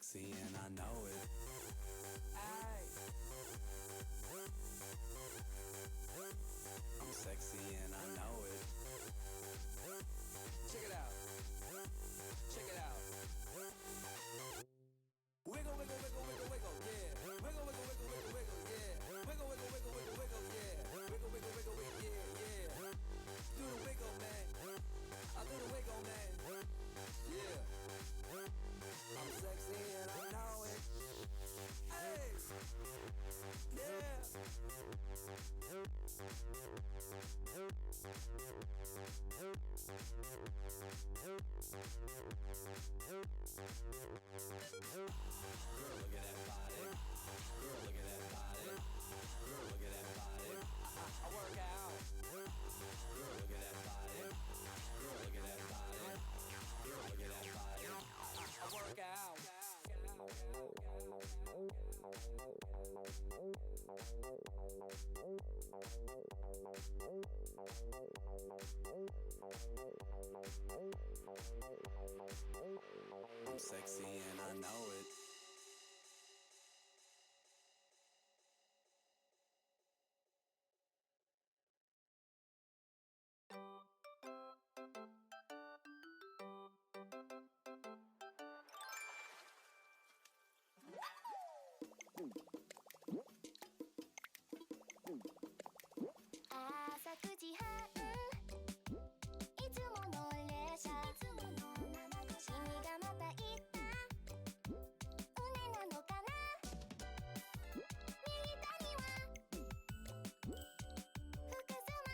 sexy and I know it. Ay. I'm sexy and I know it. Check it out. Check it out. Wiggle, wiggle, wiggle, wiggle, wiggle, yeah. Wiggle, wiggle, wiggle, wiggle, wiggle, yeah. Wiggle, wiggle, wiggle, wiggle, wiggle, yeah. Wiggle, wiggle, wiggle, wiggle, yeah, yeah. Do the wiggle, man. I do the wiggle, man. Yeah. I'm sexy and I know it. Hey. Yeah. Girl, look at that body. Girl, look at that body. Girl, look at that body. I work out. Girl, look at that body. Girl, look at that body. Girl, look at that body. I work out. I'm sexy and I know it.朝9時半いつもの列車君がまた言った船なのかな右手には複数枚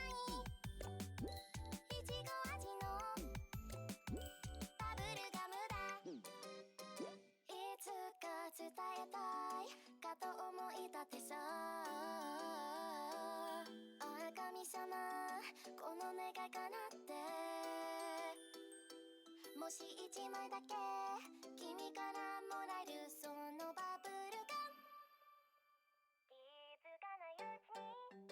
いちご味のバブルガムだいつか伝えたいかと思い立ってさ神様この願い叶ってもし一枚だけ君からもらえるそのバブルガム気づかないうちに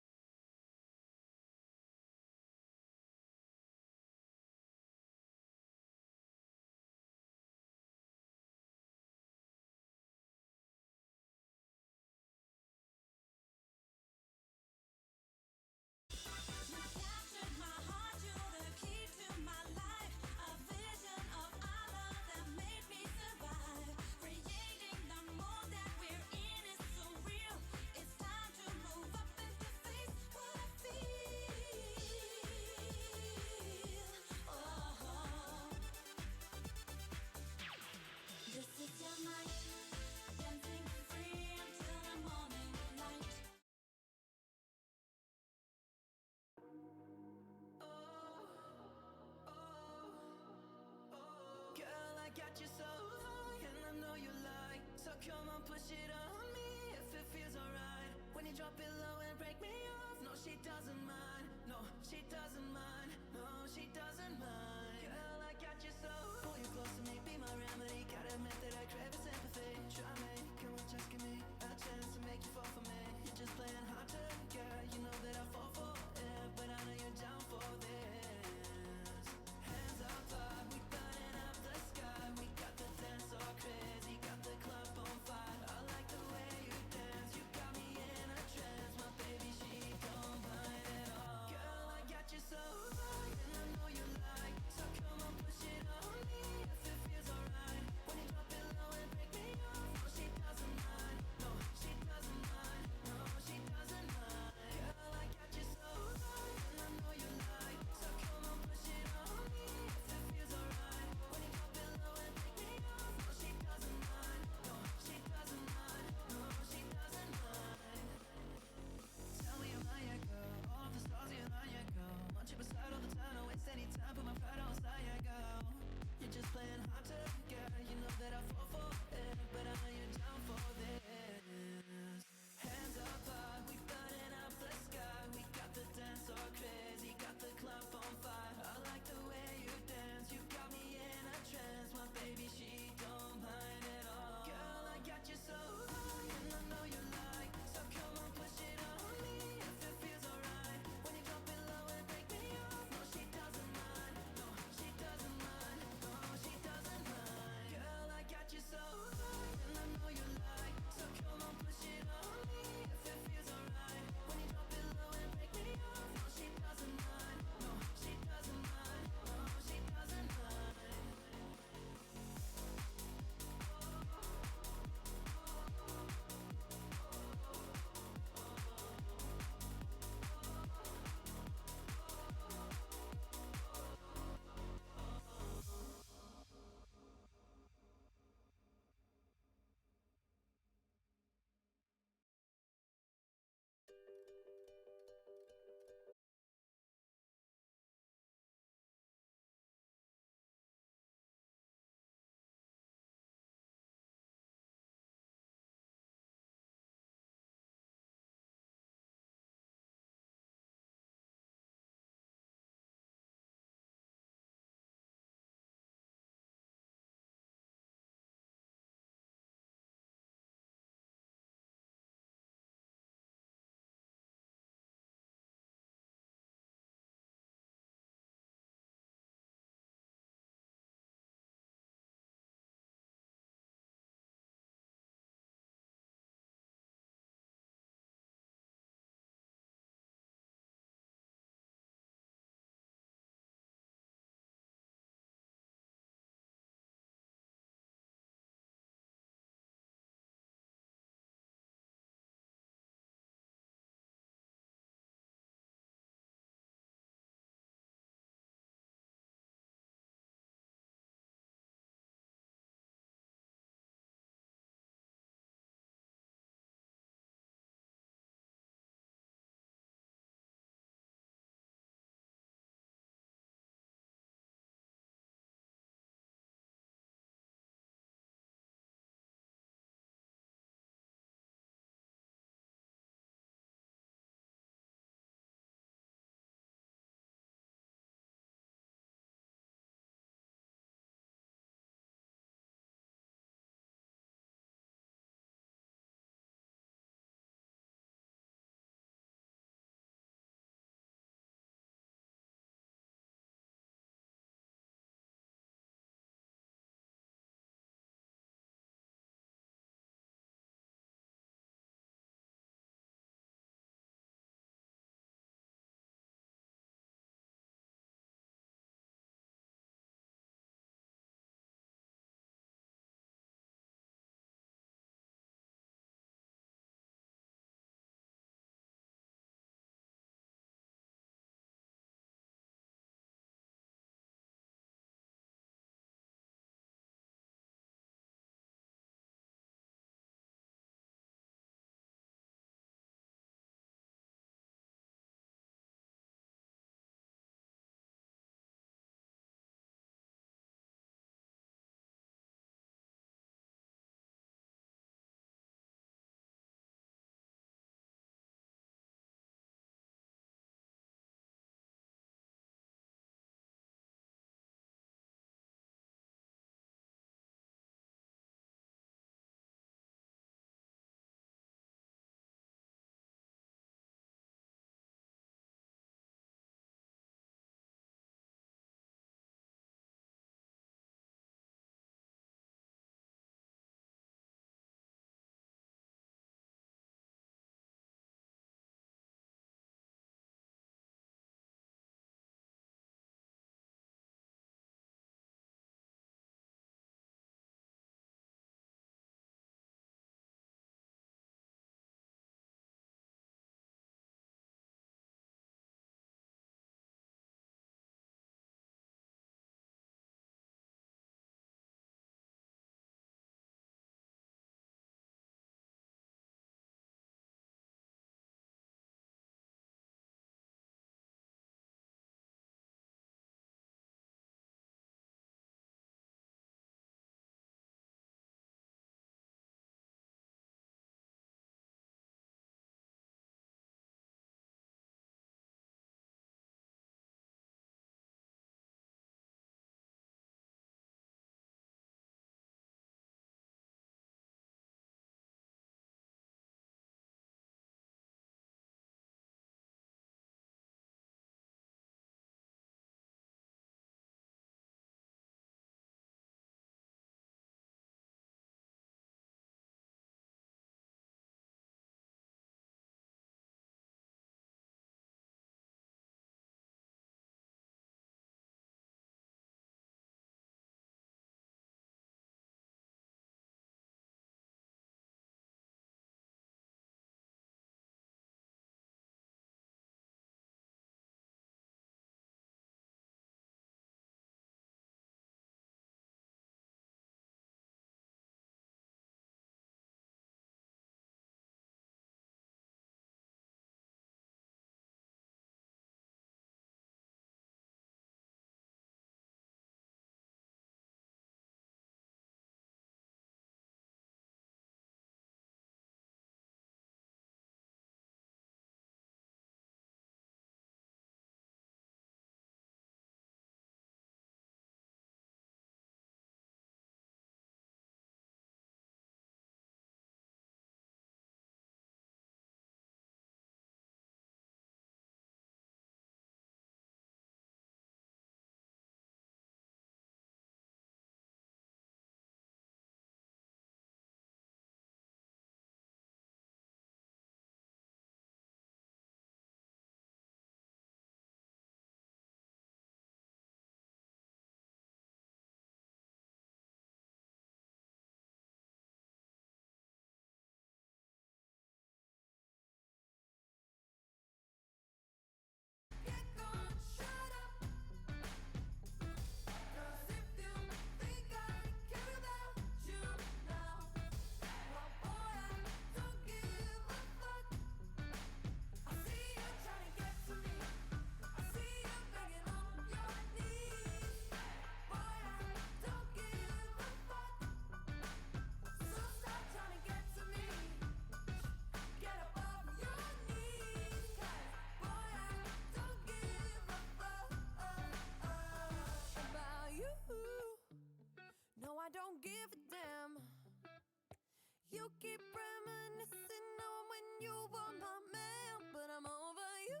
You keep reminiscing on when you were my man, but I'm over you.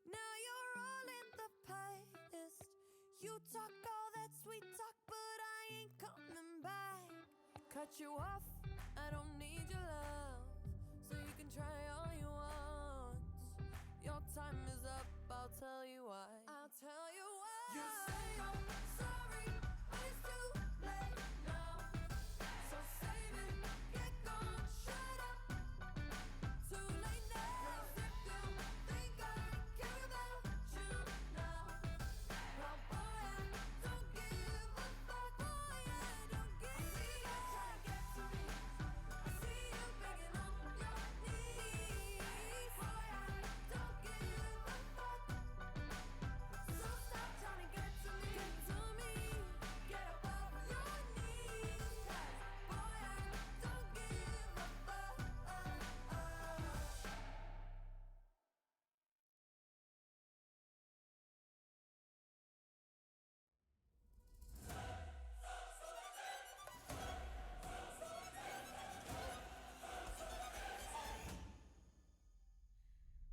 Now you're all in the past. You talk all that sweet talk, but I ain't coming back. Cut you off, I don't need your love, so you can try all you want. Your time is up, I'll tell you why. I'll tell you why. You say I'm sorry, but it's too late now. So save it, get gone, shut up. Too late now. If you think I care about you now, well boy, I don't give a fuck. Boy, I don't give a fuck. Try to get to me. I see you begging on your knees. Boy, I don't give a fuck. So stop trying to get to me. Get to me. Get up off your knees. 'Cause boy, I don't give a fuck.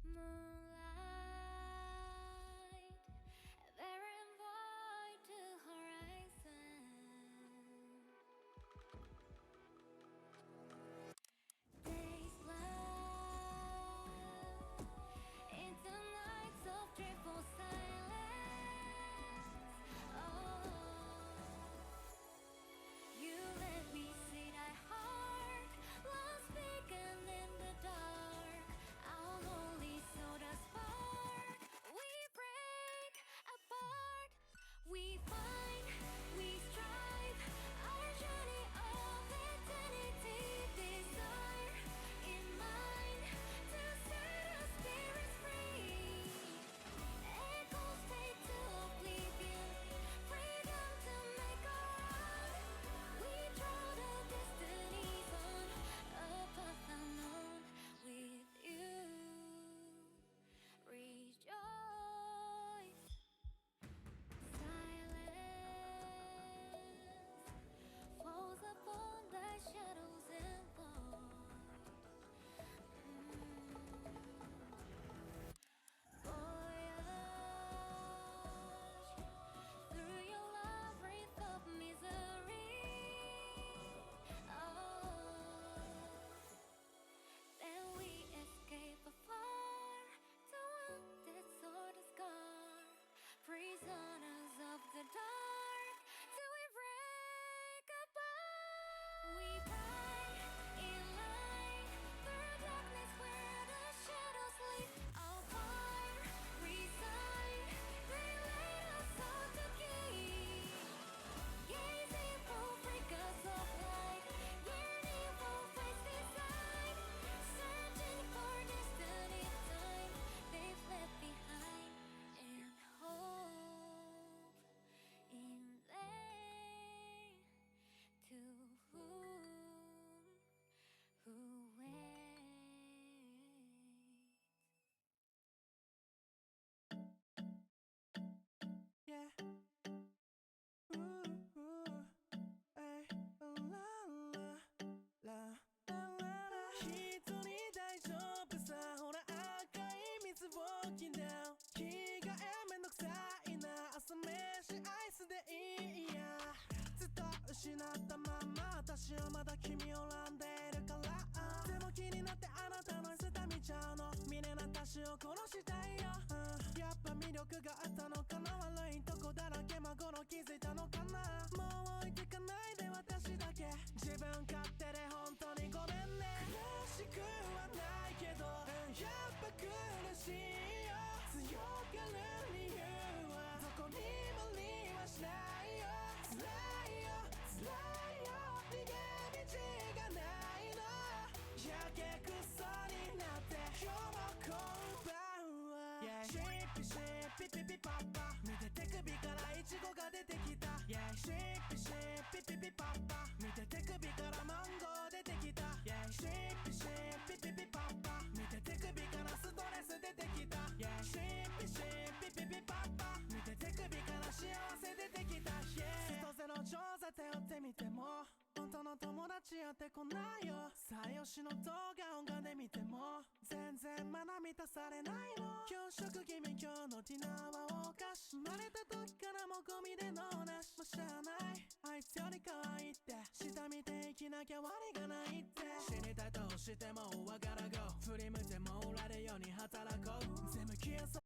Moonlight, very void to horizon. Days blur into nights of dreadful silence. Oh, you let me see thy heart lost beacon in the dark. Our lonely soul does spark. We break apart. We find, we strive. Our journey of eternity. Desire in mind to set our spirits free. Echoes take to oblivion. Freedom to make our own. We draw the destinies on a path unknown. With you, rejoice. Silence falls upon the shadows and void. Voyage through your labyrinth of misery. Oh, then we escape afar to one that saw the scar. Prisoners of the dark, till we break apart. We ride in light through darkness where the shadows lead. Our fire resign, they led us all to keep. Gazing for flickers of light, yearning for face beside. Searching for destiny time they've left behind. And hope in vain. To who waits. Yeah. Ooh, ay, la la la la la la. 一人大丈夫さ、ほら赤い水 walking down。着替えめんどくさいな、朝飯アイスでいいや。ずっと失ったまま、私はまだ君を恨んでいるから。でも気になってあなたの捨てた見ちゃうの。未練な私を殺したいよ。やっぱ魅力があったのかな、悪いとこだらけ、孫の気づいたのかな。もう置いてかないで私だけ、自分勝手で本当にごめんね。悔しくはないけど、やっぱ苦しいよ。強がる理由はどこにも理はしないよ。辛いよ辛いよ、逃げ道がないの。やけくそになって今日も今晩は、yeah. シッピシッピピピパッパ、見て手首からイチゴが出てきた、yeah. シッピシッピピピパッパ、見て手首からマンゴー出てきた、yeah. シッピシッピピピパッパ、見て手首からストレス出てきた、yeah. シッピシッピピピパッパ、見て手首から幸せ出てきた、yeah. 千歳の調査手をってみても本元の友達やってこないよ。最推しの動画音画で見ても全然まだ満たされないの。今日食気味今日のディナーはお菓子。生まれた時からもゴミでのなし。もうしゃあないあいつより可愛いって下見て生きなきゃ割りがないって。死にたいとしてもわからご振り向いてもらえるように働こう。全部消えそう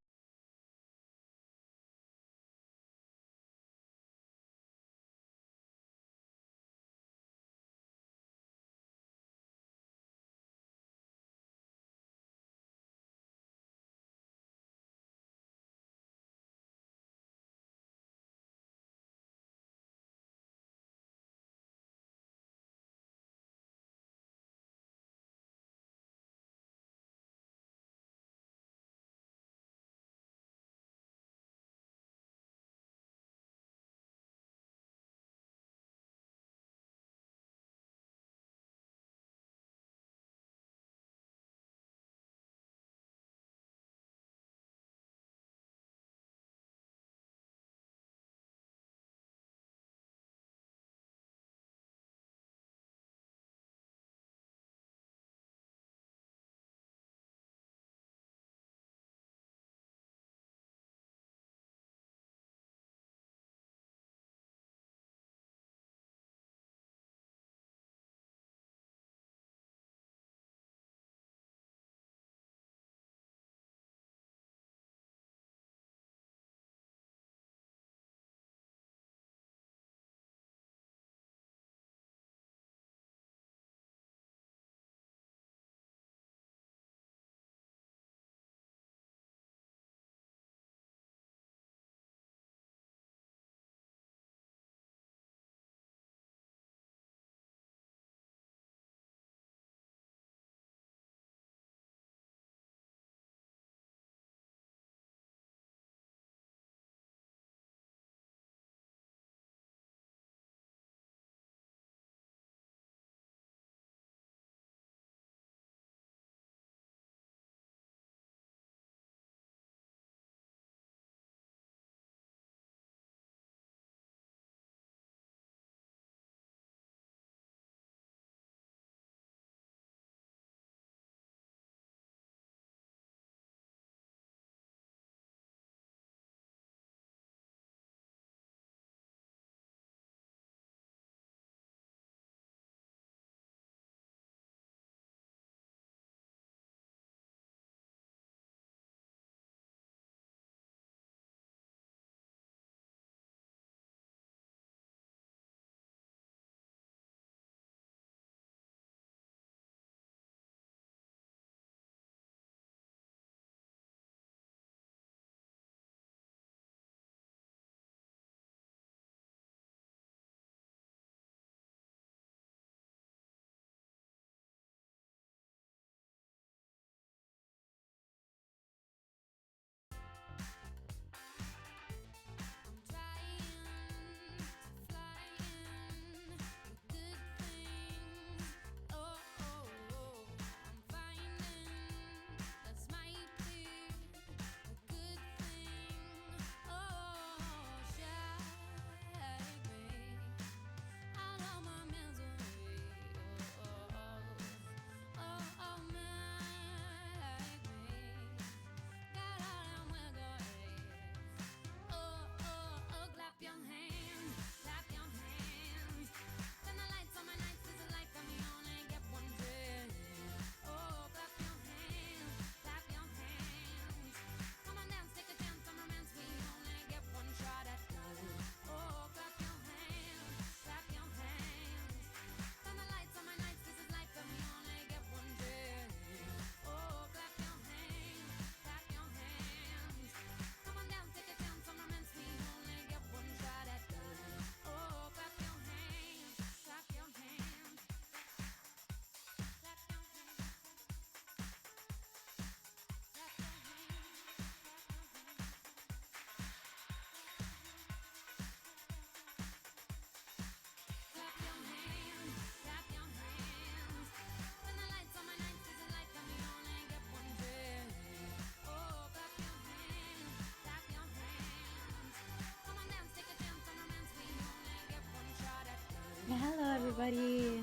everybody.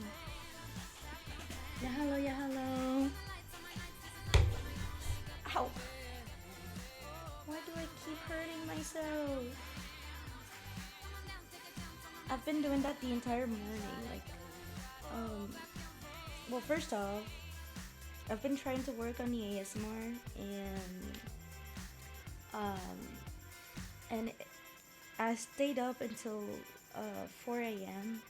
Yeah, hello, yeah, hello. Ow. Why do I keep hurting myself? I've been doing that the entire morning. Like, well, first off, I've been trying to work on the ASMR um, and I stayed up until 4 a.m.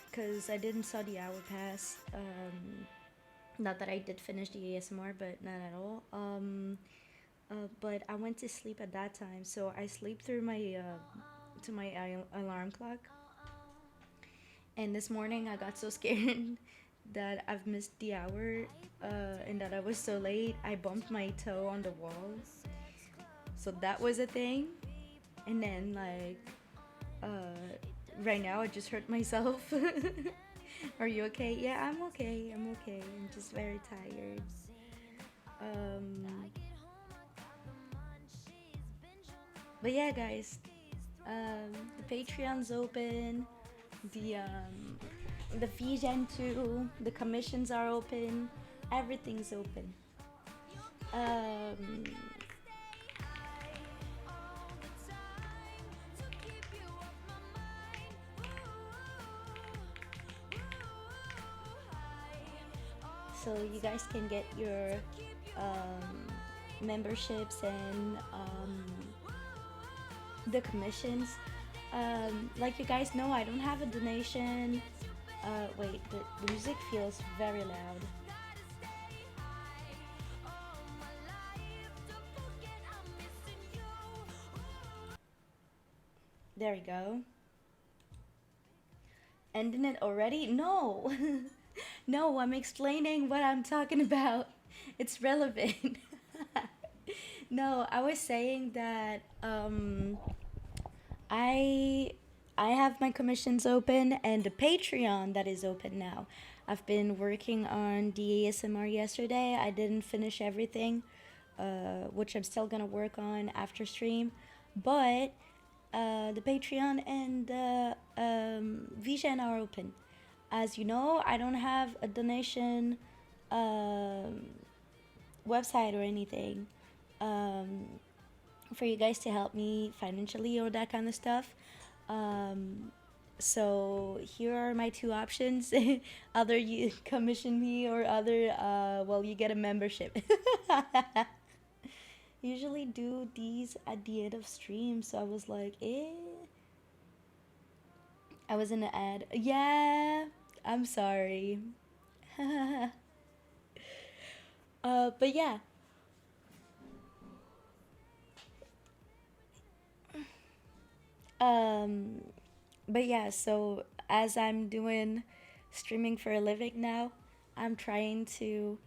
because I didn't saw the hour pass. Not that I did finish the ASMR, but not at all. But I went to sleep at that time, so I sleep through my to my alarm clock. And this morning I got so scared that I've missed the hour, and that I was so late. I bumped my toe on the wall, so that was a thing. And then like, right now I just hurt myself. Are you okay? Yeah, I'm okay. I'm okay. I'm just very tired. But yeah, guys, the Patreon's open. The VGen too. The commissions are open. Everything's open. So you guys can get your memberships and the commissions. Like you guys know, I don't have a donation. Wait, the music feels very loud. There we go. Ending it already? No! No, I'm explaining what I'm talking about. It's relevant. No, I was saying that I have my commissions open and the Patreon that is open now. I've been working on the ASMR yesterday. I didn't finish everything, which I'm still gonna work on after stream. But the Patreon and the VGen are open. As you know, I don't have a donation website or anything for you guys to help me financially or that kind of stuff. So here are my two options. Either you commission me or other, well, you get a membership. Usually do these at the end of stream, so I was like, I was in an ad. Yeah, I'm sorry. But yeah. But yeah, so as I'm doing streaming for a living now, I'm trying to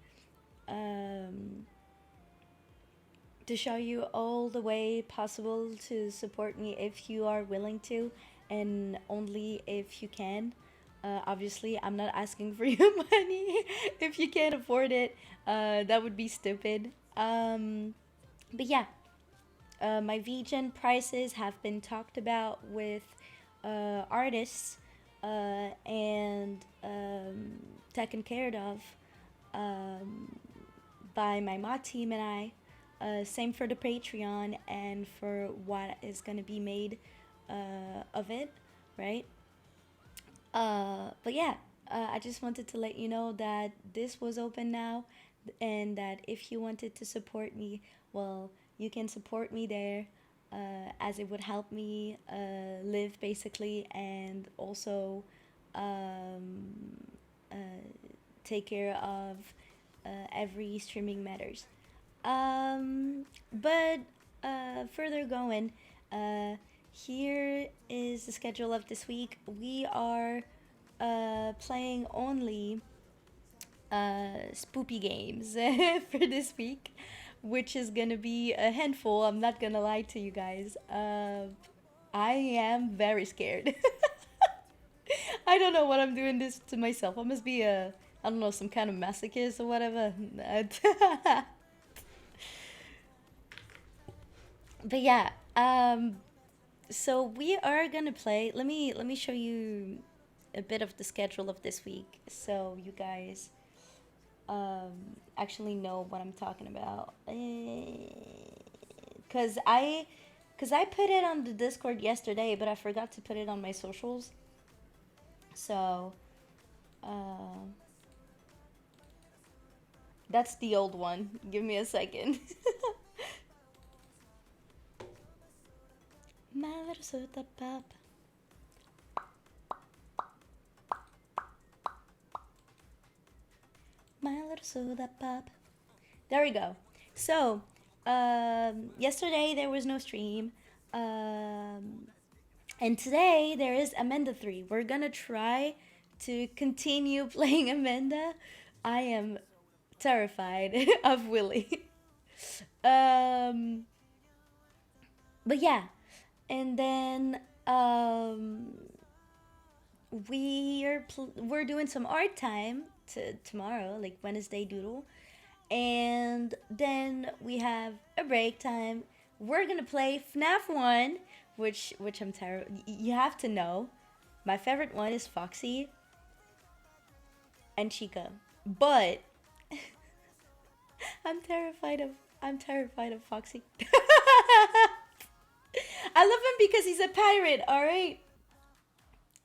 show you all the way possible to support me if you are willing to, and only if you can. Obviously, I'm not asking for your money. If you can't afford it, that would be stupid. But yeah, my VGen prices have been talked about with artists and taken care of by my mod team and I. Same for the Patreon and for what is going to be made of it, right? But yeah, I just wanted to let you know that this was open now, and that if you wanted to support me, well, you can support me there, as it would help me live basically, and also take care of every streaming matters. But further going, here is the schedule of this week. We are playing only spoopy games for this week, which is gonna be a handful. I'm not gonna lie to you guys. I am very scared. I don't know what I'm doing this to myself. I must be I don't know, some kind of masochist or whatever. But yeah, So we are gonna play. Let me show you a bit of the schedule of this week, so you guys actually know what I'm talking about. Cause I put it on the Discord yesterday, but I forgot to put it on my socials. So that's the old one. Give me a second. My little soda pop. My little soda pop. There we go. So, yesterday there was no stream. And today there is Amanda 3. We're gonna try to continue playing Amanda. I am terrified of Willy. But yeah. And then we're doing some art time tomorrow, like Wednesday doodle. And then we have a break time. We're gonna play FNAF 1, which I'm terrible. You have to know, my favorite one is Foxy and Chica, but I'm terrified of Foxy. I love him because he's a pirate. All right,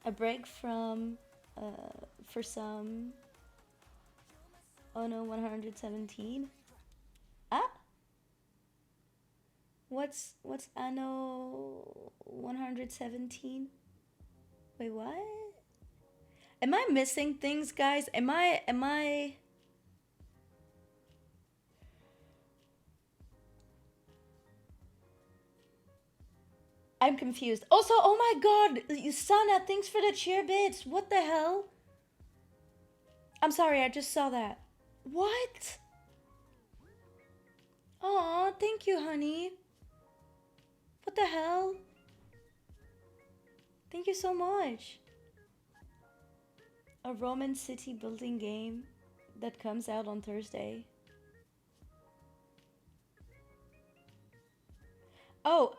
a break from for some. Oh no, 117. Ah? What's Anno 117? Wait, what? Am I missing things, guys? Am I I'm confused. Also, oh my god, Sana, thanks for the cheer bits. What the hell? I'm sorry, I just saw that. What? Aw, thank you, honey. What the hell? Thank you so much. A Roman city building game that comes out on Thursday. Oh,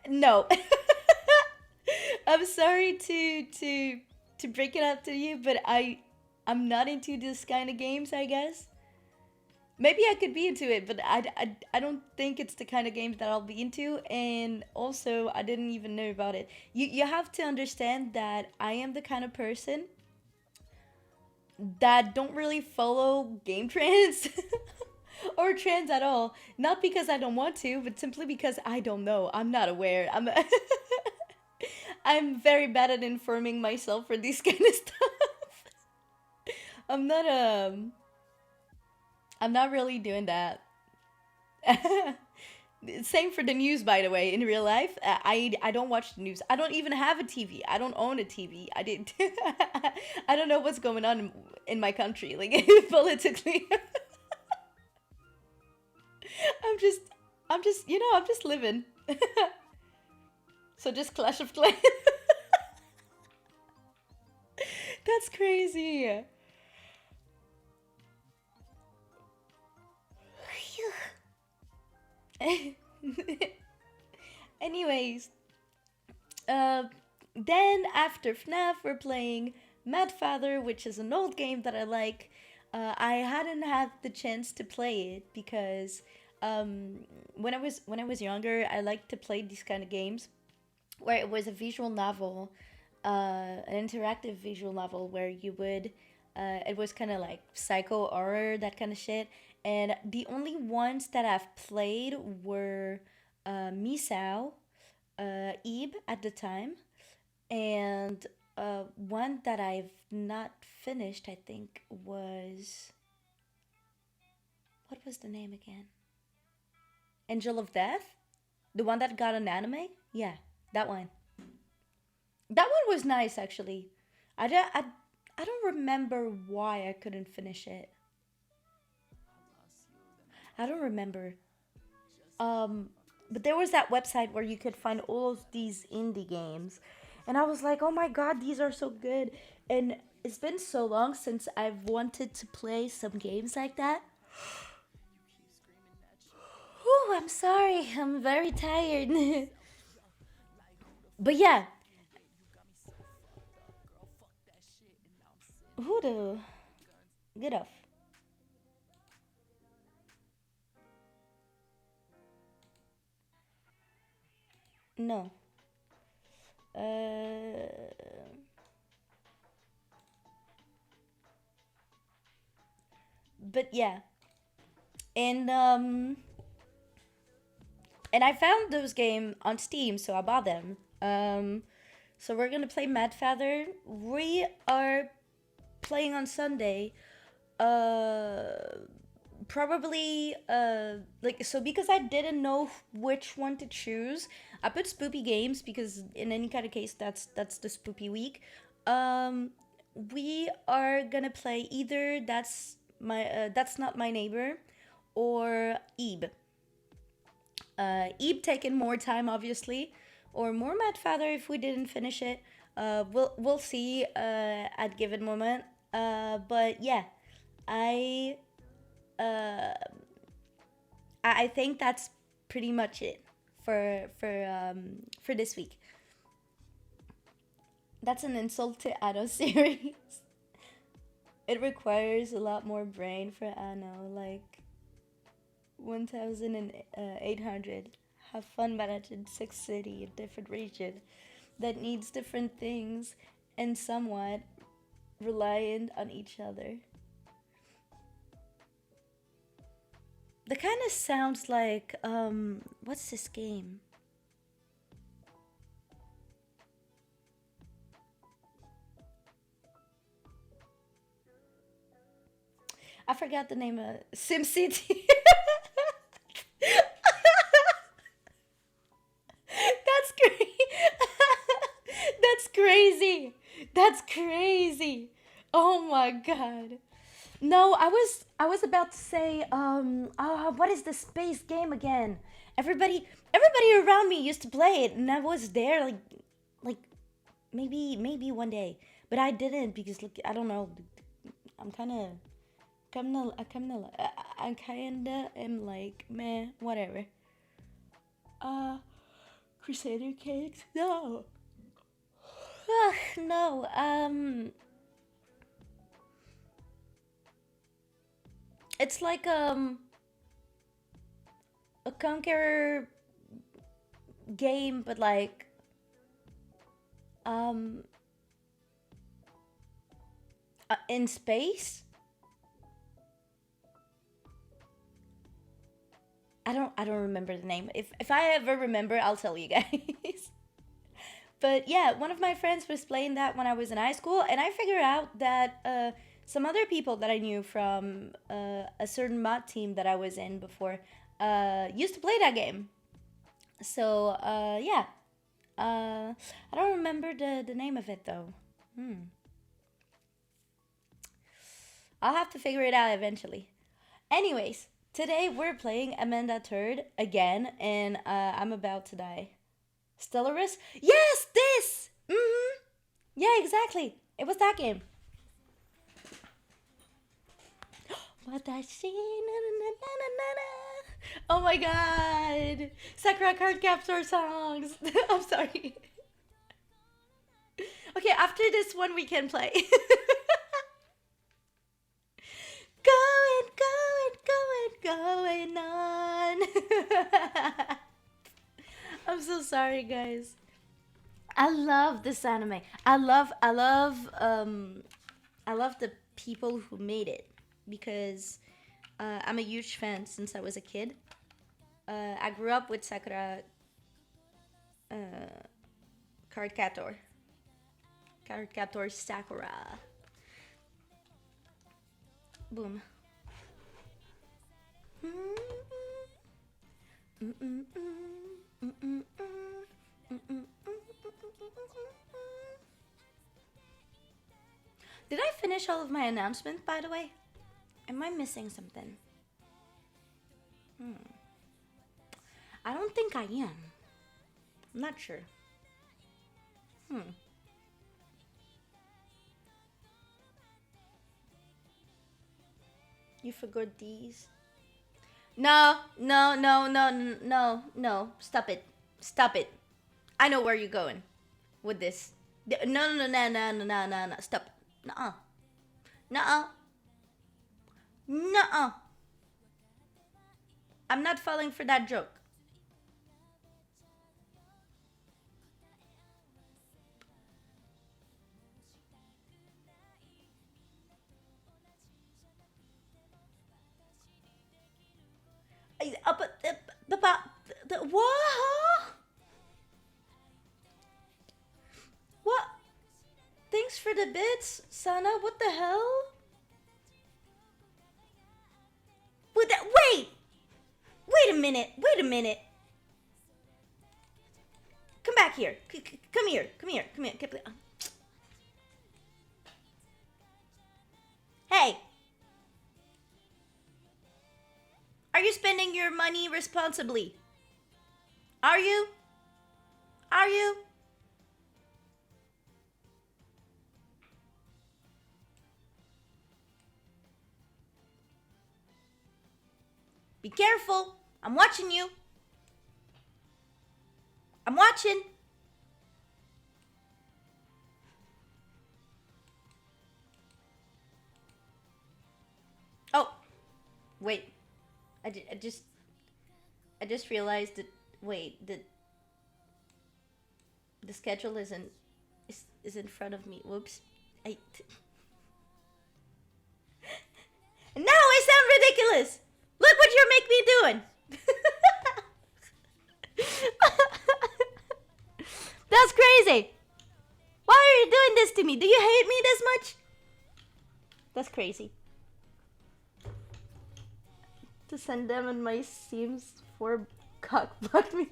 no. I'm sorry to break it up to you, but I'm not into this kind of games, I guess. Maybe I could be into it, but I don't think it's the kind of game that I'll be into. And also, I didn't even know about it. You have to understand that I am the kind of person that don't really follow game trends or trends at all. Not because I don't want to, but simply because I don't know. I'm not aware. I'm very bad at informing myself for this kind of stuff. I'm not really doing that. Same for the news, by the way. In real life, I don't watch the news. I don't even have a TV. I don't own a TV. I didn't. I don't know what's going on in my country, like politically. I'm just, I'm just living. So just Clash of Clans. That's crazy. Anyways, then after FNAF, we're playing Mad Father, which is an old game that I like. I hadn't had the chance to play it because when I was younger, I liked to play these kind of games where it was a visual novel, an interactive visual novel where you would, it was kind of like psycho horror, that kind of shit. And the only ones that I've played were Misao, Ebe at the time, and one that I've not finished, I think, was. What was the name again? Angel of Death? The one that got an anime? Yeah, that one. That one was nice, actually. I don't remember why I couldn't finish it. I don't remember. But there was that website where you could find all of these indie games. And I was like, oh my god, these are so good. And it's been so long since I've wanted to play some games like that. Whew, I'm sorry. I'm very tired. But yeah. Who the get off? No. Uh but yeah. And and I found those game on Steam, so I bought them. So we're gonna play Mad Feather. We are playing on Sunday. Uh, Probably like so because I didn't know which one to choose. I put Spoopy Games because in any kind of case that's the Spoopy week. Um, we are gonna play either that's not my neighbor or Ebe. Ebe taking more time, obviously, or more Mad Father if we didn't finish it. We'll see at given moment. But yeah, I uh, I think that's pretty much it for this week. That's an insult to Anno series. It requires a lot more brain for Anno, like 1,800. Have fun managing 6 city, a different region that needs different things and somewhat reliant on each other. That kind of sounds like what's this game? I forgot the name of SimCity. That's crazy. That's crazy. That's crazy. Oh my god. No, I was about to say what is the space game again? Everybody around me used to play it and I was there like maybe one day, but I didn't because look, I don't know. I'm I kind of am like meh, whatever. Uh Crusader Cakes? No. Ugh, no. It's like a Conqueror game, but like um in space. I don't remember the name. If I ever remember, I'll tell you guys. But yeah, one of my friends was playing that when I was in high school, and I figured out that some other people that I knew from a certain mod team that I was in before used to play that game. So yeah, I don't remember the name of it though. Hmm. I'll have to figure it out eventually. Anyways, today we're playing Amanda Third again, and I'm about to die. Stellaris? Yes, this! Mm-hmm. Yeah, exactly. It was that game. What I see, na, na, na, na, na, na. Oh my god! Sakura Card Captor songs! I'm sorry. Okay, after this one we can play. Going on. I'm so sorry, guys. I love this anime. I love the people who made it because I'm a huge fan since I was a kid. I grew up with Sakura uh, Card Captor. Card Captor Sakura. Boom. Did I finish all of my announcements, by the way? Am I missing something? I don't think I am. I'm not sure. You forgot these? No, no, no, no, no, no. Stop it. Stop it. I know where you're going with this. No, no, no, no, no, no, no, no. Stop. Nuh-uh. Nuh-uh. Nuh-uh. I'm not falling for that joke. But what? What? Thanks for the bits, Sana. What the hell? Wait! Wait a minute. Wait a minute. Come back here. Come here. Come here. Come here. Hey. Are you spending your money responsibly? Are you? Are you? Be careful. I'm watching you. I'm watching. Oh. Wait. I just realized that wait, the schedule is in front of me. Whoops. Now I sound ridiculous. Look what you make me doing. That's crazy. Why are you doing this to me? Do you hate me this much? That's crazy. To send them and my Sims for cockblocked me.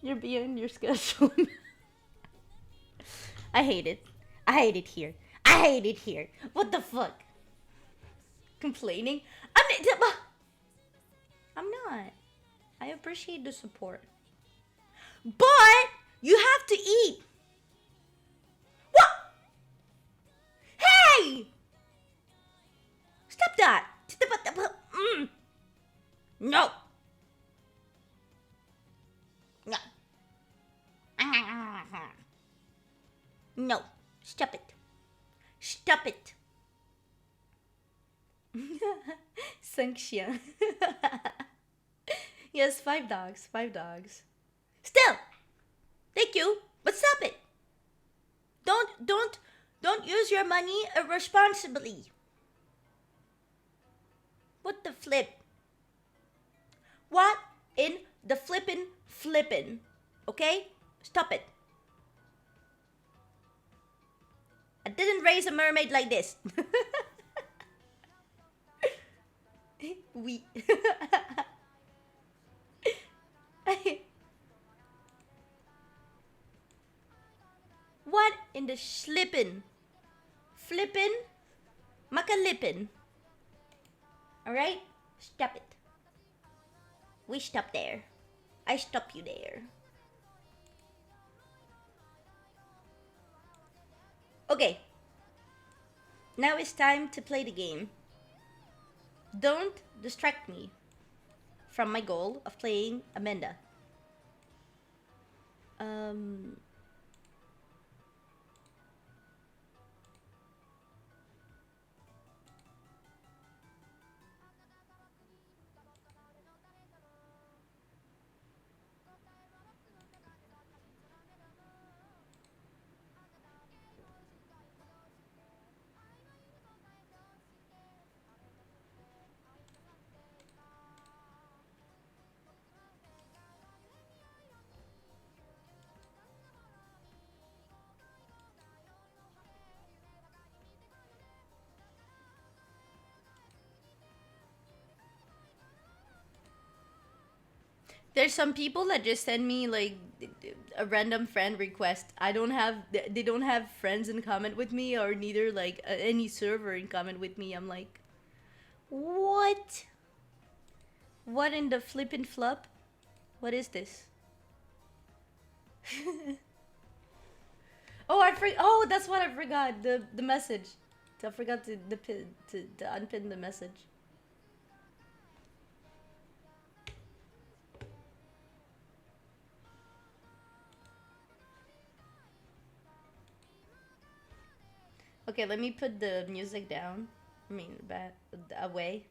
You're beyond your schedule. I hate it. I hate it here. I hate it here. What the fuck? Complaining? I'm not. I appreciate the support. But you have to eat. What? Hey! Stop that. No. No. No. Stop it. Stop it. Sanction. Yes, 5 dogs. 5 dogs. Still. Thank you. But stop it. Don't use your money irresponsibly. What the flip? What in the flippin'? Okay? Stop it. I didn't raise a mermaid like this. We. What in the slippin'? Flippin'? Macalippin'? Alright? Stop it. We stop there. I stop you there. Okay. Now it's time to play the game. Don't distract me from my goal of playing Amanda. There's some people that just send me like a random friend request. They don't have friends in common with me or neither like any server in common with me. I'm like, what? What in the flippin' flop? What is this? Oh, that's what I forgot. The message. I forgot to unpin the message. Okay, let me put the music down. I mean, back away.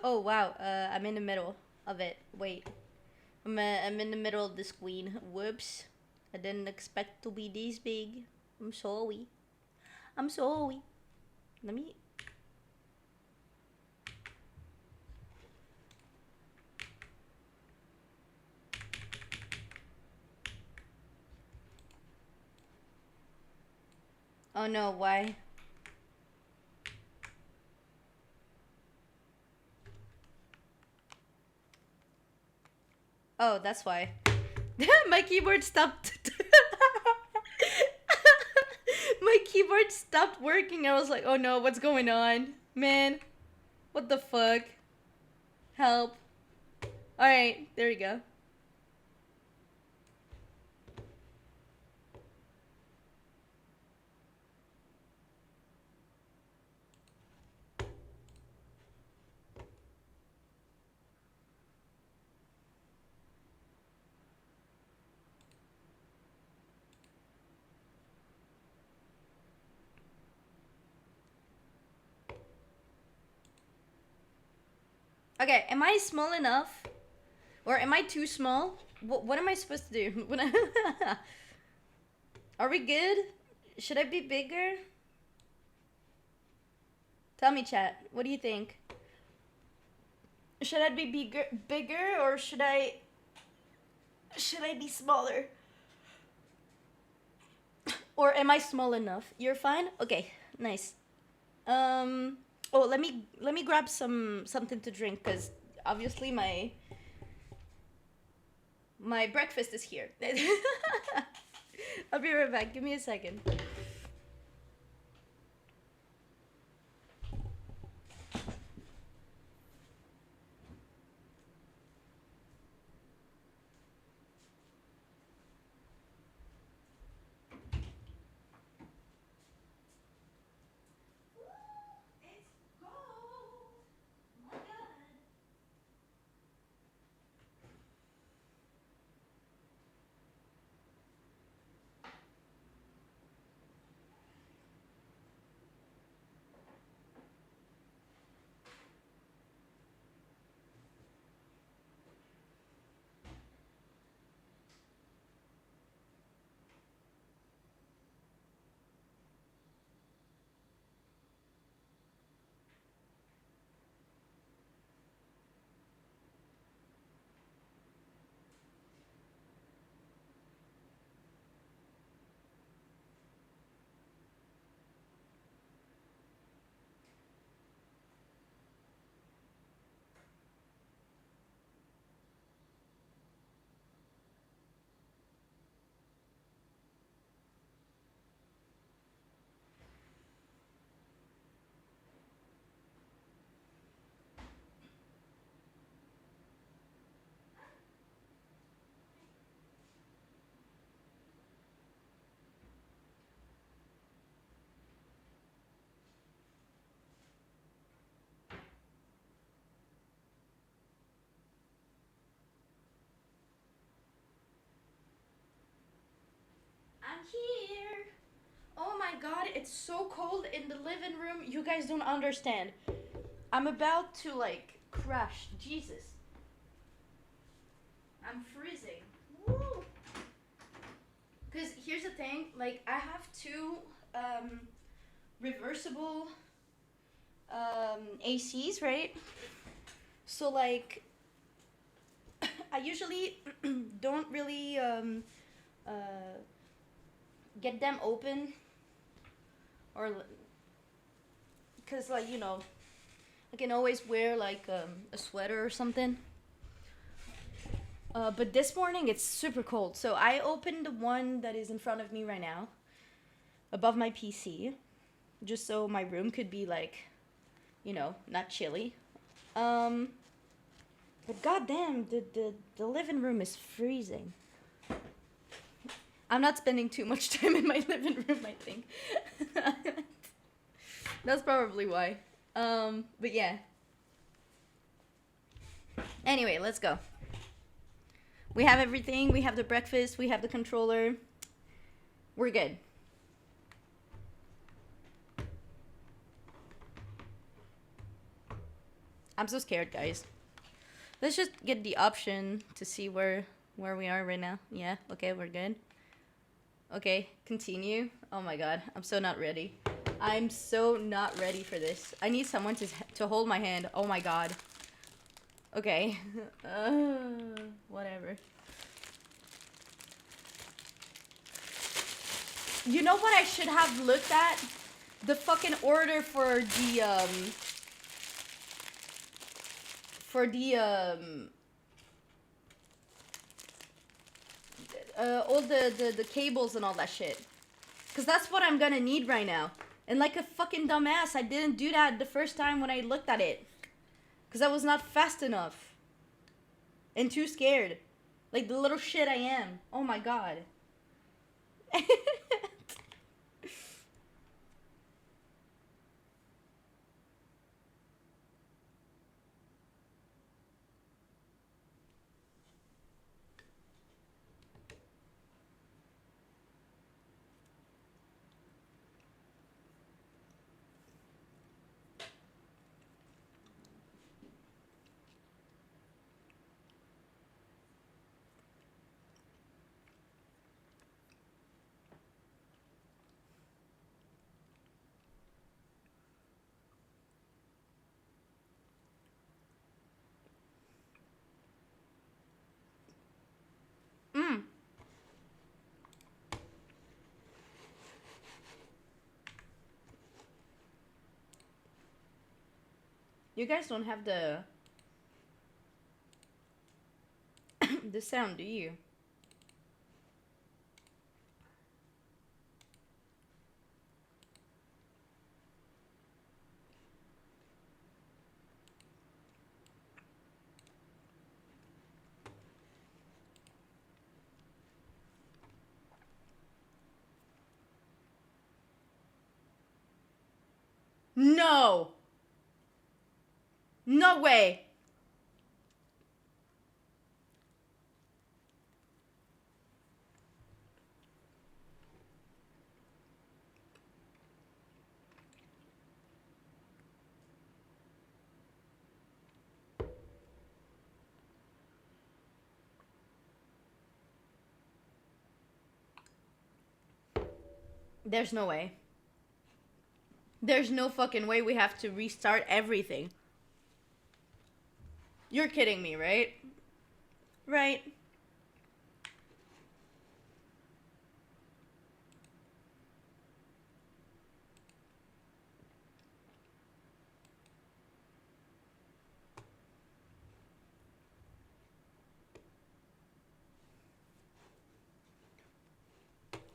Oh wow, I'm in the middle of it. Wait, I'm in the middle of the screen. Whoops, I didn't expect to be this big. I'm sorry. I'm sorry. Let me. Oh no, why? Oh, that's why. My keyboard stopped. My keyboard stopped working. I was like, oh no, what's going on? Man, what the fuck? Help. Alright, there we go. Okay, am I small enough? Or am I too small? What am I supposed to do? Are we good? Should I be bigger? Tell me, chat. What do you think? Should I be bigger, or should I be smaller? Or am I small enough? You're fine? Okay, nice. Oh, let me grab something to drink, cuz obviously my breakfast is here. I'll be right back. Give me a second. I'm here. Oh my god, it's so cold in the living room. You guys don't understand. I'm about to like crash. Jesus. I'm freezing. Woo. Cuz here's the thing, like I have two reversible ACs, right? So like I usually don't really get them open, or because like you know I can always wear like a sweater or something. But this morning it's super cold, so I opened the one that is in front of me right now, above my PC, just so my room could be like, you know, not chilly. But goddamn, the living room is freezing. I'm not spending too much time in my living room, I think. That's probably why. But yeah. Anyway, let's go. We have everything. We have the breakfast. We have the controller. We're good. I'm so scared, guys. Let's just get the option to see where we are right now. Yeah, okay, we're good. Okay, continue. Oh my god, I'm so not ready. I'm so not ready for this. I need someone to hold my hand. Oh my god. Okay. Whatever. You know what I should have looked at? The fucking order for the all the cables and all that shit. Cause that's what I'm gonna need right now. And like a fucking dumbass, I didn't do that the first time when I looked at it. Cause I was not fast enough. And too scared. Like the little shit I am. Oh my god. You guys don't have the the sound, do you? No. No way. There's no way. There's no fucking way we have to restart everything. You're kidding me, right? Right.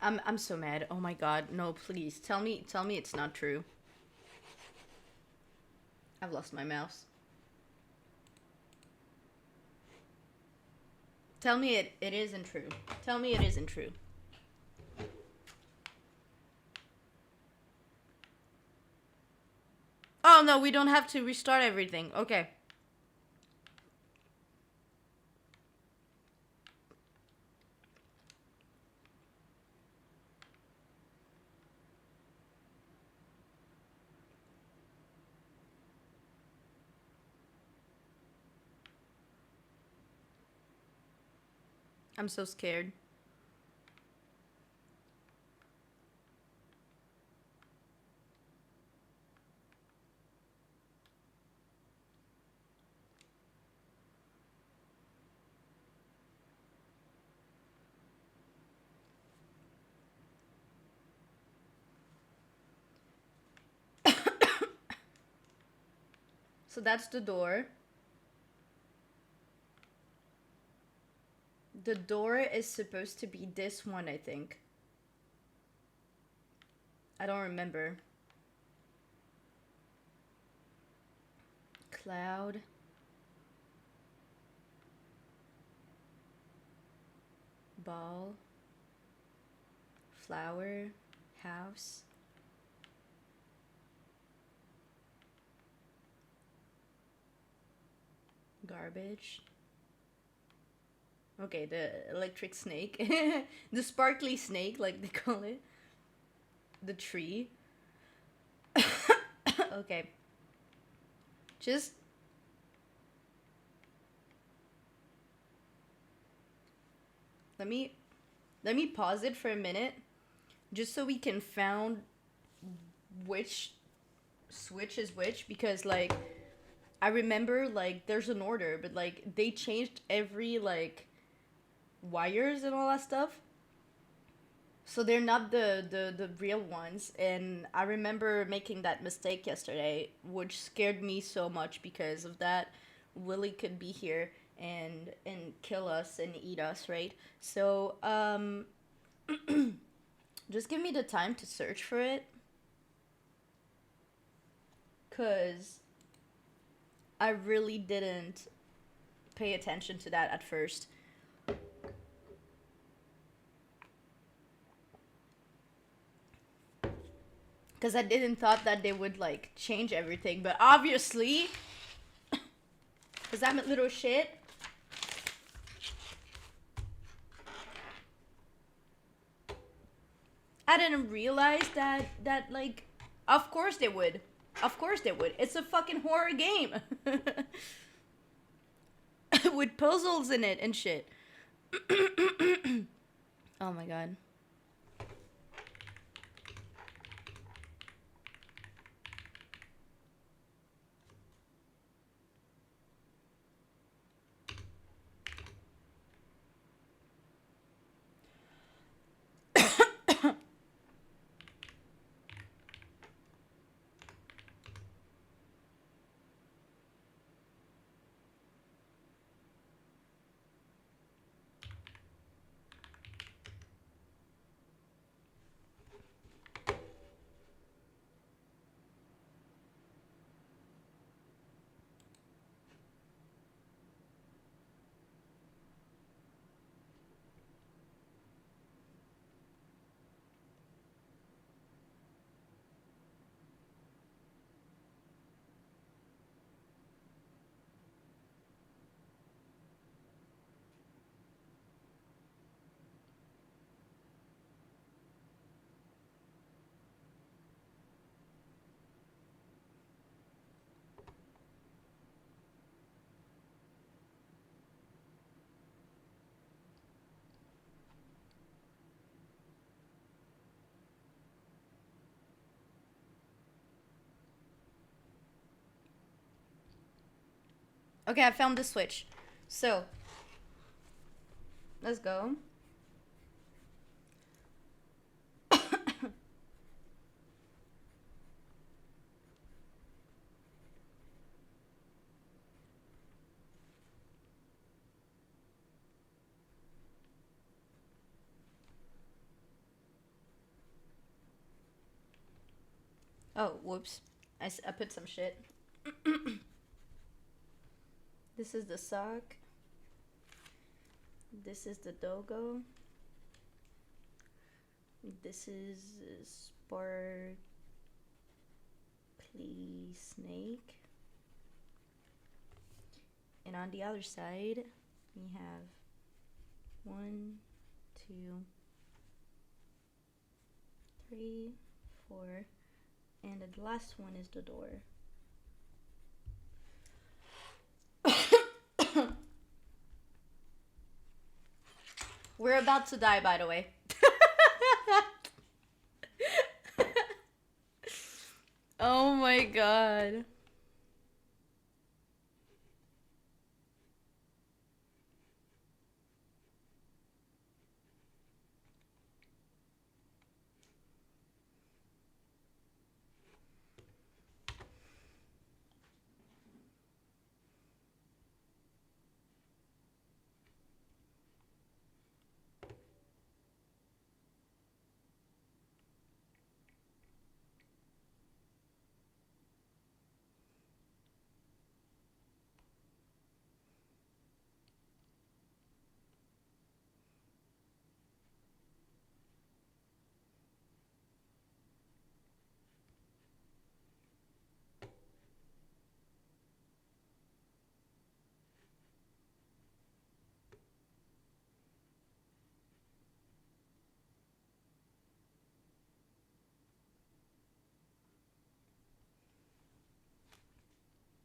I'm so mad. Oh my god. No, please. Tell me it's not true. I've lost my mouse. Tell me it isn't true. Tell me it isn't true. Oh no, we don't have to restart everything. Okay. I'm so scared. So that's the door. The door is supposed to be this one, I think. I don't remember. Cloud. Ball. Flower. House. Garbage. Okay, the electric snake. The sparkly snake, like they call it. The tree. Okay. Just let me pause it for a minute just so we can found which switch is which, because like I remember like there's an order, but like they changed every like wires and all that stuff. So they're not the real ones, and I remember making that mistake yesterday, which scared me so much because of that. Willie could be here and kill us and eat us, right? So just give me the time to search for it, cause I really didn't pay attention to that at first. Cause I didn't thought that they would like change everything, but obviously, cause I'm a little shit. I didn't realize that like, of course they would, of course they would. It's a fucking horror game with puzzles in it and shit. Oh my god. Okay, I found the switch. So, let's go. Oh, whoops. I put some shit. This is the sock. This is the Dogo. This is Sparkly Snake. And on the other side, we have 1, 2, 3, 4, and the last one is the door. We're about to die, by the way. Oh my god.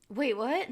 Wait, what?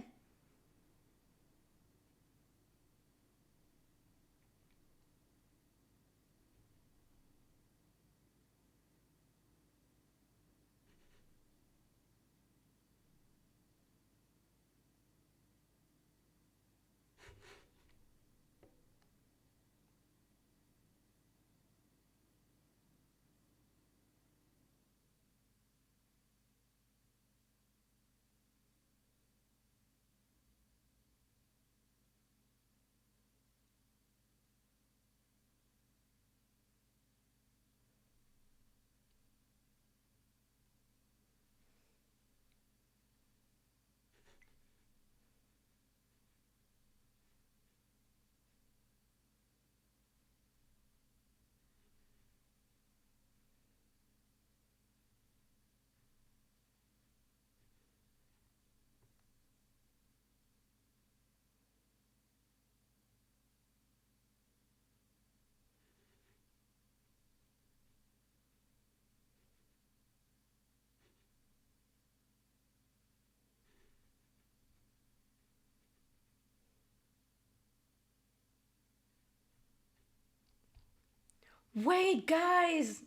Wait, guys.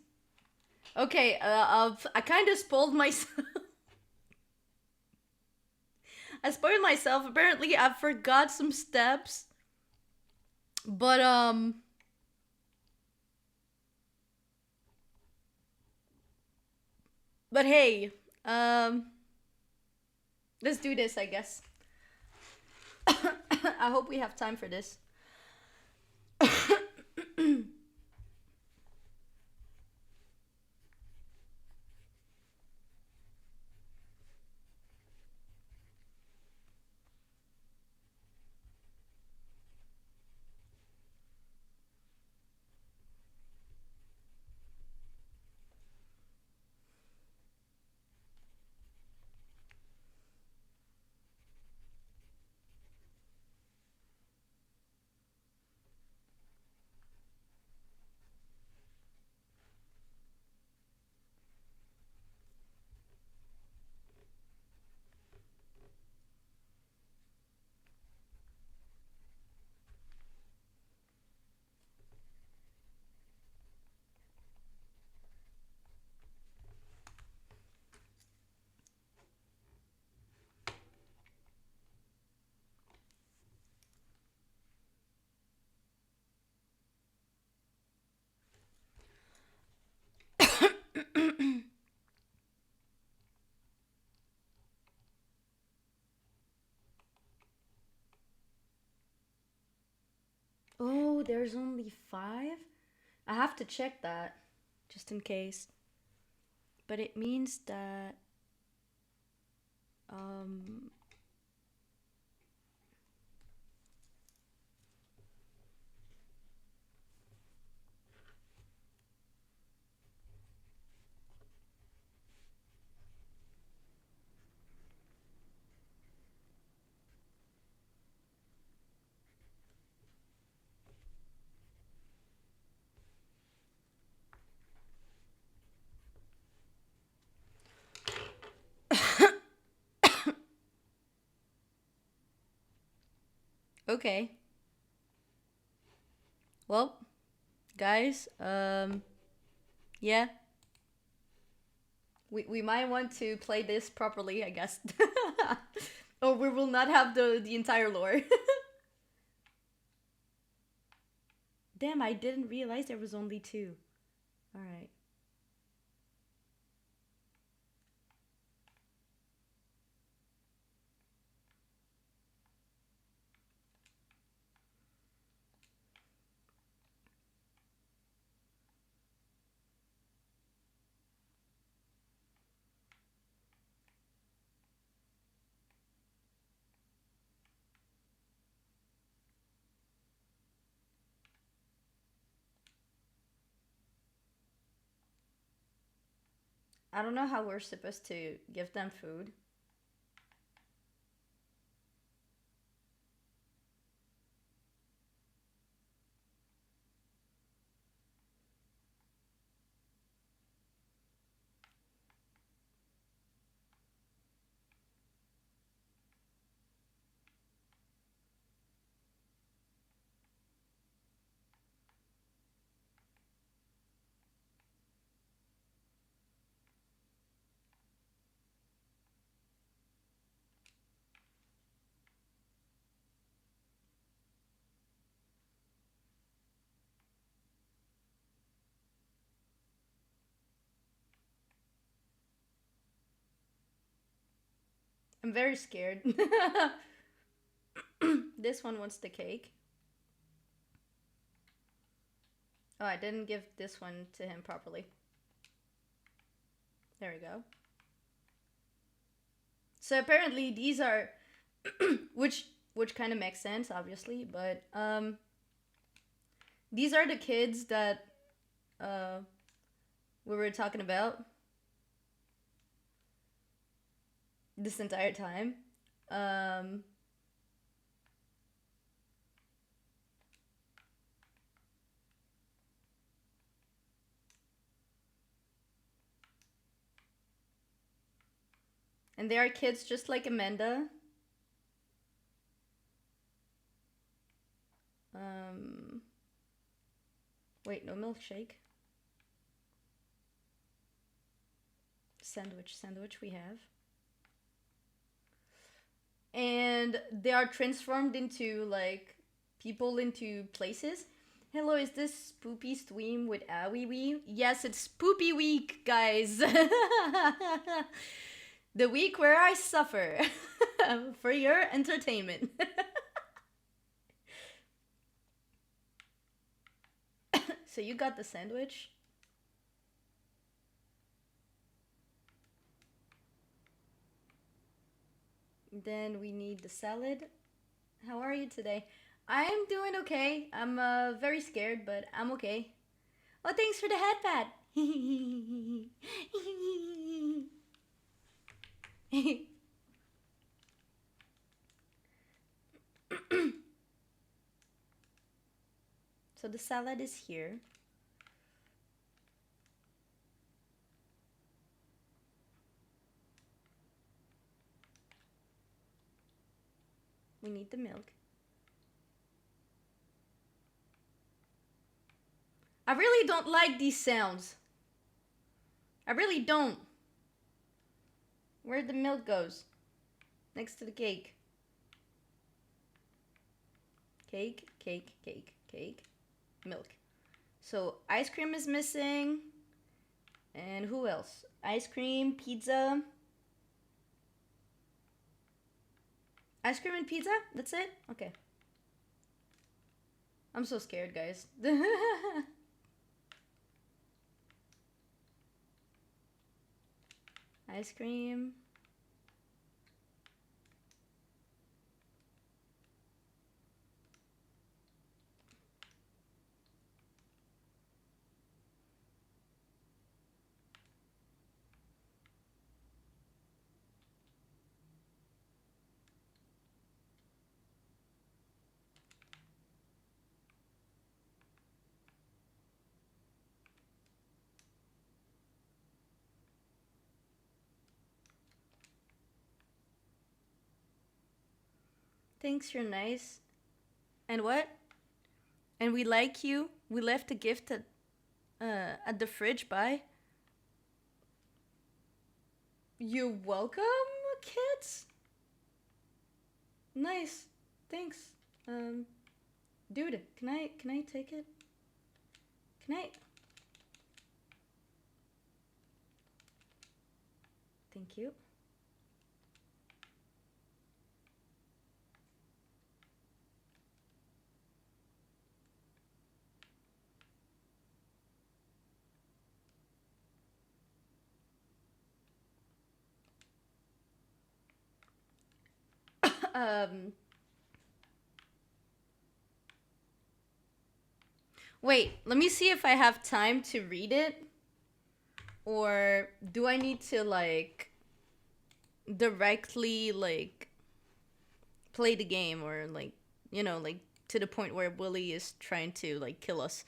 Okay, I kind of spoiled myself. I spoiled myself. Apparently, I forgot some steps. But. But hey, let's do this, I guess. I hope we have time for this. Oh, there's only 5? I have to check that, just in case. But it means that... Um... Okay. Well, guys, yeah. We might want to play this properly, I guess. Or we will not have the entire lore. Damn, I didn't realize there was only 2. Alright. I don't know how we're supposed to give them food. I'm very scared. This one wants the cake. Oh, I didn't give this one to him properly. There we go. So apparently these are which kind of makes sense, obviously, but these are the kids that we were talking about this entire time. And they are kids just like Amanda. Wait, no milkshake. Sandwich we have. And they are transformed into like people into places. Hello, is this Poopy Stream with Awiwi? Yes, it's Poopy Week, guys. The week where I suffer for your entertainment. So you got the sandwich? Then we need the salad. How are you today? I'm doing okay. I'm very scared, but I'm okay. Oh, thanks for the headpad. So the salad is here. We need the milk. I really don't like these sounds. I really don't. Where the milk goes? Next to the cake. Cake, cake, cake, cake. Milk. So ice cream is missing. And who else? Ice cream, pizza. Ice cream and pizza? That's it? Okay. I'm so scared, guys. Ice cream. Thanks, you're nice. And what? And we like you. We left a gift at the fridge. Bye. You're welcome, kids. Nice. Thanks. Dude, can I take it? Can I? Thank you. Wait, let me see if I have time to read it. Or do I need to, like, directly, like, play the game? Or, like, you know, like, to the point where Willy is trying to, like, kill us.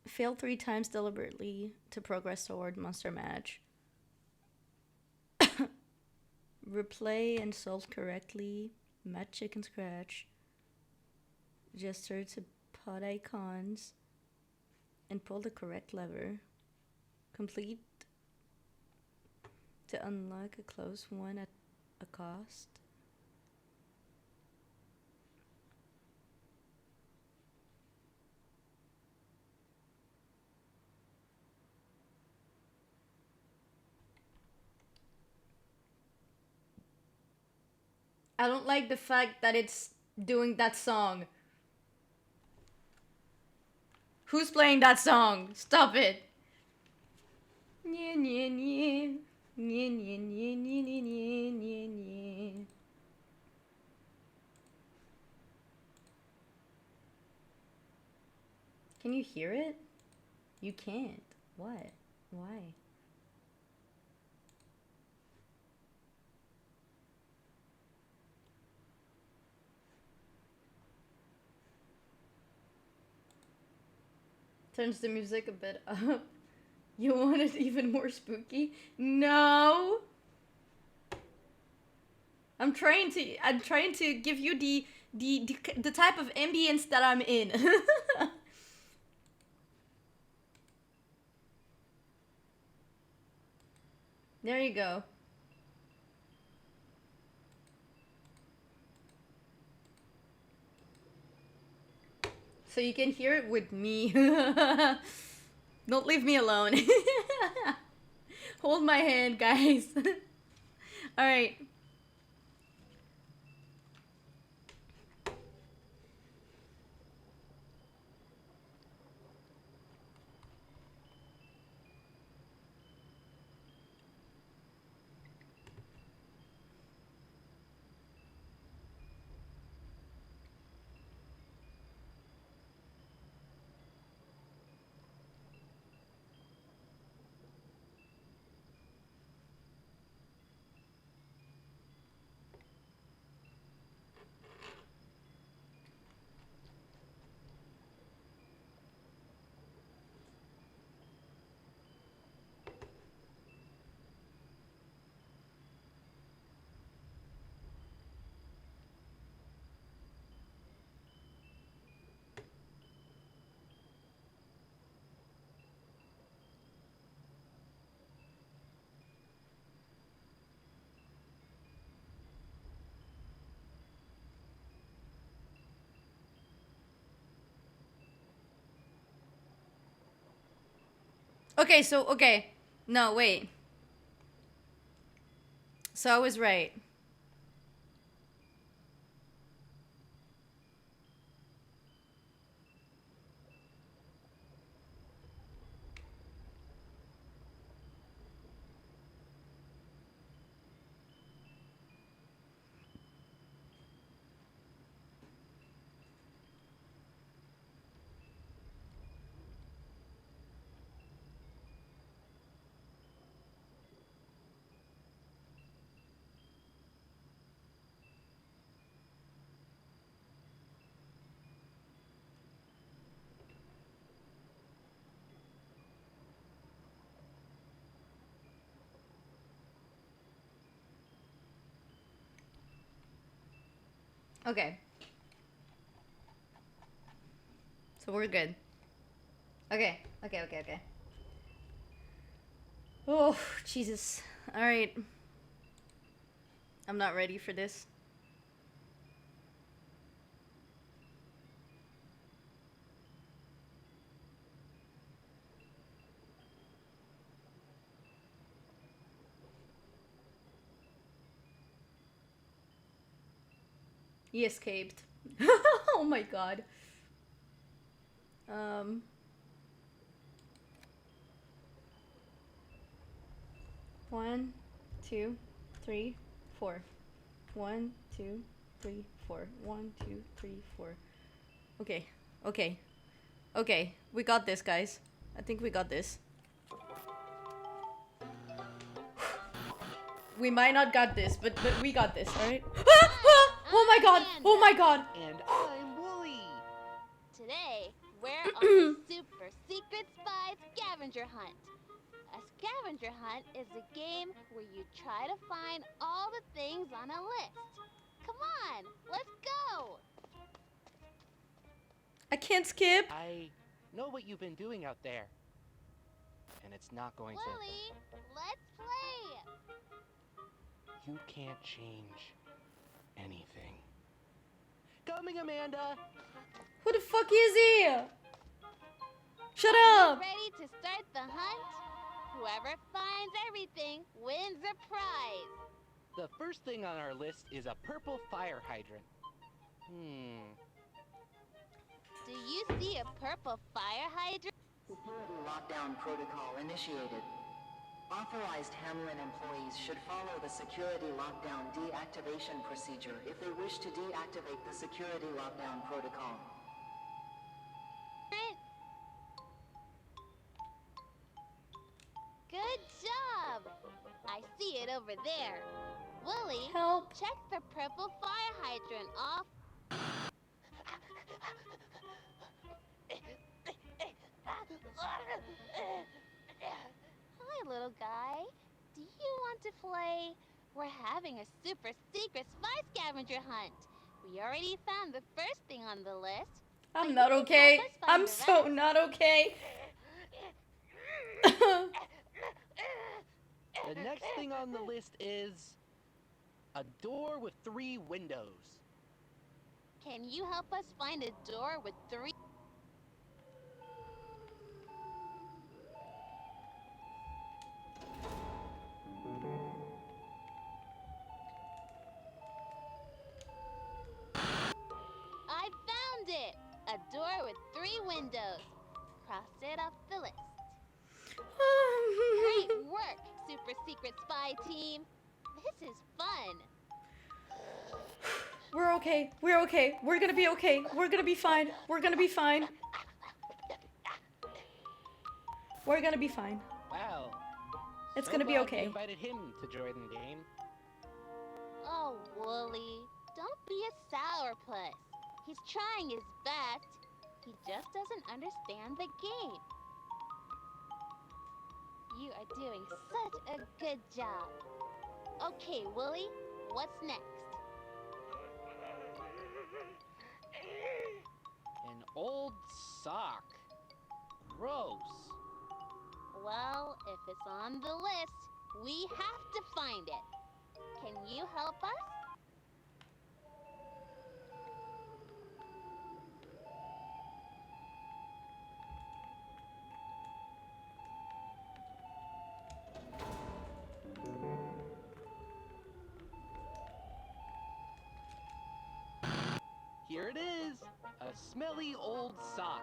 Fail 3 times deliberately to progress toward monster match. Replay and solve correctly. Match chicken scratch. Gesture to pod icons. And pull the correct lever. Complete to unlock a close one at a cost. I don't like the fact that it's doing that song. Who's playing that song? Stop it. Can you hear it? You can't. What? Why? Turns the music a bit up. You want it even more spooky? No. I'm trying to give you the type of ambience that I'm in. There you go. So you can hear it with me. Don't leave me alone. Hold my hand, guys. All right. Okay. No, wait. So I was right. Okay. So we're good. Okay. Oh, Jesus. All right. I'm not ready for this. He escaped. Oh my god. Um. 1, 2, 3, 4. 1, 2, 3, 4. 1, 2, 3, 4. Okay. We got this, guys. I think we got this. We might not got this, but we got this, alright? Oh my god! Oh my god! And I'm Wooly. Today, we're on a super secret spy scavenger hunt. A scavenger hunt is a game where you try to find all the things on a list. Come on, let's go! I can't skip. I know what you've been doing out there. And it's not going Lily, let's play! to... You can't change anything. Coming, Amanda! Who the fuck is he? Shut up! Ready to start the hunt? Whoever finds everything wins a prize. The first thing on our list is a purple fire hydrant. Do you see a purple fire hydrant? Security lockdown protocol initiated. Authorized Hamlin employees should follow the security lockdown deactivation procedure if they wish to deactivate the security lockdown protocol. Good job! I see it over there. Willie, Help. check the purple fire hydrant off. Hi, little guy. Do you want to play? We're having a super secret spy scavenger hunt. We already found the first thing on the list. but I'm you not can okay. help us find I'm the so rest. not okay. The next thing on the list is a door with 3 windows. Can you help us find a door with 3? I found it! A door with 3 windows. Crossed it off the list. Great work, super secret spy team. This is fun. We're okay. We're okay. We're gonna be okay. We're gonna be fine. We're gonna be fine. We're gonna be fine. Wow. It's So gonna be glad okay. We invited him to join the game. Oh, Wooly, don't be a sourpuss. He's trying his best. He just doesn't understand the game. You are doing such a good job. Okay, Wooly, what's next? An old sock. Gross. Well, if it's on the list, we have to find it. Can you help us? Here it is. A smelly old sock.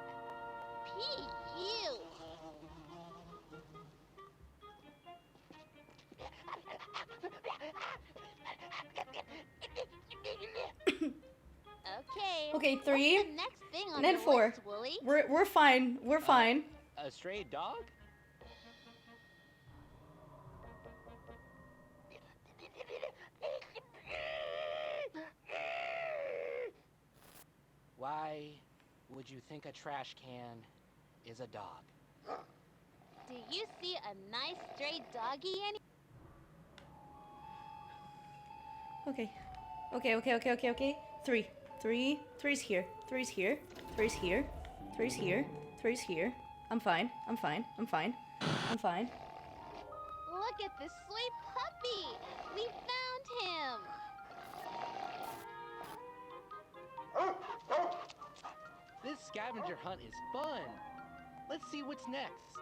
P.U. Okay. Okay, what's 3, the next thing on and then the 4. list, Wooly? We're fine. We're fine. A stray dog? Why would you think a trash can is a dog? Do you see a nice stray doggy any? Okay. Okay. 3. 3's here. 3's here. 3's here. 3's here. 3's here. I'm fine. I'm fine. I'm fine. I'm fine. Look at this sweet puppy! We found him! This scavenger hunt is fun. Let's see what's next.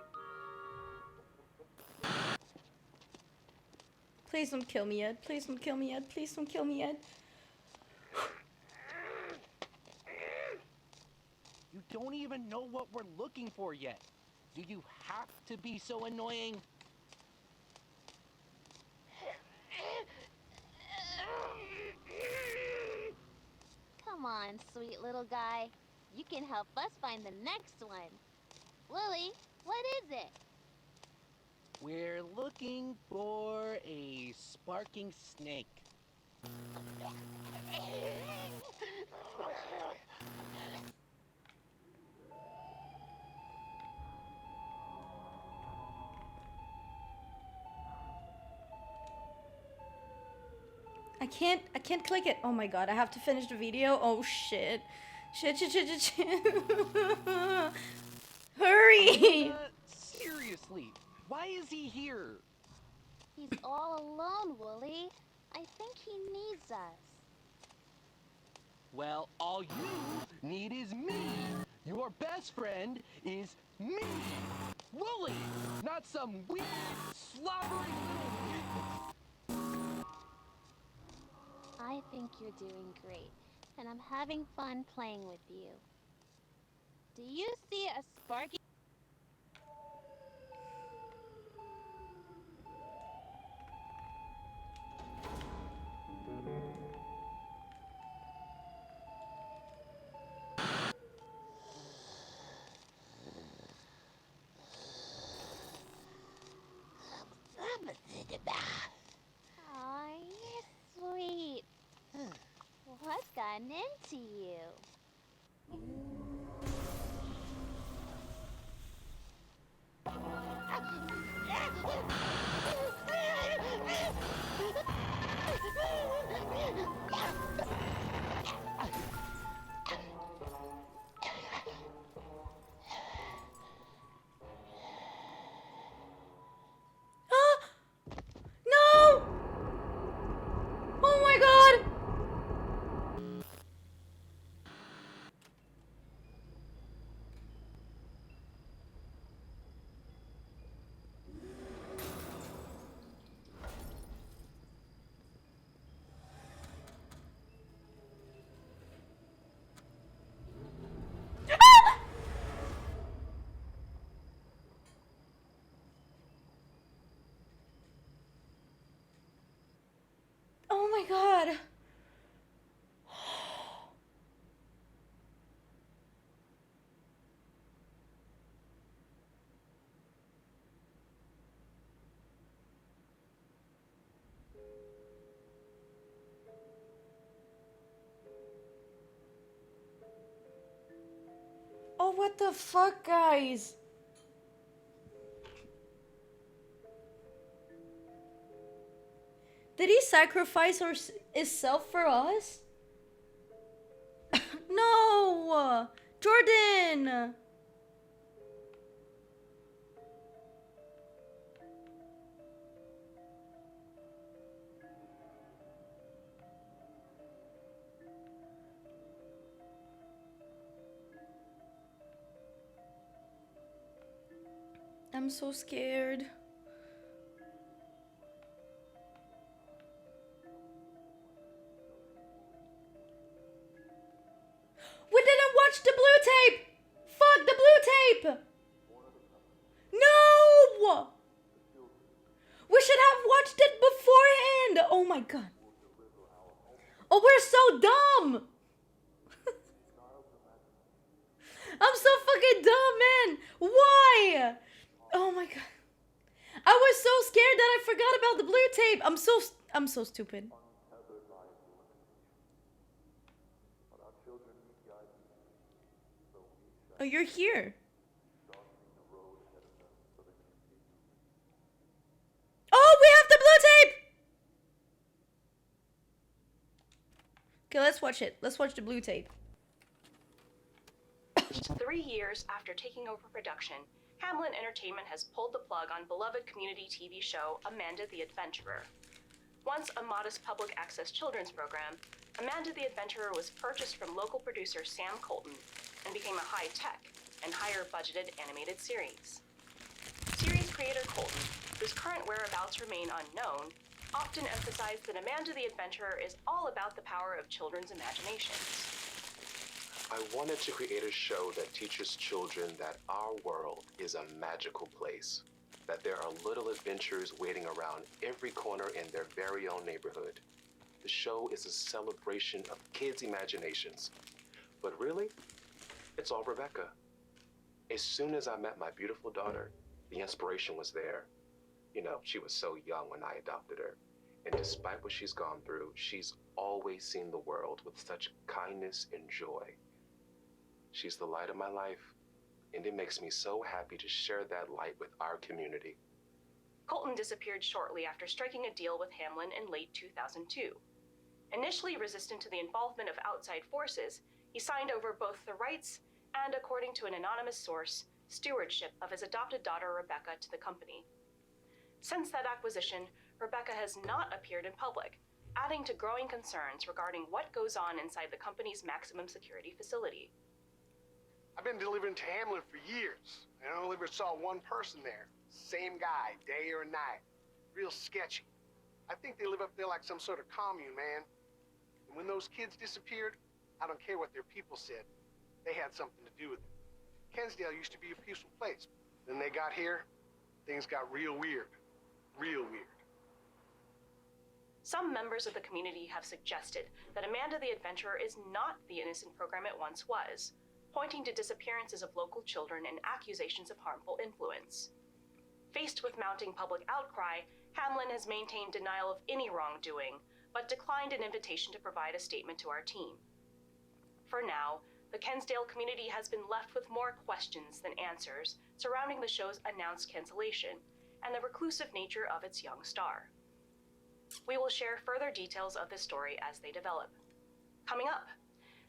Please don't kill me yet. Please don't kill me yet. Please don't kill me yet. You don't even know what we're looking for yet. Do you have to be so annoying? Come on, sweet little guy. You can help us find the next one. Lily, what is it? We're looking for a sparking snake. I can't click it. Oh my god, I have to finish the video. Oh shit. Shit. Hurry! Seriously, why is he here? He's all alone, Wooly. I think he needs us. Well, all you need is me. Your best friend is me. Wooly, not some weak, slobbering thing. I think you're doing great, and I'm having fun playing with you. Do you see a Sparky? Aw, you're sweet. What's gotten into you? No! Oh my god! Oh my god. Oh, what the fuck, guys? Did he sacrifice himself for us? No! Jordan! I'm so scared. We didn't watch the blue tape! Fuck the blue tape! No! We should have watched it beforehand! Oh my god. Oh, we're so dumb! I'm so fucking dumb, man! Why? Oh my god. I was so scared that I forgot about the blue tape. I'm so stupid. Oh, you're here. Oh, we have the blue tape! Okay, let's watch it. Let's watch the blue tape. 3 years after taking over production, Hamlin Entertainment has pulled the plug on beloved community TV show Amanda the Adventurer. Once a modest public access children's program, Amanda the Adventurer was purchased from local producer Sam Colton and became a high-tech and higher-budgeted animated series. Series creator Colton, whose current whereabouts remain unknown, often emphasized that Amanda the Adventurer is all about the power of children's imaginations. I wanted to create a show that teaches children that our world is a magical place, that there are little adventures waiting around every corner in their very own neighborhood. The show is a celebration of kids' imaginations. But really, it's all Rebecca. As soon as I met my beautiful daughter, the inspiration was there. You know, she was so young when I adopted her. And despite what she's gone through, she's always seen the world with such kindness and joy. She's the light of my life, and it makes me so happy to share that light with our community. Colton disappeared shortly after striking a deal with Hamlin in late 2002. Initially resistant to the involvement of outside forces, he signed over both the rights and, according to an anonymous source, stewardship of his adopted daughter Rebecca to the company. Since that acquisition, Rebecca has not appeared in public, adding to growing concerns regarding what goes on inside the company's maximum security facility. I've been delivering to Hamlin for years, and I only ever saw one person there. Same guy, day or night. Real sketchy. I think they live up there like some sort of commune, man. those kids disappeared, I don't care what their people said. They had something to do with it. Kensdale used to be a peaceful place. Then they got here, things got real weird. Real weird. Some members of the community have suggested that Amanda the Adventurer is not the innocent program it once was, pointing to disappearances of local children and accusations of harmful influence. Faced with mounting public outcry, Hamlin has maintained denial of any wrongdoing, but declined an invitation to provide a statement to our team. For now, the Kensdale community has been left with more questions than answers surrounding the show's announced cancellation and the reclusive nature of its young star. We will share further details of this story as they develop. Coming up,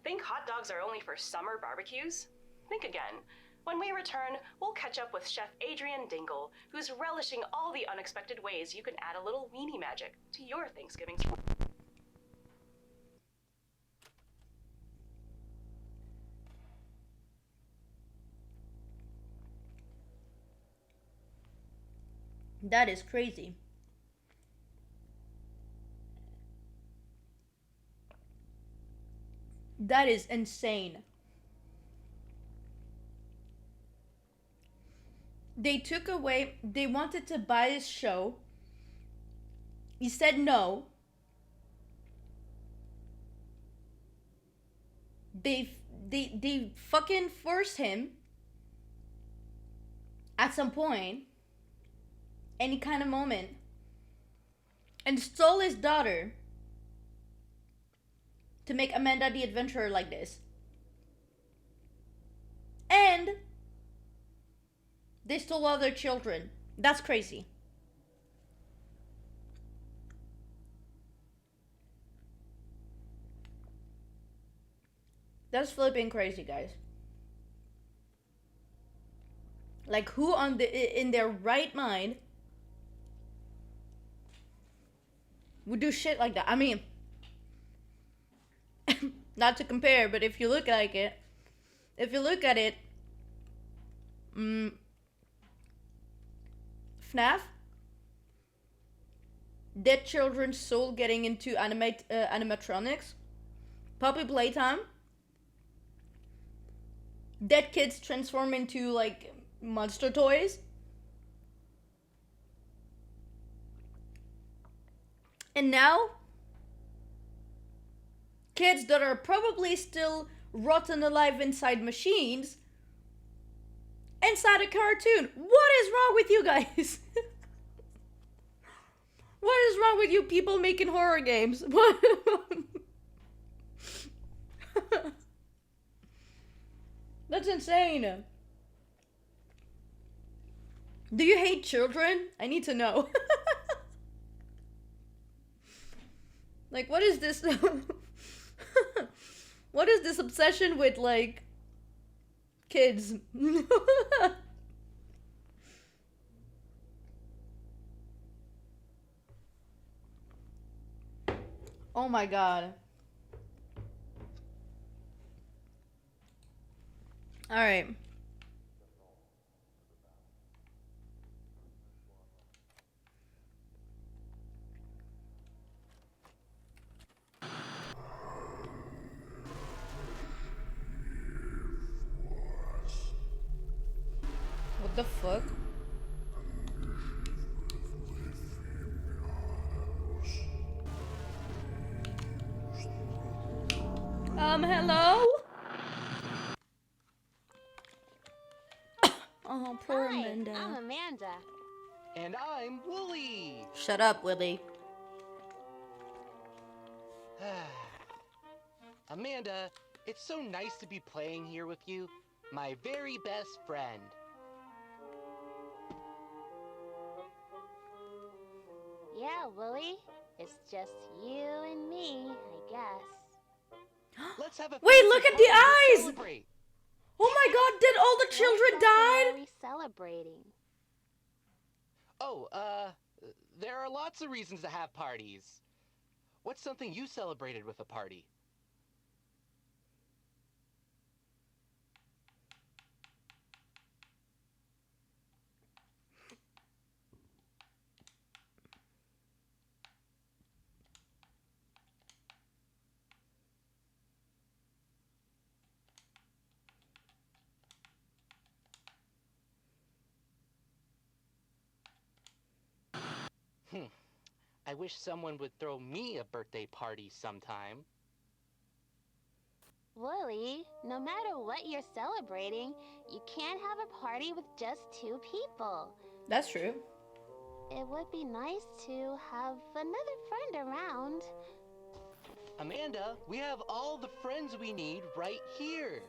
think hot dogs are only for summer barbecues? Think again. When we return, we'll catch up with Chef Adrian Dingle, who's relishing all the unexpected ways you can add a little weenie magic to your Thanksgiving. That is crazy. That is insane. They took away, they wanted to buy his show. He said no. They fucking forced him at some point, any kind of moment, and stole his daughter to make Amanda the Adventurer like this. And they stole all their children. That's crazy. That's flipping crazy, guys. Like, who in their right mind would do shit like that? I mean, not to compare, but if you look at it, FNAF, Dead Children's Soul getting into animatronics, Puppy Playtime, Dead Kids transform into like monster toys, and now kids that are probably still rotten alive inside machines, inside a cartoon. What is wrong with you guys? What is wrong with you people making horror games? What? That's insane. Do you hate children? I need to know. Like, what is this? What is this obsession with, like, kids? Oh my god. All right. What the fuck? Hello? Oh, poor Hi, Amanda. I'm Amanda. And I'm Wooly. Shut up, Willie. Amanda, it's so nice to be playing here with you, my very best friend. Yeah, Willie. It's just you and me, I guess. Let's have a Wait, look fancy at the party to eyes! celebrate. Oh my god, did all the children What exactly die? are we celebrating? Oh, there are lots of reasons to have parties. What's something you celebrated with a party? I wish someone would throw me a birthday party sometime. Wooly, no matter what you're celebrating, you can't have a party with just 2 people. That's true. It would be nice to have another friend around. Amanda, we have all the friends we need right here.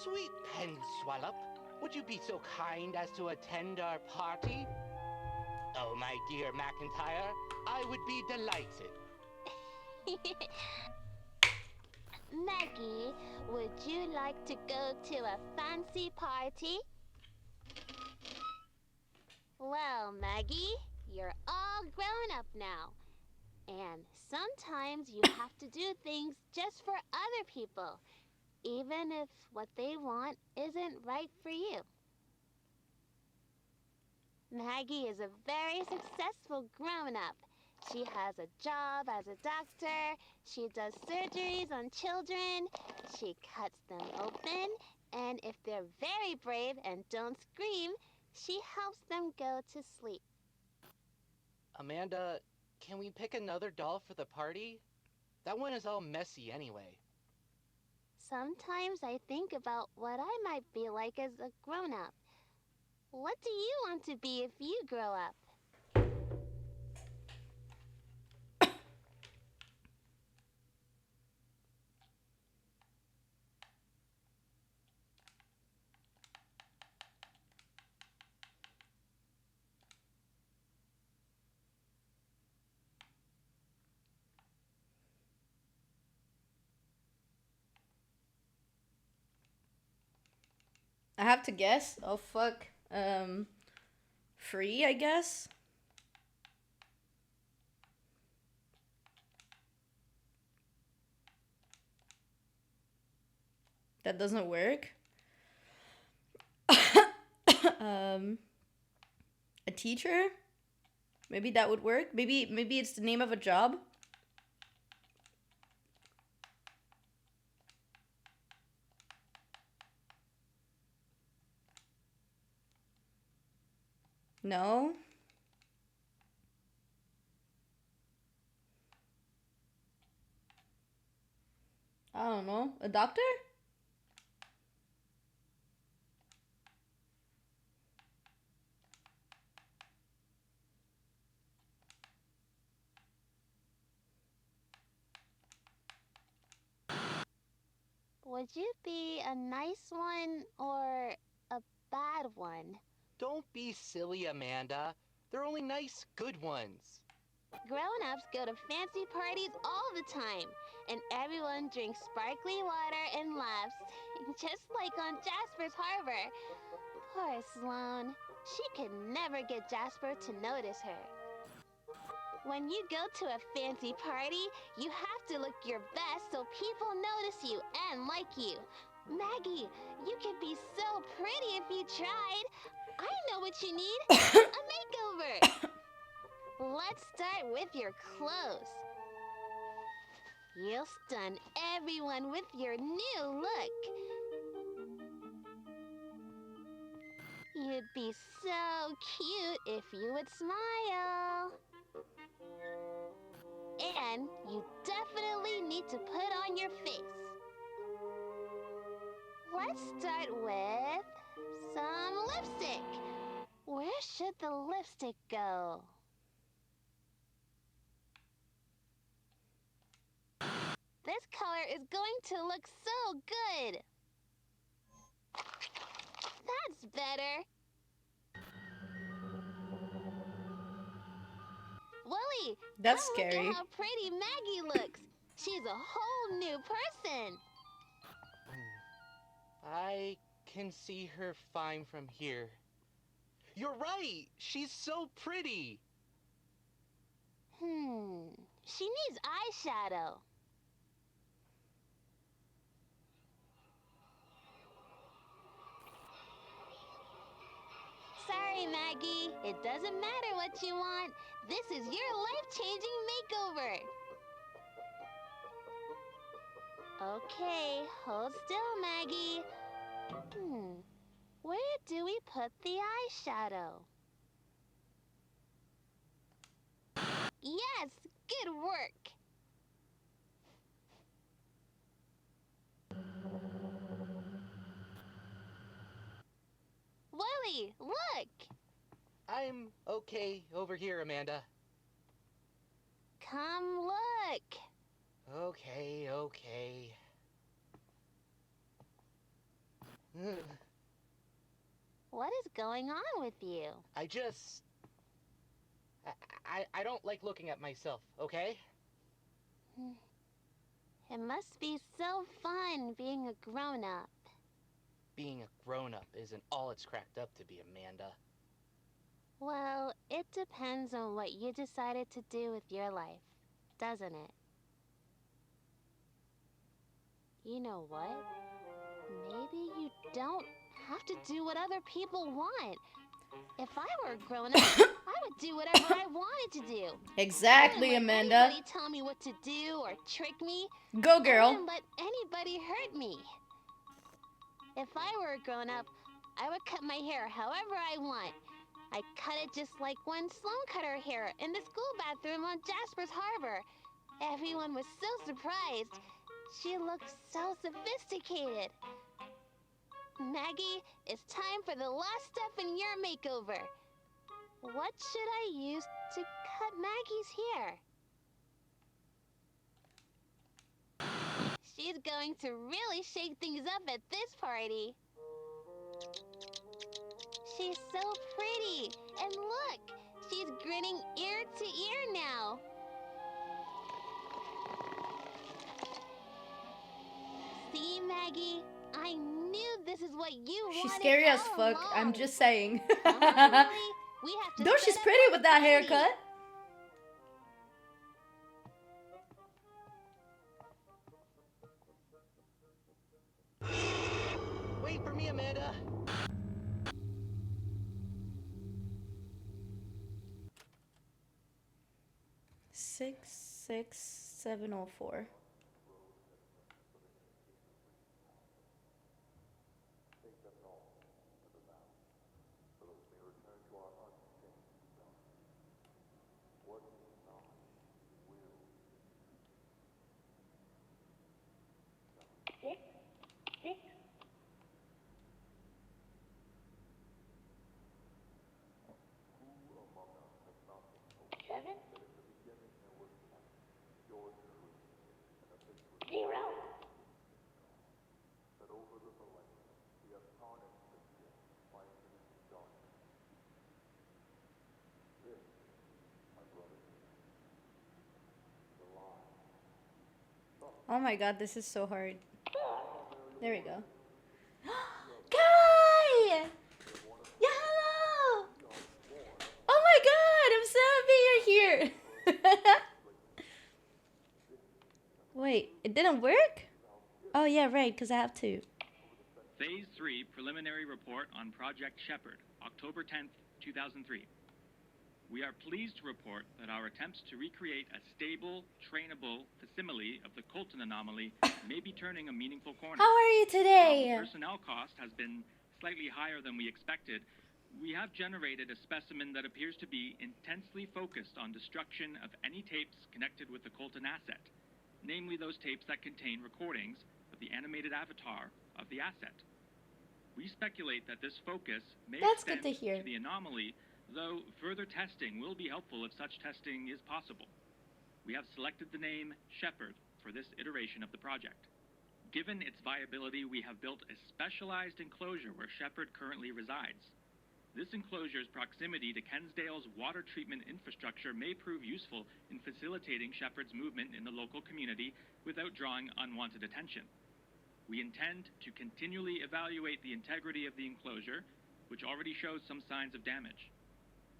Sweet Penswallop, would you be so kind as to attend our party? Oh, my dear McIntyre, I would be delighted. Maggie, would you like to go to a fancy party? Well, Maggie, you're all grown up now. And sometimes you have to do things just for other people, even if what they want isn't right for you. Maggie is a very successful grown-up. She has a job as a doctor, she does surgeries on children, she cuts them open, and if they're very brave and don't scream, she helps them go to sleep. Amanda, can we pick another doll for the party? That one is all messy anyway. Sometimes I think about what I might be like as a grown-up. What do you want to be if you grow up? I have to guess. Oh fuck. Free, I guess. That doesn't work. A teacher? Maybe that would work. Maybe it's the name of a job. No. I don't know. A doctor? Would you be a nice one or a bad one? Don't be silly, Amanda. They're only nice, good ones. Grown-ups go to fancy parties all the time, and everyone drinks sparkly water and laughs, just like on Jasper's Harbor. Poor Sloane. She could never get Jasper to notice her. When you go to a fancy party, you have to look your best so people notice you and like you. Maggie, you could be so pretty if you tried. I know what you need. A makeover. Let's start with your clothes. You'll stun everyone with your new look. You'd be so cute if you would smile. And you definitely need to put on your face. Let's start with some lipstick. Where should the lipstick go? This color is going to look so good. That's better. Willie, That's come scary. Look at how pretty Maggie looks. She's a whole new person. I can see her fine from here. You're right! She's so pretty! She needs eyeshadow. Sorry, Maggie. It doesn't matter what you want. This is your life-changing makeover. Okay, hold still, Maggie. Where do we put the eyeshadow? Yes, good work. Willie, look! I'm okay over here, Amanda. Come look. Okay, okay. What is going on with you? I just... I don't like looking at myself, okay? It must be so fun being a grown-up. Being a grown-up isn't all it's cracked up to be, Amanda. Well, it depends on what you decided to do with your life, doesn't it? You know what? Maybe you don't have to do what other people want. If I were a grown-up, I would do whatever I wanted to do. Exactly, I wouldn't let Amanda. anybody tell me what to do or trick me. Go, I girl. wouldn't let anybody hurt me. If I were a grown-up, I would cut my hair however I want. I cut it just like when Sloan cut her hair in the school bathroom on Jasper's Harbor. Everyone was so surprised. She looked so sophisticated. Maggie, it's time for the last step in your makeover. What should I use to cut Maggie's hair? She's going to really shake things up at this party. She's so pretty. And look, she's grinning ear to ear now. See, Maggie? I knew this is what you wanted. She's scary as all fuck. I'm along. just saying. Come on, Willie. We have to Though set she's up pretty our with that party. haircut. Wait for me, Amanda. Six, 704. Oh my god, this is so hard. There we go. Kai! Yeah, hello! Oh my god, I'm so happy you're here! Wait, it didn't work? Oh yeah, right, because I have to. Phase 3 Preliminary Report on Project Shepherd, October 10th, 2003. We are pleased to report that our attempts to recreate a stable, trainable facsimile of the Colton anomaly may be turning a meaningful corner. How are you today? While the personnel cost has been slightly higher than we expected, we have generated a specimen that appears to be intensely focused on destruction of any tapes connected with the Colton asset, namely those tapes that contain recordings of the animated avatar of the asset. We speculate that this focus may That's good extend to hear. to the anomaly, though further testing will be helpful if such testing is possible. We have selected the name Shepherd for this iteration of the project. Given its viability, we have built a specialized enclosure where Shepherd currently resides. This enclosure's proximity to Kensdale's water treatment infrastructure may prove useful in facilitating Shepherd's movement in the local community without drawing unwanted attention. We intend to continually evaluate the integrity of the enclosure, which already shows some signs of damage.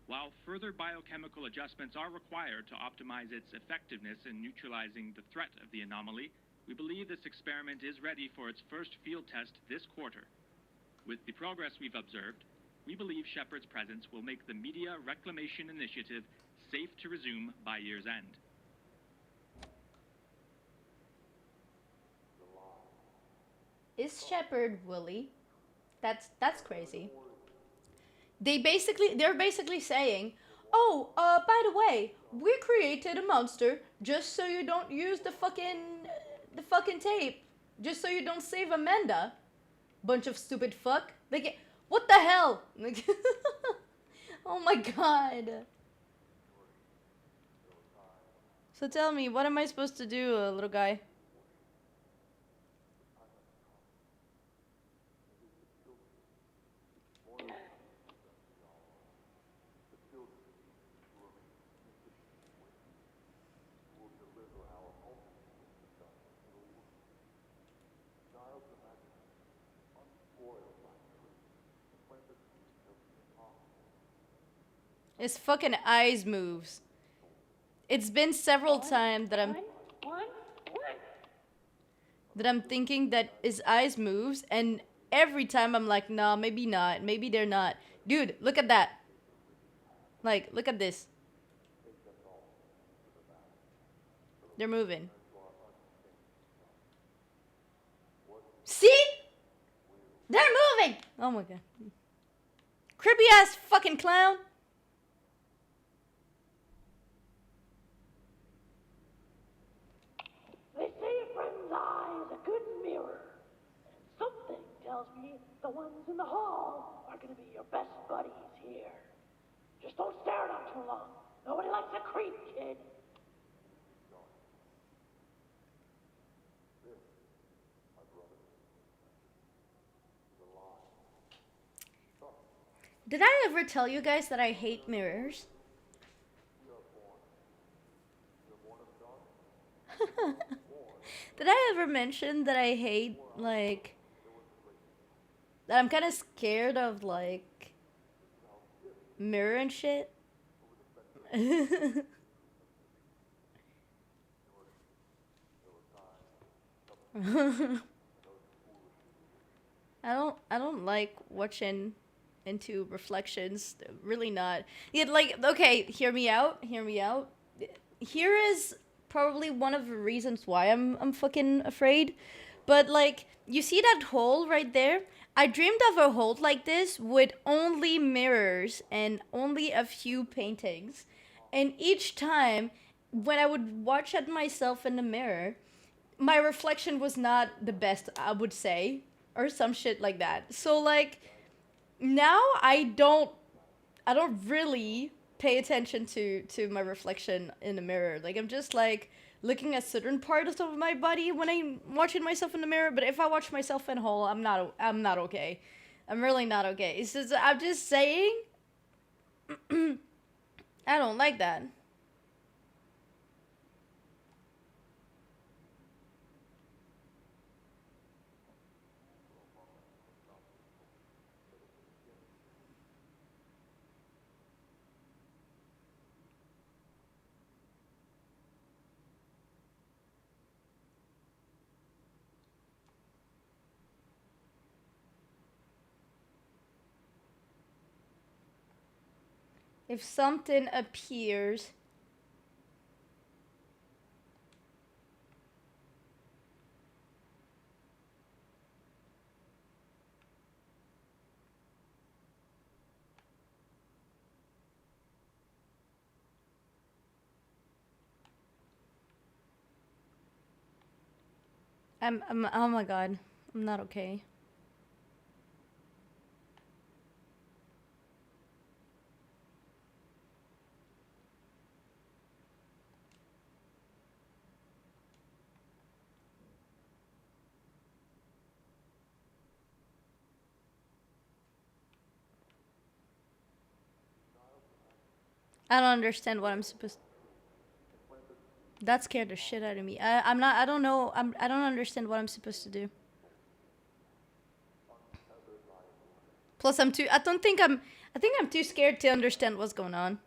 While further biochemical adjustments are required to optimize its effectiveness in neutralizing the threat of the anomaly, we believe this experiment is ready for its first field test this quarter. With the progress we've observed, we believe Shepherd's presence will make the Media Reclamation Initiative safe to resume by year's end. Is Shepherd Willie? That's crazy. They're basically saying, oh, by the way, we created a monster just so you don't use the fucking tape. Just so you don't save Amanda. Bunch of stupid fuck. Like, what the hell? Like, oh my god. So tell me, what am I supposed to do, little guy? His fucking eyes moves. It's been several times that I'm thinking that his eyes moves, and every time I'm like, nah, maybe not. Maybe they're not. Dude, look at that. Like, look at this. They're moving. See? They're moving! Oh my god. Creepy ass fucking clown. They say a friend's eye is a good mirror. Something tells me the ones in the hall are gonna be your best buddies here. Just don't stare at them too long. Nobody likes a creep, kid. Did I ever tell you guys that I hate mirrors? Did I ever mention that I hate, like, that I'm kind of scared of, like, mirror and shit? I don't like watching into reflections, really not. Yeah, like, okay, hear me out. Here is probably one of the reasons why I'm fucking afraid. But like, you see that hole right there? I dreamed of a hole like this with only mirrors and only a few paintings. And each time when I would watch at myself in the mirror, my reflection was not the best, I would say, or some shit like that. So like, now I don't really pay attention to my reflection in the mirror. Like, I'm just like looking at certain parts of my body when I'm watching myself in the mirror. But if I watch myself in whole, I'm not okay. I'm really not okay. It's just, I'm just saying, I don't like that. If something appears, I'm oh my god, I'm not okay. I don't understand what I'm supposed. That scared the shit out of me. I'm not. I don't know. I don't understand what I'm supposed to do. Plus, I'm too. I don't think I'm. I think I'm too scared to understand what's going on.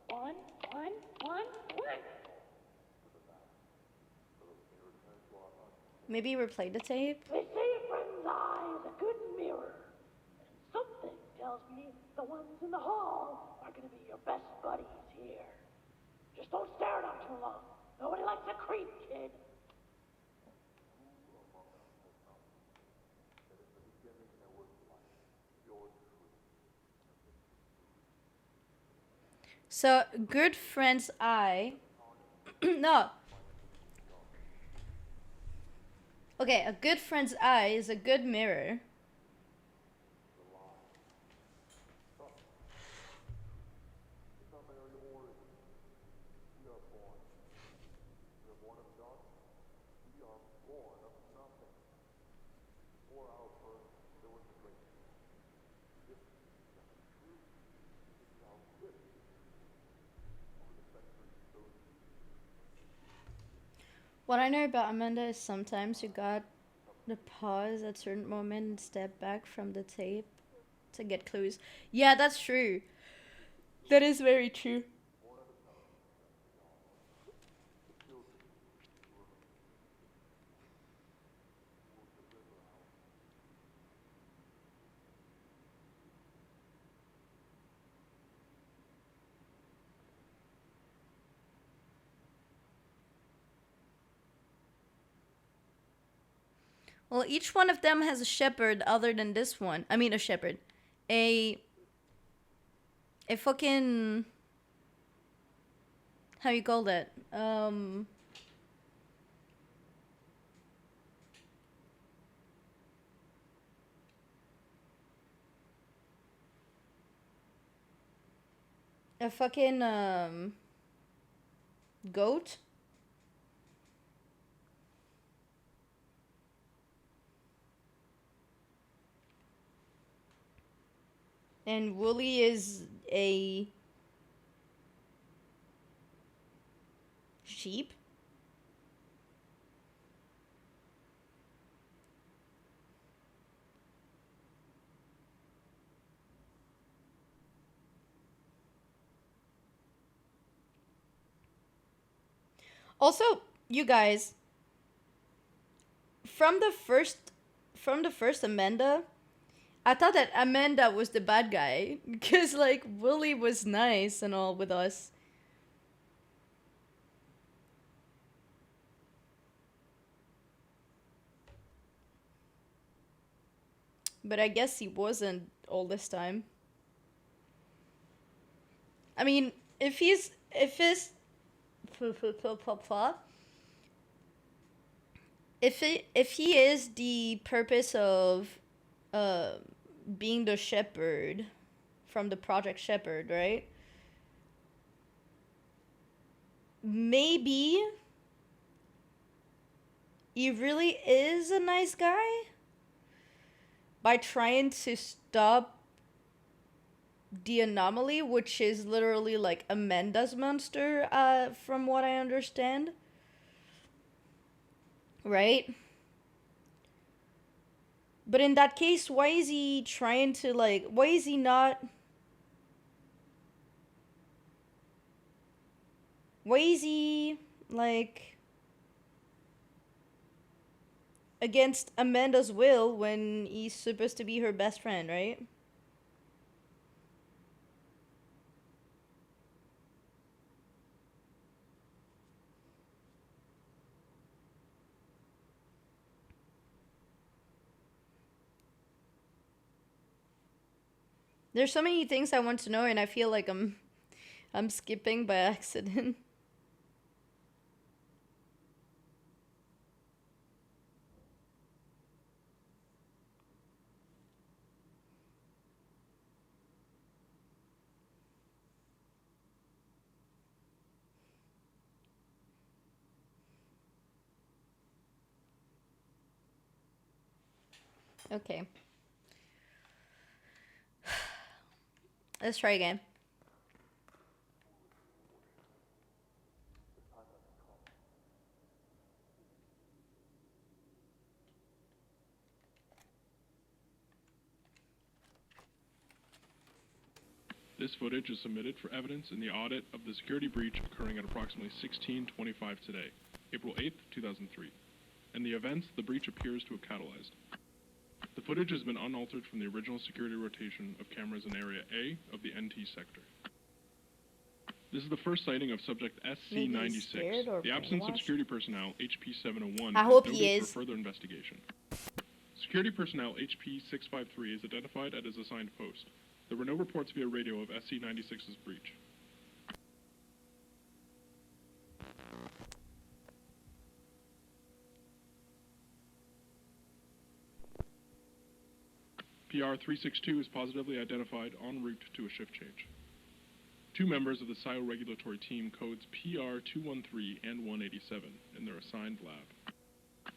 One. Maybe replay the tape. They say a friend's eye is a good mirror. Something tells me the ones in the hall are gonna be your best buddies here. Just don't stare at them too long. Nobody likes a creep, kid. So, good friend's eye. No. Okay, a good friend's eye is a good mirror. What I know about Amanda is sometimes you got to pause at certain moment and step back from the tape to get clues. Yeah, that's true. That is very true. Well, each one of them has a shepherd other than this one. I mean, a shepherd. A fucking... How you call that? A fucking, goat? And Wooly is a sheep? Also, you guys, from the first Amanda, I thought that Amanda was the bad guy because like Willie was nice and all with us. But I guess he wasn't all this time. I mean, if he is the purpose of being the shepherd from the Project Shepherd, right? Maybe he really is a nice guy by trying to stop the anomaly, which is literally like Amanda's monster, from what I understand. Right? But in that case, why is he trying to like, why is he not... Why is he like against Amanda's will when he's supposed to be her best friend, right? There's so many things I want to know and I feel like I'm skipping by accident. Okay. Let's try again. This footage is submitted for evidence in the audit of the security breach occurring at approximately 16:25 today, April 8th, 2003. In the events the breach appears to have catalyzed. The footage has been unaltered from the original security rotation of cameras in Area A of the NT sector. This is the first sighting of subject SC-96. The absence of security personnel, HP-701, I hope is he noted is. for further investigation. Security personnel HP-653 is identified at his assigned post. There were no reports via radio of SC-96's breach. PR-362 is positively identified en route to a shift change. 2 members of the SIO regulatory team codes PR-213 and 187 in their assigned lab.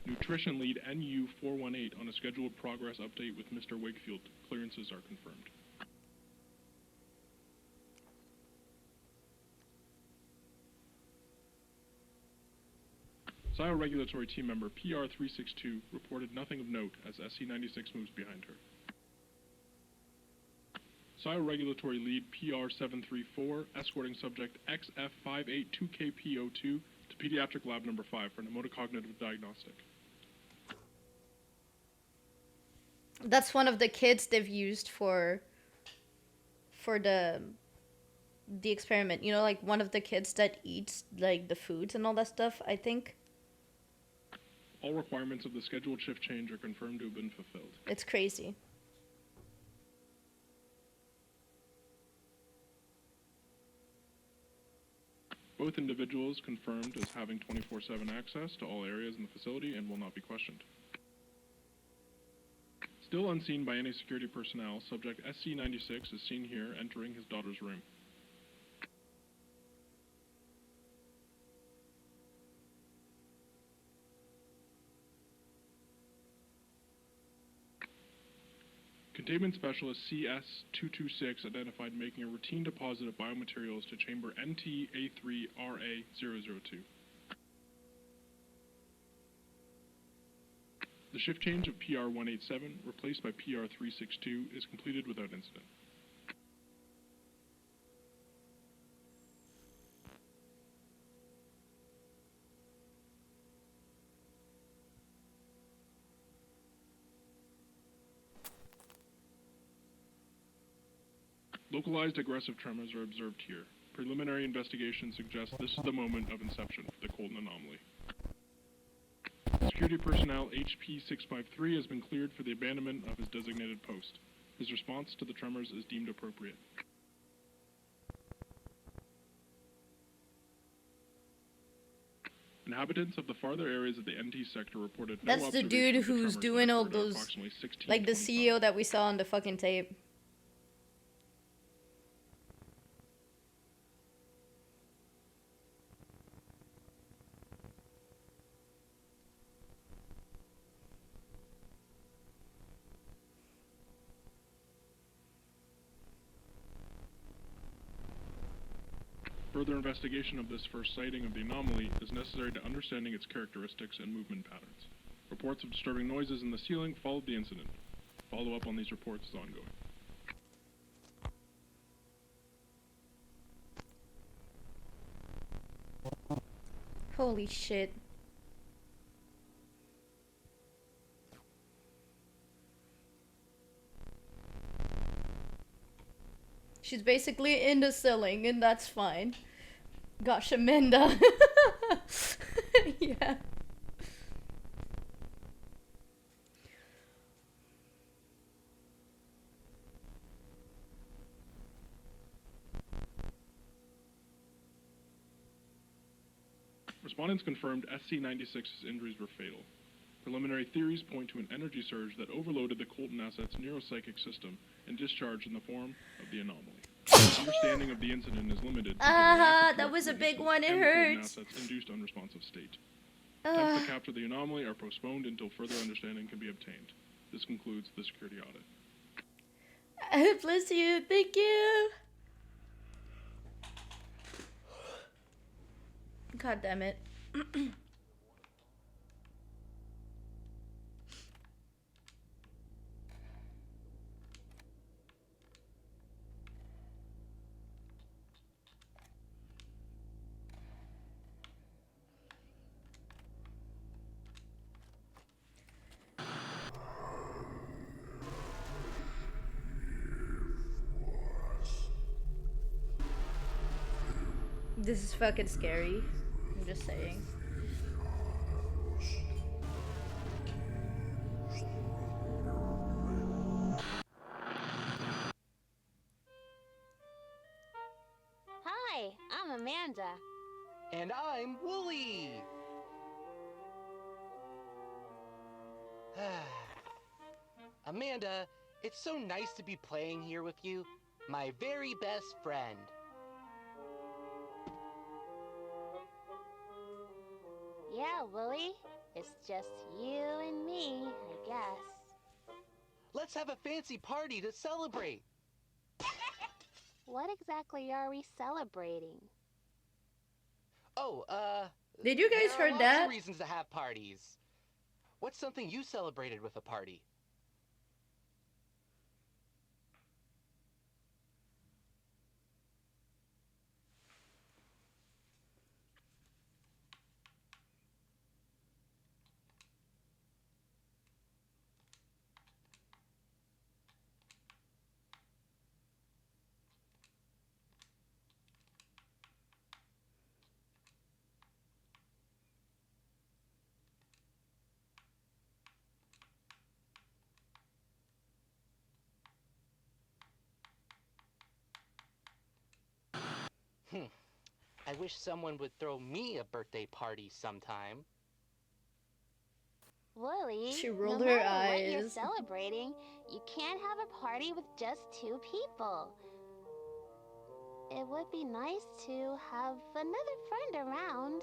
Nutrition lead NU-418 on a scheduled progress update with Mr. Wakefield. Clearances are confirmed. SIO regulatory team member PR-362 reported nothing of note as SC-96 moves behind her. SIO regulatory lead PR-734 escorting subject XF582KP02 to pediatric lab number 5 for mnemotocognitive diagnostic. That's one of the kids they've used for the experiment. You know, like one of the kids that eats like the foods and all that stuff, I think. All requirements of the scheduled shift change are confirmed to have been fulfilled. It's crazy. Both individuals confirmed as having 24/7 access to all areas in the facility and will not be questioned. Still unseen by any security personnel, subject SC-96 is seen here entering his daughter's room. Containment Specialist CS-226 identified making a routine deposit of biomaterials to chamber NT-A3RA-002. The shift change of PR-187, replaced by PR-362, is completed without incident. Localized aggressive tremors are observed here. Preliminary investigation suggests this is the moment of inception of the Colton anomaly. Security personnel HP-653 has been cleared for the abandonment of his designated post. His response to the tremors is deemed appropriate. Inhabitants of the farther areas of the NT sector reported no That's the dude who's doing all those, like the CEO that we saw on the fucking tape. Further investigation of this first sighting of the anomaly is necessary to understanding its characteristics and movement patterns. Reports of disturbing noises in the ceiling followed the incident. Follow-up on these reports is ongoing. Holy shit. She's basically in the ceiling, and that's fine. Gosh, Amanda. Yeah. Respondents confirmed SC-96's injuries were fatal. Preliminary theories point to an energy surge that overloaded the Colton asset's neuropsychic system and discharged in the form of the anomaly. Understanding of the incident is limited. That was a big one. It hurts. Assets induced unresponsive state. Attempts to capture the anomaly are postponed until further understanding can be obtained. This concludes the security audit. Bless you. Thank you. God damn it. This is fucking scary. I'm just saying. Hi, I'm Amanda. And I'm Wooly. Amanda, It's so nice to be playing here with you, my very best friend. Yeah, Willie. It's just you and me, I guess. Let's have a fancy party to celebrate. What exactly are we celebrating? Oh, Did you guys there are heard lots that? of reasons to have parties. What's something you celebrated with a party? I wish someone would throw me a birthday party sometime. Willie, She rolled no her matter what you're eyes. celebrating, you can't have a party with just 2 people. It would be nice to have another friend around.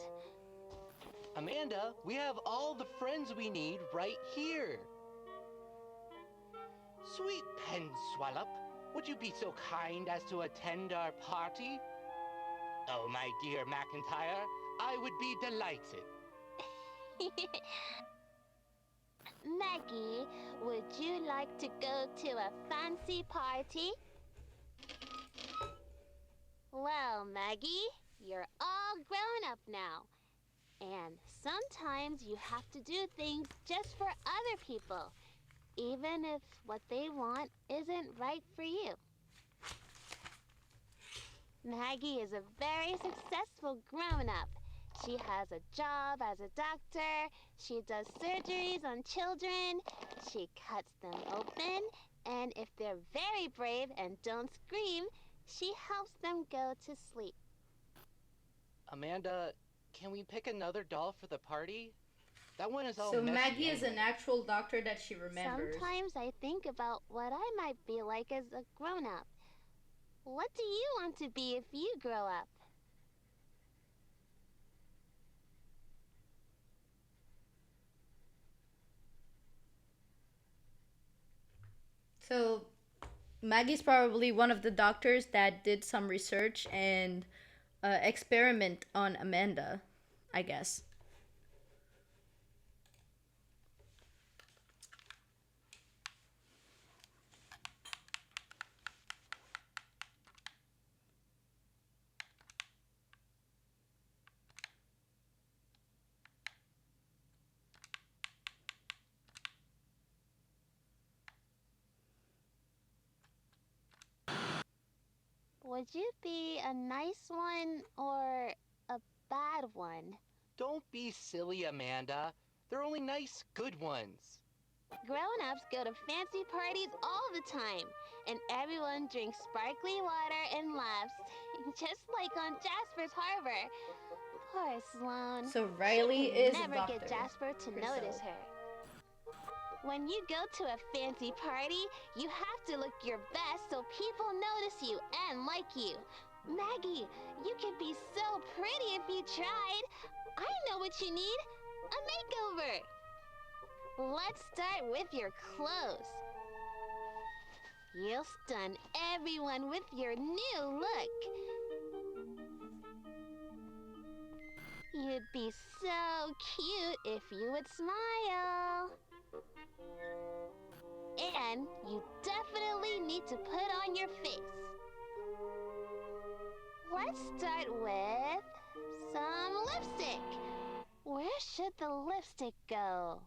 Amanda, we have all the friends we need right here. Sweet Pen Swallow, would you be so kind as to attend our party? Oh, my dear McIntyre, I would be delighted. Maggie, would you like to go to a fancy party? Well, Maggie, you're all grown up now. And sometimes you have to do things just for other people, even if what they want isn't right for you. Maggie is a very successful grown-up. She has a job as a doctor, she does surgeries on children, she cuts them open, and if they're very brave and don't scream, she helps them go to sleep. Amanda, can we pick another doll for the party? That one is all So messy Maggie is an anyway. actual doctor that she remembers. Sometimes I think about what I might be like as a grown-up. What do you want to be if you grow up? So Maggie's probably one of the doctors that did some research and experiment on Amanda, I guess. Would you be a nice one or a bad one? Don't be silly, Amanda. They're only nice, good ones. Grown-ups go to fancy parties all the time, and everyone drinks sparkly water and laughs, just like on Jasper's Harbor. Poor Sloane. So Riley She is can a never doctor get Jasper to herself. notice her. When you go to a fancy party, you have to look your best so people notice you and like you. Maggie, you could be so pretty if you tried. I know what you need. A makeover. Let's start with your clothes. You'll stun everyone with your new look. You'd be so cute if you would smile. And you definitely need to put on your face. Let's start with some lipstick. Where should the lipstick go?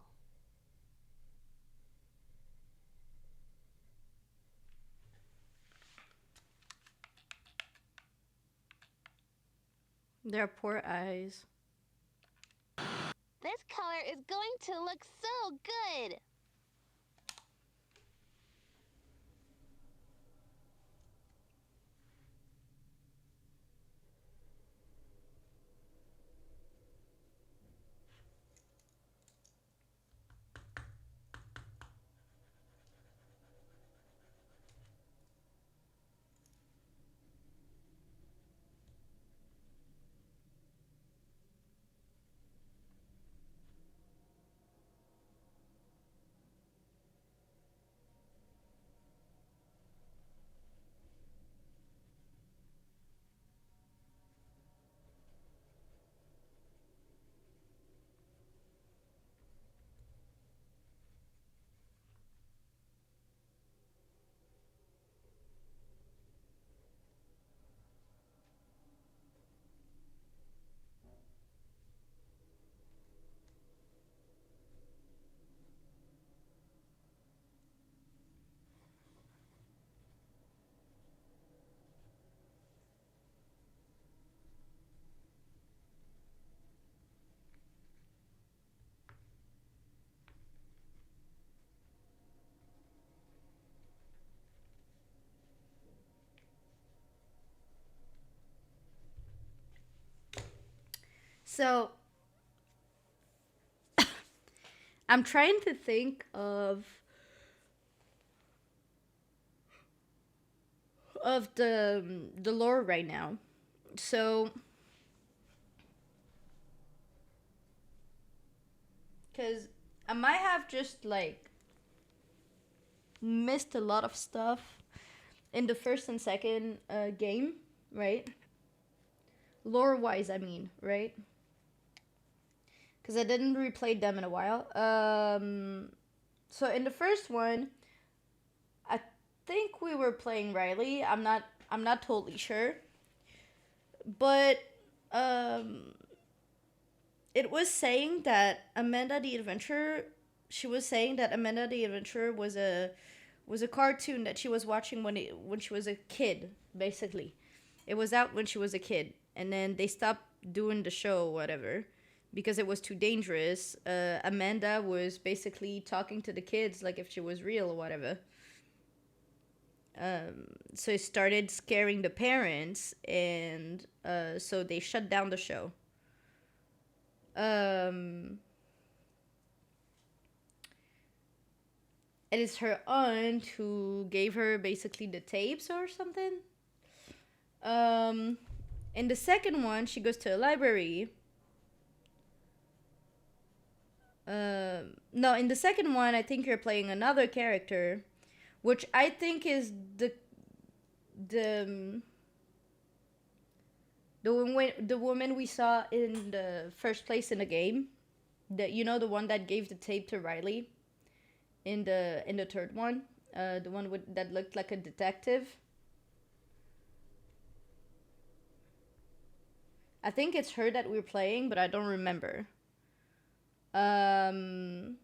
Their poor eyes. This color is going to look so good. So I'm trying to think of the lore right now. So cuz I might have just like missed a lot of stuff in the first and second game, right? Lore wise, I mean, right? Because I didn't replay them in a while. So in the first one, I think we were playing Riley. I'm not totally sure, but it was saying that Amanda the Adventurer. She was saying that Amanda the Adventurer was a cartoon that she was watching when she was a kid. Basically, it was out when she was a kid, and then they stopped doing the show, whatever, because it was too dangerous. Amanda was basically talking to the kids like if she was real or whatever. So it started scaring the parents, and so they shut down the show. It is her aunt who gave her basically the tapes or something. In the second one, she goes to a library. No, in the second one, I think you're playing another character, which I think is the woman we saw in the first place in the game. The one that gave the tape to Riley in the third one. The one that looked like a detective. I think it's her that we're playing, but I don't remember. And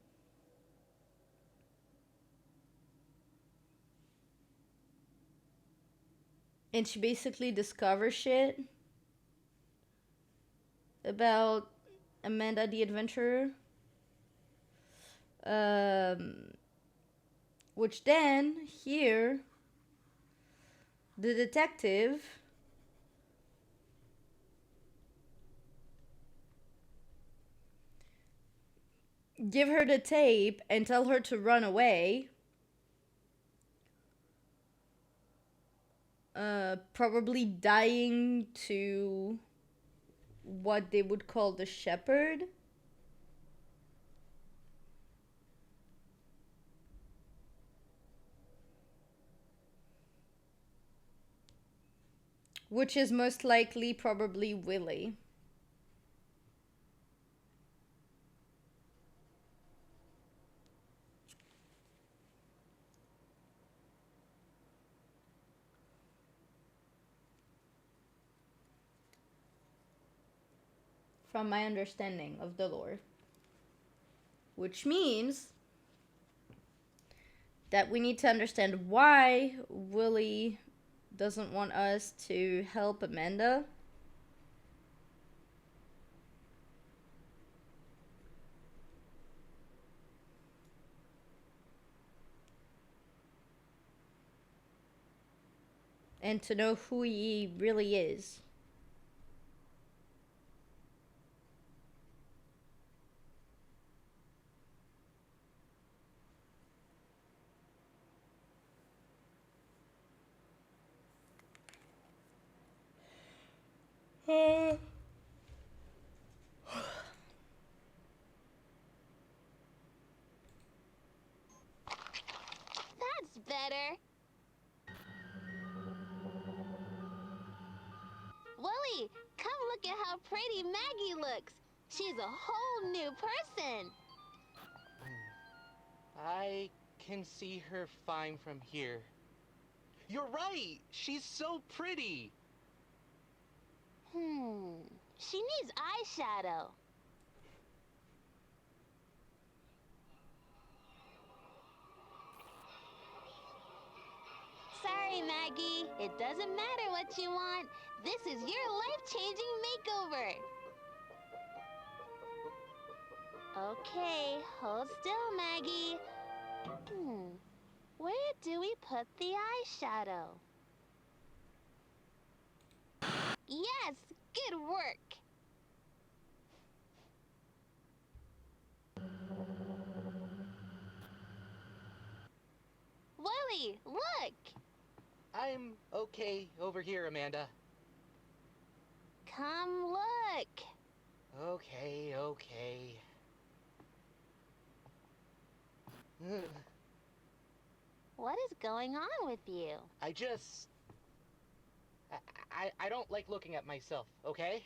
she basically discovers shit about Amanda the Adventurer. Which then, here, the detective give her the tape and tell her to run away. Probably dying to what they would call the shepherd. Which is most likely probably Willie. From my understanding of the lore. Which means that we need to understand why Willie doesn't want us to help Amanda. And to know who he really is. That's better. Willie, come look at how pretty Maggie looks. She's a whole new person. I can see her fine from here. You're right! She's so pretty! She needs eyeshadow. Sorry, Maggie. It doesn't matter what you want. This is your life-changing makeover. Okay, hold still, Maggie. Where do we put the eyeshadow? Yes, good work. I'm okay over here, Amanda. Come look. Okay, okay. What is going on with you? I just... I don't like looking at myself, okay?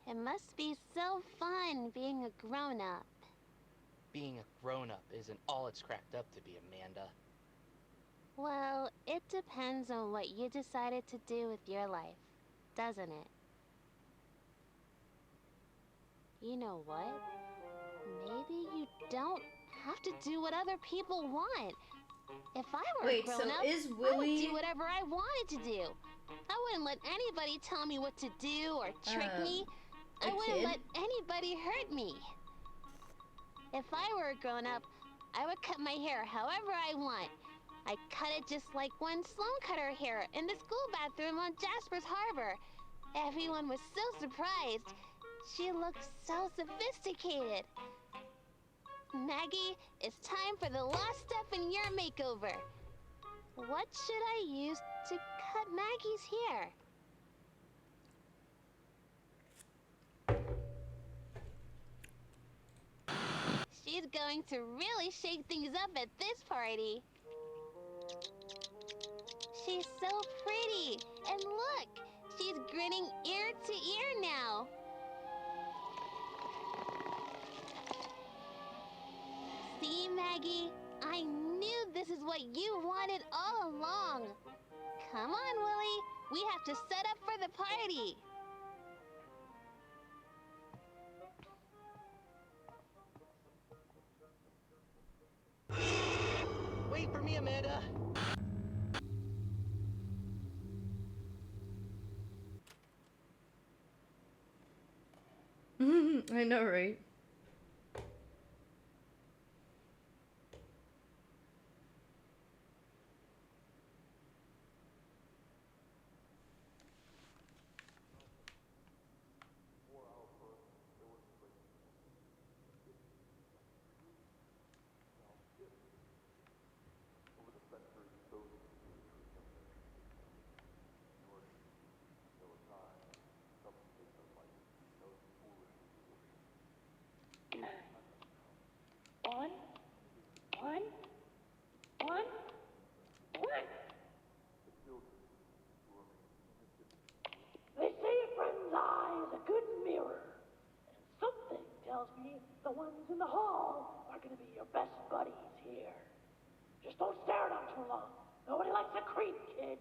It must be so fun being a grown-up. Being a grown-up isn't all it's cracked up to be, Amanda. Well, it depends on what you decided to do with your life, doesn't it? You know what? Maybe you don't have to do what other people want. If I were Wait, a so grown-up, is I would Willy- do whatever I wanted to do. I wouldn't let anybody tell me what to do or trick me. a I wouldn't kid? let anybody hurt me. If I were a grown-up, I would cut my hair however I want. I cut it just like when Sloan cut her hair in the school bathroom on Jasper's Harbor. Everyone was so surprised. She looked so sophisticated. Maggie, it's time for the last step in your makeover. What should I use to cut Maggie's hair? She's going to really shake things up at this party. She's so pretty. And look, she's grinning ear to ear now. See, Maggie? I knew this is what you wanted all along. Come on, Willy. We have to set up for the party. Wait for me, Amanda! I know, right? One. They say a friend's eye is a good mirror. And something tells me the ones in the hall are gonna be your best buddies here. Just don't stare at them too long. Nobody likes a creep, kid.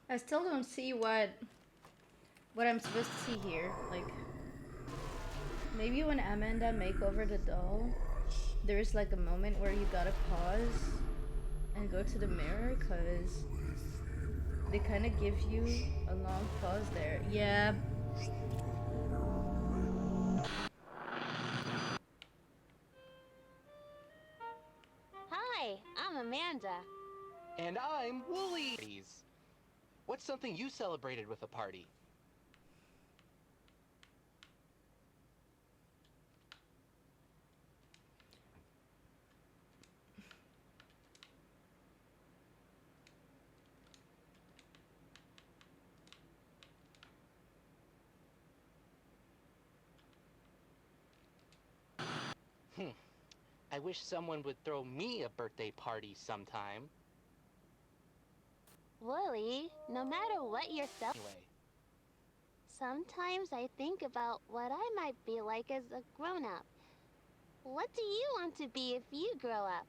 I still don't see what I'm supposed to see here. Like, maybe when Amanda make over the doll, there's like a moment where you gotta pause and go to the mirror, cause they kind of give you a long pause there. Yeah. Hi, I'm Amanda. And I'm Wooly! What's something you celebrated with a party? I wish someone would throw me a birthday party sometime. Wooly, no matter what you're Anyway, sometimes I think about what I might be like as a grown-up. What do you want to be if you grow up?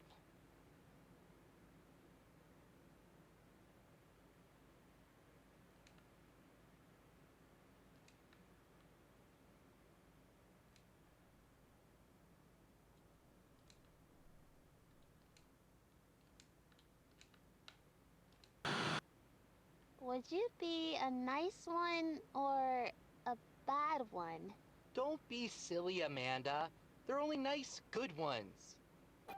Would you be a nice one or a bad one? don't be silly, Amanda. They're only nice, good ones.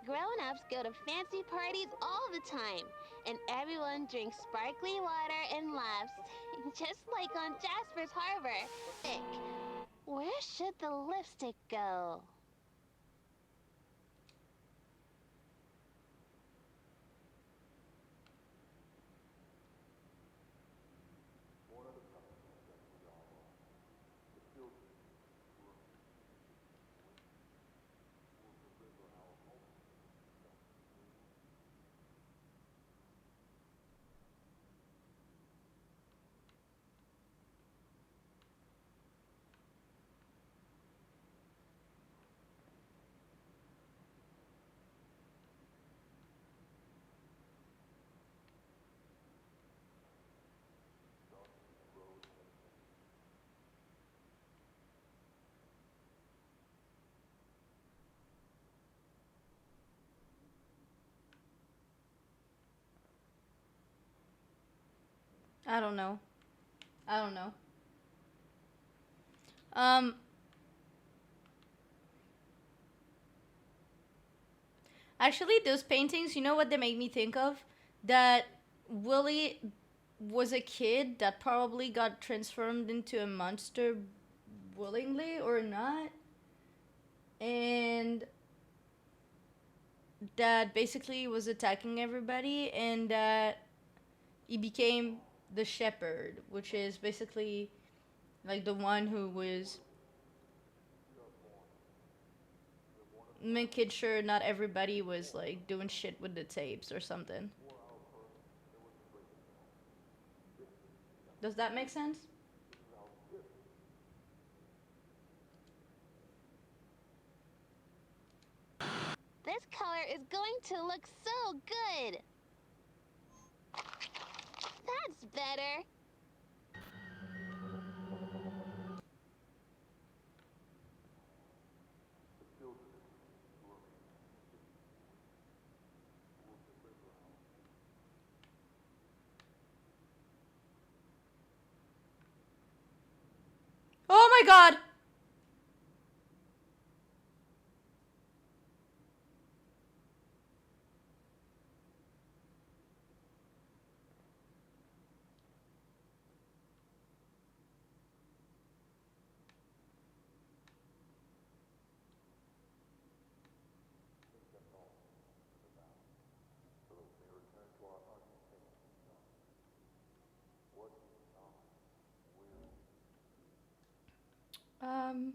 Grown-ups go to fancy parties all the time, and everyone drinks sparkly water and laughs, just like on Jasper's Harbor. Where should the lipstick go? I don't know. I don't know. Actually, those paintings, you know what they make me think of? That Willie was a kid that probably got transformed into a monster willingly or not. And that basically was attacking everybody, and that he became the shepherd, which is basically like the one who was making sure not everybody was like doing shit with the tapes or something. Does that make sense? This color is going to look so good. That's better. Oh my god! Um...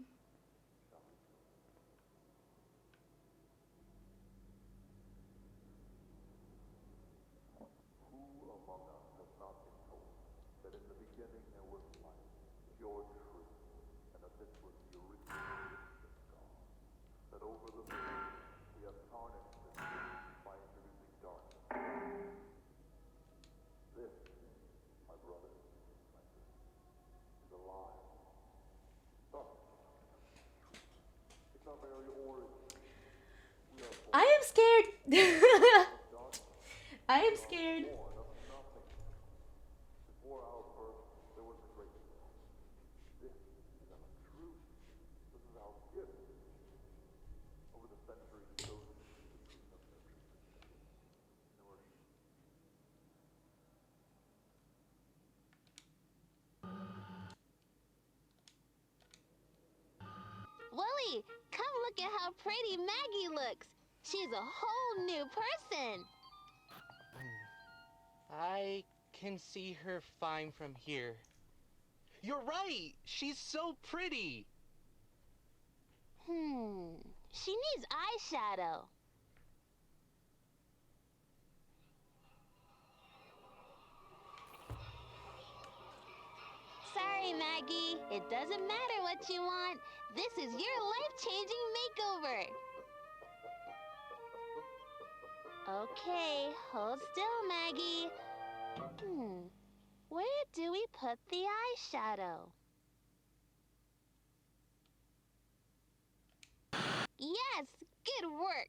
I am scared. I am scared. Willie, come look at how pretty Maggie looks. She's a whole new person. I can see her fine from here. You're right! She's so pretty! She needs eyeshadow. worry, Maggie. It doesn't matter what you want. This is your life-changing makeover. Okay, hold still, Maggie. Where do we put the eyeshadow? Yes, good work.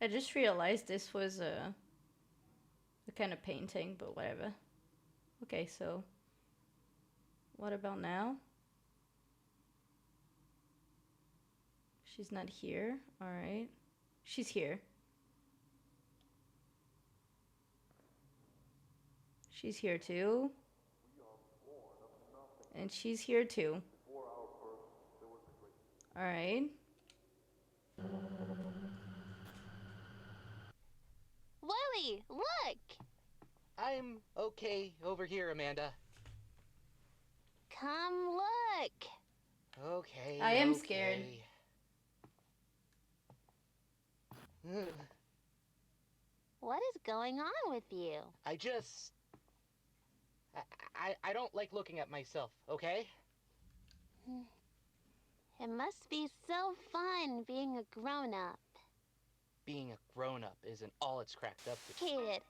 I just realized this was a kind of painting, but whatever. Okay, so what about now? She's not here. All right. She's here. She's here too. And she's here too. All right. Willie, look! I'm okay over here, Amanda. Come look. Okay. I am scared. What is going on with you? I just... I don't like looking at myself, okay? It must be so fun being a grown-up. Being a grown-up isn't all it's cracked up to be. Complicated.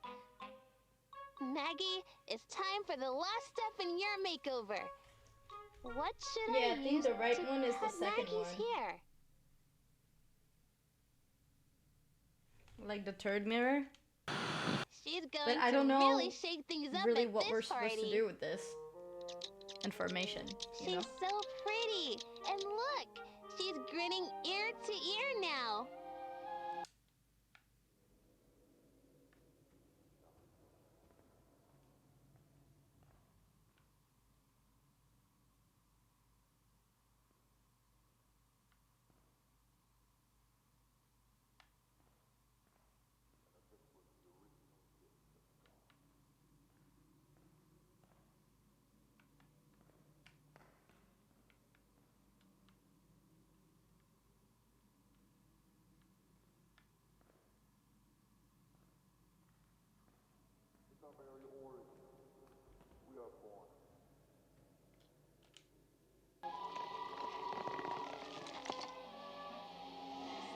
Maggie, it's time for the last step in your makeover. What should Yeah, I I think use the right to one is the cut second Maggie's one. hair? Like the third mirror. She's going But I to don't know really shake things up really at what this we're party. supposed to do with this information, you know? She's so pretty. And look, she's grinning ear to ear now.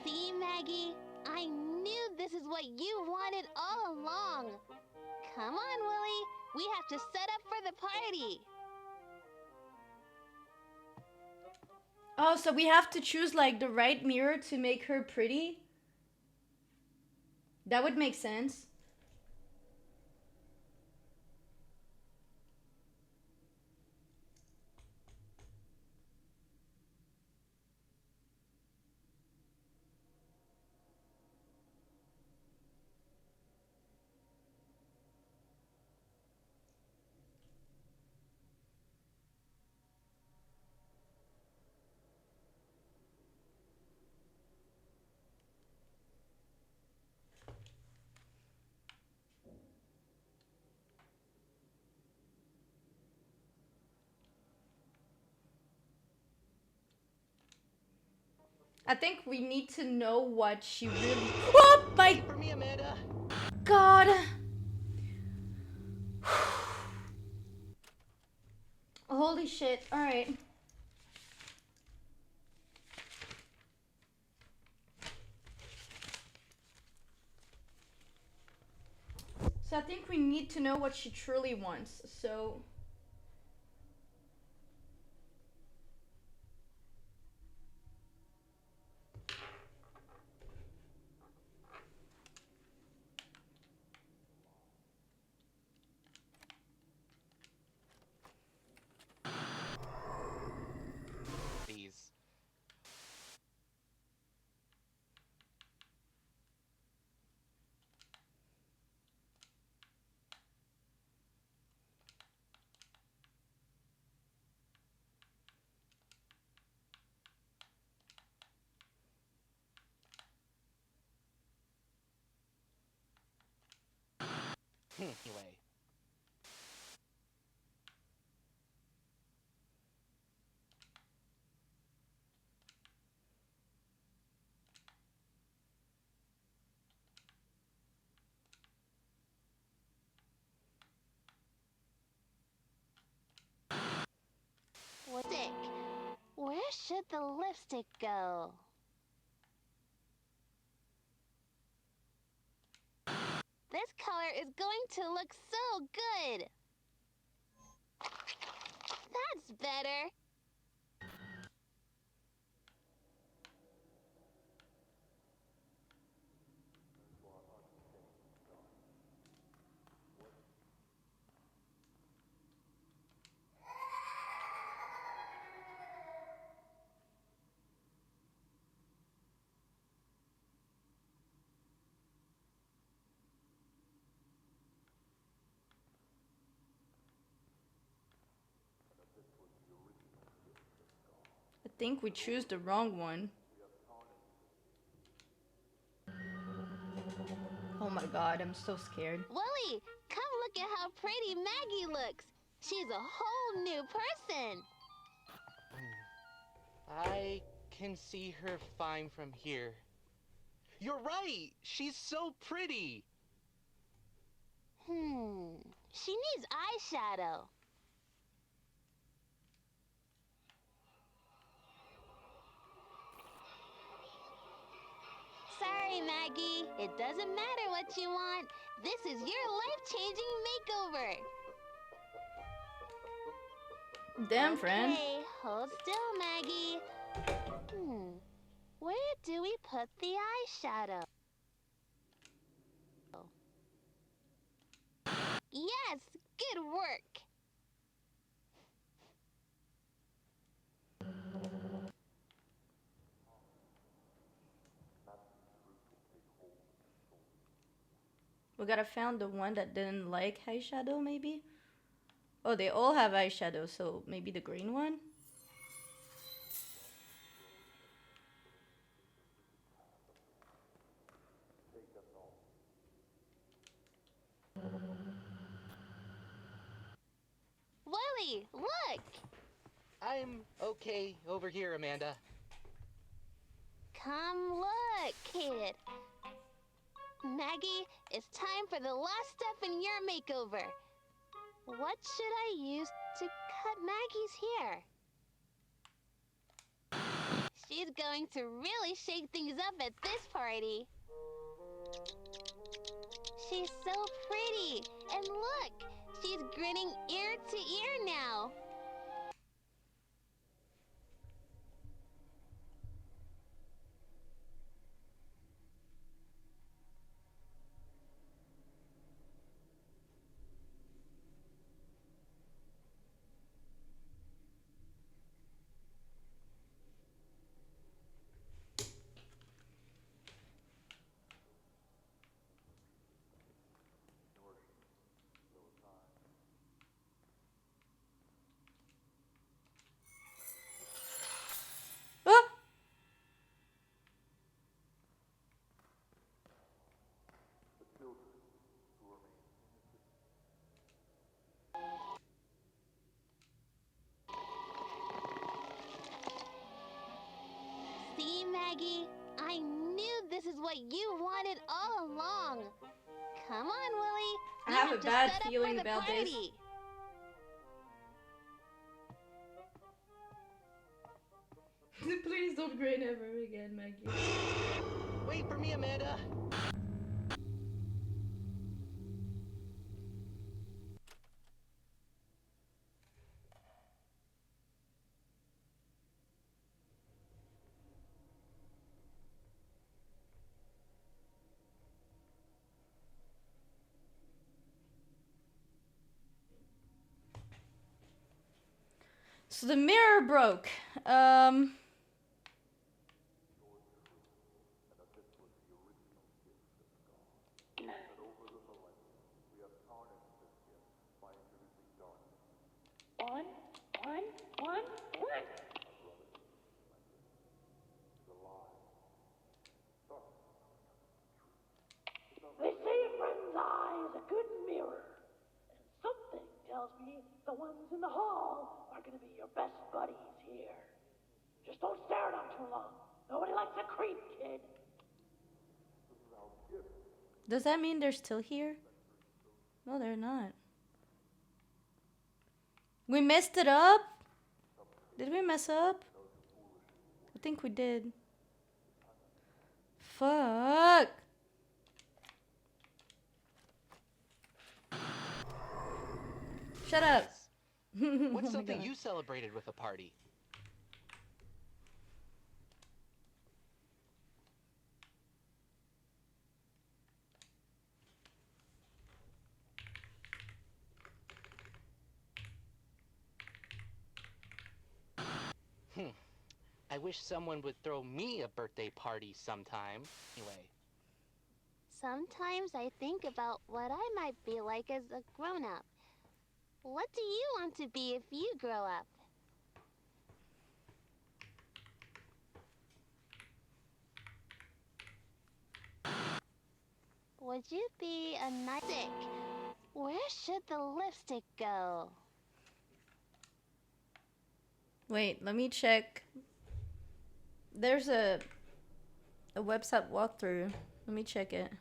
See, Maggie? I knew this is what you wanted all along. Come on, Willie. We have to set up for the party. Oh, so we have to choose like the right mirror to make her pretty? That would make sense. I think we need to know what she really. Oh my For me, Amanda. God. Holy shit. All right. So I think we need to know what she truly wants. So These. Anyway. should the lipstick go? This color is going to look so good. That's better. I think we choose the wrong one. Oh my god, I'm so scared. Willie, come look at how pretty Maggie looks. She's a whole new person. I can see her fine from here. You're right! She's so pretty! She needs eyeshadow. Sorry, Maggie. It doesn't matter what you want. This is your life-changing makeover. Damn, friend. Okay, hold still, Maggie. Where do we put the eyeshadow? Yes, good work. We gotta find the one that didn't like eyeshadow, maybe? Oh, they all have eyeshadow, so maybe the green one? Willie, look! I'm okay over here, Amanda. Come look, kid. Maggie, it's time for the last step in your makeover. What should I use to cut Maggie's hair? She's going to really shake things up at this party. She's so pretty. And look, she's grinning ear to ear now. Ah! See, Maggie? I knew this is what you wanted all along. Come on, Willie. I You have a to bad set up feeling for the about this. party. Please don't grin ever again, Maggie. Wait for me, Amanda! So the mirror broke. One. They say a friend's eye is a good mirror. And something tells me the ones in the hall are gonna be your best buddies here. Just don't stare at them too long. Nobody likes a creep, kid. Does that mean they're still here? No, they're not. We messed it up? Did we mess up? think we did. Fuck. Shut up. What's Oh my something God. you celebrated with a party? I wish someone would throw me a birthday party sometime. Anyway. Sometimes I think about what I might be like as a grown-up. What do you want to be if you grow up? Would you be a nice stick? Where should the lipstick go? Wait, let me check. There's a website walkthrough. Let me check it.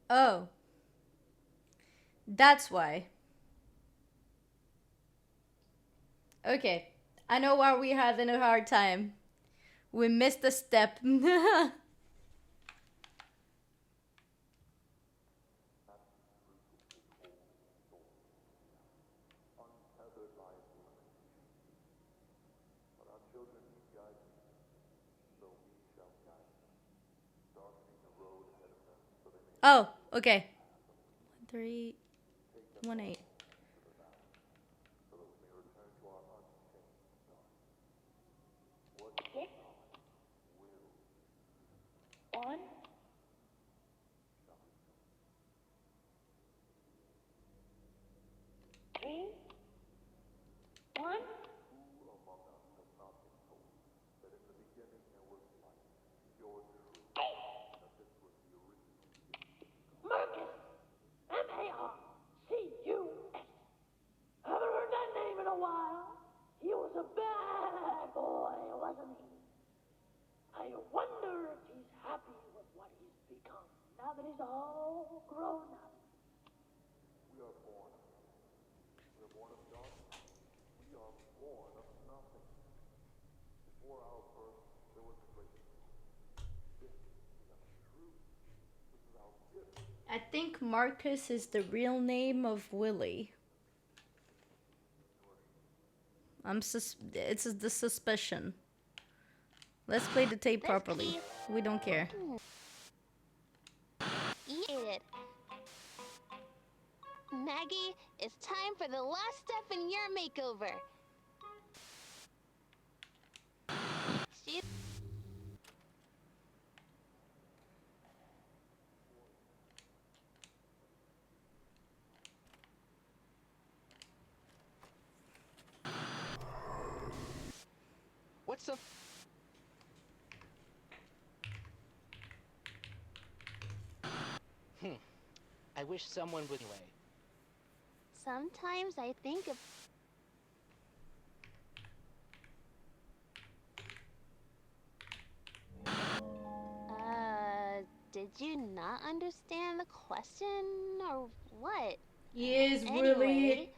Oh. That's why. Okay. I know why we're having a hard time. We missed a step. Oh, okay. 318. Six. 1. 3. 1. Marcus. M-A-R-C-U-S. Haven't heard that name in a while. He was a bad boy, wasn't he? I wonder if he's happy with what he's become now that he's all grown up. We are born of darkness. We are born of nothing. Before our birth, there was a great This is our truth. This is our gift. I think Marcus is the real name of Willie. It's the suspicion. Let's play the tape properly. We don't care. Eat it. Maggie, it's time for the last step in your makeover. She What's up? I wish someone would anyway. Sometimes I think of did you not understand the question or what? Yes, Anyway, Willie.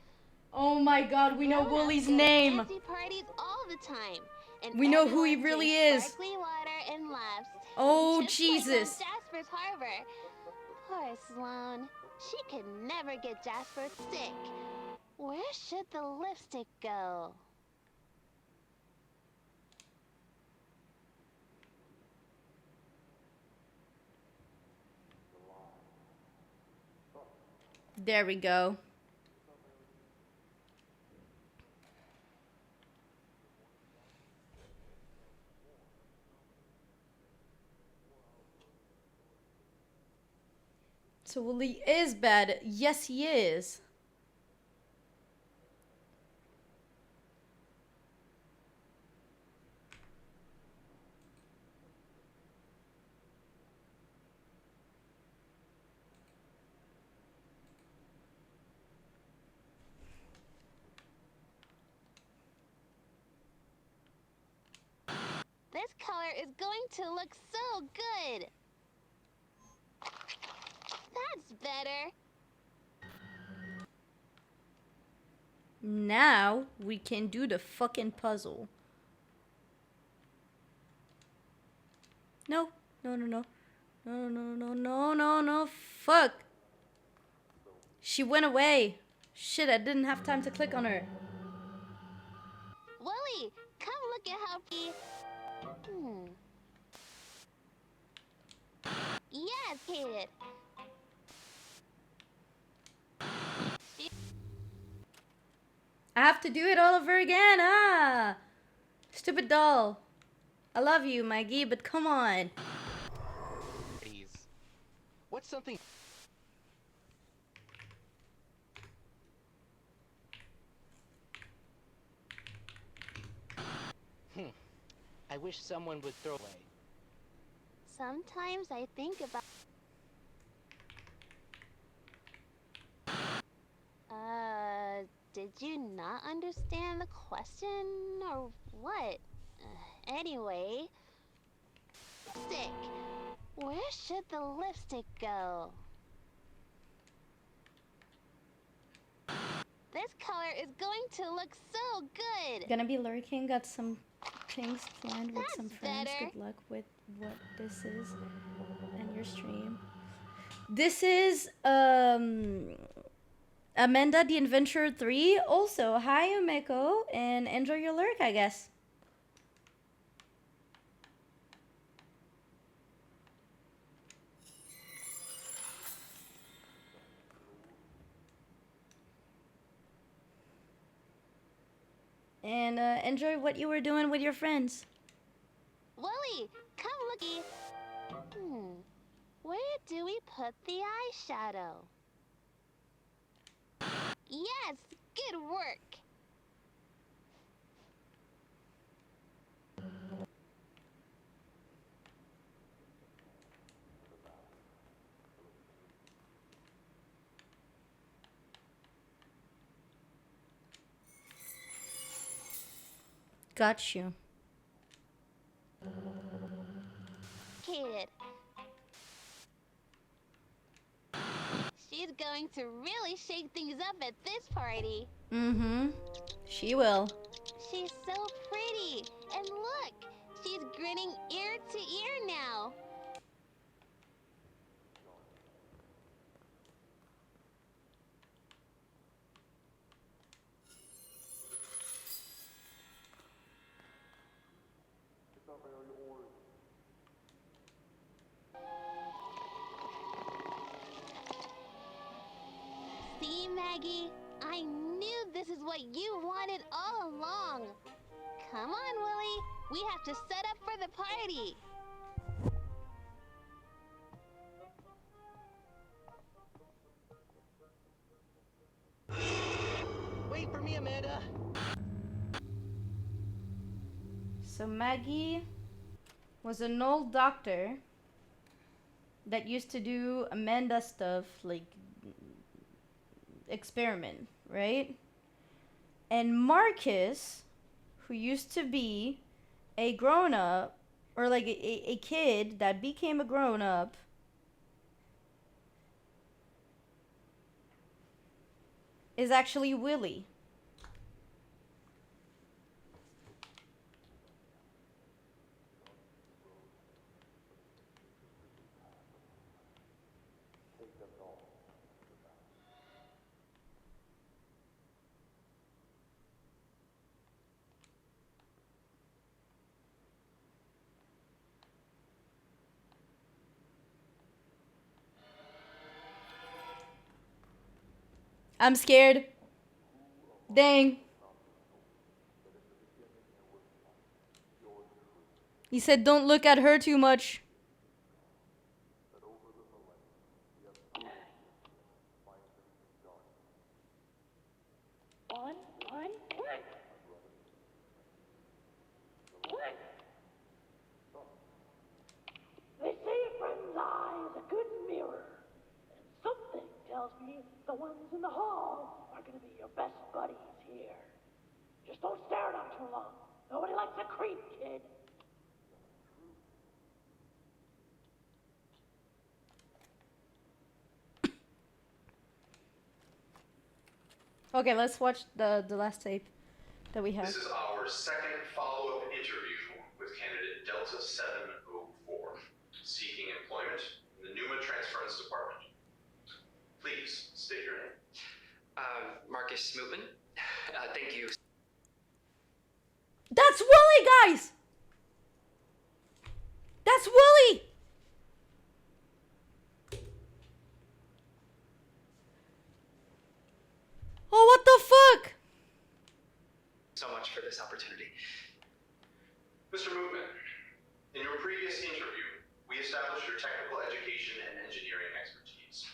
Oh my God, we know grown-ups Willie's go to name. fancy parties all the time. And We know who he everyone really drinks is. Sparkly water and laughs. Oh, Just Jesus. like on Jasper's Harbor. Poor Sloane. She could never get Jasper sick. Where should the lipstick go? There we go. So Willy is bad. Yes, he is. This color is going to look so good. That's better. Now we can do the fucking puzzle. No, no, no, no. No, no, no, no, no, no. Fuck. She went away. Shit, I didn't have time to click on her. Willy, come look at how Yes, Kate. I have to do it all over again. Ah. Stupid doll. I love you, Maggie, but come on. Please. What's something... I wish someone would throw away. Sometimes I think about... Did you not understand the question, or what? Anyway... Lipstick! Where should the lipstick go? This color is going to look so good! Gonna be lurking, got some things planned with That's some friends. better. Good luck with what this is and your stream. This is Amanda the Adventurer 3. Also, hi Umeko, and enjoy your lurk, I guess. And enjoy what you were doing with your friends. Willy, come looky. Where do we put the eyeshadow? Yes, good work. Got you. Kate. She's going to really shake things up at this party. Mm-hmm. She will. She's so pretty. And look, she's grinning ear to ear now. See, Maggie? I knew this is what you wanted all along. Come on, Willy. We have to set up for the party. Wait for me, Amanda. So Maggie was an old doctor that used to do Amanda stuff, like experiment, right? And Marcus, who used to be a grown-up, or like a kid that became a grown-up, is actually Willy. I'm scared. Dang. He said don't look at her too much. tells me the ones in the hall are gonna be your best buddies here. Just don't stare at them too long. Nobody likes a creep, kid. Okay, let's watch the last tape that we have. This is our second follow-up interview with candidate Delta 704, seeking employment in the Numa Transference Department. Please state your name. Marcus Smootman. Thank you. That's Willie, guys! That's Willie! Oh, what the fuck? So much for this opportunity. Mr. Movement, in your previous interview, we established your technical education and engineering expertise.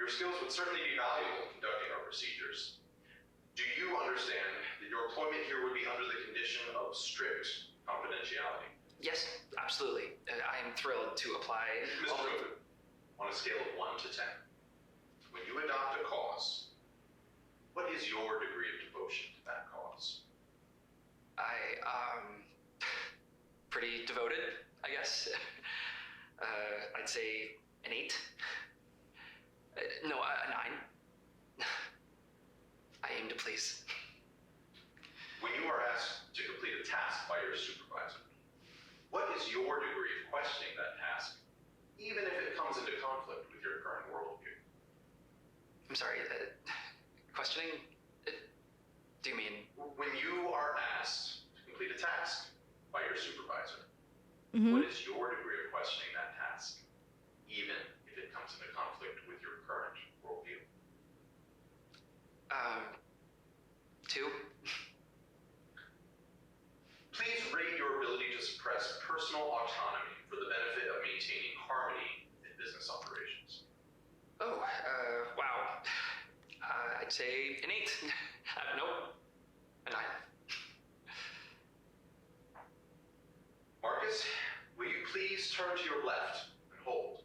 Your skills would certainly be valuable in conducting our procedures. Do you understand that your employment here would be under the condition of strict confidentiality? Yes, absolutely. I am thrilled to apply. Mr. Movement, on a scale of 1 to 10, when you adopt a cause, what is your degree of devotion to that cause? Pretty devoted, I guess. I'd say an 8. No, a 9. I aim to please. When you are asked to complete a task by your supervisor, what is your degree of questioning that task, even if it comes into conflict with your current worldview? I'm sorry, questioning? Do you mean? When you are asked to complete a task by your supervisor, Mm-hmm. what is your degree of questioning that task, even if it comes into conflict with your current worldview? 2. Please rate your ability to suppress personal autonomy for the benefit of maintaining harmony in business operations. Oh, wow. I'd say an 8. Nope. A 9. Marcus, will you please turn to your left and hold?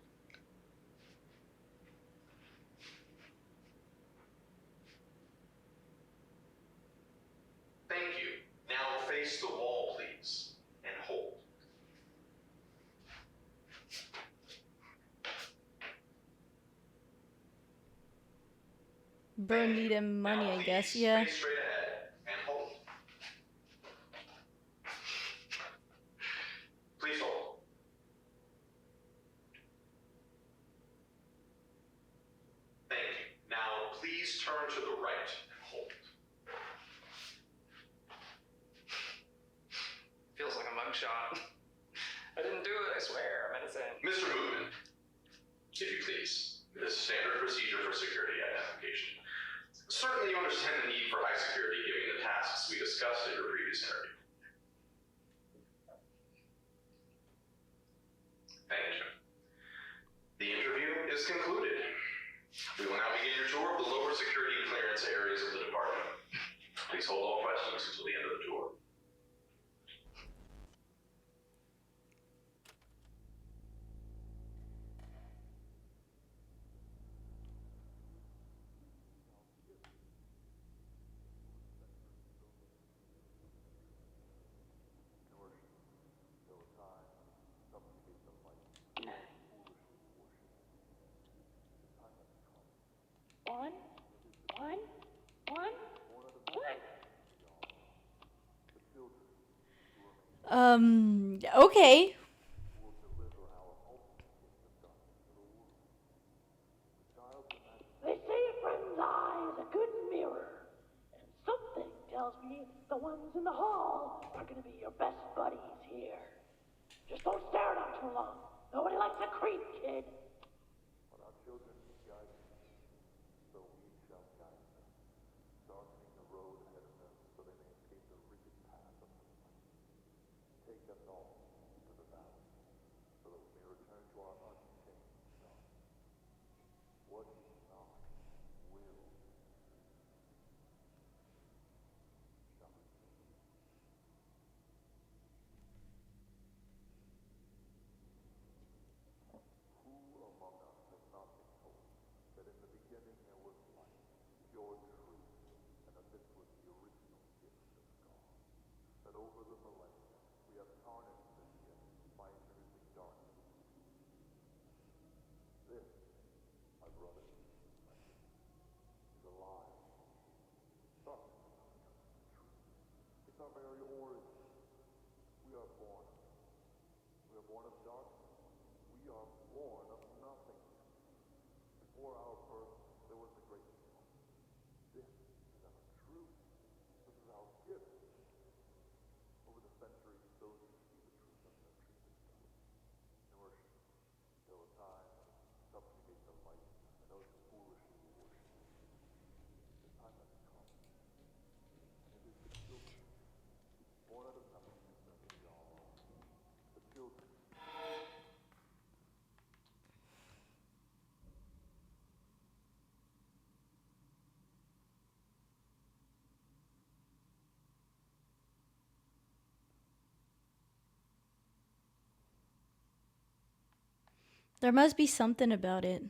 Thank you. Now face the wall, please, and hold. Burn need him money, Now I guess, please yeah. face straight ahead and hold. Please hold. Thank you. Now please turn to the right and hold. Feels like a mugshot. I didn't do it, I swear. I'm innocent. Mr. Movement, if you please, this is standard procedure for security identification. Certainly you understand the need for high security given the tasks we discussed in your previous interview. Thank you. The interview is concluded. We will now begin your tour of the lower security clearance areas of the department. Please hold all questions until the end of the tour. Okay. They say a friend's eye is a good mirror. And something tells me the ones in the hall are gonna be your best buddies here. Just don't stare at them too long. Nobody likes a creep, kid. When our children need guidance, so we shall guide them, darkening the road ahead of them so they may escape the wicked path of the night. Take us all to the valley, so that we may return to our unchanged star. What is not will be. Shall it be? Who among us has not been told that in the beginning your truth, and that this was the original gift of God. That over the millennia, we have tarnished this gift by introducing darkness. This, my brothers and sisters, is a lie. Darkness is not the truth. It's our very origin. We are born of it. We are born of darkness. We are born of nothing. Before our birth, there was the great storm. This is our truth. This is our gift. Over the centuries, those who see the truth have been treated nourish till a time subjugate the light, and those who foolishly worship. The time has come, and it is the children, born out of nothing, that we all are. The children. There must be something about it.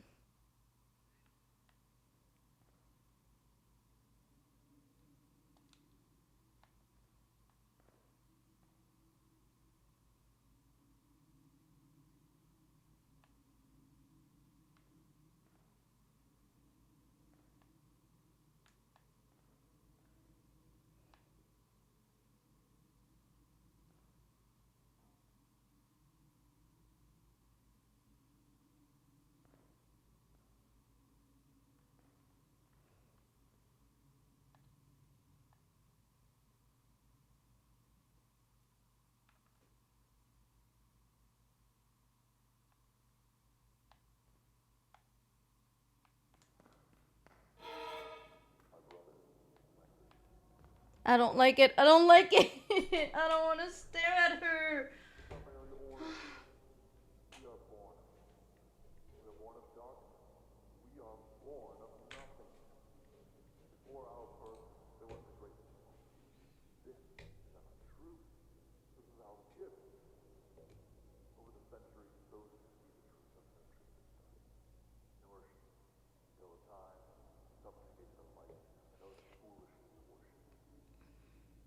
I don't like it. I don't like it. I don't want to stare at her. We are born. We are born of darkness. We are born of nothing. Before our birth, there was the great storm. This is our truth. This is our gift. Over the centuries, those who see the truth have been treated nourish till a time subjugate the light, and those who foolishly worship.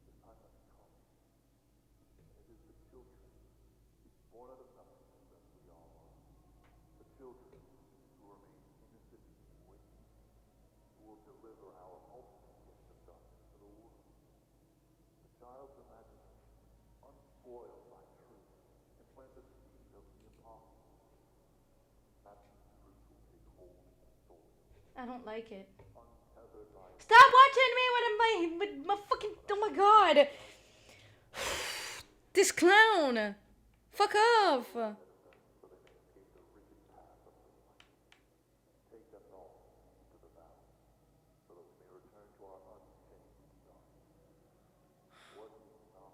The time has come, and it is the children, born out of nothing, that we all are. The children who remain innocent and waiting, who will deliver our ultimate gift of darkness to the world. The child's imagination, unspoiled by truth, can plant the seed of the impossible. That truth will take hold in the soul. I don't like it. Untethered by Stop watching me with my fucking. Oh my god. This clown. Fuck off. so they may escape the rigid path of the light. Take us all to the valley, so that we may return to our unchanged darkness. Was he not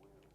weary?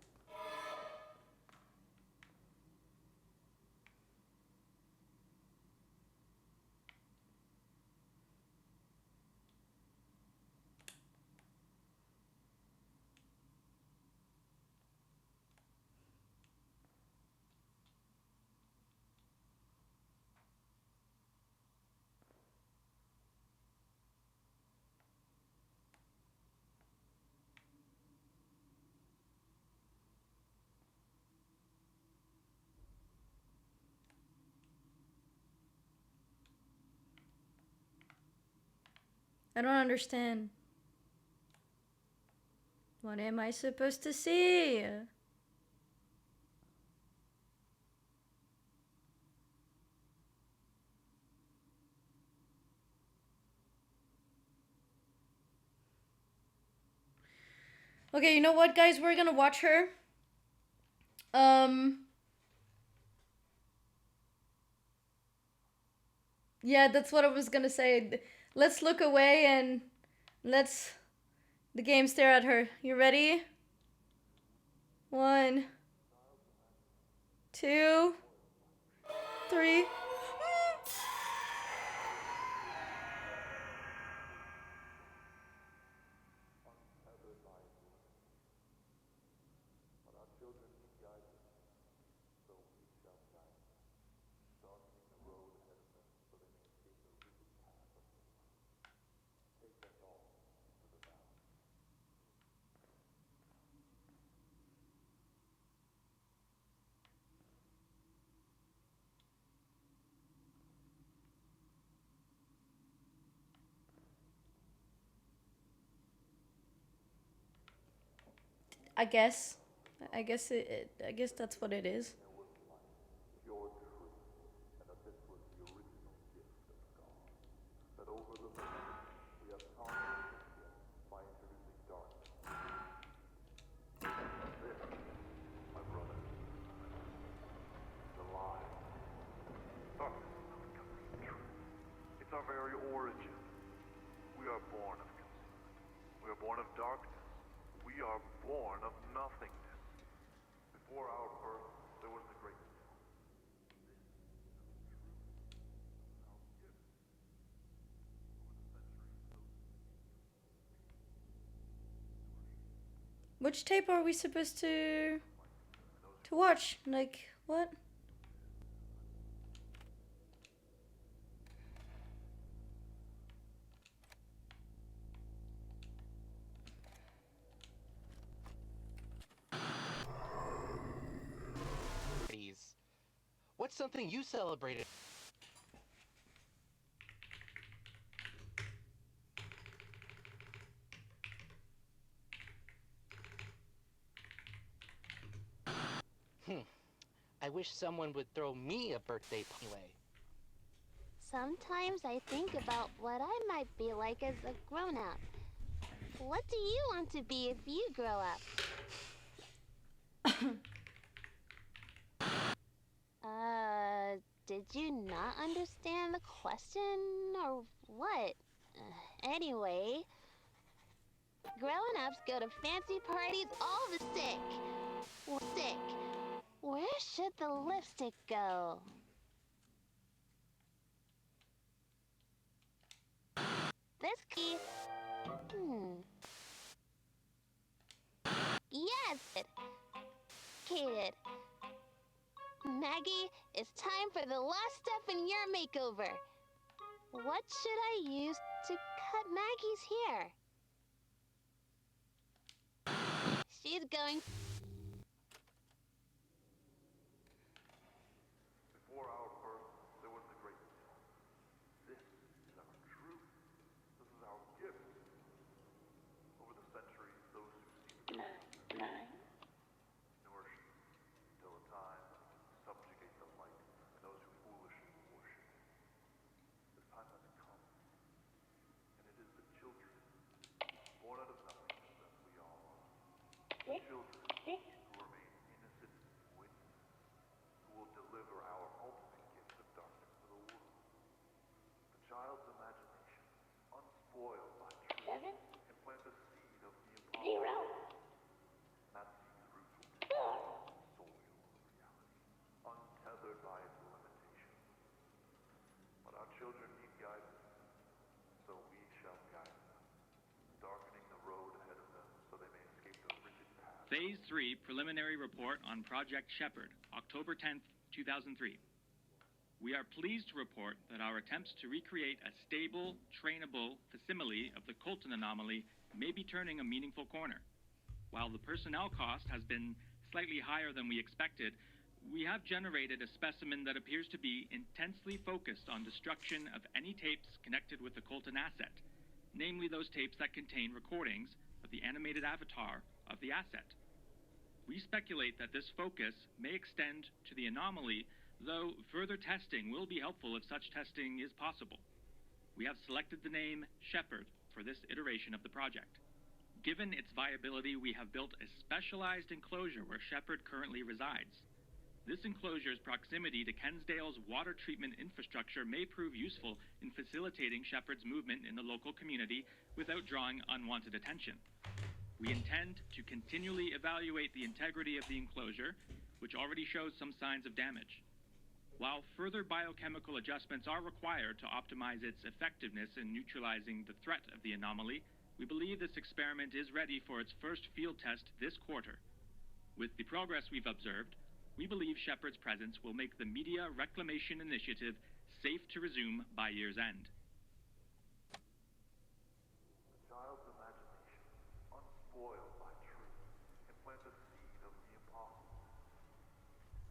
I don't understand. What am I supposed to see? Okay, you know what, guys? We're gonna watch her. Yeah, that's what I was gonna say. Let's look away and let's the game stare at her. You ready? 1, 2, 3. Untethered by but our children need guidance, so we shall guide them, darkening the road ahead of them, so they may escape the rigid path of the light. I guess. I guess I guess that's what it is. Your truth, and that this was the original gift of God. That over the millennium we have conquered it by introducing darkness. This, my brother, the lie. Darkness is not complete truth. It's our very origin. We are born of concealment. We are born of darkness. We are born of nothingness. Before our birth, there was the great deal. Which tape are we supposed to watch? Like, what? What's something you celebrated? I wish someone would throw me a birthday anyway. Sometimes I think about what I might be like as a grown-up. What do you want to be if you grow up? Did you not understand the question, or what? Anyway, grown-ups go to fancy parties all the sick. Where should the lipstick go? This key. Yes! Kid. Maggie, it's time for the last step in your makeover. What should I use to cut Maggie's hair? She's going... Before our birth, there was the great deal. This is our truth. This is our gift. Over the centuries, those who see the nourish till a time subjugate the light, and those who foolishly worship it. This time has come, and it is the children, born out of nothingness as we all are. The children who remain innocent witnesses, who will deliver our ultimate gift of darkness to the world. The child's imagination, unspoiled by truth, can plant the seed of the impossible. And that seed's roots will take hold of the soil of reality, untethered by its limitations. But our children need guidance, so we shall guide them, darkening the road ahead of them so they may escape the rigid path. Phase 3 Preliminary Report on Project Shepherd, October 10th, 2003. We are pleased to report that our attempts to recreate a stable, trainable facsimile of the Colton anomaly may be turning a meaningful corner. While the personnel cost has been slightly higher than we expected, we have generated a specimen that appears to be intensely focused on destruction of any tapes connected with the Colton asset, namely those tapes that contain recordings of the animated avatar of the asset. We speculate that this focus may extend to the anomaly, though further testing will be helpful if such testing is possible. We have selected the name Shepherd for this iteration of the project. Given its viability, we have built a specialized enclosure where Shepherd currently resides. This enclosure's proximity to Kensdale's water treatment infrastructure may prove useful in facilitating Shepherd's movement in the local community without drawing unwanted attention. We intend to continually evaluate the integrity of the enclosure, which already shows some signs of damage. While further biochemical adjustments are required to optimize its effectiveness in neutralizing the threat of the anomaly, we believe this experiment is ready for its first field test this quarter. With the progress we've observed, we believe Shepherd's presence will make the Media Reclamation Initiative safe to resume by year's end. The child's imagination, unspoiled by truth, can plant the seed of the impossible.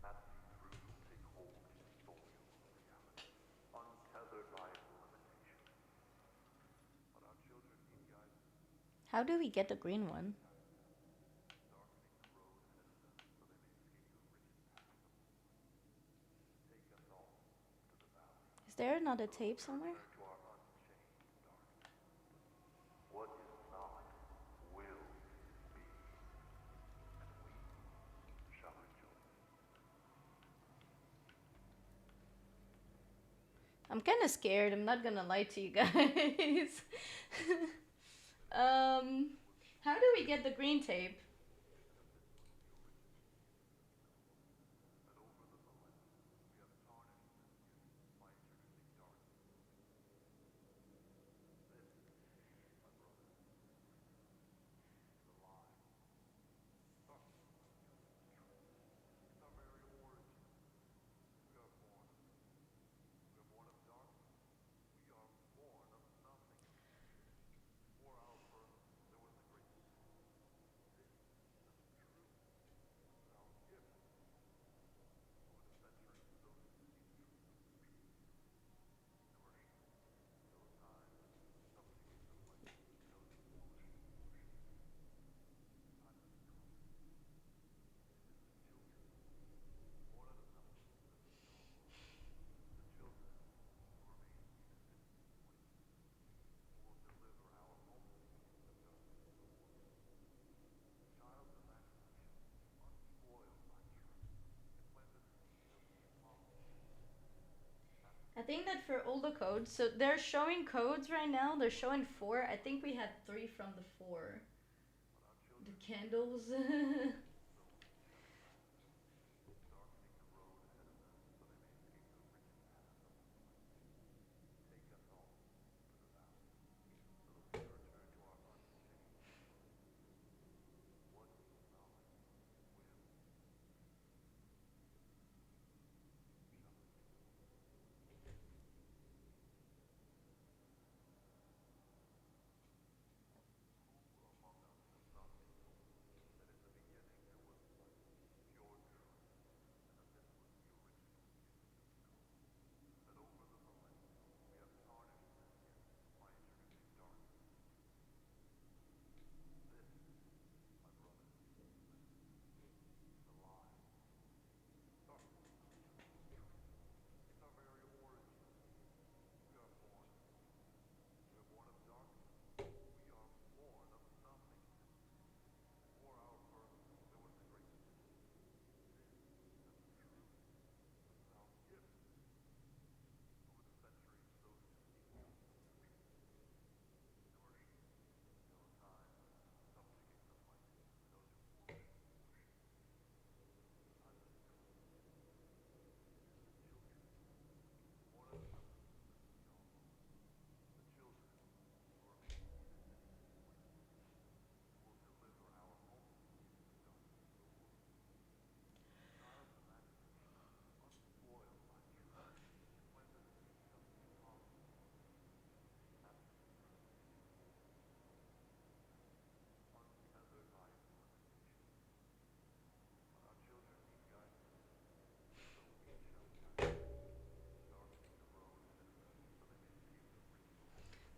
That seed's roots will take hold in the soil of reality, untethered by its limitations. But our children need guidance. How do we get the green one? Darkening Is there another tape somewhere? What is not will be, and we shall enjoy. I'm kind of scared. I'm not gonna lie to you guys. How do we get the green tape? I think that for all the codes, so they're showing codes right now. They're showing 4. I think we had 3 from the 4. The candles.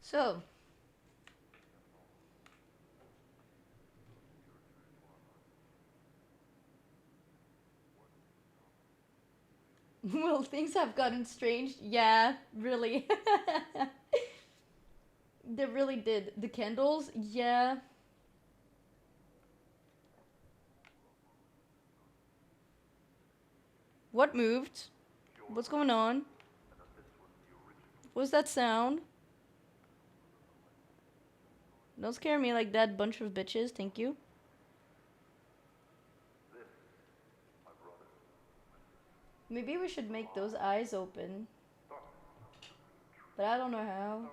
So, well, things have gotten strange. Yeah, really. They really did. The candles, yeah. What moved? What's going on? What's that sound? Don't scare me like that, bunch of bitches. Thank you. Maybe we should make those eyes open. But I don't know how.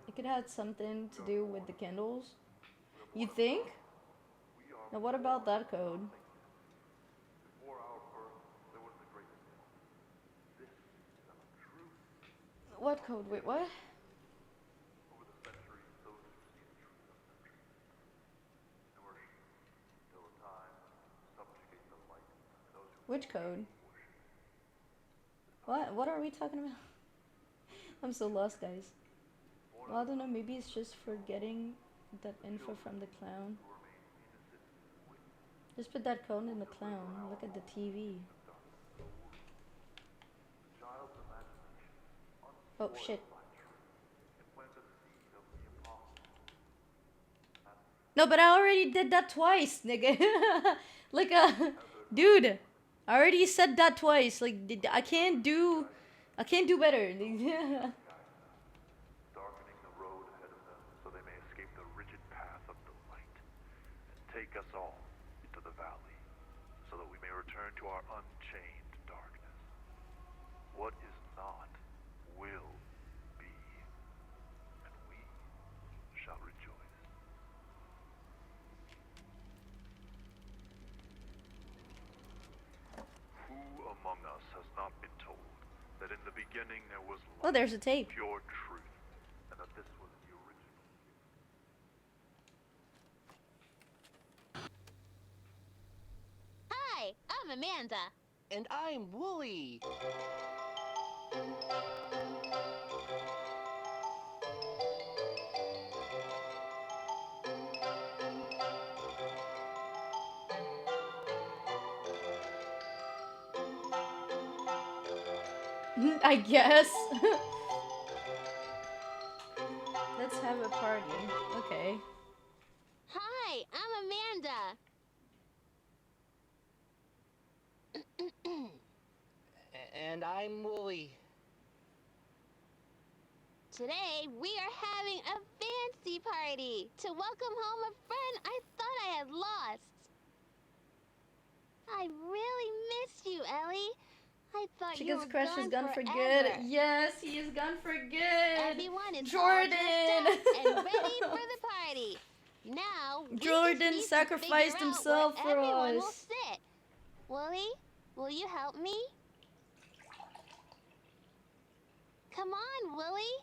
It could have something to do with the candles. You think? Now what about that code? What code? Wait, what? Which code? What? What are we talking about? I'm so lost, guys. Well, I don't know, maybe it's just for getting that info from the clown. Just put that code in the clown. Look at the TV. Oh shit. No, but I already did that twice, nigga. Like, dude, I already said that twice. Like, I can't do better. Darkening the road ahead of them so they may escape the rigid path of the light and take us all into the valley so that we may return to our unchained darkness. What is not will be, and we shall rejoice. Who among us has not been told that in the beginning there was light, Oh, there's a tape. pure truth, and that this was the original? Hi, I'm Amanda. And I'm Wooly. I guess. Let's have a party. Okay. Hi, I'm Amanda. And I'm Wooly. Today, we are having a fancy party to welcome home a friend I thought I had lost. I really missed you, Ellie. I thought you Chicken's were crush is gone for good. forever. Yes, he is gone for good. Everyone is all Jordan. dressed up and ready for the party. Now, we just Jordan need to sacrificed figure out himself where for everyone will us. sit. Wooly, will you help me? Come on, Wooly.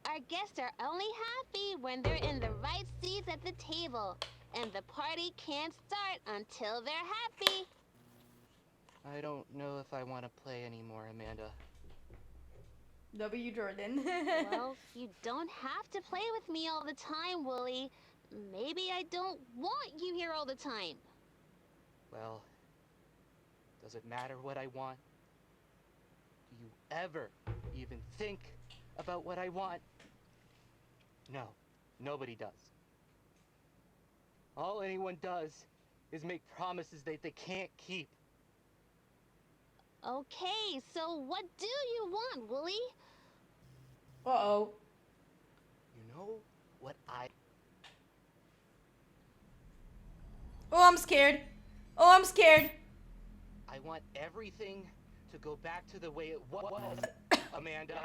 Our guests are only happy when they're in the right seats at the table, and the party can't start until they're happy. I don't know if I want to play anymore, Amanda. W. Jordan. Well, you don't have to play with me all the time, Wooly. Maybe I don't want you here all the time. Well, does it matter what I want? Do you ever even think about what I want? No, nobody does. All anyone does is make promises that they can't keep. Okay, so what do you want, Wooly? Uh-oh. You know what Oh, I'm scared. Oh, I'm scared. I want everything to go back to the way it was, Amanda.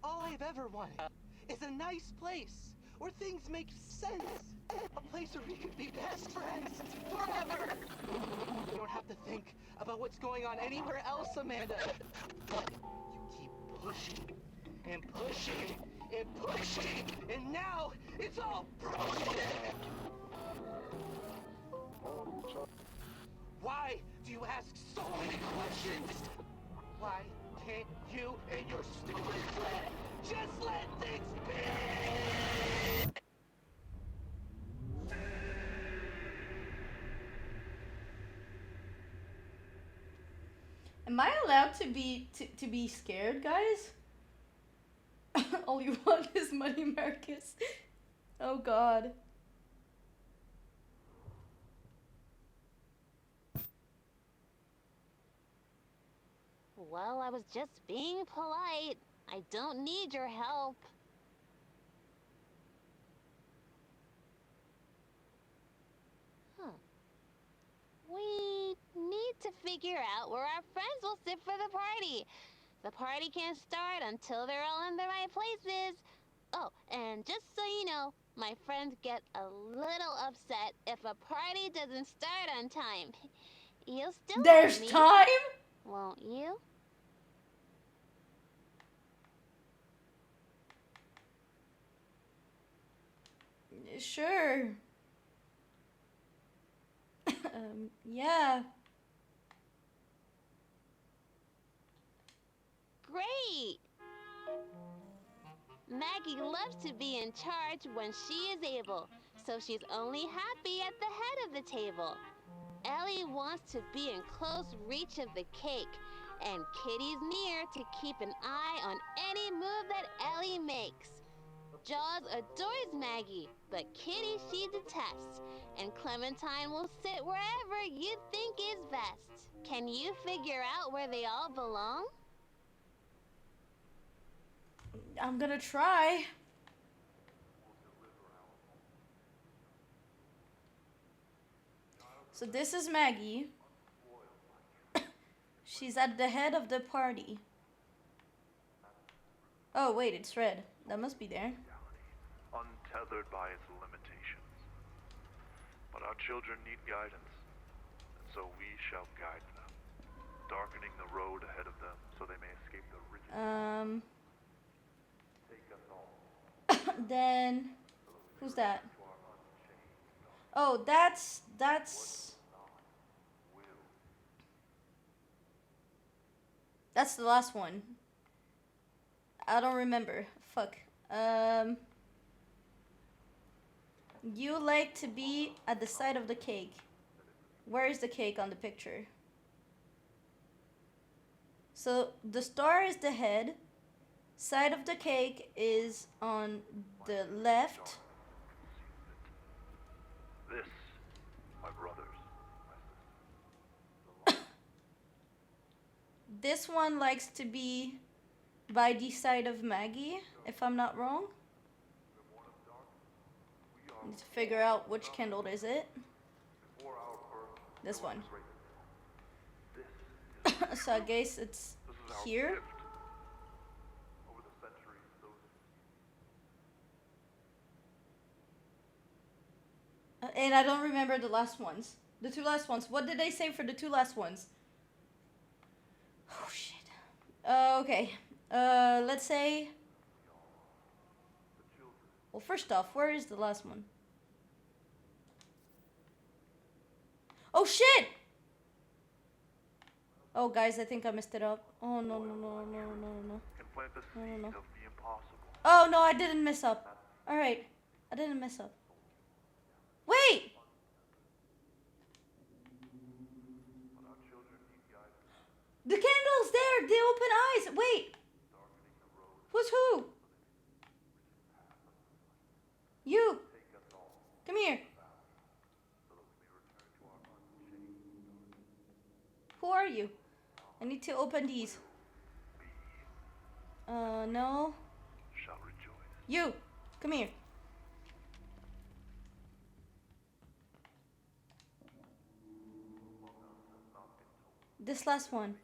All I've ever wanted is a nice place where things make sense. A place where we could be best friends forever. You don't have to think about what's going on anywhere else, Amanda. But you keep pushing and pushing and pushing, and now it's all broken. Why do you ask so many questions? Why can't you and your stupid friend just let things be? Am I allowed to be scared, guys? All you want is money, Marcus. Oh God. Well, I was just being polite. I don't need your help. Huh. We need to figure out where our friends will sit for the party. The party can't start until they're all in the right places. Oh, and just so you know, my friends get a little upset if a party doesn't start on time. You'll still There's love me, time? won't you? Sure. Yeah. Great! Maggie loves to be in charge when she is able, so she's only happy at the head of the table. Ellie wants to be in close reach of the cake, and Kitty's near to keep an eye on any move that Ellie makes. Jaws adores Maggie, but Kitty she detests, and Clementine will sit wherever you think is best. Can you figure out where they all belong? I'm gonna try. So this is Maggie. She's at the head of the party. Oh wait, it's red. That must be there. Untethered by its limitations. But our children need guidance, and so we shall guide them, darkening the road ahead of them so they may escape the rigid. Take us all. Then who's that? Oh, that's the last one. I don't remember. Fuck. You like to be at the side of the cake. Where is the cake on the picture? So the star is the head. Side of the cake is on the left. This, my brothers, This one likes to be by the side of Maggie, if I'm not wrong. Need to figure out which candle is it. This one. So I guess it's here. And I don't remember the last ones. The two last ones. What did they say for the two last ones? Oh shit. Okay. Let's say. Well, first off, where is the last one? Oh shit! Oh guys, I think I messed it up. Oh no. Oh no, I didn't mess up. Alright. I didn't mess up. Wait! The candle's there! The open eyes! Wait! Who's who? You! Come here. Who are you? I need to open these. No. You! Come here. This last one.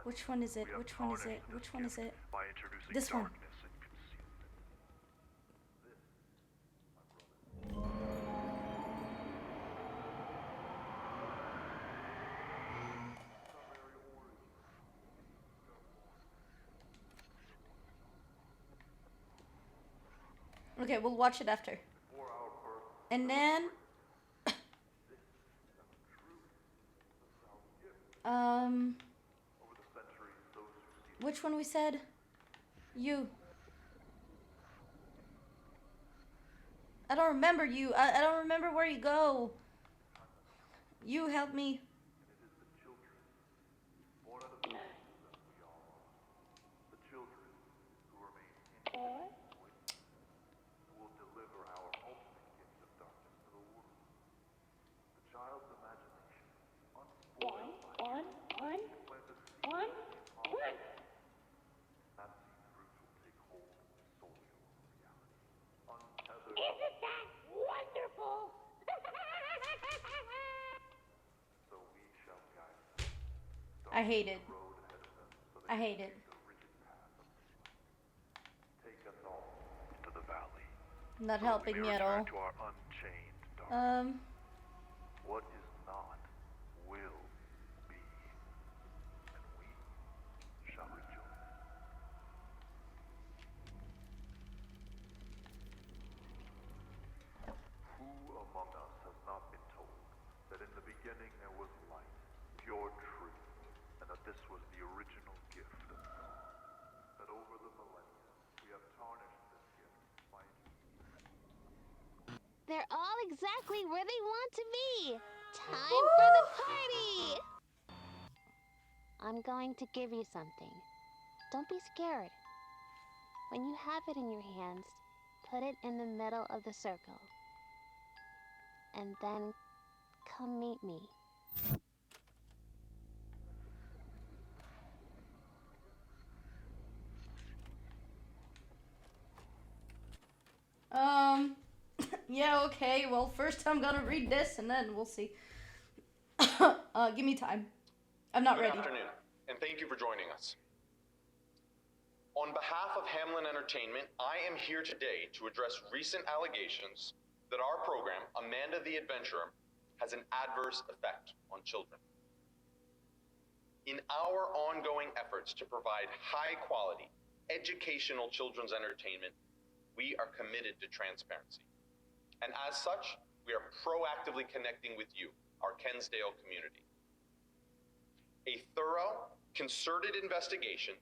Which one is it? Which one is it? Which one is it? This one. Okay, we'll watch it after. And then which one we said? You. I don't remember you. I don't remember where you go. You help me. One. Isn't that wonderful? I hate it. I hate it. Not helping me at all. What is not will be, and we shall rejoice. Who among us has not been told that in the beginning there was light, pure truth, and that this was the original gift of God? That over the millennia we have tarnished this gift by They're all exactly where they want to be. Time for the party! I'm going to give you something. Don't be scared. When you have it in your hands, put it in the middle of the circle. And then come meet me. Yeah, okay. Well, first I'm gonna read this and then we'll see. Give me time. I'm not ready. Good afternoon, and thank you for joining us. On behalf of Hamlin Entertainment, I am here today to address recent allegations that our program, Amanda the Adventurer, has an adverse effect on children. In our ongoing efforts to provide high-quality, educational children's entertainment, we are committed to transparency. And as such, we are proactively connecting with you, our Kensdale community. A thorough, concerted investigation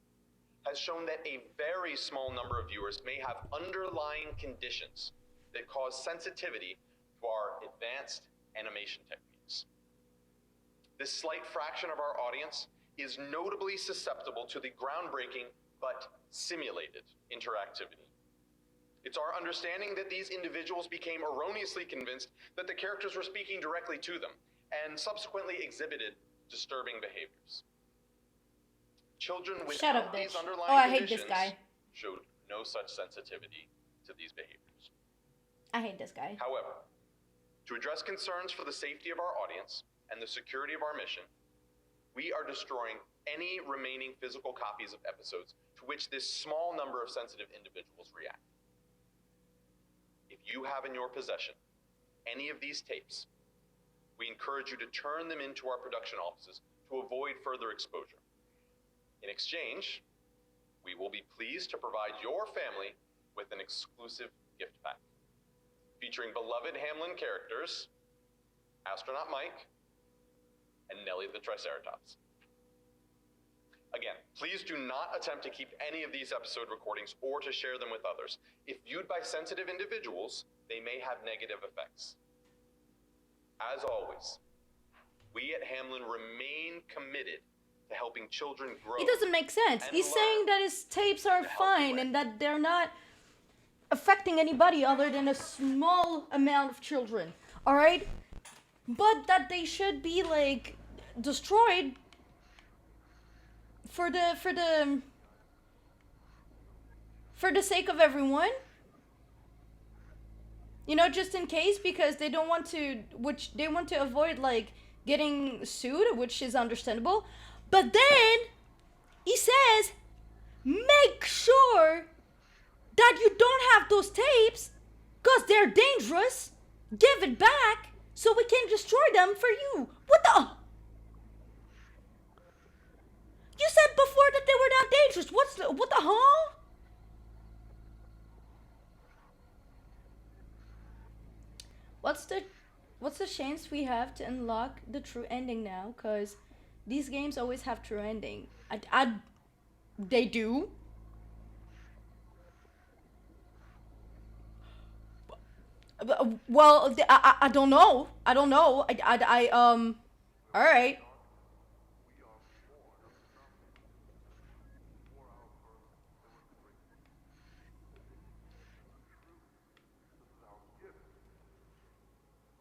has shown that a very small number of viewers may have underlying conditions that cause sensitivity to our advanced animation techniques. This slight fraction of our audience is notably susceptible to the groundbreaking but simulated interactivity. It's our understanding that these individuals became erroneously convinced that the characters were speaking directly to them and subsequently exhibited disturbing behaviors. Children Shut up, without these bitch. underlying Oh, I hate conditions this guy. showed no such sensitivity to these behaviors. I hate this guy. However, to address concerns for the safety of our audience and the security of our mission, we are destroying any remaining physical copies of episodes to which this small number of sensitive individuals react. If you have in your possession any of these tapes, we encourage you to turn them into our production offices to avoid further exposure. In exchange, we will be pleased to provide your family with an exclusive gift pack featuring beloved Hamlin characters, Astronaut Mike, and Nellie the Triceratops. Again, please do not attempt to keep any of these episode recordings or to share them with others. If viewed by sensitive individuals, they may have negative effects. As always, we at Hamlin remain committed to helping children grow. It doesn't make sense. and He's learn saying that his tapes are fine and that they're not affecting anybody other than a small amount of children. Alright? But that they should be like destroyed for the sake of everyone. You know, just in case, because they don't want to, which they want to avoid like getting sued, which is understandable. But then he says, make sure that you don't have those tapes because they're dangerous. Give it back so we can destroy them for you. What the? You said before that they were not dangerous. What the huh? What's the chance we have to unlock the true ending now? Cause these games always have true ending. They do. Well, I don't know. I don't know. All right.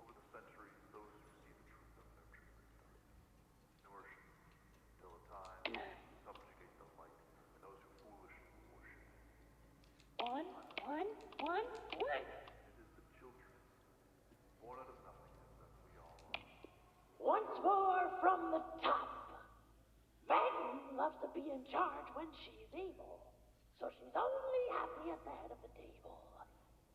Over the centuries, those who see the truth of their dreams nourish till a time subjugate the light, and those who foolishly worship it. One. It is the children, born out of nothingness, that we all are. Once more from the top. Maggie loves to be in charge when she's able, so she's only happy at the head of the table.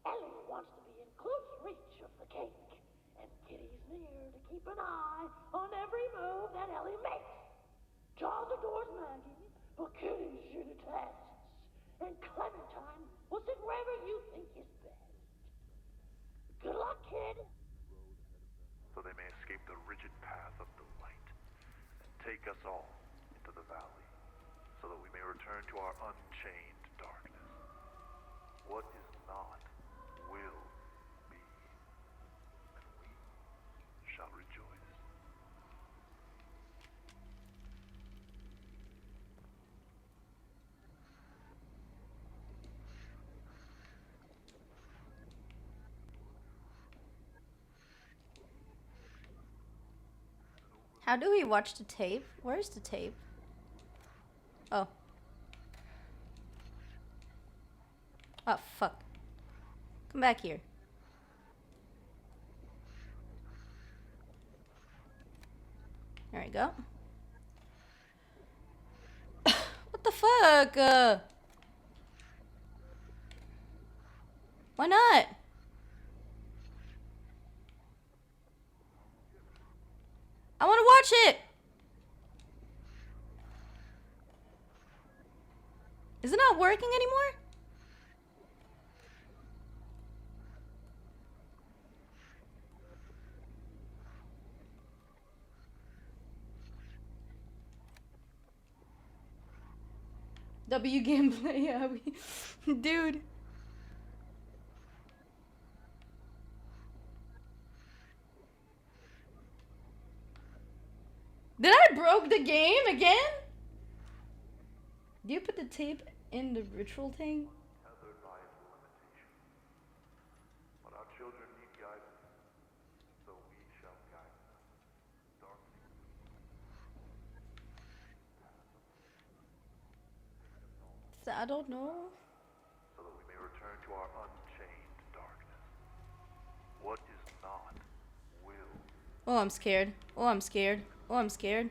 Ellie wants to be in close reach of the cake, and Kitty's near to keep an eye on every move that Ellie makes. Charles adores Maggie, but Kitty's shit at tasks, and Clementine will sit wherever you think is best. Good luck, kid. So they may escape the rigid path of the light and take us all into the valley, so that we may return to our unchained darkness. What is not will be. How do we watch the tape? Where's the tape? Oh. Oh, fuck. Come back here. There we go. What the fuck? Why not? I want to watch it. Is it not working anymore? W gameplay, yeah, dude. Did I broke the game again? Do you put the tape in the ritual thing? Tethered by its limitation. But our children need guidance, so we shall guide them. Darkening I don't know. so that we may return to our unchained darkness. What is not will. Oh, I'm scared. Oh, I'm scared. Oh, I'm scared.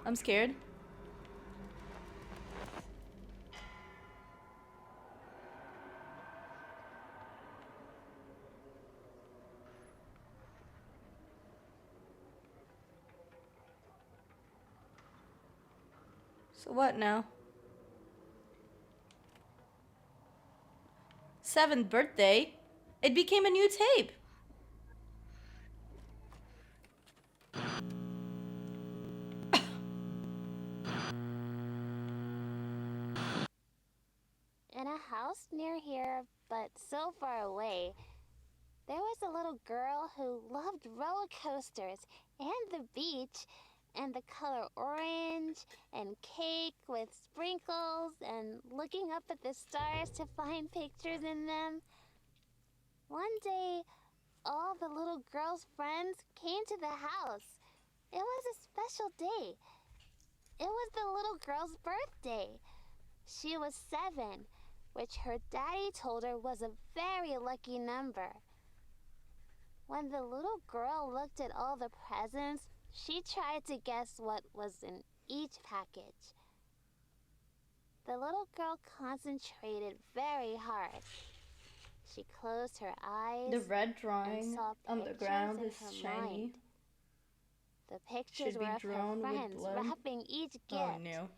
I'm scared. So what now? 7th birthday? It became a new tape. In a house near here, but so far away, there was a little girl who loved roller coasters and the beach and the color orange and cake with sprinkles and looking up at the stars to find pictures in them. One day, all the little girl's friends came to the house. It was a special day. It was the little girl's birthday. She was 7, which her daddy told her was a very lucky number. When the little girl looked at all the presents, she tried to guess what was in each package. The little girl concentrated very hard. She closed her eyes. The red and drawing saw on the pictures ground in is her shiny. mind. The pictures Should be were of her drawn with friends blood. wrapping each gift. Oh no.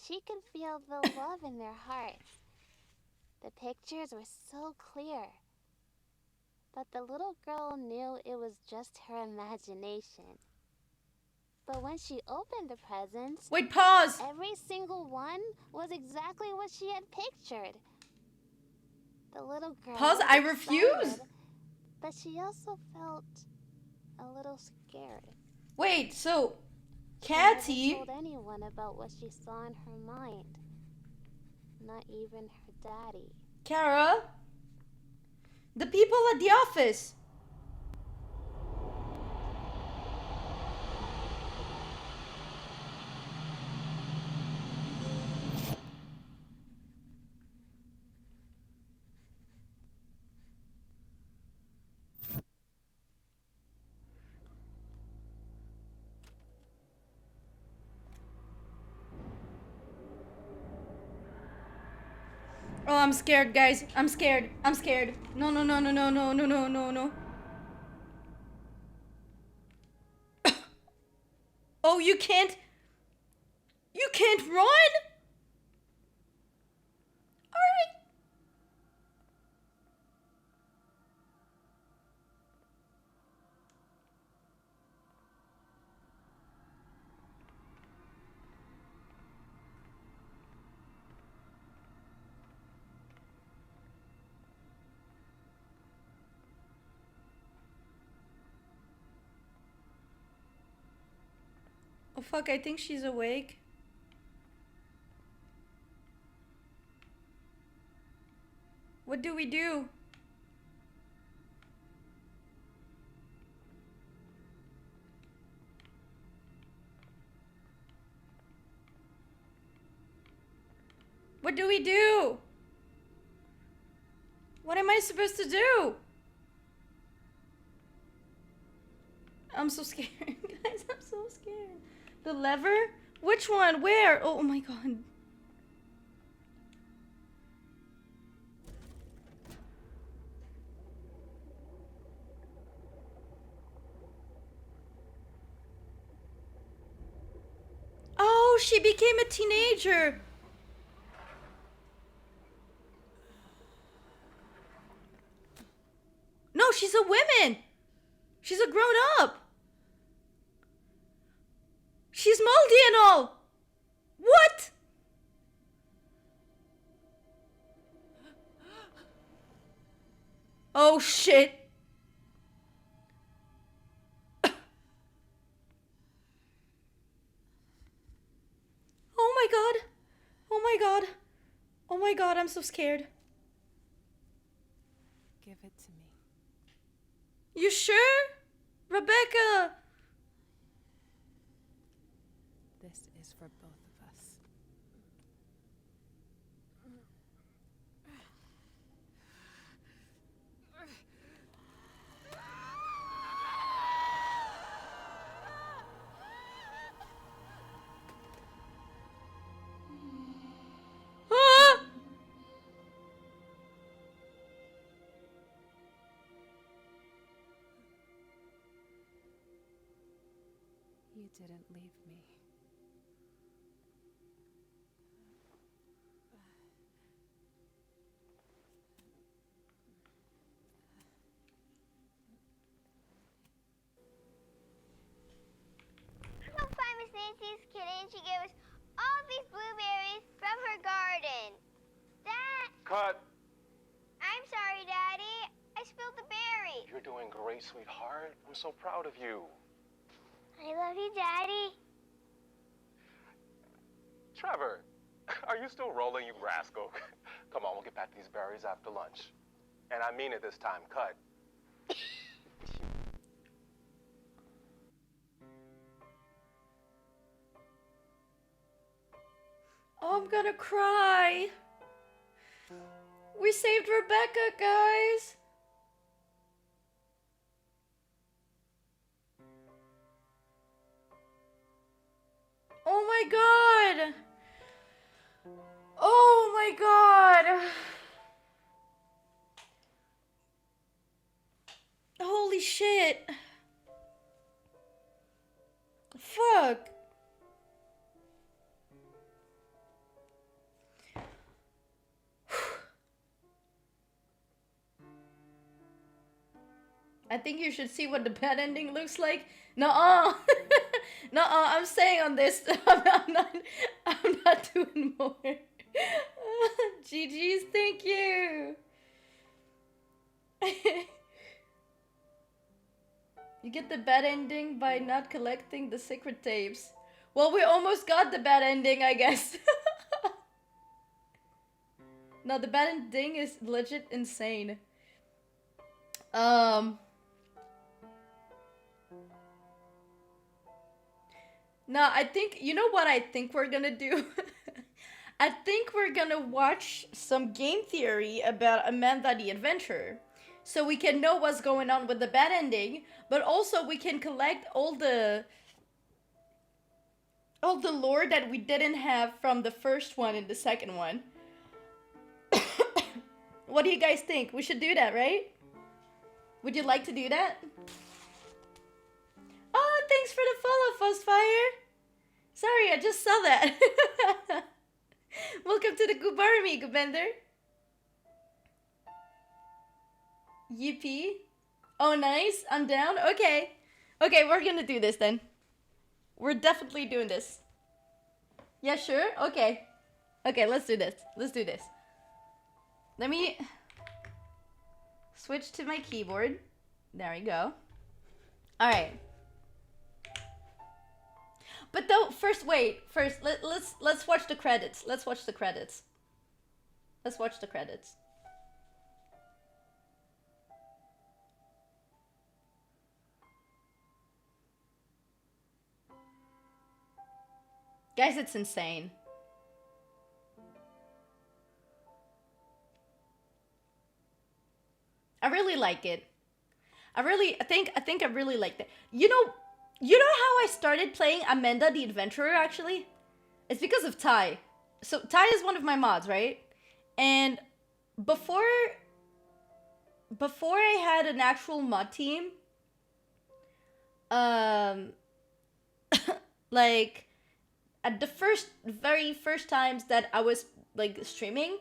She could feel the love in their hearts. The pictures were so clear. But the little girl knew it was just her imagination. But when she opened the presents... Wait, pause! Every single one was exactly what she had pictured. The little girl Pause, was I refuse! excited, but she also felt a little scared. Wait, so... She never Catty... told anyone about what she saw in her mind. Not even her daddy. Kara? The people at the office! Oh, I'm scared, guys. I'm scared. I'm scared. No, no, no, no, no, no, no, no, no, no. Oh, you can't... You can't run? Alright. Oh fuck, I think she's awake. What do we do? What do we do? What am I supposed to do? I'm so scared, guys. I'm so scared. The lever? Which one? Where? Oh my god. Oh, she became a teenager. No, she's a woman. She's a grown up. She's moldy and all. What? Oh shit. Oh my god. Oh my god. Oh my god, I'm so scared. Give it to me. You sure? Rebecca! This is for both of us. Ah! You didn't leave me. Go find Miss Nancy's kitchen. She gave us all these blueberries from her garden. Dad, Cut! I'm sorry, Daddy. I spilled the berries. You're doing great, sweetheart. I'm so proud of you. I love you, Daddy. Trevor, are you still rolling, you rascal? Come on, we'll get back these berries after lunch. And I mean it this time. Cut. Oh, I'm gonna cry. We saved Rebecca, guys. Oh my god. Oh my god. Holy shit. Fuck. I think you should see what the bad ending looks like. Nuh-uh. Nuh-uh, I'm staying on this. I'm not doing more. GG's, thank you. You get the bad ending by not collecting the secret tapes. Well, we almost got the bad ending, I guess. No, the bad ending is legit insane. No, I think, you know what I think we're gonna do? I think we're gonna watch some game theory about Amanda the Adventurer. So we can know what's going on with the bad ending, but also we can collect all the lore that we didn't have from the first one and the second one. What do you guys think? We should do that, right? Would you like to do that? Oh, thanks for the follow, Fuzzfire. Sorry, I just saw that. Welcome to the Goob Army, Goobender. Yippee. Oh, nice. I'm down. Okay. Okay, we're gonna do this then. We're definitely doing this. Yeah, sure. Okay. Okay, let's do this. Let's do this. Let me switch to my keyboard. There we go. All right. But though, first, wait. First, let's watch the credits. Let's watch the credits. Let's watch the credits. Guys, it's insane. I really like it. I think I really liked it. You know how I started playing Amanda the Adventurer actually? It's because of Ty. So Ty is one of my mods, right? And before I had an actual mod team, like at the very first times that I was like streaming,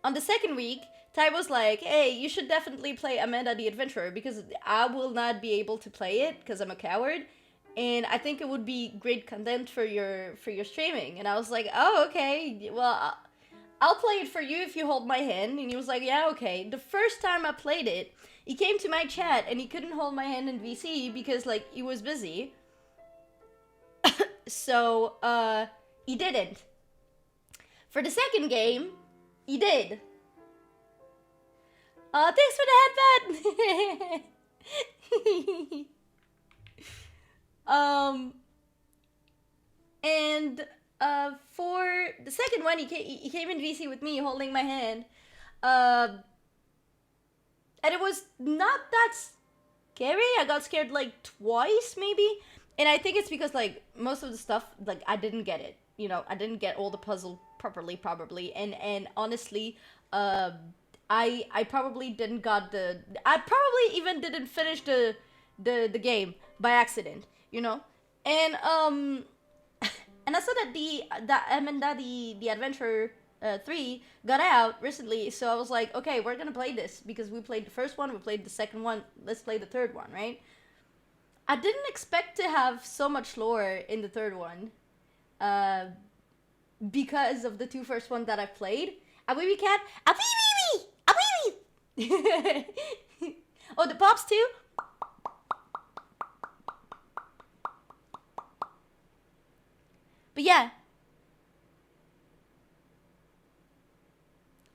on the second week, Ty was like, "Hey, you should definitely play Amanda the Adventurer because I will not be able to play it because I'm a coward, and I think it would be great content for your streaming." And I was like, "Oh, okay. Well, I'll play it for you if you hold my hand." And he was like, "Yeah, okay." The first time I played it, he came to my chat and he couldn't hold my hand in VC because like he was busy. So, he didn't. For the second game, he did. Thanks for the headband! And, for the second one, he came in VC with me, holding my hand. And it was not that scary. I got scared, like, twice, maybe. And I think it's because, like, most of the stuff, like, I didn't get it. You know, I didn't get all the puzzle properly, probably. And honestly, I probably didn't got I probably even didn't finish the game by accident, you know? And, and I saw that the Adventure 3 got out recently, so I was like, okay, we're gonna play this, because we played the first one, we played the second one, let's play the third one, right? I didn't expect to have so much lore in the third one, because of the two first ones that I've played. A wee wee cat, a wee wee wee, a wee wee. Oh, the pops too? But yeah.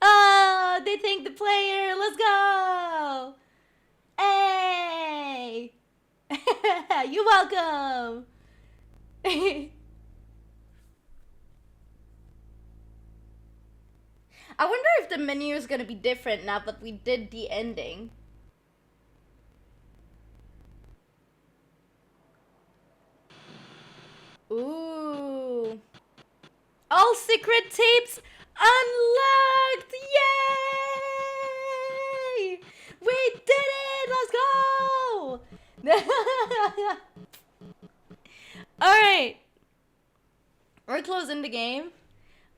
Oh, they thank the player. Let's go. Hey. You're welcome. I wonder if the menu is gonna be different now that we did the ending. Ooh. All secret tapes unlocked! Yay! We did it! Let's go! Alright. We're closing the game.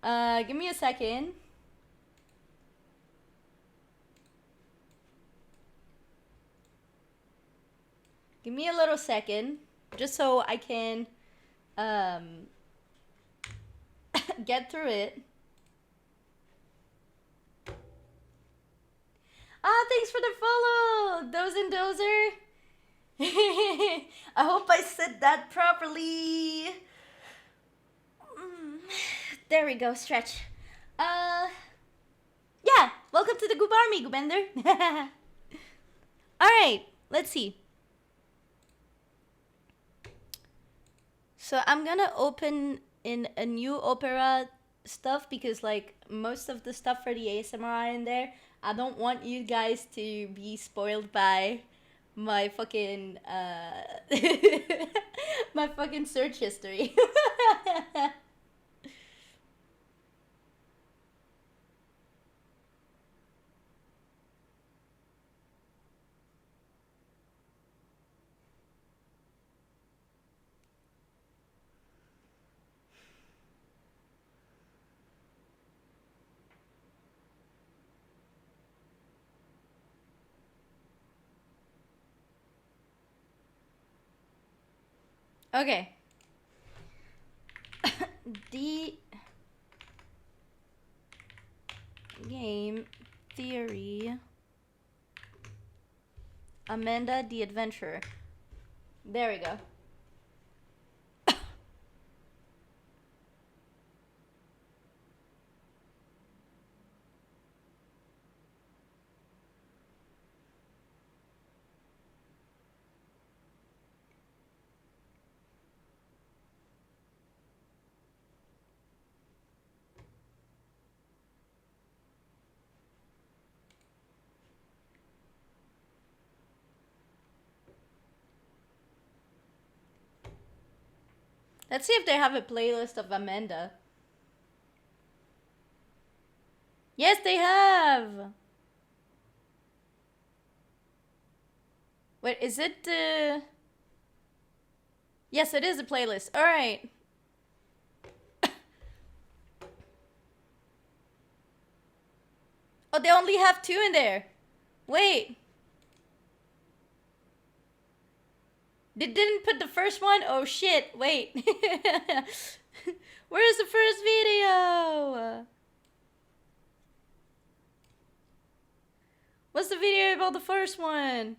Give me a second. Give me a little second. Just so I can get through it. Ah, thanks for the follow, Doze and Dozer. I hope I said that properly. There we go, stretch. Yeah, welcome to the Goob Army, Goobender. Alright, let's see. So I'm gonna open in a new Opera stuff because like most of the stuff for the ASMR are in there. I don't want you guys to be spoiled by my fucking my fucking search history. Okay. The game theory. Amanda the Adventurer. There we go. Let's see if they have a playlist of Amanda. Yes, they have. Wait, is it Yes, it is a playlist. All right. Oh, they only have 2 in there. Wait. They didn't put the first one? Oh shit, wait. Where's the first video? What's the video about the first one?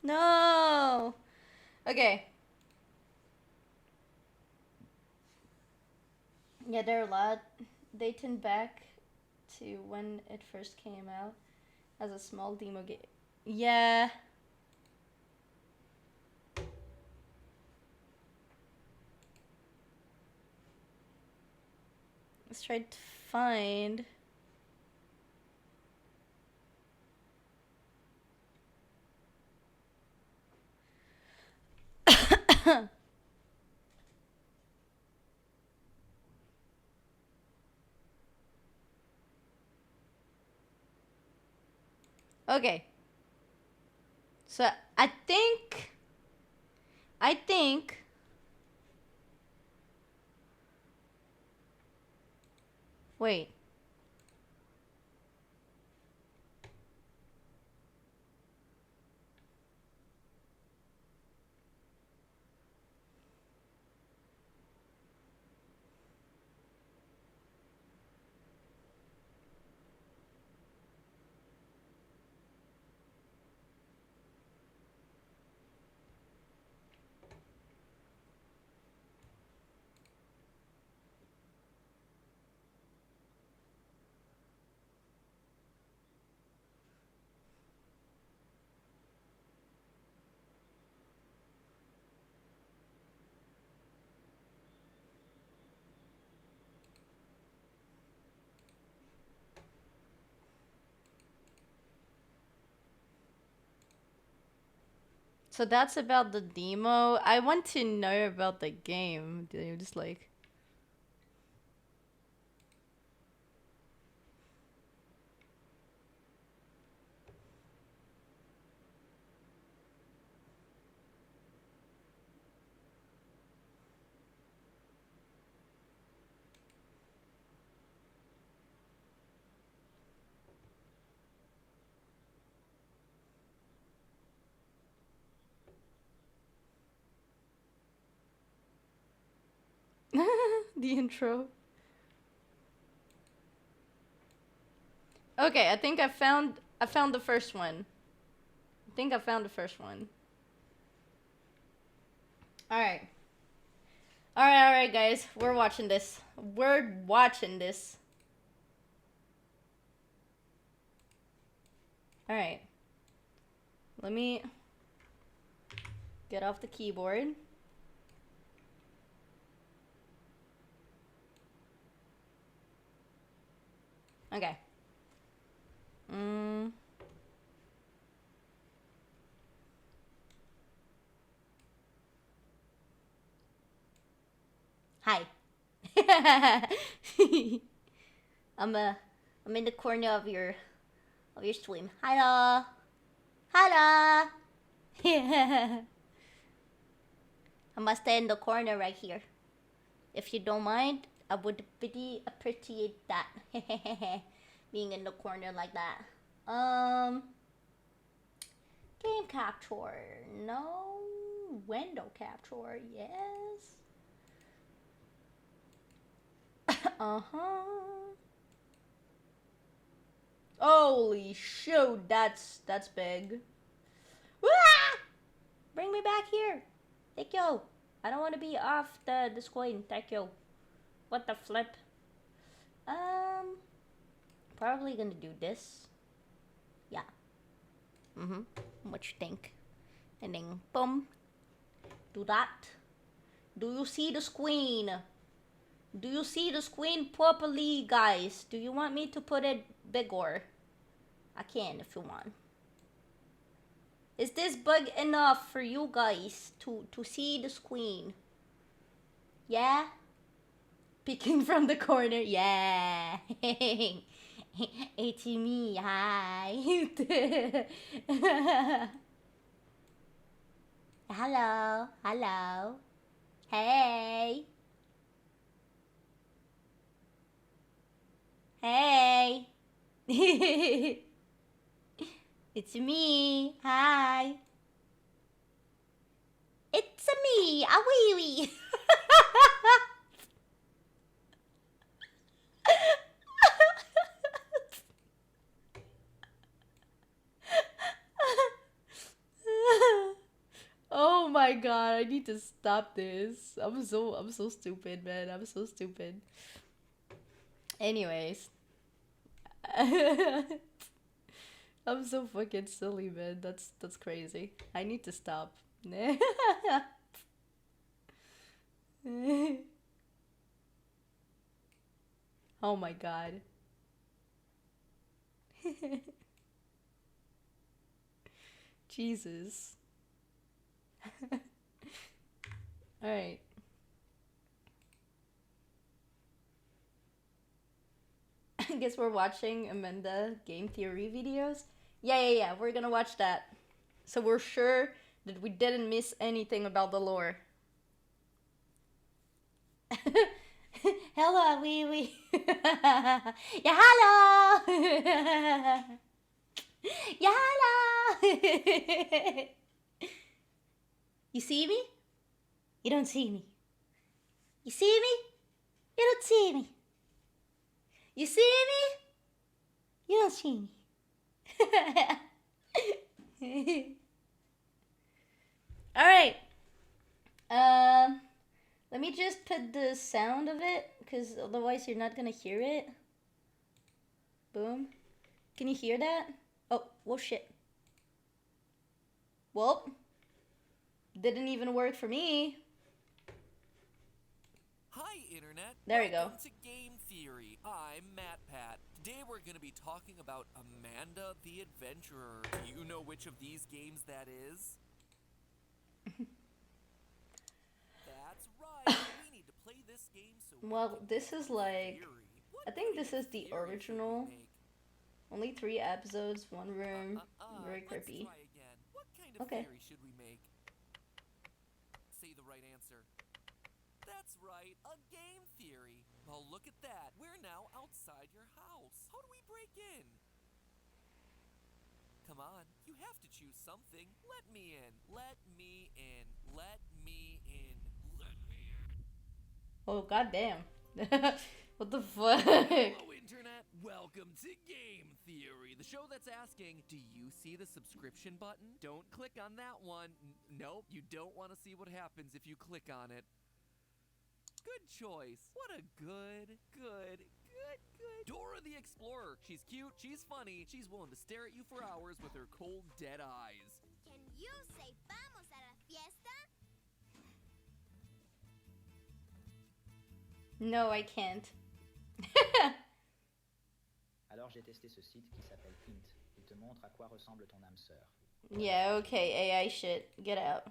No. Okay. Yeah, there are a lot. Dating back to when it first came out as a small demo game. Yeah. Let's try to find. Okay. So I think wait. So that's about the demo. I want to know about the game. They're just like the intro. Okay, I think I found the first one. I think I found the first one. All right. All right, guys. We're watching this. We're watching this. All right. Let me get off the keyboard. Okay. Hi. I'm in the corner of your stream. Hello. Hello. I must stay in the corner right here. If you don't mind, I would really appreciate that. Being in the corner like that. Game capture. No. Window capture. Yes. Uh-huh. Holy shoot, that's big. Ah! Bring me back here. Thank you. I don't want to be off the screen. Thank you. What the flip? Probably gonna do this. Yeah. What you think? And then boom. Do that. Do you see the screen? Do you see the screen properly, guys? Do you want me to put it bigger? I can if you want. Is this big enough for you guys to see the screen? Yeah? Peeking from the corner, yeah. It's me, hi. Hello, hello. Hey. Hey. It's me, hi. It's me, a wee wee. Oh my god, I need to stop this. I'm so stupid, man. I'm so stupid. Anyways. I'm so fucking silly, man. That's crazy. I need to stop. Oh my god. Jesus. Alright. I guess we're watching Amanda game theory videos. Yeah. We're gonna watch that. So we're sure that we didn't miss anything about the lore. Hello, wee wee. Yeah, hello. Yeah, hello. You see me? You don't see me. You see me? You don't see me. You see me? You don't see me. Alright. Let me just put the sound of it, because otherwise you're not gonna hear it. Boom. Can you hear that? Oh, well shit. Well, didn't even work for me. Hi, Internet. There we go. Welcome to Game Theory. I'm MatPat. Today we're going to be talking about Amanda the Adventurer. Do you know which of these games that is? That's right. We need to play this game so Well, this is like, I think this is the original. Only 3 episodes, 1 room, very creepy. What kind of Okay. theory should we make? Say the right answer. That's right, a game theory. Well, look at that. We're now outside your house. How do we break in? Come on, you have to choose something. Let me in. Let me in. Let me in. Let me in. Oh, goddamn. What the fuck? Hello, Internet. Welcome to Game Theory, the show that's asking, do you see the subscription button? Don't click on that one. Nope, you don't want to see what happens if you click on it. Good choice. What a good. Dora the Explorer. She's cute, she's funny, she's willing to stare at you for hours with her cold, dead eyes. Can you say vamos a la fiesta? No, I can't. Alors j'ai testé ce site qui s'appelle Hint. Il te montre à quoi ressemble ton âme sœur. Yeah, okay, AI shit. Get out.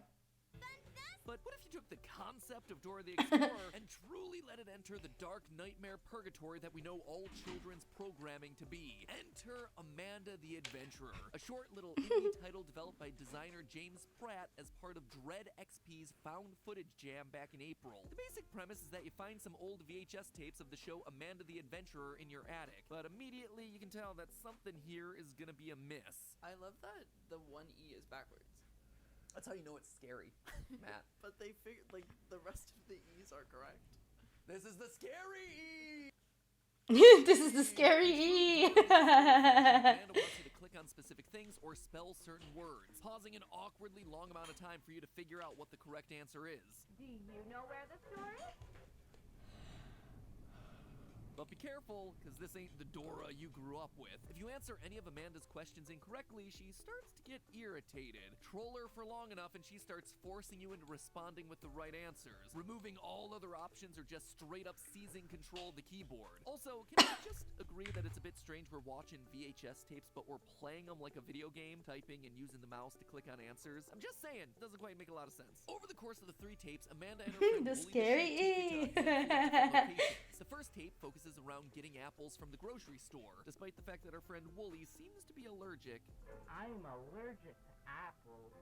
But what if you took the concept of Dora the Explorer and truly let it enter the dark nightmare purgatory that we know all children's programming to be? Enter Amanda the Adventurer, a short little indie title developed by designer James Pratt as part of Dread XP's Found Footage Jam back in April. The basic premise is that you find some old VHS tapes of the show Amanda the Adventurer in your attic, but immediately you can tell that something here is gonna be amiss. I love that the one E is backwards. That's how you know it's scary, Matt. But they figured, like, the rest of the E's are correct. This is the scary E! This is the scary E! Amanda wants you to click on specific things or spell certain words, pausing an awkwardly long amount of time for you to figure out what the correct answer is. Do you know where the store is? But be careful, because this ain't the Dora you grew up with. If you answer any of Amanda's questions incorrectly, she starts to get irritated. Troll her for long enough and she starts forcing you into responding with the right answers, removing all other options or just straight up seizing control of the keyboard. Also, can we just agree that it's a bit strange we're watching VHS tapes, but we're playing them like a video game, typing and using the mouse to click on answers? I'm just saying, it doesn't quite make a lot of sense. Over the course of the 3 tapes, Amanda and her friend The Wooly scary take you to a handful of different locations. The first tape focuses around getting apples from the grocery store, despite the fact that our friend Wooly seems to be allergic. I'm allergic to apples.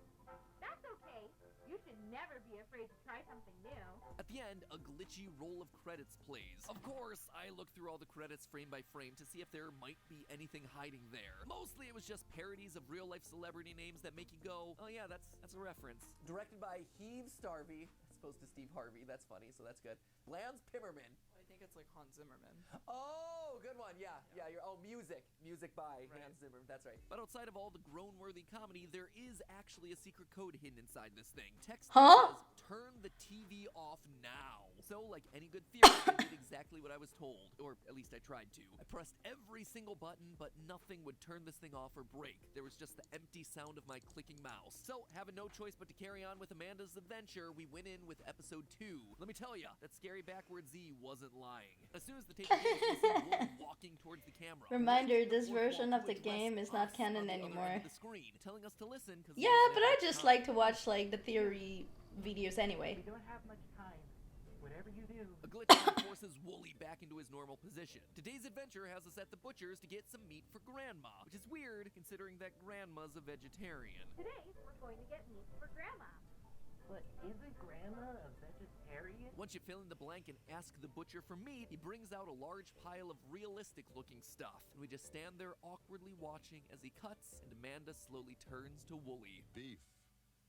That's okay. You should never be afraid to try something new. At the end, a glitchy roll of credits plays. Of course, I looked through all the credits frame by frame to see if there might be anything hiding there. Mostly it was just parodies of real-life celebrity names that make you go, oh yeah, that's a reference. Directed by Heave Starvey, as opposed to Steve Harvey. That's funny, so that's good. Lance Pimmerman. I think it's like Hans Zimmerman. Oh, good one. Yeah. Music by Hans Zimmer. That's right. But outside of all the groan-worthy comedy, there is actually a secret code hidden inside this thing. Text Huh? says, turn the TV off now. So, like any good theorist, I did exactly what I was told, or at least I tried to. I pressed every single button, but nothing would turn this thing off or break. There was just the empty sound of my clicking mouse. So, having no choice but to carry on with Amanda's adventure, we went in with episode 2. Let me tell ya, that scary backward Z wasn't lying. As soon as the tape begins, we see Wooly walking towards the camera. Reminder, this version of the game is not canon anymore. The screen, telling us to listen. Yeah, but I just like to watch like the theory videos anyway. We don't have much time. Whatever you do. A glitch forces Wooly back into his normal position. Today's adventure has us at the butcher's to get some meat for Grandma, which is weird considering that Grandma's a vegetarian. Today, we're going to get meat for Grandma. But isn't Grandma a vegetarian? Once you fill in the blank and ask the butcher for meat, he brings out a large pile of realistic-looking stuff, and we just stand there awkwardly watching as he cuts, and Amanda slowly turns to Wooly. Beef.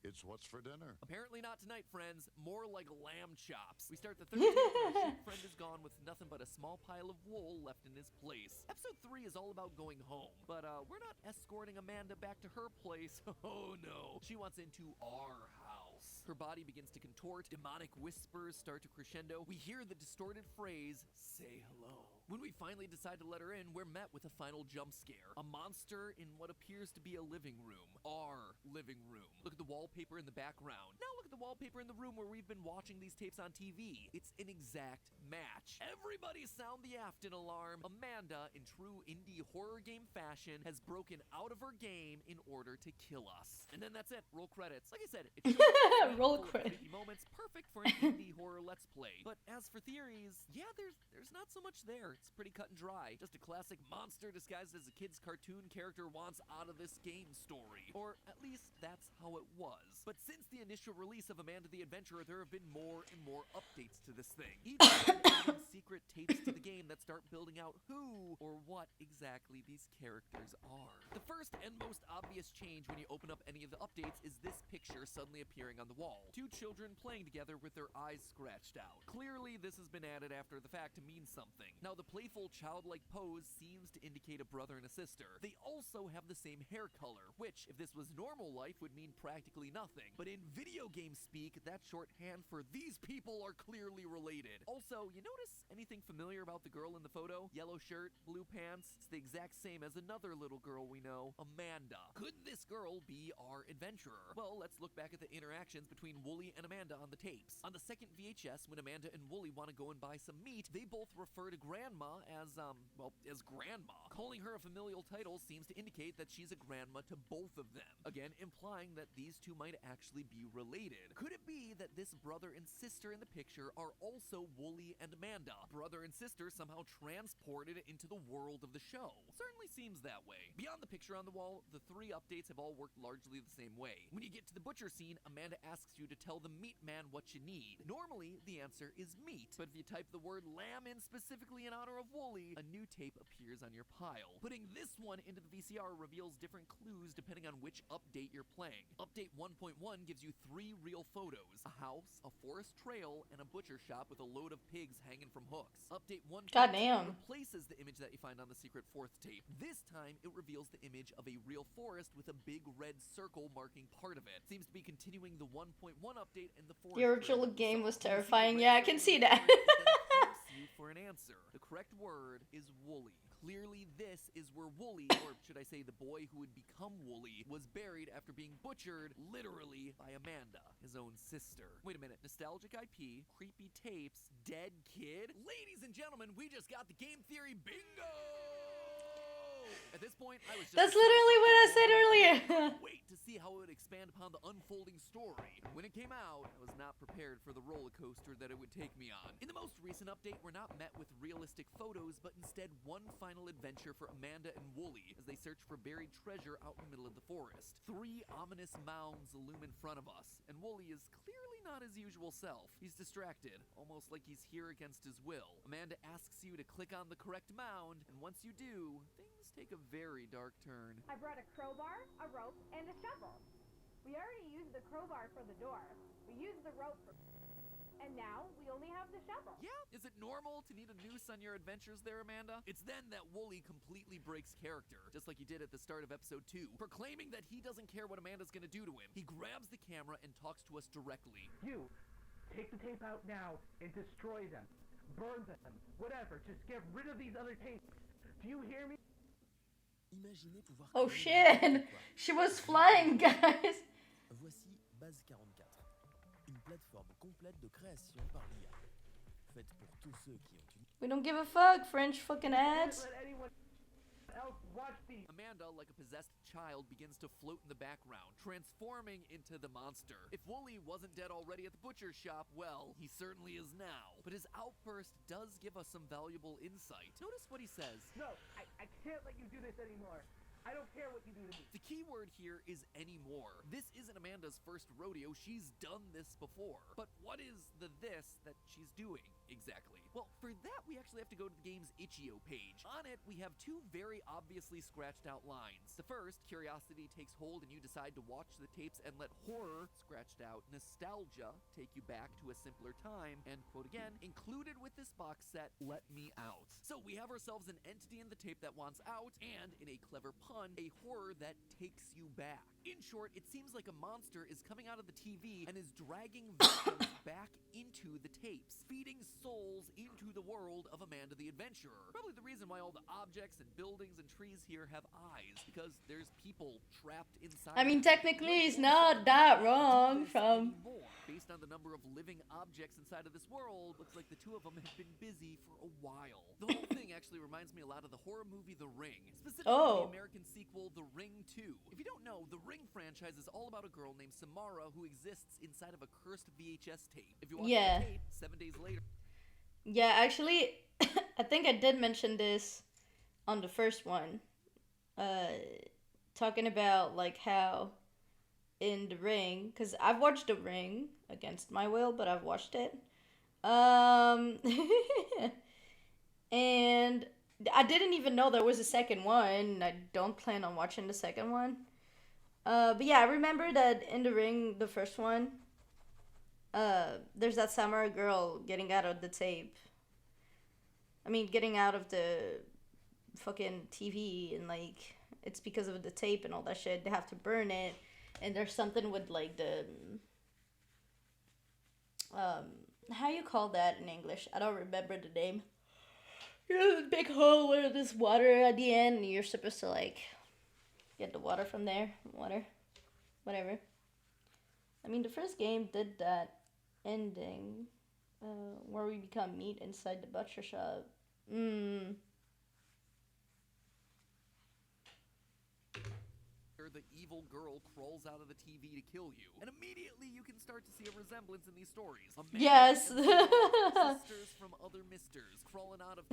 It's what's for dinner. Apparently not tonight, friends. More like lamb chops. We start the third tape where our sheep friend is gone with nothing but a small pile of wool left in his place. Episode 3 is all about going home, but we're not escorting Amanda back to her place. Oh no. She wants into our house. Her body begins to contort. Demonic whispers start to crescendo. We hear the distorted phrase, "Say hello." When we finally decide to let her in, we're met with a final jump scare. A monster in what appears to be a living room. Our living room. Look at the wallpaper in the background. Now look at the wallpaper in the room where we've been watching these tapes on TV. It's an exact match. Everybody sound the Afton alarm. Amanda, in true indie horror game fashion, has broken out of her game in order to kill us. And then that's it. Roll credits. Like I said, it's roll credits. Moments perfect for an indie horror let's play. But as for theories, yeah, there's not so much there. It's pretty cut and dry. Just a classic monster disguised as a kid's cartoon character wants out of this game story. Or at least that's how it was. But since the initial release of Amanda the Adventurer, there have been more and more updates to this thing. Even adding secret tapes to the game that start building out who or what exactly these characters are. The first and most obvious change when you open up any of the updates is this picture suddenly appearing on the wall. 2 children playing together with their eyes scratched out. Clearly, this has been added after the fact to mean something. Now, the playful, childlike pose seems to indicate a brother and a sister. They also have the same hair color, which, if this was normal life, would mean practically nothing. But in video game speak, that's shorthand for these people are clearly related. Also, you notice anything familiar about the girl in the photo? Yellow shirt, blue pants. It's the exact same as another little girl we know, Amanda. Could this girl be our adventurer? Well, let's look back at the interactions between Wooly and Amanda on the tapes. On the second VHS, when Amanda and Wooly want to go and buy some meat, they both refer to Grandma as Grandma. Calling her a familial title seems to indicate that she's a grandma to both of them. Again, implying that these two might actually be related. Could it be that this brother and sister in the picture are also Wooly and Amanda? Brother and sister somehow transported into the world of the show. Certainly seems that way. Beyond the picture on the wall, the 3 updates have all worked largely the same way. When you get to the butcher scene, Amanda asks you to tell the meat man what you need. Normally, the answer is meat, but if you type the word lamb in specifically in honor of Wooly, a new tape appears on your pile. Putting this one into the VCR reveals different clues depending on which update you're playing. Update 1.1 gives you 3 real photos: a house, a forest trail, and a butcher shop with a load of pigs hanging from hooks. Update 1.2 Goddamn. replaces the image that you find on the secret 4th tape. This time, it reveals the image of a real forest with a big red circle marking part of it. Seems to be continuing the 1.1 update and the forest. The original game was terrifying. Yeah, I can see that. you for an answer. The correct word is Wooly. Clearly, this is where Wooly, or should I say the boy who would become Wooly, was buried after being butchered, literally, by Amanda, his own sister. Wait a minute, nostalgic IP, creepy tapes, dead kid? Ladies and gentlemen, we just got the game theory bingo! At this point, I was just That's literally what I said earlier. wait to see how it would expand upon the unfolding story. When it came out, I was not prepared for the roller coaster that it would take me on. In the most recent update, we're not met with realistic photos, but instead one final adventure for Amanda and Wooly as they search for buried treasure out in the middle of the forest. 3 ominous mounds loom in front of us, and Wooly is clearly not his usual self. He's distracted, almost like he's here against his will. Amanda asks you to click on the correct mound, and once you do, things take a very dark turn. I brought a crowbar, a rope, and a shovel. We already used the crowbar for the door. We used the rope for... And now, we only have the shovel. Yeah, is it normal to need a noose on your adventures there, Amanda? It's then that Wooly completely breaks character, just like he did at the start of episode 2, proclaiming that he doesn't care what Amanda's gonna do to him. He grabs the camera and talks to us directly. You, take the tape out now and destroy them. Burn them. Whatever. Just get rid of these other tapes. Do you hear me? Oh shit! She was flying, guys! Voici Base 44, une plateforme complète de création par l'IA, faite pour tous ceux qui ont une... We don't give a fuck, French fucking ads. Let anyone else watch these. Amanda, like a possessed child, begins to float in the background, transforming into the monster. If Wooly wasn't dead already at the butcher shop, well, he certainly is now. But his outburst does give us some valuable insight. Notice what he says. No, I can't let you do this anymore. I don't care what you do to me. The key word here is anymore. This isn't Amanda's first rodeo. She's done this before. But what is the this that she's doing exactly? Well, for that, we actually have to go to the game's itch.io page. On it, we have 2 very obviously scratched out lines. The first, curiosity takes hold and you decide to watch the tapes and let horror, scratched out, nostalgia, take you back to a simpler time, and, quote again, included with this box set, let me out. So we have ourselves an entity in the tape that wants out, and, in a clever pun, a horror that takes you back. In short, it seems like a monster is coming out of the TV and is dragging victims back into the tapes, feeding souls into the world of Amanda the Adventurer. Probably the reason why all the objects and buildings and trees here have eyes, because there's people trapped inside. I mean, technically, it's not that wrong from... Based on the number of living objects inside of this world, looks like the 2 of them have been busy for a while. The whole thing actually reminds me a lot of the horror movie The Ring, specifically the American sequel The Ring 2. If you don't know, The Ring franchise is all about a girl named Samara who exists inside of a cursed VHS tape. If you watch the tape, 7 days later... Yeah, actually, I think I did mention this on the first one. Talking about, like, how in The Ring, because I've watched The Ring against my will, but I've watched it. And I didn't even know there was a second one. I don't plan on watching the second one. But yeah, I remember that in The Ring, the first one, there's that samurai girl getting out of the tape. I mean, getting out of the fucking TV, and like, it's because of the tape and all that shit. They have to burn it, and there's something with like the how you call that in English? I don't remember the name. You know, the big hole where there's water at the end, and you're supposed to like get the water from there. Whatever. I mean, the first game did that ending where we become meat inside the butcher shop. The evil girl crawls out of the TV to kill you, and immediately you can start to see a resemblance in these stories. Yes. Sisters from other misters crawling out of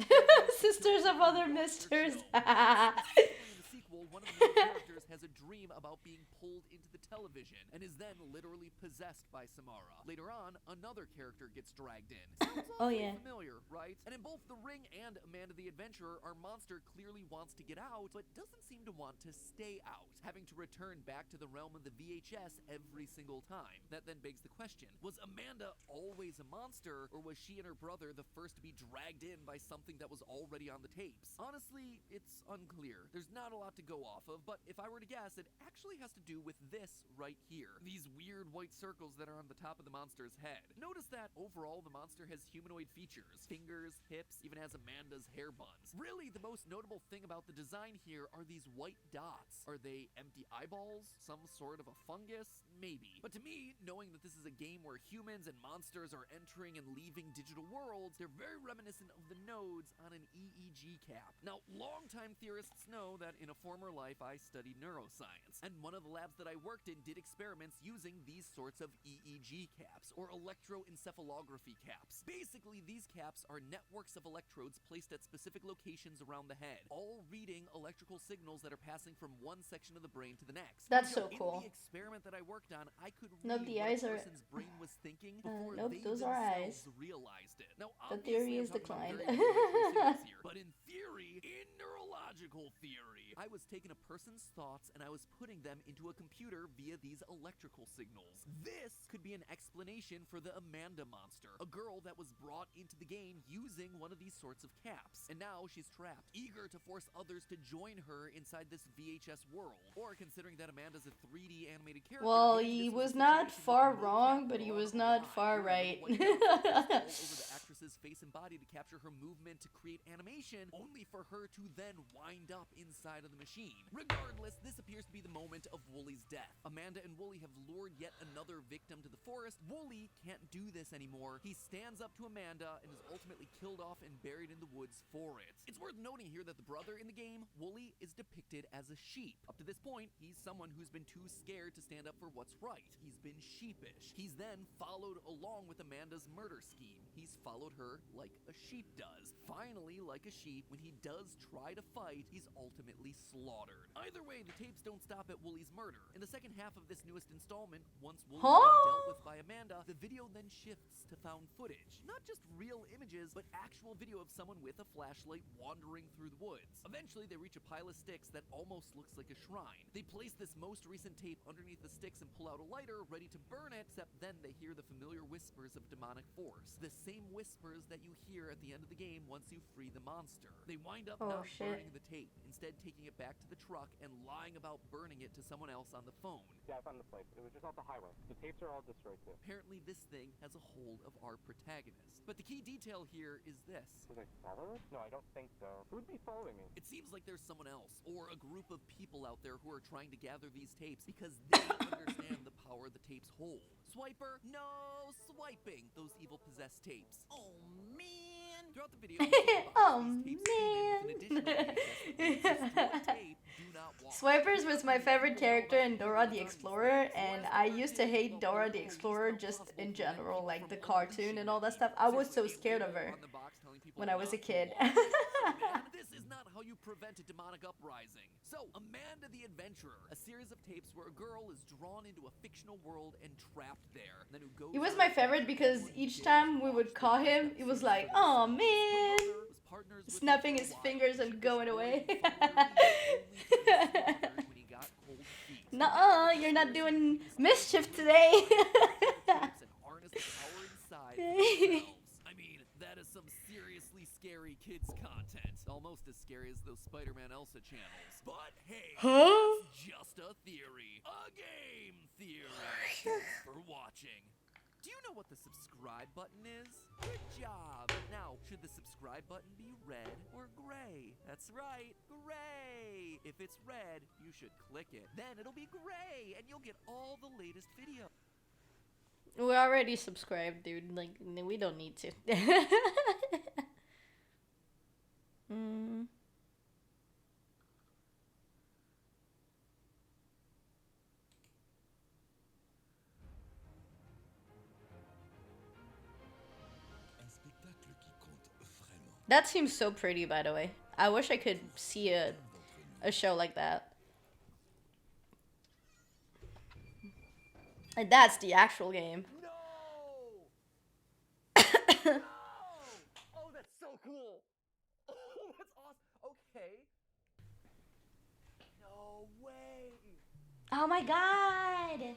sisters of other misters. In the sequel, one of the main characters has a dream about being pulled into the television and is then literally possessed by Samara. Later on, another character gets dragged in. Sounds familiar, right? And in both The Ring and Amanda the Adventurer, our monster clearly wants to get out, but doesn't seem to want to stay out, having to return back to the realm of the VHS every single time. That then begs the question, was Amanda always a monster, or was she and her brother the first to be dragged in by something that was already on the tapes? Honestly, it's unclear. There's not a lot to go off of, but if I were to guess, it actually has to do with this right here. These weird white circles that are on the top of the monster's head. Notice that overall the monster has humanoid features, fingers, hips, even has Amanda's hair buns. Really, the most notable thing about the design here are these white dots. Are they empty eyeballs? Some sort of a fungus? Maybe. But to me, knowing that this is a game where humans and monsters are entering and leaving digital worlds, they're very reminiscent of the nodes on an EEG cap. Now, longtime theorists know that in a former life I studied neuroscience, and one of the labs that I worked in did experiments using these sorts of EEG caps, or electroencephalography caps. Basically, these caps are networks of electrodes placed at specific locations around the head, all reading electrical signals that are passing from one section of the brain to the next. That's so cool. In the experiment that I worked on, I could read Nope, the what eyes a are- person's brain was thinking before nope, they those are eyes. themselves realized it. Now, The obviously, theory I'm is talking about declined. very rudimentary signals here, but in theory, in neurological theory, I was taking a person's thoughts and I was putting them into a computer via these electrical signals. This could be an explanation for the Amanda monster, a girl that was brought into the game using one of these sorts of caps. And now she's trapped, eager to force others to join her inside this VHS world. Or considering that Amanda's a 3D animated character, Well, maybe he this was a not situation far with no wrong, cap but he or was a not lie, far or a right. white outfit all over the actress's face and body to capture her movement to create animation, only for her to then wind up inside of the machine. Regardless, this appears to be the moment of Wooly's death. Amanda and Wooly have lured yet another victim to the forest. Wooly can't do this anymore. He stands up to Amanda and is ultimately killed off and buried in the woods for it. It's worth noting here that the brother in the game, Wooly, is depicted as a sheep. Up to this point, he's someone who's been too scared to stand up for what's right. He's been sheepish. He's then followed along with Amanda's murder scheme. He's followed her like a sheep does. Finally, like a sheep, when he does try to fight, he's ultimately slaughtered. Either way, the tapes don't stop at Wooly's murder. In the second half of this newest installment, once Wooly's been dealt with by Amanda, the video then shifts to found footage. Not just real images, but actual video of someone with a flashlight wandering through the woods. Eventually, they reach a pile of sticks that almost looks like a shrine. They place this most recent tape underneath the sticks and pull out a lighter, ready to burn it, except then they hear the familiar whispers of demonic force. The same whispers that you hear at the end of the game once you free the monster. They wind up not burning the tape, instead taking it back to the truck and lying about burning it to someone else on the phone. Yeah, I found the place. It was just off the highway. The tapes are all destroyed too. Apparently this thing has a hold of our protagonist. But the key detail here is this. Was I followed? No, I don't think so. Who would be following me? It seems like there's someone else, or a group of people out there who are trying to gather these tapes because they understand the power the tapes hold. Swiper, no swiping those evil possessed tapes. Oh man! Throughout the video, Oh man! Swipers was my favorite character in Dora the Explorer, and I used to hate Dora the Explorer just in general, like the cartoon and all that stuff. I was so scared of her when I was a kid. This is not how you prevent a demonic uprising. So, Amanda the Adventurer, a series of tapes where a girl is drawn into a fictional world and trapped there. Then who goes He was my favorite because each time we would call him, it was like, oh man, snapping his fingers and going away. Nuh-uh, you're not doing mischief today. I mean, that is some seriously scary kids content. Almost as scary as those Spider-Man Elsa channels. But hey, it's just a theory. A game theory. Thanks for watching. Do you know what the subscribe button is? Good job. Now, should the subscribe button be red or gray? That's right, gray. If it's red, you should click it. Then it'll be gray, and you'll get all the latest videos. We're already subscribed, dude. Like, we don't need to. That seems so pretty, by the way. I wish I could see a show like that. And that's the actual game. Oh, that's so cool. Oh, that's awesome. Okay. No way. Oh my god!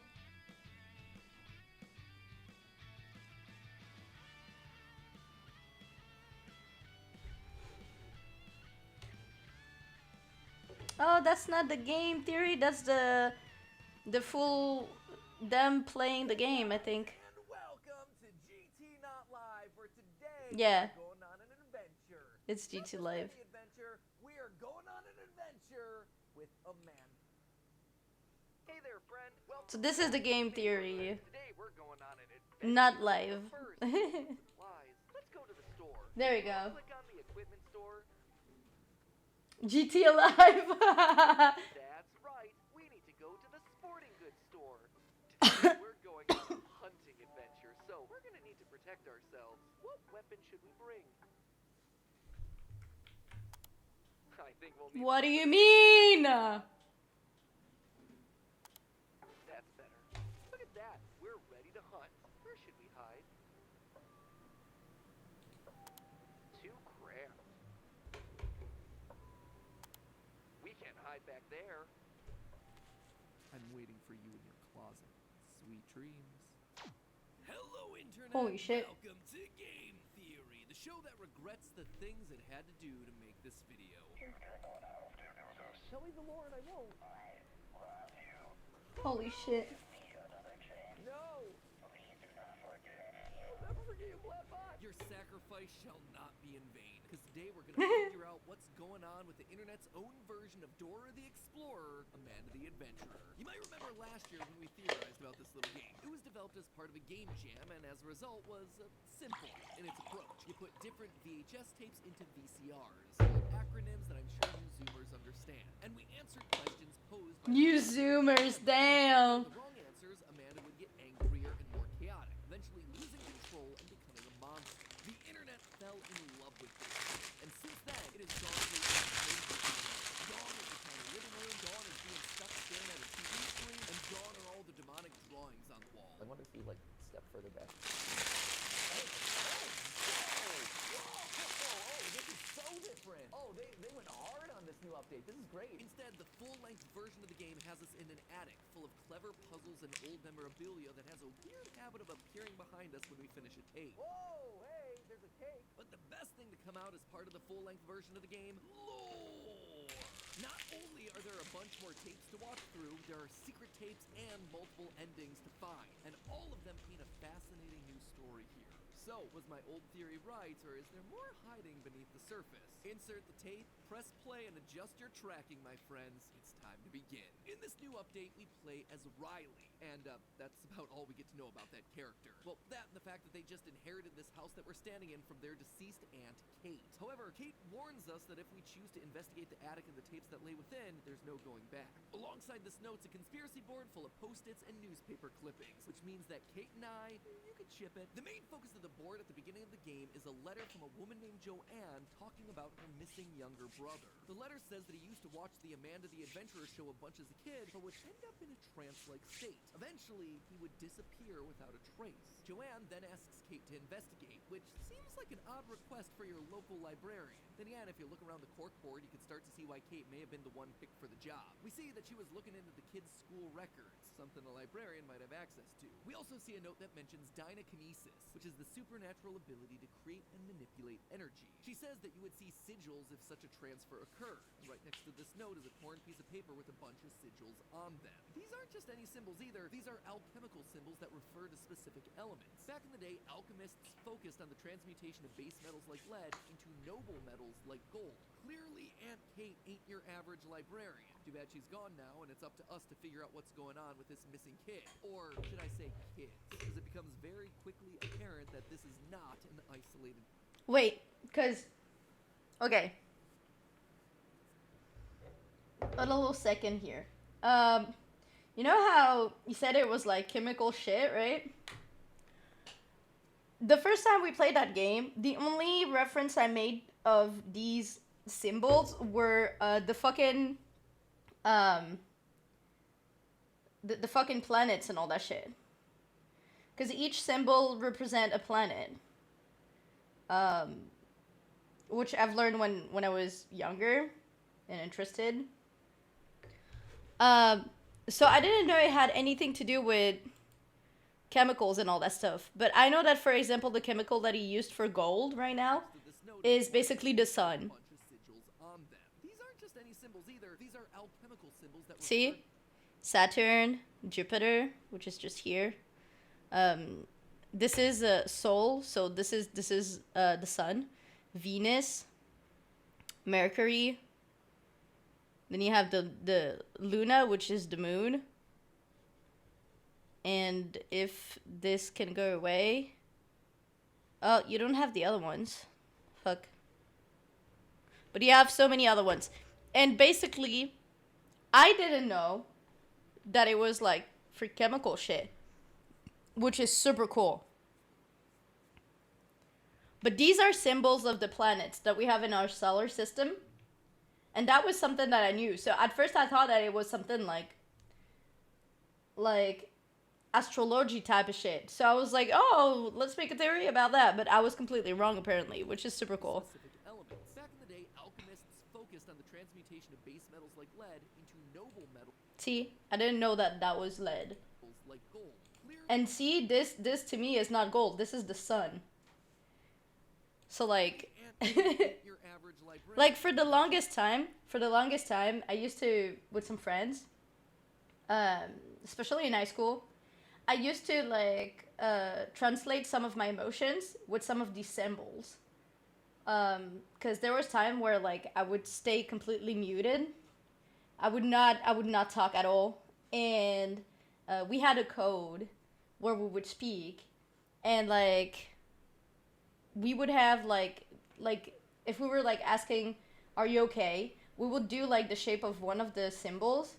Oh, that's not the game theory. That's the full them playing the game, I think. And welcome to GT Not Live, where today Yeah. we're going on an adventure. It's GT Live. The adventure, we are going on an adventure with a man. Hey there, friend. Welcome So this is the game theory, Today we're going on an adventure. not live. Supplies. Let's go to the store. There we go. Click on the equipment store. GT Alive. That's right. We need to go to the sporting goods store. Today we're going on a hunting adventure, so we're gonna need to protect ourselves. What weapon should we bring? I think we'll need. What do you mean? That's better. Look at that. We're ready to hunt. Where should we hide? Too cramped. We can't hide back there. I'm waiting for you in your closet. Sweet dreams. Hello, Internet. Holy shit. Welcome to Game Theory, the show that regrets the things it had to do to make this video. Tell me the Lord, I won't. Holy shit. No! I'll never forget you, Blackbot! Your sacrifice shall not be in vain. Because today we're going to figure out what's going on with the internet's own version of Dora the Explorer, Amanda the Adventurer. You might remember last year when we theorized about this little game. It was developed as part of a game jam, and as a result was simple in its approach. You put different VHS tapes into VCRs, acronyms that I'm sure you Zoomers understand. And we answered questions posed by You Zoomers, damn. the wrong answers, Amanda would get angrier and more chaotic, eventually losing control and becoming a monster. The internet fell in love with this, and since then, it has gone through a crazy phenomenon. Gone is the tiny living room, gone is being stuck staring at a TV screen, and gone are all the demonic drawings on the wall. I wonder if he like step further back. This is so different. Oh, they went hard on this new update. This is great. Instead, the full-length version of the game has us in an attic full of clever puzzles and old memorabilia that has a weird habit of appearing behind us when we finish a tape. Whoa, hey, there's a cake. But the best thing to come out as part of the full-length version of the game, lore. Not only are there a bunch more tapes to watch through, there are secret tapes and multiple endings to find, and all of them paint a fascinating new story here. So, was my old theory right, or is there more hiding beneath the surface? Insert the tape, press play, and adjust your tracking, my friends. It's time to begin. In this new update, we play as Riley, and that's about all we get to know about that character. Well, that and the fact that they just inherited this house that we're standing in from their deceased aunt, Kate. However, Kate warns us that if we choose to investigate the attic and the tapes that lay within, there's no going back. Alongside this note's a conspiracy board full of post-its and newspaper clippings, which means that Kate and I, you could chip it. The main focus of the board at the beginning of the game is a letter from a woman named Joanne talking about her missing younger brother. The letter says that he used to watch the Amanda the Adventurer show a bunch as a kid, but would end up in a trance-like state. Eventually, he would disappear without a trace. Joanne then asks Kate to investigate, which seems like an odd request for your local librarian. Then again, if you look around the corkboard, you can start to see why Kate may have been the one picked for the job. We see that she was looking into the kids' school records, something a librarian might have access to. We also see a note that mentions dynakinesis, which is the supernatural ability to create and manipulate energy. She says that you would see sigils if such a transfer occurred. And right next to this note is a torn piece of paper with a bunch of sigils on them. These aren't just any symbols either. These are alchemical symbols that refer to specific elements. Back in the day, alchemists focused on the transmutation of base metals like lead into noble metals like gold. Clearly, Aunt Kate ain't your average librarian. Too bad she's gone now, and it's up to us to figure out what's going on with this missing kid. Or should I say kids? Because it becomes very quickly apparent that this is not an isolated... Wait, because... Okay. A little second here. You know how you said it was like chemical shit, right? The first time we played that game, the only reference I made of these symbols were the fucking the fucking planets and all that shit. Because each symbol represent a planet. Which I've learned when I was younger and interested. So I didn't know it had anything to do with chemicals and all that stuff. But I know that, for example, the chemical that he used for gold right now is basically the sun. These aren't just any symbols these are alchemical symbols that See? Saturn, Jupiter, which is just here. This is Sol, so this is the sun. Venus, Mercury. Then you have the Luna, which is the moon. And if this can go away... Oh, you don't have the other ones. Fuck. But you have so many other ones. And basically, I didn't know that it was like for chemical shit. Which is super cool. But these are symbols of the planets that we have in our solar system. And that was something that I knew. So at first I thought that it was something like astrology type of shit. So I was like, oh, let's make a theory about that. But I was completely wrong apparently, which is super cool. elements. Back in the day, alchemists focused on the transmutation of base metals like lead into noble metals See, I didn't know that that was lead. like gold. And see, this to me is not gold. This is the sun. So like, Your average librarian. like for the longest time, I used to, with some friends, especially in high school, I used to like translate some of my emotions with some of these symbols. Because there was time where like I would stay completely muted. I would not talk at all, and we had a code where we would speak, and like we would have like if we were like asking, "Are you okay?" we would do like the shape of one of the symbols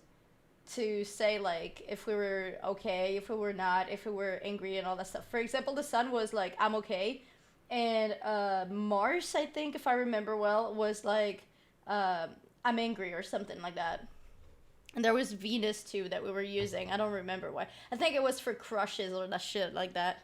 to say like if we were okay, if we were not, if we were angry and all that stuff. For example, the sun was like, "I'm okay," and Mars, I think if I remember well, was like I'm angry or something like that. And there was Venus too that we were using. I don't remember why. I think it was for crushes or that shit like that.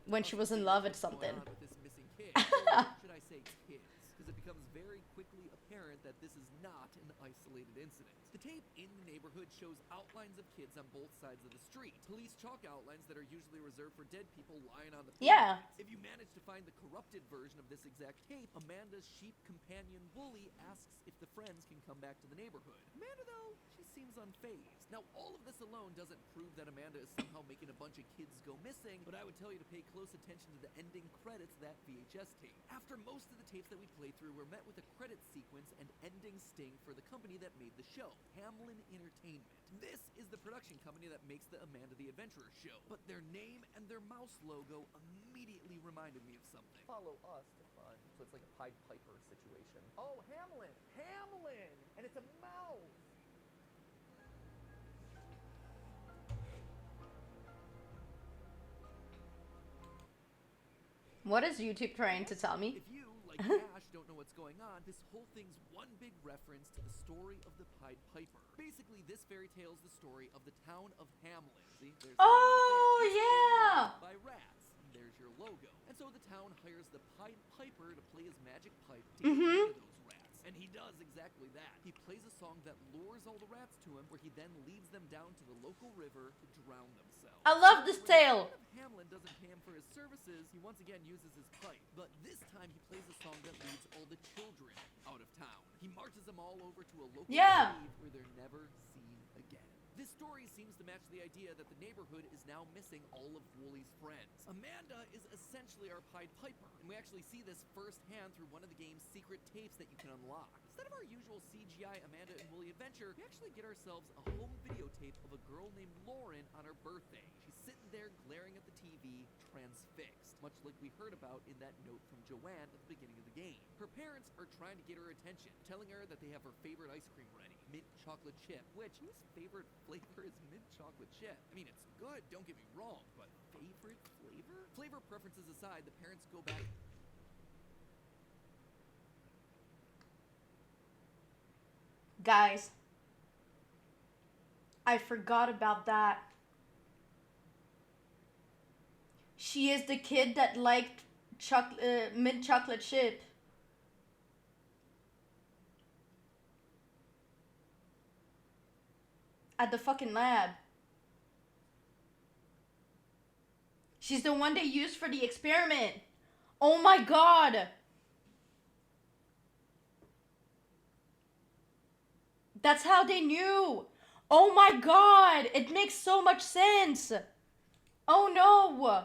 When she was in love with something. Should I say kids? Because it becomes very quickly apparent that this is not an isolated incident. The tape in the neighborhood shows outlines of kids on both sides of the street. Police chalk outlines that are usually reserved for dead people lying on the Yeah. pavement. If you manage to find the corrupted version of this exact tape, Amanda's sheep companion Wooly asks if the friends can come back to the neighborhood. Amanda, though, she seems unfazed. Now, all of this alone doesn't prove that Amanda is somehow making a bunch of kids go missing, but I would tell you to pay close attention to the ending credits of that VHS tape. After most of the tapes that we played through, we're met with a credit sequence and ending sting for the company that made the show, Hamlin Entertainment. This is the production company that makes the Amanda the Adventurer show, but their name and their mouse logo immediately reminded me of something. Follow us to find. So it's like a Pied Piper situation. Oh, Hamlin! Hamlin! And it's a mouse! What is YouTube trying to tell me? If you, like Ash, don't know what's going on, this whole thing's one big reference to the story of the Pied Piper. Basically, this fairy tale is the story of the town of Hamlin. See, there's the Oh, right there. yeah! By rats. And there's your logo. And so the town hires the Pied Piper to play his magic pipe to get rid of those rats. And he does exactly that. He plays a song that lures all the rats to him, where he then leads them down to the local river to drown themselves. I love this tale. Hamlin doesn't pay him for his services, he once again uses his pipe. But this time he plays a song that leads all the children out of town. He marches them all over to a local cave where they're never seen again. This story seems to match the idea that the neighborhood is now missing all of Wooly's friends. Amanda is essentially our Pied Piper, and we actually see this firsthand through one of the game's secret tapes that you can unlock. Instead of our usual CGI Amanda and Wooly adventure, we actually get ourselves a home videotape of a girl named Lauren on her birthday. She's sitting there glaring at the TV, transfixed, much like we heard about in that note from Joanne at the beginning of the game. Her parents are trying to get her attention, telling her that they have her favorite ice cream ready, mint chocolate chip, which whose favorite flavor is mint chocolate chip? I mean, it's good, don't get me wrong, but favorite flavor? Flavor preferences aside, the parents go back. Guys, I forgot about that. She is the kid that liked mint chocolate chip. At the fucking lab. She's the one they used for the experiment. Oh my god. That's how they knew. Oh my god, it makes so much sense. Oh no.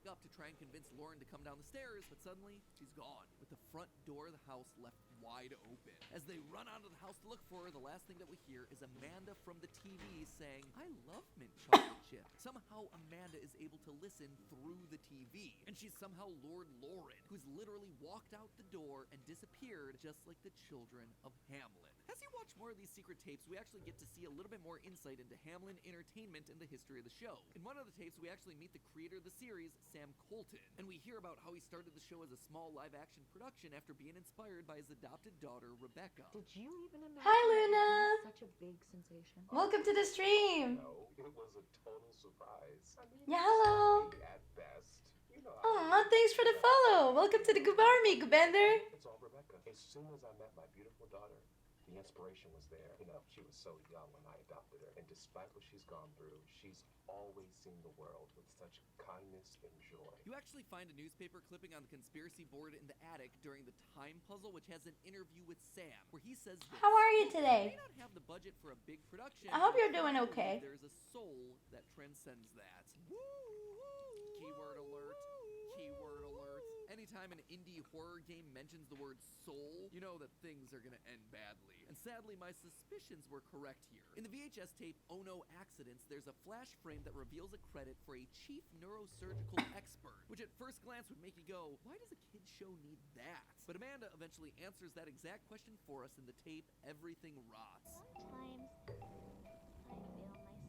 Up to try and convince Lauren to come down the stairs, but suddenly she's gone, with the front door of the house left wide open. As they run out of the house to look for her, the last thing that we hear is Amanda from the TV saying, "I love mint chocolate chip." Somehow Amanda is able to listen through the TV, and she's somehow Lord Lauren, who's literally walked out the door and disappeared just like the children of Hamlin. As you watch more of these secret tapes, we actually get to see a little bit more insight into Hamlin Entertainment and the history of the show. In one of the tapes, we actually meet the creator of the series, Sam Colton, and we hear about how he started the show as a small live-action production after being inspired by his adopted daughter, Rebecca. Did you even imagine Hi, it Luna. was such a big sensation? Welcome to the stream. No, it was a total surprise. Yeah, hello. At best, you know. Aw, thanks for the follow. Welcome to the Goob Army, Goobander. It's all Rebecca. As soon as I met my beautiful daughter, the inspiration was there. You know, she was so young when I adopted her, and despite what she's gone through, she's always seen the world with such kindness and joy. You actually find a newspaper clipping on the conspiracy board in the attic during the time puzzle, which has an interview with Sam, where he says this: How are you "We today? may not have the budget for a big production. I hope but you're doing clearly okay. There's a soul that transcends that." Keyword alert. Keyword alert. Anytime an indie horror game mentions the word soul, you know that things are gonna end badly. And sadly, my suspicions were correct here. In the VHS tape Oh No Accidents, there's a flash frame that reveals a credit for a chief neurosurgical expert, which at first glance would make you go, why does a kid's show need that? But Amanda eventually answers that exact question for us in the tape Everything Rots. Sometimes I feel myself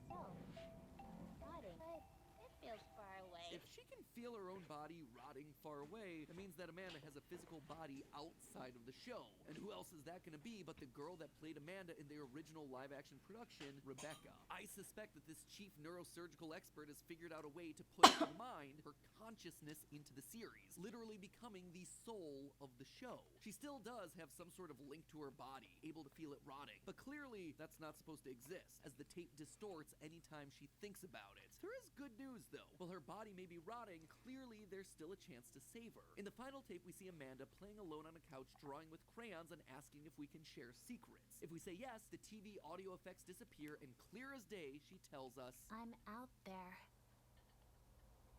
rotting, but it feels far away. If she can feel her own body rotting far away, that means that Amanda has a physical body outside of the show. And who else is that going to be but the girl that played Amanda in the original live-action production, Rebecca. I suspect that this chief neurosurgical expert has figured out a way to put her mind, her consciousness, into the series, literally becoming the soul of the show. She still does have some sort of link to her body, able to feel it rotting, but clearly that's not supposed to exist, as the tape distorts anytime she thinks about it. There is good news though. While her body may be rotting, clearly there's still a chance to save her. In the final tape, we see Amanda playing alone on a couch, drawing with crayons and asking if we can share secrets. If we say yes, the TV audio effects disappear, and clear as day, she tells us, I'm out there.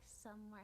Somewhere.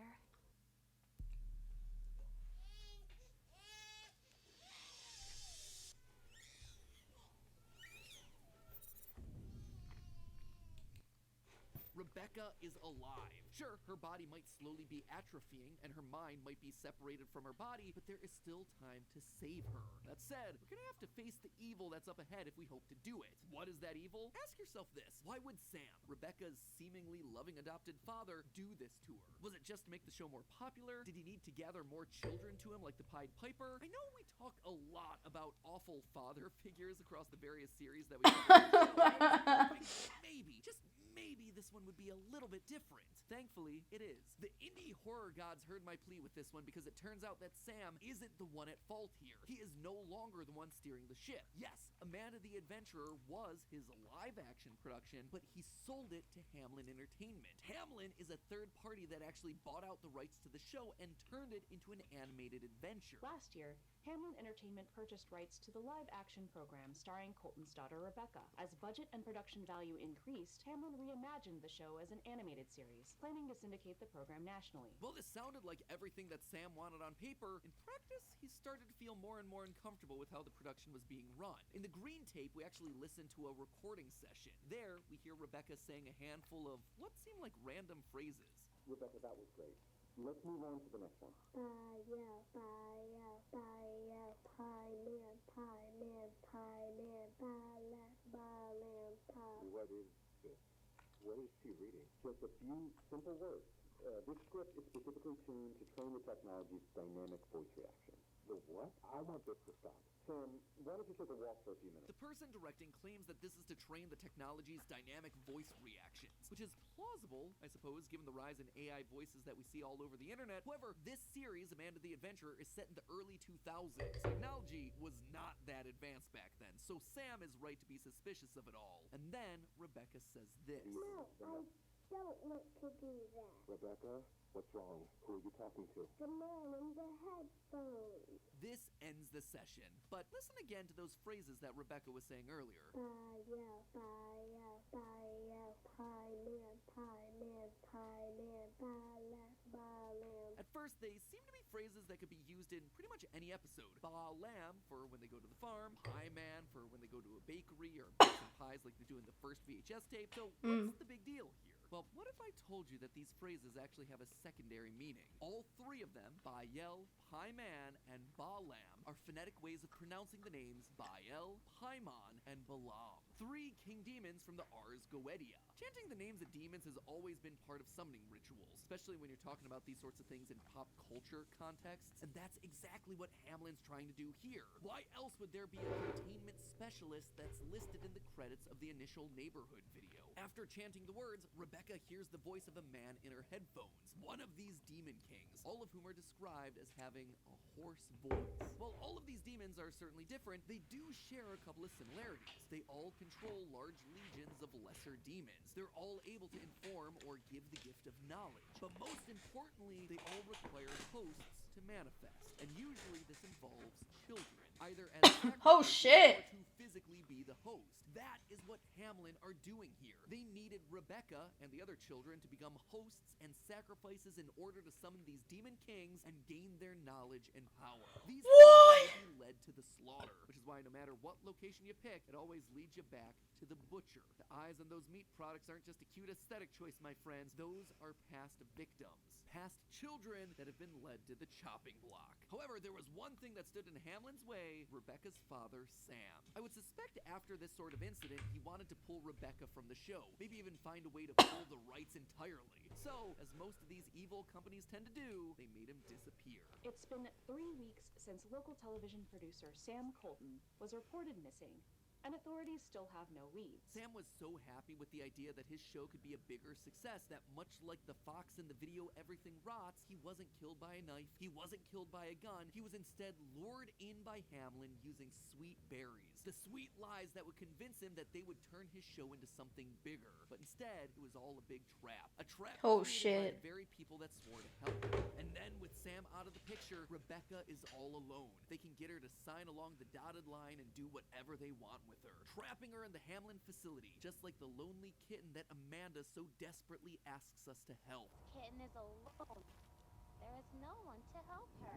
Rebecca is alive. Sure, her body might slowly be atrophying and her mind might be separated from her body, but there is still time to save her. That said, we're gonna have to face the evil that's up ahead if we hope to do it. What is that evil? Ask yourself this: why would Sam, Rebecca's seemingly loving adopted father, do this to her? Was it just to make the show more popular? Did he need to gather more children to him like the Pied Piper? I know we talk a lot about awful father figures across the various series that we cover. Maybe, just maybe this one would be a little bit different. Thankfully, it is. The indie horror gods heard my plea with this one because it turns out that Sam isn't the one at fault here. He is no longer the one steering the ship. Yes, Amanda the Adventurer was his live-action production, but he sold it to Hamlin Entertainment. Hamlin is a third party that actually bought out the rights to the show and turned it into an animated adventure. Last year, Hamlin Entertainment purchased rights to the live-action program starring Colton's daughter Rebecca. As budget and production value increased, Hamlin reimagined the show as an animated series, planning to syndicate the program nationally. Well, this sounded like everything that Sam wanted on paper. In practice, he started to feel more and more uncomfortable with how the production was being run. In the green tape, we actually listened to a recording session. There, we hear Rebecca saying a handful of what seemed like random phrases. Rebecca, that was great. Let's move on to the next one. Pie man, pie man, pie man, pie. What is this? What is she reading? Just a few simple words. This script is specifically tuned to train the technology's dynamic voice reaction. The what? I want this to stop. Sam, why don't you take a walk for a few minutes? The person directing claims that this is to train the technology's dynamic voice reactions, which is plausible, I suppose, given the rise in AI voices that we see all over the internet. However, this series, Amanda the Adventurer, is set in the early 2000s. Technology was not that advanced back then, so Sam is right to be suspicious of it all. And then Rebecca says this. No, don't want to do that. Rebecca, what's wrong? Who are you talking to? The man in the headphones. This ends the session, but listen again to those phrases that Rebecca was saying earlier. Pie, yeah, pie, yeah, pie, yeah, pie man, pie man, pie man, pie lamb, pie lamb. At first, they seem to be phrases that could be used in pretty much any episode. Ba lamb for when they go to the farm, pie man for when they go to a bakery or make some pies like they do in the first VHS tape. So what's the big deal here? Well, what if I told you that these phrases actually have a secondary meaning? All three of them, Bael, Paiman, and Balam, are phonetic ways of pronouncing the names Bael, Paimon, and Balam. Three king demons from the Ars Goetia. Chanting the names of demons has always been part of summoning rituals, especially when you're talking about these sorts of things in pop culture contexts, and that's exactly what Hamlin's trying to do here. Why else would there be a containment specialist that's listed in the credits of the initial Neighborhood video? After chanting the words, Rebecca hears the voice of a man in her headphones, one of these demon kings, all of whom are described as having a hoarse voice. While all of these demons are certainly different, they do share a couple of similarities. They all control large legions of lesser demons. They're all able to inform or give the gift of knowledge. But most importantly, they all require hosts to manifest. And usually this involves children, either as Oh shit! or to physically be the host. That is what Hamlin are doing here. They needed Rebecca and the other children to become hosts and sacrifices in order to summon these demon kings and gain their knowledge and power. These kings led to the slaughter, which is why no matter what location you pick, it always leads you back to the butcher. The eyes on those meat products aren't just a cute aesthetic choice, my friends. Those are past victims. Past children that have been led to the chopping block. However, there was one thing that stood in Hamlin's way: Rebecca's father, Sam. I would suspect after this sort of incident, he wanted to pull Rebecca from the show, maybe even find a way to pull the rights entirely. So, as most of these evil companies tend to do, they made him disappear. It's been 3 weeks since local television producer Sam Colton was reported missing, and authorities still have no leads. Sam was so happy with the idea that his show could be a bigger success that, much like the fox in the video Everything Rots, he wasn't killed by a knife, he wasn't killed by a gun, he was instead lured in by Hamlin using sweet berries. The sweet lies that would convince him that they would turn his show into something bigger. But instead, it was all a big trap. A trap Oh, created by shit. the very people that swore to help. And then, with Sam out of the picture, Rebecca is all alone. They can get her to sign along the dotted line and do whatever they want with her, trapping her in the Hamlin facility, just like the lonely kitten that Amanda so desperately asks us to help. Kitten is alone. There is no one to help her.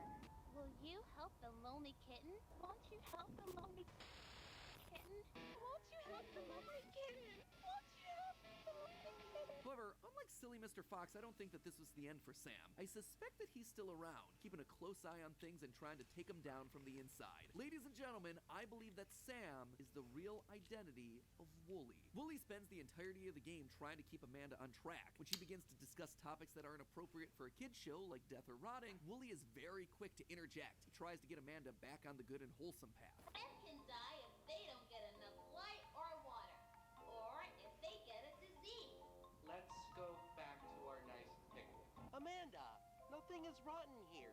Will you help the lonely kitten? Won't you help the lonely kitten? Won't you help the lonely kitten? Won't you help the lonely kitten? However, unlike silly Mr. Fox, I don't think that this was the end for Sam. I suspect that he's still around, keeping a close eye on things and trying to take them down from the inside. Ladies and gentlemen, I believe that Sam is the real identity of Wooly. Wooly spends the entirety of the game trying to keep Amanda on track. When she begins to discuss topics that aren't appropriate for a kid's show, like death or rotting, Wooly is very quick to interject. He tries to get Amanda back on the good and wholesome path. Friends can die if they don't get enough light or water, or if they get a disease. Let's go back to our nice picnic. Amanda, nothing is rotten here.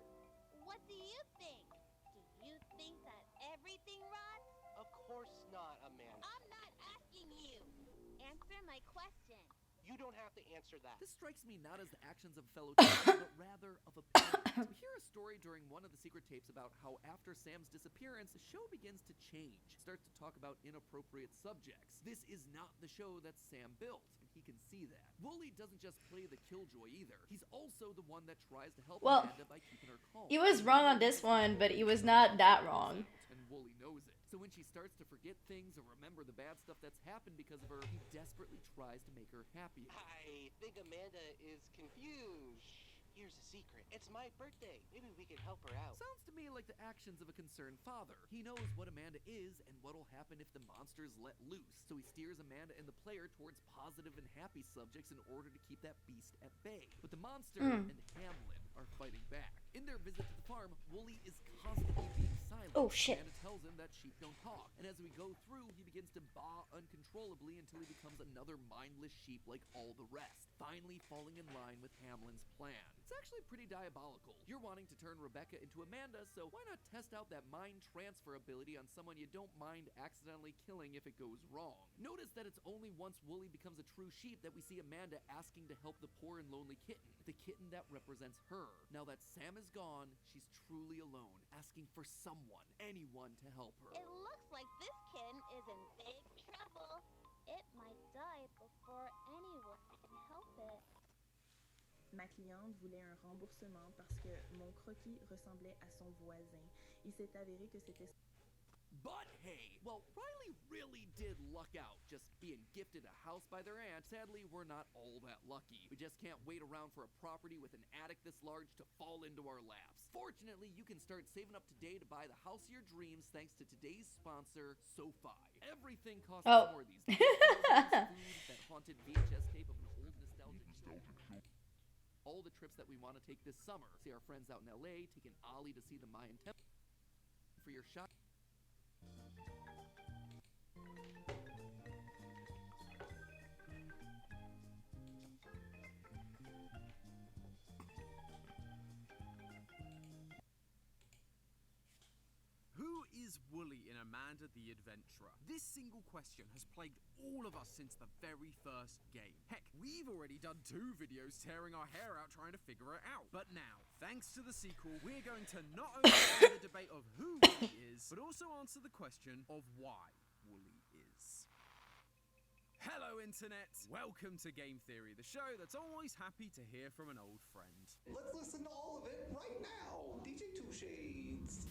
What do you think? Do you think that everything rots? Of course not, Amanda. I'm not asking you. Answer my question. You don't have to answer that. This strikes me not as the actions of a fellow child, but rather of a parent. We hear a story during one of the secret tapes about how after Sam's disappearance, the show begins to change. It starts to talk about inappropriate subjects. This is not the show that Sam built, and he can see that. Wooly doesn't just play the killjoy either. He's also the one that tries to help Well, Amanda by keeping her calm. he was wrong on this one, but he was not that wrong. And Wooly knows it. So when she starts to forget things or remember the bad stuff that's happened because of her, he desperately tries to make her happy. I think Amanda is confused. Here's a secret. It's my birthday. Maybe we can help her out. Sounds to me like the actions of a concerned father. He knows what Amanda is and what'll happen if the monster's let loose. So he steers Amanda and the player towards positive and happy subjects in order to keep that beast at bay. But the monster and Hamlin are fighting back. In their visit to the farm, Wooly is constantly being silent. Oh, shit. Amanda tells him that sheep don't talk. And as we go through, he begins to baa uncontrollably until he becomes another mindless sheep like all the rest. finally falling in line with Hamlin's plan. It's actually pretty diabolical. You're wanting to turn Rebecca into Amanda, so why not test out that mind transfer ability on someone you don't mind accidentally killing if it goes wrong? Notice that it's only once Wooly becomes a true sheep that we see Amanda asking to help the poor and lonely kitten, the kitten that represents her. Now that Sam is gone, she's truly alone, asking for someone, anyone to help her. It looks like this kitten is in big trouble. It might die before anyone can help it. Ma cliente voulait un remboursement parce que mon croquis ressemblait à son voisin. Il s'est avéré que c'était... But hey, well, Riley really did luck out, just being gifted a house by their aunt. Sadly, we're not all that lucky. We just can't wait around for a property with an attic this large to fall into our laps. Fortunately, you can start saving up today to buy the house of your dreams thanks to today's sponsor, SoFi. Everything costs more these days. Food, that haunted VHS tape of an old nostalgic show. All the trips that we want to take this summer. See our friends out in LA, taking Ollie to see the Mayan temple. For your shot. Who is Wooly in Amanda the Adventurer? This single question has plagued all of us since the very first game. Heck, we've already done 2 videos tearing our hair out trying to figure it out. But now, thanks to the sequel, we're going to not only answer the debate of who Wooly is, but also answer the question of why Wooly is. Hello, Internet! Welcome to Game Theory, the show that's always happy to hear from an old friend. Let's listen to all of it right now. DJ Two Shades.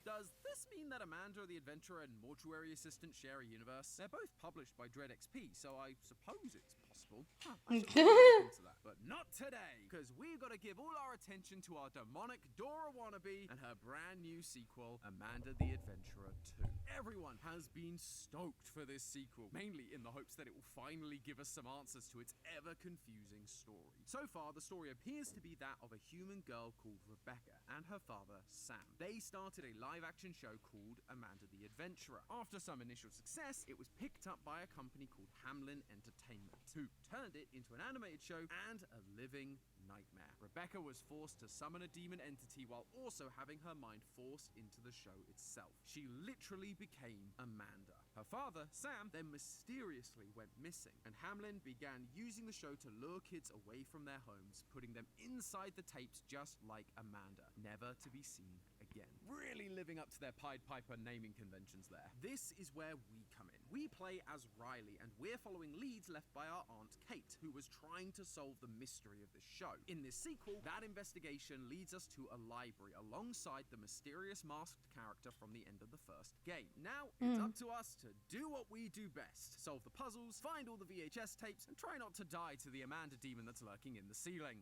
Does this mean that Amanda the Adventurer and Mortuary Assistant share a universe? They're both published by Dread XP, so I suppose it's possible. I should look into that. But not today, because we've got to give all our attention to our demonic Dora wannabe and her brand new sequel, Amanda the Adventurer 2. Everyone has been stoked for this sequel, mainly in the hopes that it will finally give us some answers to its ever-confusing story. So far, the story appears to be that of a human girl called Rebecca and her father, Sam. They started a live-action show called Amanda the Adventurer. After some initial success, it was picked up by a company called Hamlin Entertainment, who turned it into an animated show and a living nightmare. Rebecca was forced to summon a demon entity while also having her mind forced into the show itself. She literally became Amanda. Her father, Sam, then mysteriously went missing, and Hamlin began using the show to lure kids away from their homes, putting them inside the tapes just like Amanda, never to be seen again. Really living up to their Pied Piper naming conventions there. This is where we come in. We play as Riley, and we're following leads left by our Aunt Kate, who was trying to solve the mystery of the show. In this sequel, that investigation leads us to a library alongside the mysterious masked character from the end of the first game. Now, it's up to us to do what we do best. Solve the puzzles, find all the VHS tapes, and try not to die to the Amanda demon that's lurking in the ceiling.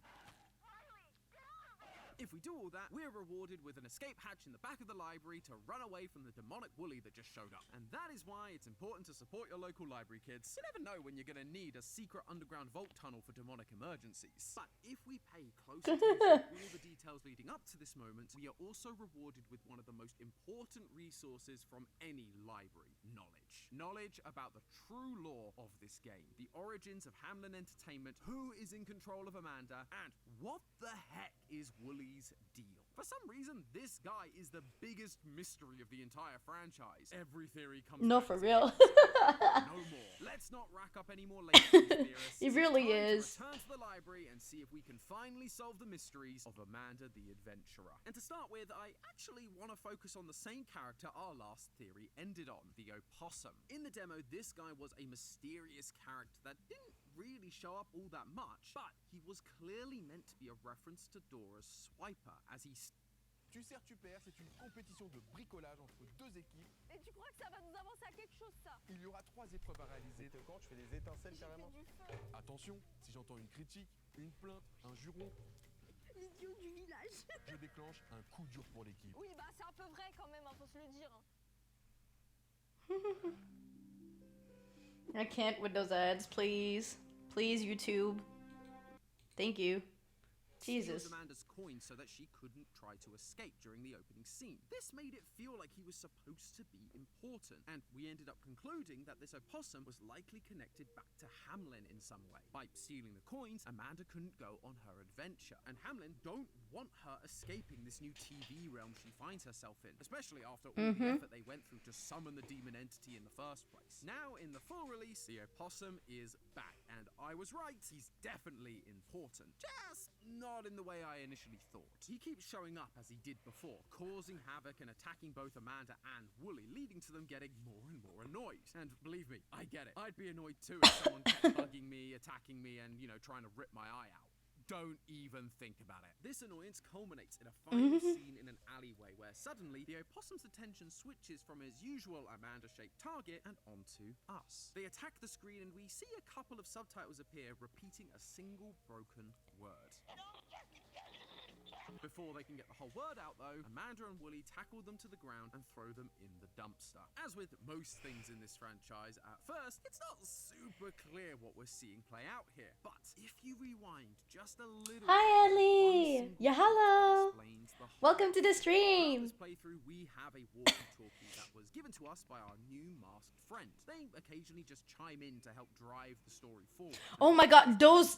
If we do all that, we're rewarded with an escape hatch in the back of the library to run away from the demonic Wooly that just showed up. And that is why it's important to support your local library, kids. You never know when you're gonna need a secret underground vault tunnel for demonic emergencies. But if we pay close attention to all the details leading up to this moment, we are also rewarded with one of the most important resources from any library: knowledge. Knowledge about the true lore of this game, the origins of Hamlin Entertainment, who is in control of Amanda, and what the heck is Wooly's deal. For some reason, this guy is the biggest mystery of the entire franchise. Every theory comes No, back for to real. No more. Let's not rack up any more latency theorists. It really It's is. time to return to the library and see if we can finally solve the mysteries of Amanda the Adventurer. And to start with, I actually want to focus on the same character our last theory ended on, the opossum. In the demo, this guy was a mysterious character that didn't really show up all that much, but he was clearly meant to be a reference to Dora's swiper, as he Tu sers, tu perds, c'est une compétition de bricolage entre 2 équipes. Et tu crois que ça va nous avancer à quelque chose, ça? Il y aura 3 épreuves à réaliser. Quand je fais des étincelles carrément. Du feu. Attention, si j'entends une critique, une plainte, un juron, L'idiot du village. je déclenche un coup dur pour l'équipe. Oui, bah c'est un peu vrai quand même, hein, faut se le dire. I can't with those ads, please. Please, YouTube. Thank you. Jesus. steals Amanda's coin so that she couldn't try to escape during the opening scene. This made it feel like he was supposed to be important, and we ended up concluding that this opossum was likely connected back to Hamlin in some way. By stealing the coins, Amanda couldn't go on her adventure, and Hamlin don't want her escaping this new TV realm she finds herself in, especially after all the effort they went through to summon the demon entity in the first place. Now, in the full release, the opossum is back, and I was right, he's definitely important. Just not in the way I initially thought. He keeps showing up as he did before, causing havoc and attacking both Amanda and Wooly, leading to them getting more and more annoyed. And believe me, I get it. I'd be annoyed too if someone kept bugging me, attacking me, and, trying to rip my eye out. Don't even think about it. This annoyance culminates in a final scene in an alleyway where suddenly the opossum's attention switches from his usual Amanda-shaped target and onto us. They attack the screen and we see a couple of subtitles appear repeating a single broken word. Before they can get the whole word out though, Amanda and Wooly tackle them to the ground and throw them in the dumpster. As with most things in this franchise, at first, it's not super clear what we're seeing play out here. But if you rewind just a little Hi, Ellie! Yeah, hello! Welcome to the stream! In this playthrough, we have a walkie-talkie that was given to us by our new masked friend. They occasionally just chime in to help drive the story forward. Oh my god, those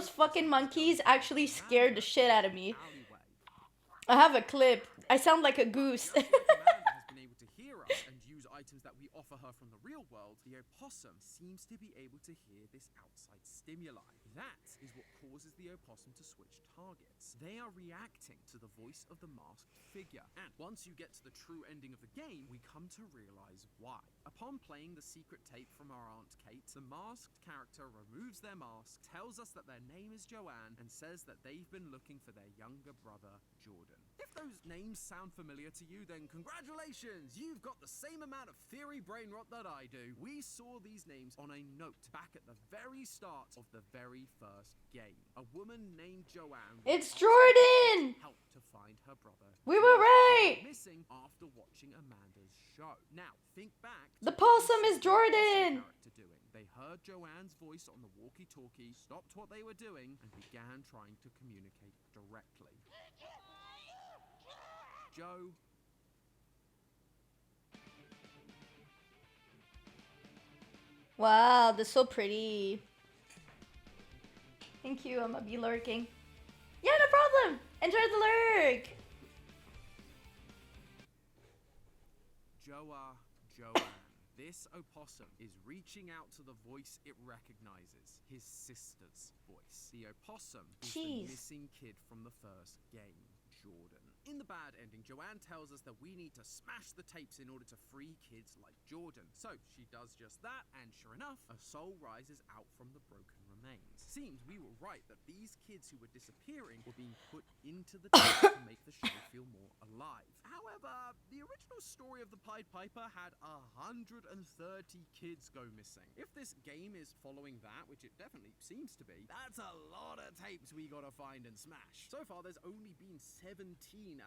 fucking monkeys actually scared the shit out of me. I have a clip. I sound like a goose. Amanda has been able to hear us and use items that we offer her from the real world. The opossum seems to be able to hear this outside stimuli. That is what causes the opossum to switch targets. They are reacting to the voice of the masked figure. And once you get to the true ending of the game, we come to realize why. Upon playing the secret tape from our Aunt Kate, the masked character removes their mask, tells us that their name is Joanne, and says that they've been looking for their younger brother, Jordan. If those names sound familiar to you, then congratulations! You've got the same amount of theory brain rot that I do. We saw these names on a note back at the very start of the very first game. A woman named Joanne. It's Jordan! Helped to find her brother. We were right! Missing after watching Amanda's show. Now, think back. The possum is Jordan! They heard Joanne's voice on the walkie-talkie, stopped what they were doing, and began trying to communicate directly. Joe. Wow, they're so pretty. Thank you, I'm gonna be lurking. Yeah, no problem! Enjoy the lurk! Joanne. This opossum is reaching out to the voice it recognizes, his sister's voice. The opossum is the missing kid from the first game, Jordan. In the bad ending, Joanne tells us that we need to smash the tapes in order to free kids like Jordan. So she does just that, and sure enough, a soul rises out from the broken remains. Seems we were right that these kids who were disappearing were being put into the tapes to make the show feel more alive. However, the original story of the Pied Piper had 130 kids go missing. If this game is following that, which it definitely seems to be, that's a lot of tapes we gotta find and smash. So far, there's only been 17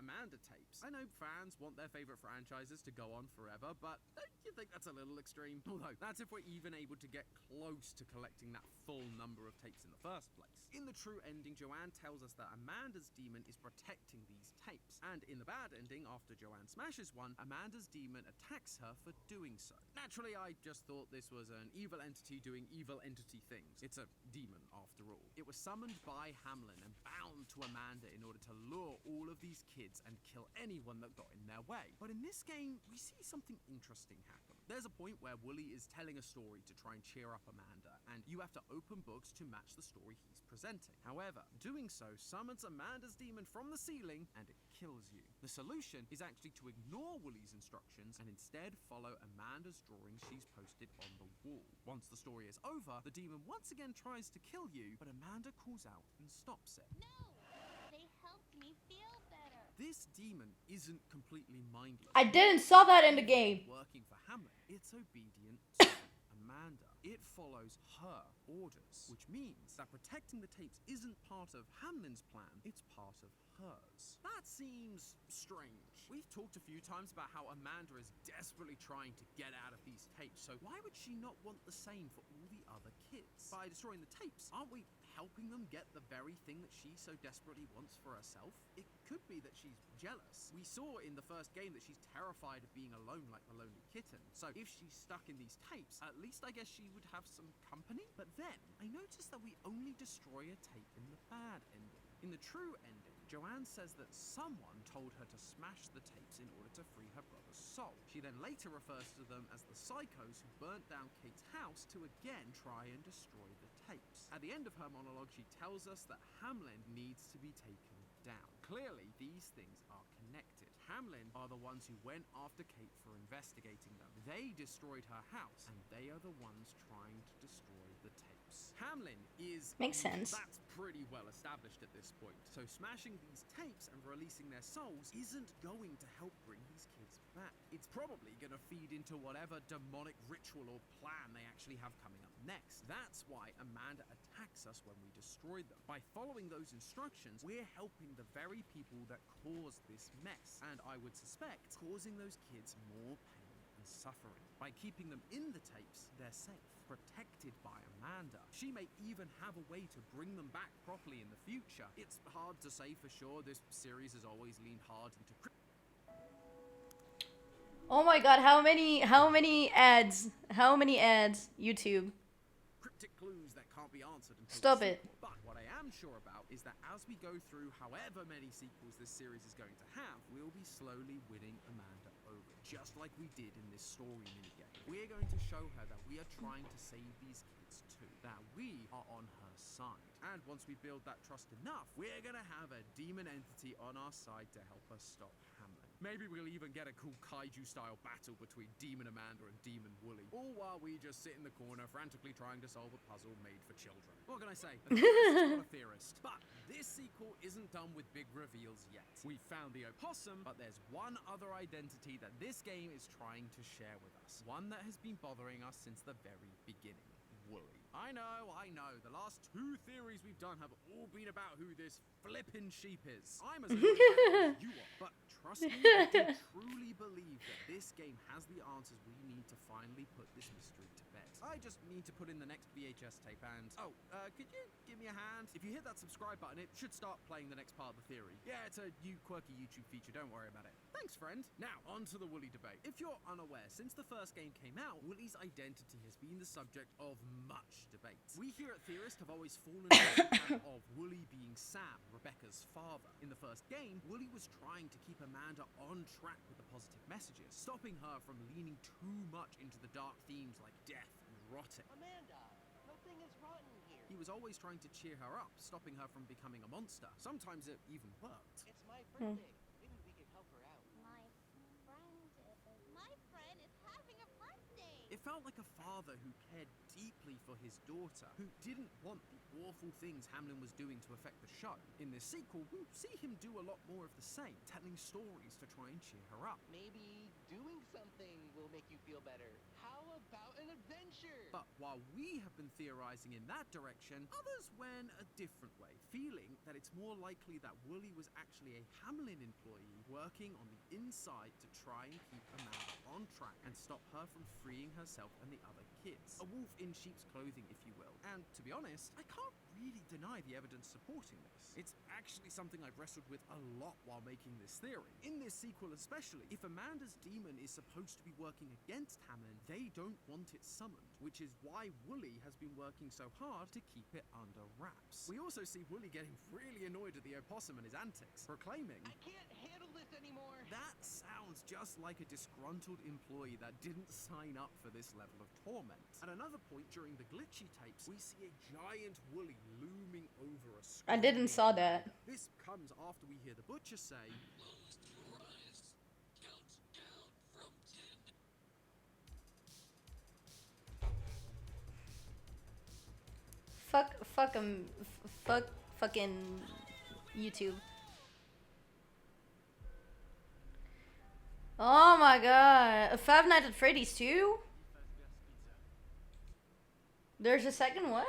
Amanda tapes. I know fans want their favorite franchises to go on forever, but don't you think that's a little extreme? Although, that's if we're even able to get close to collecting that full number of tapes in the first place. In the true ending, Joanne tells us that Amanda's demon is protecting these tapes. And in the bad ending, after Joanne smashes one, Amanda's demon attacks her for doing so. Naturally, I just thought this was an evil entity doing evil entity things. It's a demon, after all. It was summoned by Hamlin and bound to Amanda in order to lure all of these kids and kill anyone that got in their way. But in this game, we see something interesting happen. There's a point where Wooly is telling a story to try and cheer up Amanda, and you have to open books to match the story he's presenting. However, doing so summons Amanda's demon from the ceiling, and it kills you. The solution is actually to ignore Wooly's instructions and instead follow Amanda's drawings she's posted on the wall. Once the story is over, the demon once again tries to kill you, but Amanda calls out and stops it. No! They helped me feel better. This demon isn't completely mindless. I didn't saw that in the game. Working for Hamlin, it's obedient to Amanda. It follows her orders, which means that protecting the tapes isn't part of Hamlin's plan, it's part of hers. That seems strange. We've talked a few times about how Amanda is desperately trying to get out of these tapes, so why would she not want the same for all the other kids? By destroying the tapes, aren't we helping them get the very thing that she so desperately wants for herself? It could be that she's jealous. We saw in the first game that she's terrified of being alone like the lonely kitten. So if she's stuck in these tapes, at least I guess she would have some company. But then I noticed that we only destroy a tape in the bad ending. In the true ending, Joanne says that someone told her to smash the tapes in order to free her brother's soul. She then later refers to them as the psychos who burnt down Kate's house to again try and destroy the tapes. At the end of her monologue, she tells us that Hamlin needs to be taken down. Clearly, these things are connected. Hamlin are the ones who went after Kate for investigating them. They destroyed her house, and they are the ones trying to destroy the tapes. Hamlin is... Makes sense. That's pretty well established at this point. So smashing these tapes and releasing their souls isn't going to help bring these kids back. It's probably going to feed into whatever demonic ritual or plan they actually have coming up next. That's why Amanda attacks us when we destroy them. By following those instructions, we're helping the very people that caused this mess, and I would suspect causing those kids more pain and suffering. By keeping them in the tapes, they're safe, protected by Amanda. She may even have a way to bring them back properly in the future. It's hard to say for sure. This series has always leaned hard into Oh my god, how many ads? How many ads? YouTube. cryptic clues that can't be answered until Stop the it. sequel. But what I am sure about is that as we go through however many sequels this series is going to have, we'll be slowly winning Amanda over, just like we did in this story minigame. We're going to show her that we are trying to save these kids too, that we are on her side. And once we build that trust enough, we're gonna have a demon entity on our side to help us stop Hamlin. Maybe we'll even get a cool kaiju-style battle between Demon Amanda and Demon Wooly, all while we just sit in the corner frantically trying to solve a puzzle made for children. What can I say? A theorist is not a theorist. But this sequel isn't done with big reveals yet. We found the opossum, but there's one other identity that this game is trying to share with us. One that has been bothering us since the very beginning. Wooly. I know. The last 2 theories we've done have all been about who this flippin' sheep is. I'm as annoyed as you are, but trust me, I do truly believe that this game has the answers we need to finally put this mystery to bed. I just need to put in the next VHS tape and... could you give me a hand? If you hit that subscribe button, it should start playing the next part of the theory. Yeah, it's a new quirky YouTube feature, don't worry about it. Thanks, friend. Now, on to the Wooly debate. If you're unaware, since the first game came out, Wooly's identity has been the subject of much debate. We here at Theorist have always fallen into the trap of Wooly being Sam, Rebecca's father. In the first game, Wooly was trying to keep Amanda on track with the positive messages, stopping her from leaning too much into the dark themes like death and rotting. Amanda, nothing is rotten here. He was always trying to cheer her up, stopping her from becoming a monster. Sometimes it even worked. It's my birthday. Maybe we could help her out. My friend is having a birthday. It felt like a father who cared deeply for his daughter, who didn't want the awful things Hamlin was doing to affect the show. In this sequel, we'll see him do a lot more of the same, telling stories to try and cheer her up. Maybe doing something will make you feel better. How about an adventure? But while we have been theorizing in that direction, others went a different way, feeling that it's more likely that Wooly was actually a Hamlin employee working on the inside to try and keep Amanda on track and stop her from freeing herself and the other kids. A wolf in sheep's clothing, if you will. And to be honest, I can't really deny the evidence supporting this. It's actually something I've wrestled with a lot while making this theory. In this sequel especially, if Amanda's demon is supposed to be working against Hamlin, they don't want it summoned, which is why Wooly has been working so hard to keep it under wraps. We also see Wooly getting really annoyed at the opossum and his antics, proclaiming, I can't handle this anymore. That sounds just like a disgruntled employee that didn't sign up for this level of torment. At another point during the glitchy tapes, we see a giant Wooly looming over a screen. I didn't saw that. This comes after we hear the butcher say, fucking YouTube. Oh my god. Five Nights at Freddy's 2? There's a second one?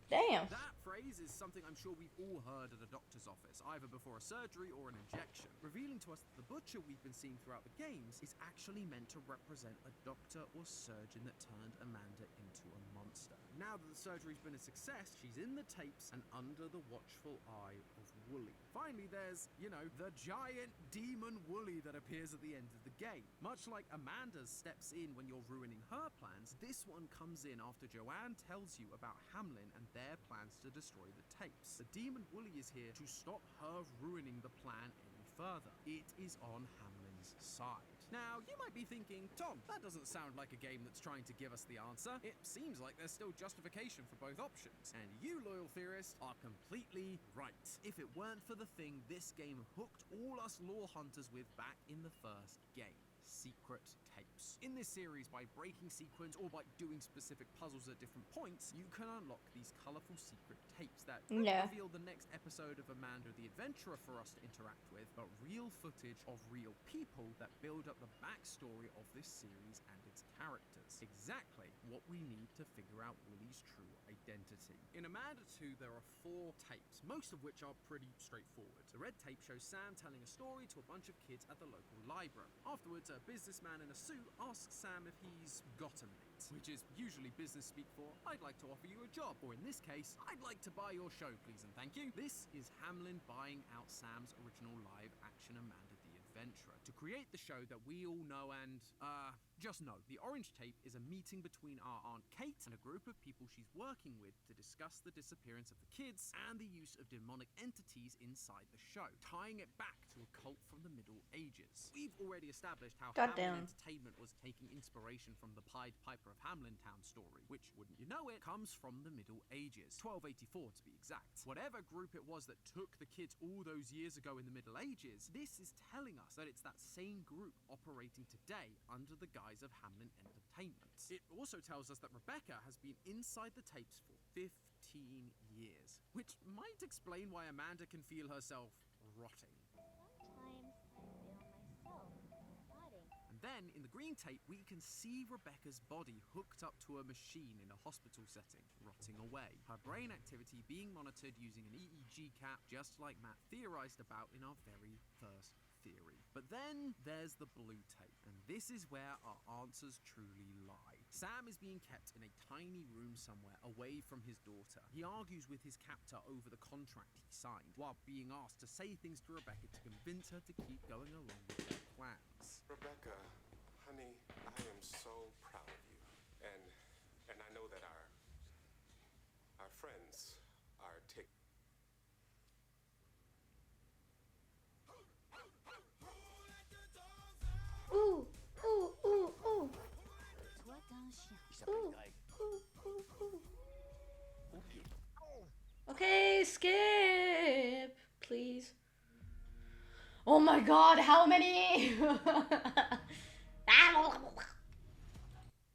Damn. That, phrase is something I'm sure we've all heard at a doctor's office, either before a surgery or an injection, revealing to us that the butcher we've been seeing throughout the games is actually meant to represent a doctor or surgeon that turned Amanda into a monster. Now that the surgery's been a success, she's in the tapes and under the watchful eye of Wooly. Finally, there's, you know, the giant demon Wooly that appears at the end of the game. Much like Amanda's steps in when you're ruining her plans, this one comes in after Joanne tells you about Hamlin and their plans to destroy the tapes. The demon Wooly is here to stop her ruining the plan any further. It is on Hamlin's side. Now, you might be thinking, Tom, that doesn't sound like a game that's trying to give us the answer. It seems like there's still justification for both options. And you, loyal theorists, are completely right. If it weren't for the thing this game hooked all us lore hunters with back in the first game. Secret tapes. In this series, by breaking sequence or by doing specific puzzles at different points, you can unlock these colorful secret tapes that don't reveal the next episode of Amanda the Adventurer for us to interact with, but real footage of real people that build up the backstory of this series and its characters. Exactly what we need to figure out Wooly's true identity. In Amanda 2, there are 4 tapes, most of which are pretty straightforward. The red tape shows Sam telling a story to a bunch of kids at the local library. Afterwards, a businessman in a suit asks Sam if he's got a mate, which is usually business speak for, I'd like to offer you a job, or in this case, I'd like to buy your show, please and thank you. This is Hamlin buying out Sam's original live-action Amanda the Adventurer to create the show that we all know and, just know. The orange tape is a meeting between our Aunt Kate and a group of people she's working with to discuss the disappearance of the kids and the use of demonic entities inside the show, tying it back to a cult from the Middle Ages. We've already established how Hamlin Entertainment was taking inspiration from the Pied Piper of Hamlintown story, which, wouldn't you know it, comes from the Middle Ages, 1284 to be exact. Whatever group it was that took the kids all those years ago in the Middle Ages, this is telling us that it's that same group operating today under the guise of Hamlin Entertainment. It also tells us that Rebecca has been inside the tapes for 15 years, which might explain why Amanda can feel herself rotting. Sometimes I feel myself rotting. And then, in the green tape, we can see Rebecca's body hooked up to a machine in a hospital setting, rotting away. Her brain activity being monitored using an EEG cap, just like Matt theorized about in our very first theory. But then there's the blue tape, and this is where our answers truly lie. Sam is being kept in a tiny room somewhere away from his daughter. He argues with his captor over the contract he signed, while being asked to say things to Rebecca to convince her to keep going along with their plans. Rebecca, honey, I am so proud of you. And I know that our friends are taking. Ooh, ooh, ooh, ooh. Toi, t'es un chien. Il s'appelle Ooh, Greg. ooh, ooh, ooh. Ok. Okay, skip, please. Oh my god, how many?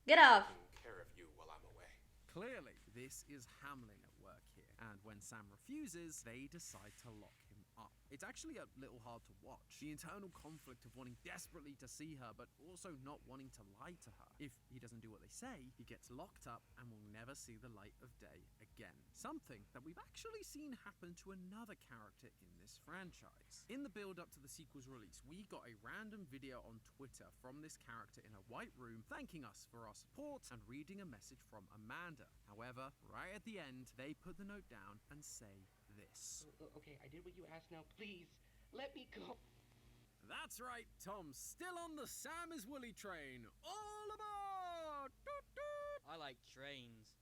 Get off. Care of you while I'm away. Clearly, this is Hamlin at work here, and when Sam refuses, they decide to lock him up. It's actually a little hard to watch. The internal conflict of wanting desperately to see her, but also not wanting to lie to her. If he doesn't do what they say, he gets locked up and will never see the light of day again. Something that we've actually seen happen to another character in this franchise. In the build-up to the sequel's release, we got a random video on Twitter from this character in a white room thanking us for our support and reading a message from Amanda. However, right at the end, they put the note down and say this. Okay, I did what you asked now. Please, let me go. That's right, Tom's still on the Sam is Wooly train. All aboard! Doot, doot. I like trains.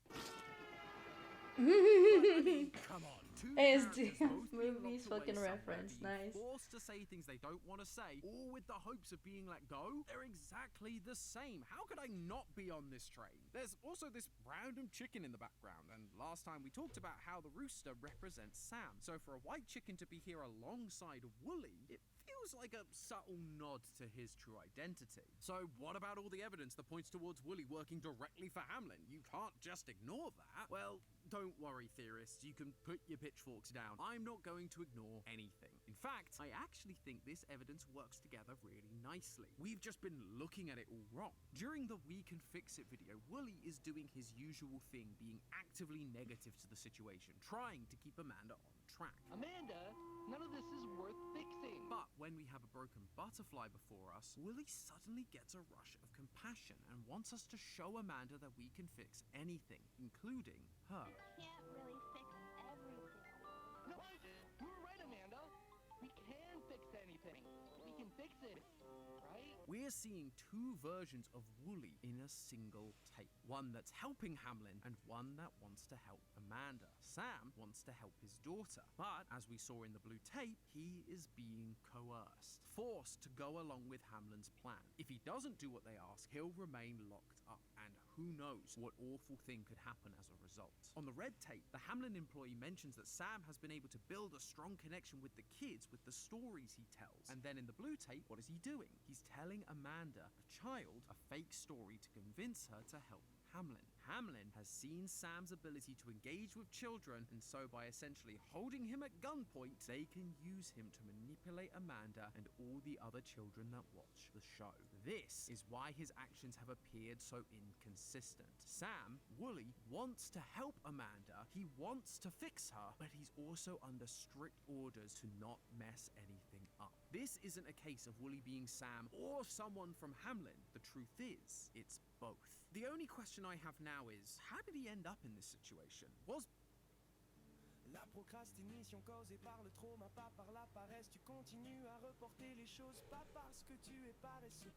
Come on, two ASD characters both being movies locked away fucking somewhere, reference, being nice. forced to say things they don't want to say, all with the hopes of being let go. They're exactly the same. How could I not be on this train? There's also this random chicken in the background, and last time we talked about how the rooster represents Sam. So for a white chicken to be here alongside Wooly, it feels like a subtle nod to his true identity. So what about all the evidence that points towards Wooly working directly for Hamlin? You can't just ignore that. Well, don't worry, theorists. You can put your pitchforks down. I'm not going to ignore anything. In fact, I actually think this evidence works together really nicely. We've just been looking at it all wrong. During the We Can Fix It video, Wooly is doing his usual thing, being actively negative to the situation, trying to keep Amanda on track. Amanda, none of this is worth fixing. But when we have a broken butterfly before us, Wooly suddenly gets a rush of compassion and wants us to show Amanda that we can fix anything, including her. Can't really fix everything. No, you were right, Amanda. We can fix anything. We can fix it, right? We're seeing two versions of Wooly in a single tape. One that's helping Hamlin and one that wants to help Amanda. Sam wants to help his daughter, but as we saw in the blue tape, he is being coerced, forced to go along with Hamlin's plan. If he doesn't do what they ask, he'll remain locked up, and who knows what awful thing could happen as a result. On the red tape, the Hamlin employee mentions that Sam has been able to build a strong connection with the kids with the stories he tells. And then in the blue tape, what is he doing? He's telling Amanda, a child, a fake story to convince her to help Hamlin. Hamlin has seen Sam's ability to engage with children, and so by essentially holding him at gunpoint, they can use him to manipulate Amanda and all the other children that watch the show. This is why his actions have appeared so inconsistent. Sam, Wooly, wants to help Amanda, he wants to fix her, but he's also under strict orders to not mess anything up. This isn't a case of Wooly being Sam or someone from Hamlin. The truth is, it's both. The only question I have now is, how did he end up in this situation? La procrastination causée par le trauma, pas par la paresse. Tu continues à reporter les choses, pas parce que tu es paresseux.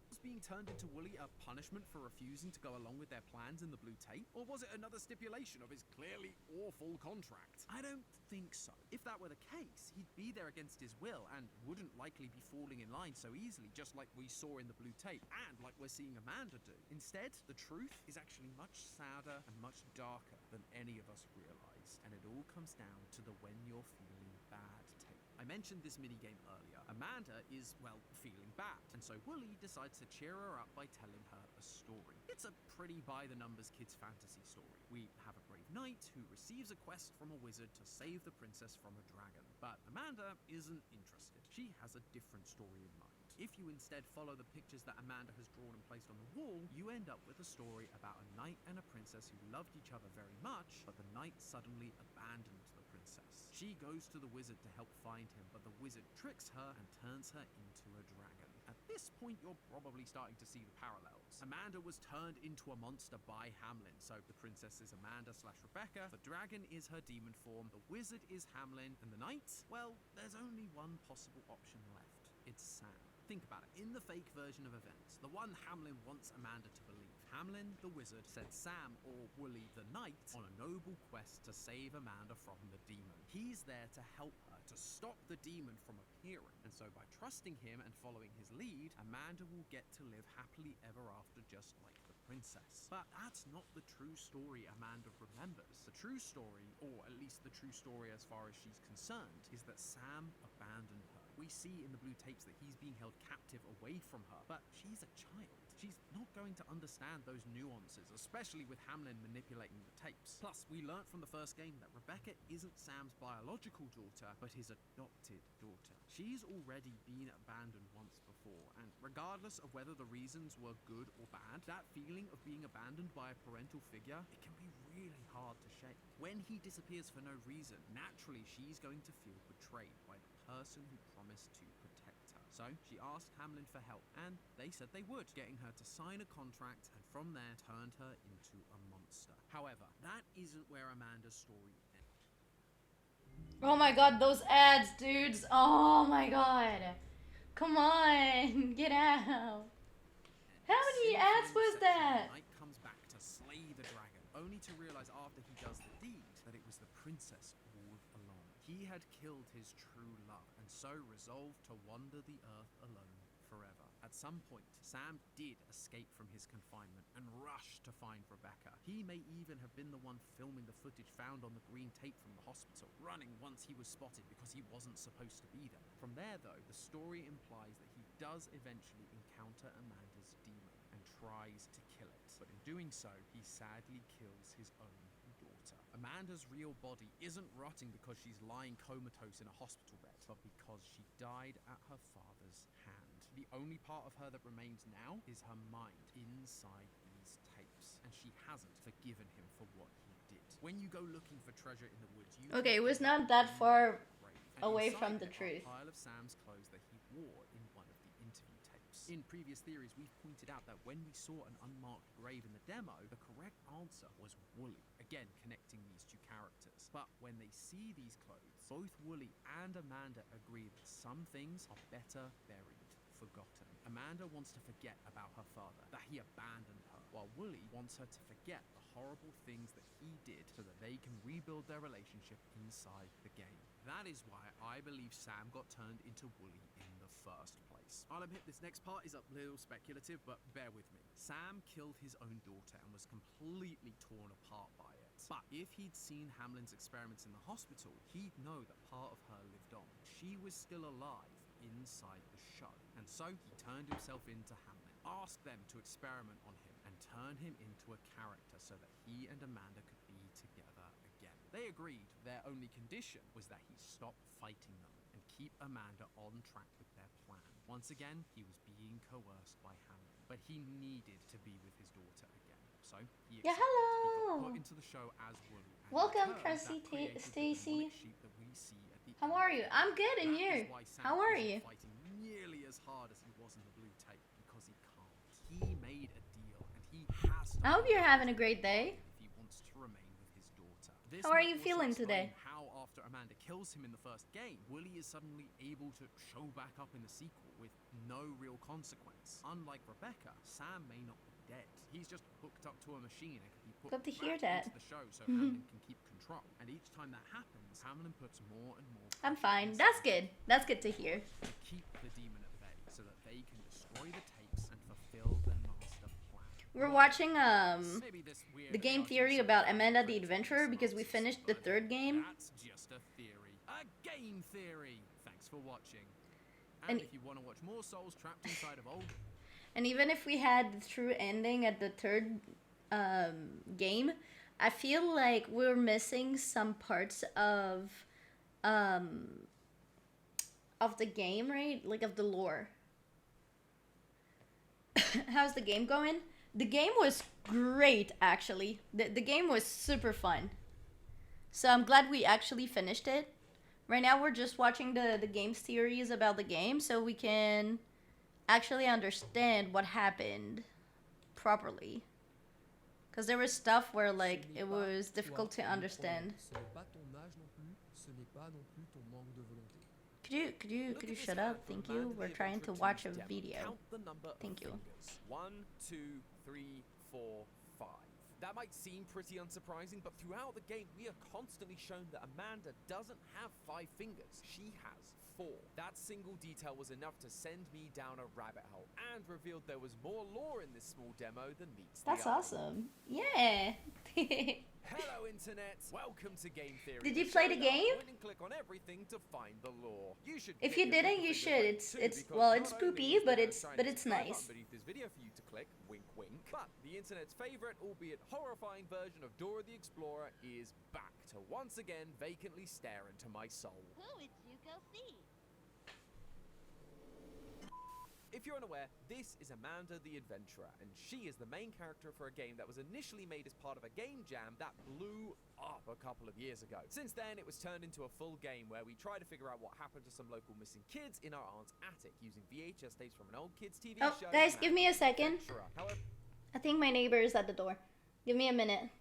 Was being turned into Wooly a punishment for refusing to go along with their plans in the blue tape? Or was it another stipulation of his clearly awful contract? I don't think so. If that were the case, he'd be there against his will and wouldn't likely be falling in line so easily, just like we saw in the blue tape and like we're seeing Amanda do. Instead, the truth is actually much sadder and much darker than any of us realized, and it all comes down to the when you're feeling bad tape. I mentioned this minigame earlier. Amanda is, well, feeling bad, and so Wooly decides to cheer her up by telling her a story. It's a pretty by-the-numbers kids fantasy story. We have a brave knight who receives a quest from a wizard to save the princess from a dragon, but Amanda isn't interested. She has a different story in mind. If you instead follow the pictures that Amanda has drawn and placed on the wall, you end up with a story about a knight and a princess who loved each other very much, but the knight suddenly abandoned the princess. She goes to the wizard to help find him, but the wizard tricks her and turns her into a dragon. At this point, you're probably starting to see the parallels. Amanda was turned into a monster by Hamlin, so the princess is Amanda/Rebecca, the dragon is her demon form, the wizard is Hamlin, and the knight? Well, there's only one possible option left. It's Sam. Think about it. In the fake version of events, the one Hamlin wants Amanda to believe, Hamlin, the wizard, sent Sam, or Wooly, the knight, on a noble quest to save Amanda from the demon. He's there to help her, to stop the demon from appearing. And so by trusting him and following his lead, Amanda will get to live happily ever after, just like the princess. But that's not the true story Amanda remembers. The true story, or at least the true story as far as she's concerned, is that Sam abandoned her. We see in the blue tapes that he's being held captive away from her, but she's a child. She's not going to understand those nuances, especially with Hamlin manipulating the tapes. Plus, we learnt from the first game that Rebecca isn't Sam's biological daughter, but his adopted daughter. She's already been abandoned once before, and regardless of whether the reasons were good or bad, that feeling of being abandoned by a parental figure, it can be really hard to shake. When he disappears for no reason, naturally she's going to feel betrayed by the person who promised to protect her. So she asked Hamlin for help, and they said they would, getting her to sign a contract, and from there turned her into a monster. However, that isn't where Amanda's story ends. Oh my god, those ads, dudes. Oh my god. Come on, get out. How many ads was that? Knight comes back to slay the dragon, only to realize after he does the deed that it was the princess all along. He had killed his true love, and so resolved to wander the earth alone forever. At some point, Sam did escape from his confinement and rush to find Rebecca. He may even have been the one filming the footage found on the green tape from the hospital, running once he was spotted because he wasn't supposed to be there. From there, though, the story implies that he does eventually encounter Amanda's demon and tries to kill it. But in doing so, he sadly kills his own daughter. Amanda's real body isn't rotting because she's lying comatose in a hospital bed, but because she died at her father's hand. The only part of her that remains now is her mind inside these tapes, and she hasn't forgiven him for what he did. When you go looking for treasure in the woods, you Okay, it was not that far away from the truth. A pile of Sam's clothes that he wore in one of the interview tapes. In previous theories, we've pointed out that when we saw an unmarked grave in the demo, the correct answer was Wooly, again connecting these two characters. But when they see these clothes, both Wooly and Amanda agree that some things are better buried, forgotten. Amanda wants to forget about her father, that he abandoned her, while Wooly wants her to forget the horrible things that he did so that they can rebuild their relationship inside the game. That is why I believe Sam got turned into Wooly in the first place. I'll admit this next part is a little speculative, but bear with me. Sam killed his own daughter and was completely torn apart by it. But if he'd seen Hamlin's experiments in the hospital, he'd know that part of her lived on. She was still alive inside the show. And so he turned himself into Hamlin, asked them to experiment on him, and turn him into a character so that he and Amanda could be together again. They agreed their only condition was that he stop fighting them and keep Amanda on track with their plan. Once again, he was being coerced by Hamlin, but he needed to be with his daughter again. So he accepted. He got put into the show as Wooly. Welcome, Pressy Stacy. How are you? I'm good, and you? How are you? Fighting nearly as hard as he was in the blue tape because he can't. He made a deal, and he has to. I hope you're having a great day. If he wants to remain with his daughter. How are you feeling today? How after Amanda kills him in the first game, Wooly is suddenly able to show back up in the sequel with no real consequence. Unlike Rebecca, Sam may not be dead. He's just hooked up to a machine and can be put Good to hear back that. into the show so Hamlin can keep control. And each time that happens, Hamlin puts more and more I'm fine. That's good. That's good to hear. to keep the demon at bay so that they can destroy the tapes and fulfill their master plan. We're watching Maybe this weird the game theory about Amanda the Adventurer because we finished the third game. That's just a theory. A game theory. Thanks for watching. And if you want to watch more souls trapped inside of old... And even if we had the true ending at the third game, I feel like we're missing some parts of the game, right? Like of the lore. How's the game going? The game was great, actually. The game was super fun. So I'm glad we actually finished it. Right now we're just watching the game series about the game so we can actually understand what happened properly. Because there was stuff where like it was difficult to understand. Could you shut up? Thank you. We're trying to watch a video. Thank you. 1, 2, 3, 4, 5. That might seem pretty unsurprising, but throughout the game, we are constantly shown that Amanda doesn't have 5 fingers. She has 4. That single detail was enough to send me down a rabbit hole and revealed there was more lore in this small demo than meets the eye. That's awesome. Yeah. Hello, Internet. Welcome to Game Theory. Did you play the game? Point and click on everything to find the lore. You should. If you didn't, you should. It's well, it's poopy, but it's nice. Beneath this video for you to click, wink, wink. But the internet's favorite, albeit horrifying version of Dora the Explorer is back to once again vacantly stare into my soul. Who is Zuko C? If you're unaware, this is Amanda the Adventurer, and she is the main character for a game that was initially made as part of a game jam that blew up a couple of years ago. Since then, it was turned into a full game where we try to figure out what happened to some local missing kids in our aunt's attic using VHS tapes from an old kids TV Oh, show. guys, give me a second. However, I think my neighbor is at the door. Give me a minute.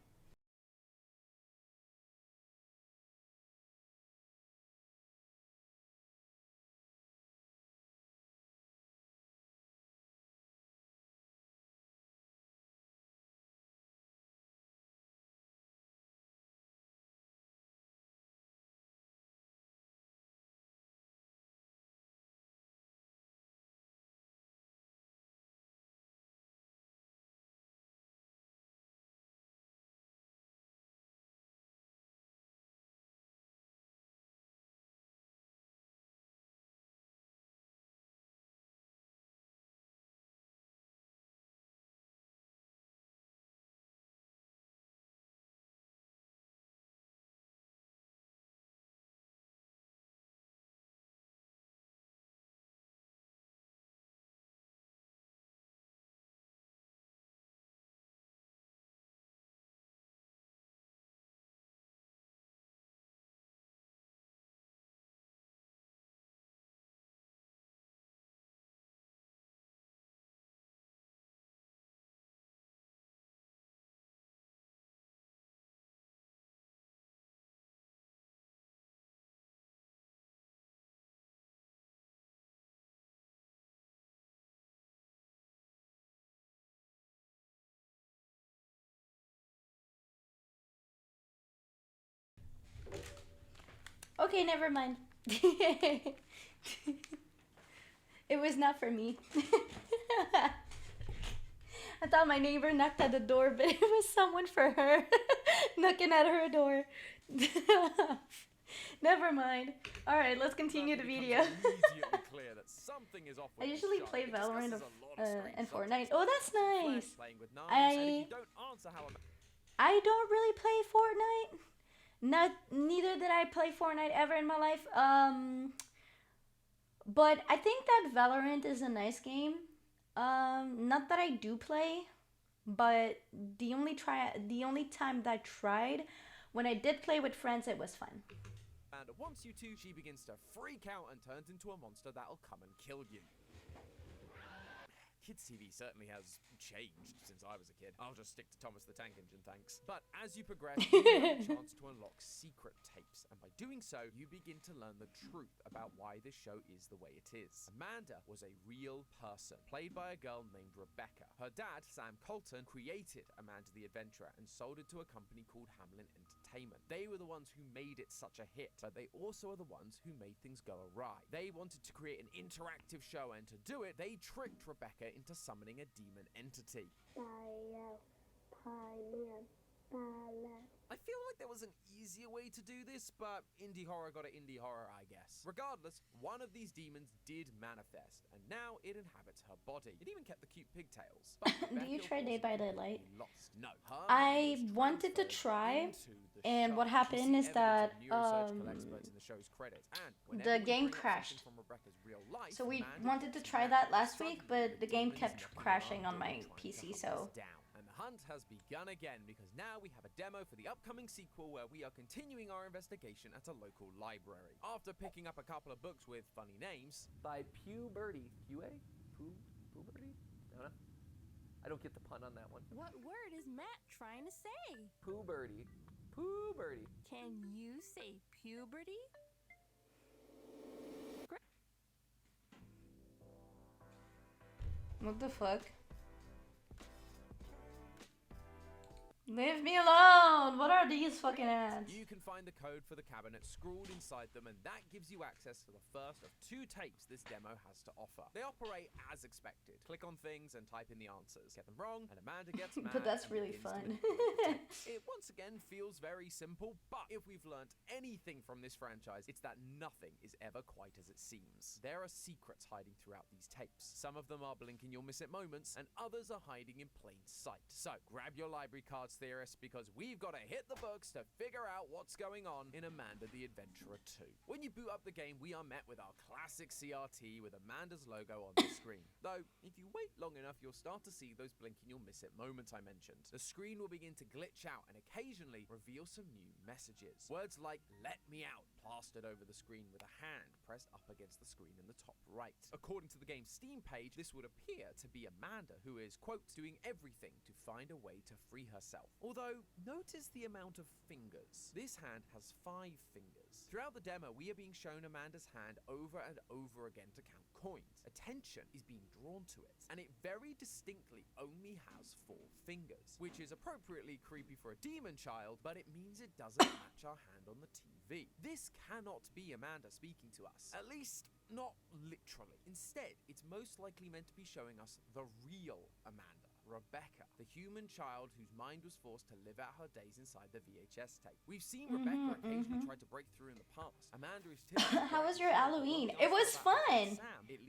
Okay, never mind. It was not for me. I thought my neighbor knocked at the door, but it was someone for her knocking at her door. Never mind. Alright, let's continue the video. I usually play Valorant and Fortnite. Oh, that's nice. I don't really play Fortnite. Neither did I play Fortnite ever in my life. But I think that Valorant is a nice game. Not that I do play, but the only time that I tried, when I did play with friends, it was fun. And once you two, she begins to freak out and turns into a monster that'll come and kill you. Kids TV certainly has changed since I was a kid. I'll just stick to Thomas the Tank Engine, thanks. But as you progress, you have a chance to unlock secret tapes, and by doing so, you begin to learn the truth about why this show is the way it is. Amanda was a real person, played by a girl named Rebecca. Her dad, Sam Colton, created Amanda the Adventurer and sold it to a company called Hamlin Entertainment. They were the ones who made it such a hit, but they also are the ones who made things go awry. They wanted to create an interactive show, and to do it, they tricked Rebecca into summoning a demon entity. I feel like there was an easier way to do this, but indie horror got indie horror, I guess. Regardless, one of these demons did manifest, and now it inhabits her body. It even kept the cute pigtails. Do you try Dead by Daylight? No. I wanted to try, and what happened is that the game crashed. So we wanted to try that last week, but the game kept crashing on my PC, so... And the hunt has begun again, because now we have a demo for the upcoming sequel where we are continuing our investigation at a local library. After picking up a couple of books with funny names... By Puberty. Q-A? Puberty? I don't know. I don't get the pun on that one. What word is Matt trying to say? Puberty. Puberty. Can you say puberty? What the fuck? Leave me alone! What are these fucking ads? You can find the code for the cabinet scrawled inside them, and that gives you access to the first of 2 tapes this demo has to offer. They operate as expected. Click on things and type in the answers. Get them wrong, and Amanda gets mad. But that's really fun. It once again feels very simple, but if we've learned anything from this franchise, it's that nothing is ever quite as it seems. There are secrets hiding throughout these tapes. Some of them are blink and you'll miss it moments, and others are hiding in plain sight. So grab your library cards, theorists, because we've got to hit the books to figure out what's going on in Amanda the Adventurer 2. When you boot up the game, we are met with our classic CRT with Amanda's logo on the screen. Though, if you wait long enough, you'll start to see those blink and you'll miss it moments I mentioned. The screen will begin to glitch out and occasionally reveal some new messages. Words like "let me out" plastered over the screen with a hand pressed up against the screen in the top right. According to the game's Steam page, this would appear to be Amanda, who is, quote, doing everything to find a way to free herself. Although, notice the amount of fingers. This hand has 5 fingers. Throughout the demo, we are being shown Amanda's hand over and over again to count coins. Attention is being drawn to it, and it very distinctly only has 4 fingers, which is appropriately creepy for a demon child, but it means it doesn't match our hand on the TV. This cannot be Amanda speaking to us. At least, not literally. Instead, it's most likely meant to be showing us the real Amanda. Rebecca, the human child whose mind was forced to live out her days inside the VHS tape. We've seen Rebecca occasionally try to break through in the past. Amanda is typically... How was your Halloween? It was fun!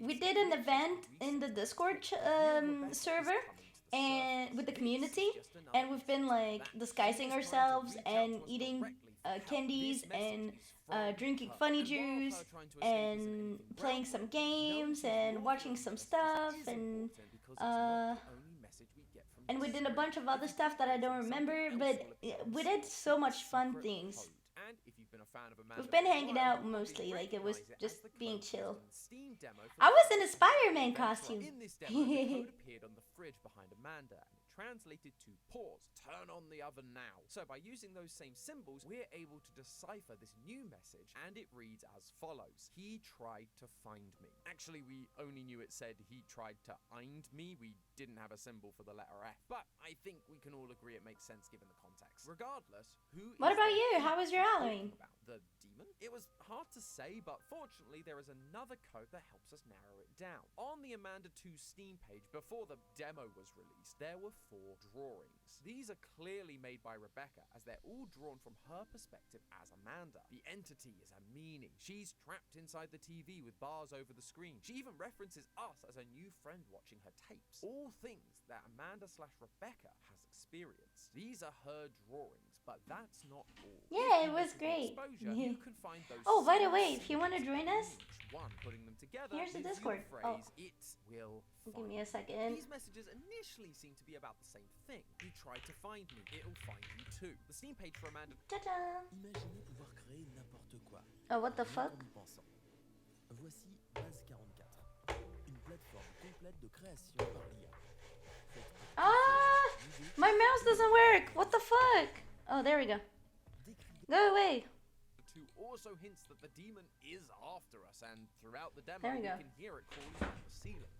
We did an event in the Discord server and with the community, and we've been like disguising ourselves and eating candies and drinking funny juice and playing some games and watching some stuff and we did a bunch of other stuff that I don't remember, but we did so much fun things. We've been hanging out mostly, like it was just being chill. I was in a Spider-Man costume. In this demo, the code appeared on the fridge behind Amanda, and it translated to pause, turn on the oven now. So by using those same symbols, we're able to decipher this new message, and it reads as follows. He tried to find me. Actually, we only knew it said he tried to find me. We didn't have a symbol for the letter F, but I think we can all agree it makes sense given the context. Regardless, What about you? How was your Halloween? About the demon? It was hard to say, but fortunately there is another code that helps us narrow it down. On the Amanda 2 Steam page, before the demo was released, there were 4 drawings. These are clearly made by Rebecca, as they're all drawn from her perspective as Amanda. The entity is a meaning. She's trapped inside the TV with bars over the screen. She even references us as a new friend watching her tapes. All things that Amanda/Rebecca has experienced. These are her drawings, but that's not all. Yeah, it was great. Exposure, you can find those Oh, by the way, if you want to join us, one, putting them together, here's the gives you Discord. Phrase, it will give me a second. These messages initially seem to be about the same thing. You tried to find me, it'll find you too. The Steam page for Amanda. Ta-da! Imaginez pouvoir créer n'importe quoi. Oh, what the rien fuck? qu'en y pensant. Voici Base 44, une plateforme complète de création par l'IA. Faite pour Ah! My mouse doesn't work! What the fuck? Oh, there we go. Go away! The 2 also hints that the demon is after us, and throughout the demo, There we we go. can hear it calling from the ceiling.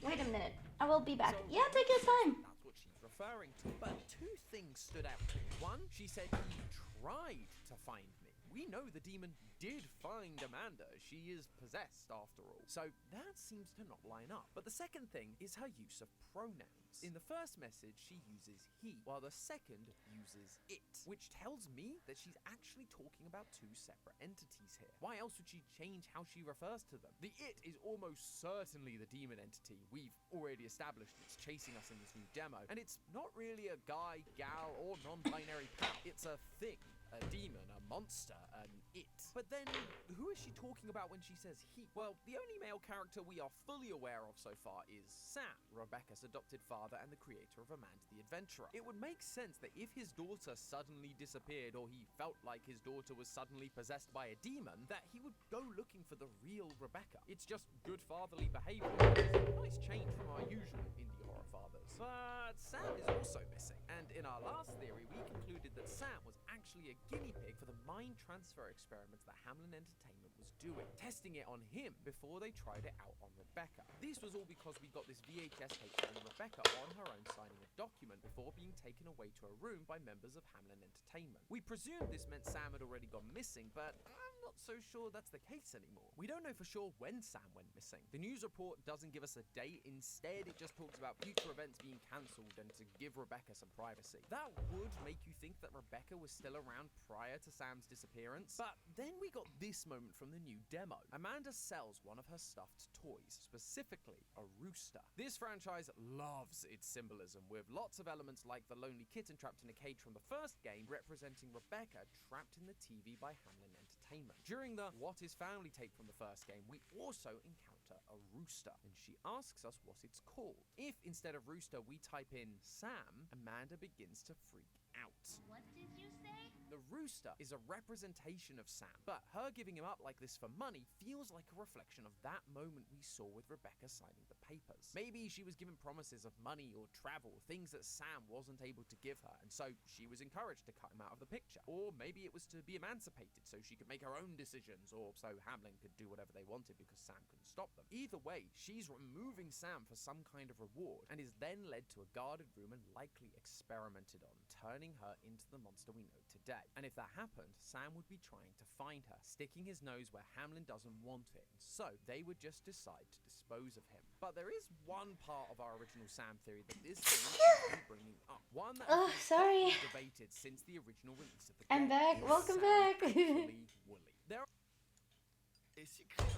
Wait a minute. I will be back. So, Yeah, take your time. That's what she's referring to. But 2 things stood out to me. One, she said he tried to find me. We know the demon did find Amanda. She is possessed after all. So that seems to not line up. But the second thing is her use of pronouns. In the first message, she uses he, while the second uses it, which tells me that she's actually talking about 2 separate entities here. Why else would she change how she refers to them? The it is almost certainly the demon entity. We've already established it's chasing us in this new demo. And it's not really a guy, gal, or non-binary pal. It's a thing. A demon, a monster, an it. But then, who is she talking about when she says he? Well, the only male character we are fully aware of so far is Sam, Rebecca's adopted father and the creator of Amanda the Adventurer. It would make sense that if his daughter suddenly disappeared, or he felt like his daughter was suddenly possessed by a demon, that he would go looking for the real Rebecca. It's just good fatherly behavior. It's a nice change from our usual indie horror fathers. But Sam is also missing, and in our last theory, we concluded that Sam was actually a guinea pig for the mind transfer experiments that Hamlin Entertainment was doing, testing it on him before they tried it out on Rebecca. This was all because we got this VHS tape showing Rebecca on her own signing a document before being taken away to a room by members of Hamlin Entertainment. We presumed this meant Sam had already gone missing, but I'm not so sure that's the case anymore. We don't know for sure when Sam went missing. The news report doesn't give us a date. Instead, it just talks about future events being cancelled and to give Rebecca some privacy. That would make you think that Rebecca was still around prior to Sam's disappearance. But then we got this moment from the new demo. Amanda sells one of her stuffed toys, specifically a rooster. This franchise loves its symbolism, with lots of elements like the lonely kitten trapped in a cage from the first game representing Rebecca trapped in the TV by Hamlin Entertainment. During the What is Family tape from the first game, we also encounter a rooster, and she asks us what it's called. If instead of rooster we type in Sam, Amanda begins to freak out. What did you say? The rooster is a representation of Sam, but her giving him up like this for money feels like a reflection of that moment we saw with Rebecca signing the papers. Maybe she was given promises of money or travel, things that Sam wasn't able to give her, and so she was encouraged to cut him out of the picture. Or maybe it was to be emancipated so she could make her own decisions, or so Hamlin could do whatever they wanted because Sam couldn't stop them. Either way, she's removing Sam for some kind of reward, and is then led to a guarded room and likely experimented on, turning her into the monster we know today. And if that happened, Sam would be trying to find her, sticking his nose where Hamlin doesn't want it, and so they would just decide to dispose of him. But there is one part of our original Sam theory that this thing is bringing up, one that has been sorry. debated since the original release of the game. I'm back. Is Welcome Sam back. actually Wooly? There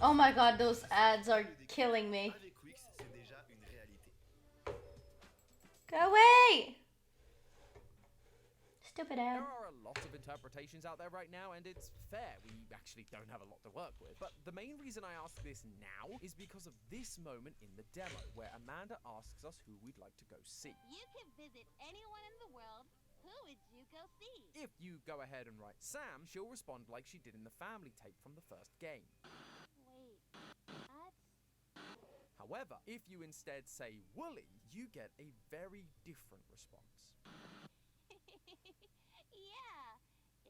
Oh my god, those ads are killing me. Go away! Stupid ad. There are a lot of interpretations out there right now, and it's fair. We actually don't have a lot to work with. But the main reason I ask this now is because of this moment in the demo, where Amanda asks us who we'd like to go see. You can visit anyone in the world. Who would you go see? If you go ahead and write Sam, she'll respond like she did in the family tape from the first game. Wait, that's... However, if you instead say Wooly, you get a very different response. Yeah,